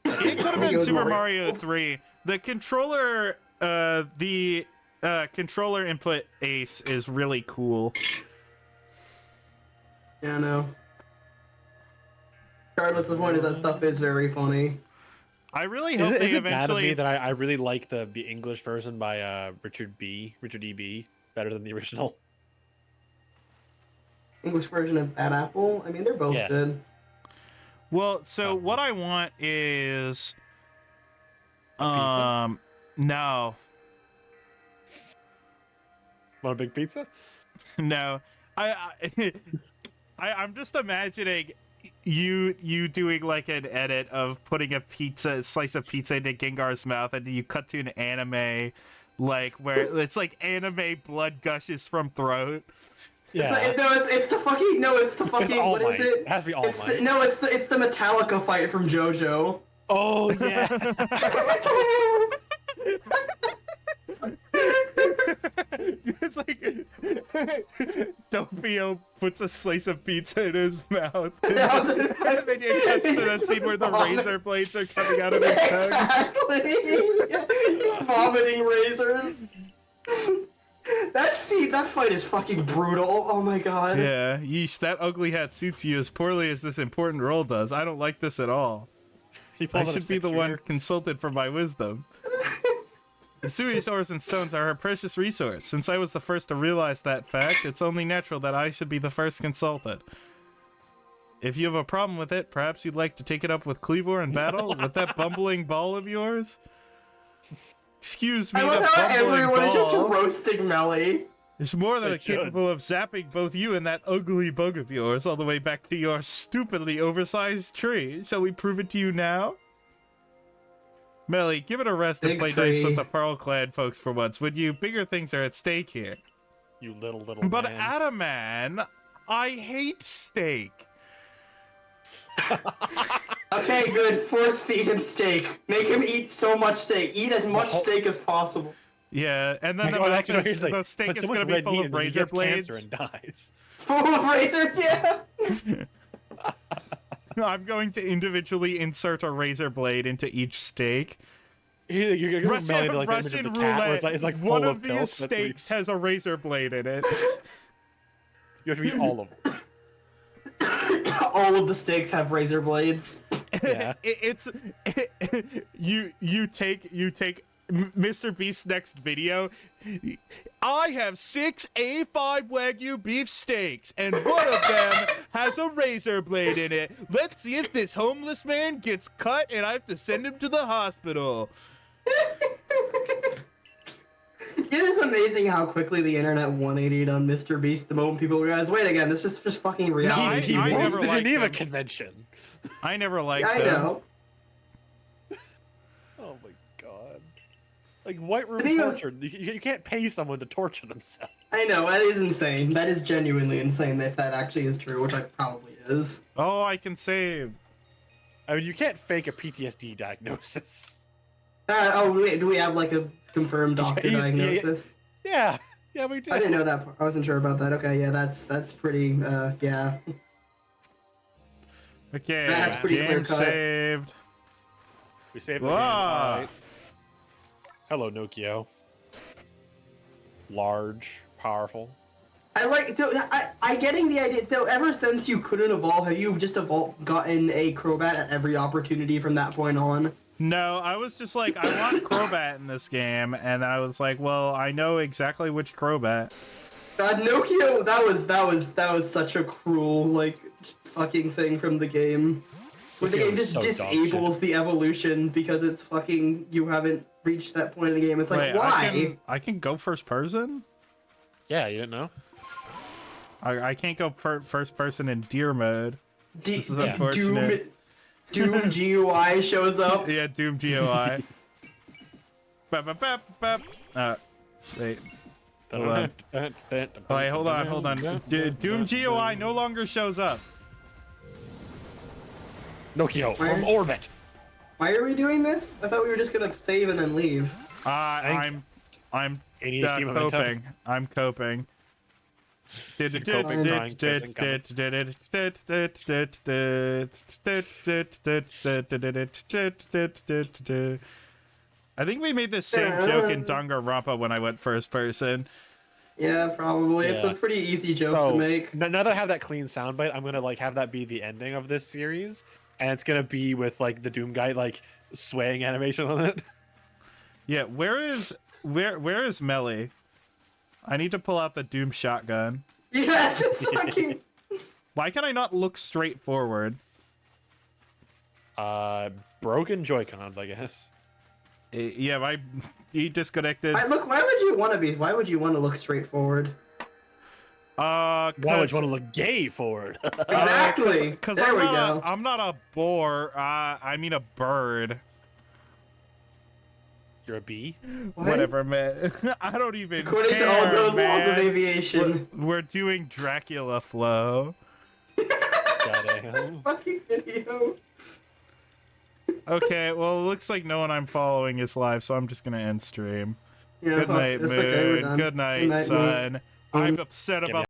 It could have I think been it was Super Mario. Mario 3. The controller, controller input ace is really cool. Yeah, I know. Regardless, the point is that stuff is very funny. I really Is hope it, they is it bad of me eventually. that I really like the English version by Richard E.B. better than the original? English version of Bad Apple. I mean, they're both Yeah. good. Well, so what I want is, pizza? no, Want a big pizza? no, I'm just imagining you doing like an edit of putting a slice of pizza into Gengar's mouth, and you cut to an anime, like where it's like anime blood gushes from throat. Yeah. It's the fucking It's All what is Might. it? It has to be All It's Might. it's the Metallica fight from JoJo. Oh yeah. It's like Doppio puts a slice of pizza in his mouth, and then it cuts to the scene where the razor blades are coming out of his tongue. Exactly. Vomiting razors. That fight is fucking brutal. Oh my god. Yeah, yeesh, that ugly hat suits you as poorly as this important role does. I don't like this at all. He I pulls out a should be the one six-shooter. consulted for my wisdom. The Suisaurs and stones are a precious resource. Since I was the first to realize that fact, it's only natural that I should be the first consulted. If you have a problem with it, perhaps you'd like to take it up with Cleavor in battle with that bumbling ball of yours? Excuse me, I the love how bumbling everyone is just ball roasting Melly. is more than They capable of zapping both you and that ugly bug of yours all the way back to your stupidly oversized tree. Shall we prove it to you now? Melly, give it a rest and Big play nice tree. with the Pearl-clad folks for once, would you? Bigger things are at stake here. You little But man. Adaman, I hate steak. Okay, good. Force feed him steak. Make him eat so much steak. Eat as much steak as possible. Yeah, and then Oh, actually, no, the he's like, steak "Put is so going to much be red full meat of in it, he razor gets blades. cancer and dies. Full of razors, yeah. I'm going to individually insert a razor blade into each steak. You're gonna mail into, like, the image Russian of the cat, where roulette. it's like full One of of pills. these That's what you- steaks has a razor blade in it. You have to eat all of them. All of the steaks have razor blades. Yeah. You take Mr. Beast's next video. I have 6 A5 Wagyu beef steaks, and one of them has a razor blade in it. Let's see if this homeless man gets cut and I have to send him to the hospital. It is amazing how quickly the internet 180'd on Mr. Beast the moment people realize, wait again, this is just fucking reality I TV. never the liked Geneva him. Convention. I never liked I them. know. Oh my god. Like white room But he was- torture. You can't pay someone to torture themselves. I know, that is insane. That is genuinely insane if that actually is true, which it probably is. Oh, I can save. I mean, you can't fake a PTSD diagnosis. Do we have like a confirmed doctor He's- diagnosis? Yeah. Yeah, we do. I didn't know that part. I wasn't sure about that. Okay, yeah, that's pretty, yeah. Okay, That's pretty game clear-cut. saved. We saved the Whoa. game. Alright. Hello, Nokia. Large, powerful. I like, so I getting the idea, so ever since you couldn't evolve, have you just gotten a Crobat at every opportunity from that point on? No, I was just like, I want Crobat in this game, and I was like, well, I know exactly which Crobat. God, Nokia, that was such a cruel, like, fucking thing from the game. Where the Nokia game was just so dog disables the evolution because it's fucking, you haven't reached that point in the game. It's like, Wait, why? I can go first person? Yeah, you didn't know? I can't go first person in deer mode. This is unfortunate. Doom GUI shows up. Yeah, Doom GOI. Wait. Hold on. Wait, hold on. Doom GOI no longer shows up. Nokia, Where? from orbit. Why are we doing this? I thought we were just gonna save and then leave. I'm ADHD momentum. coping. I'm coping. I think we made the same joke in Danganronpa when I went first person. Yeah, probably. It's a Yeah. pretty easy joke So to make. now that I have that clean soundbite, I'm gonna like have that be the ending of this series, and it's gonna be with like the Doom guy like swaying animation on it. Yeah, where is Melly? I need to pull out the Doom shotgun. Yes, it's fucking. Why can I not look straight forward? Broken Joy-Cons, I guess. Yeah, he disconnected. Look, why would you want to be? Why would you want to look straight forward? Why would you want to look gay forward? Exactly. Because There we go. I'm not a boar. I mean a bird. You're a bee? What? Whatever, man. I don't even According care, to all those laws of man. aviation. animation. We're doing Dracula flow. Goddamn. Fucking video. Okay, well, it looks like no one I'm following is live, so I'm just gonna end stream. Yeah, Good night, it's Moon. okay, we're done. Good night, Good night, Moon. son. I'm upset Give me about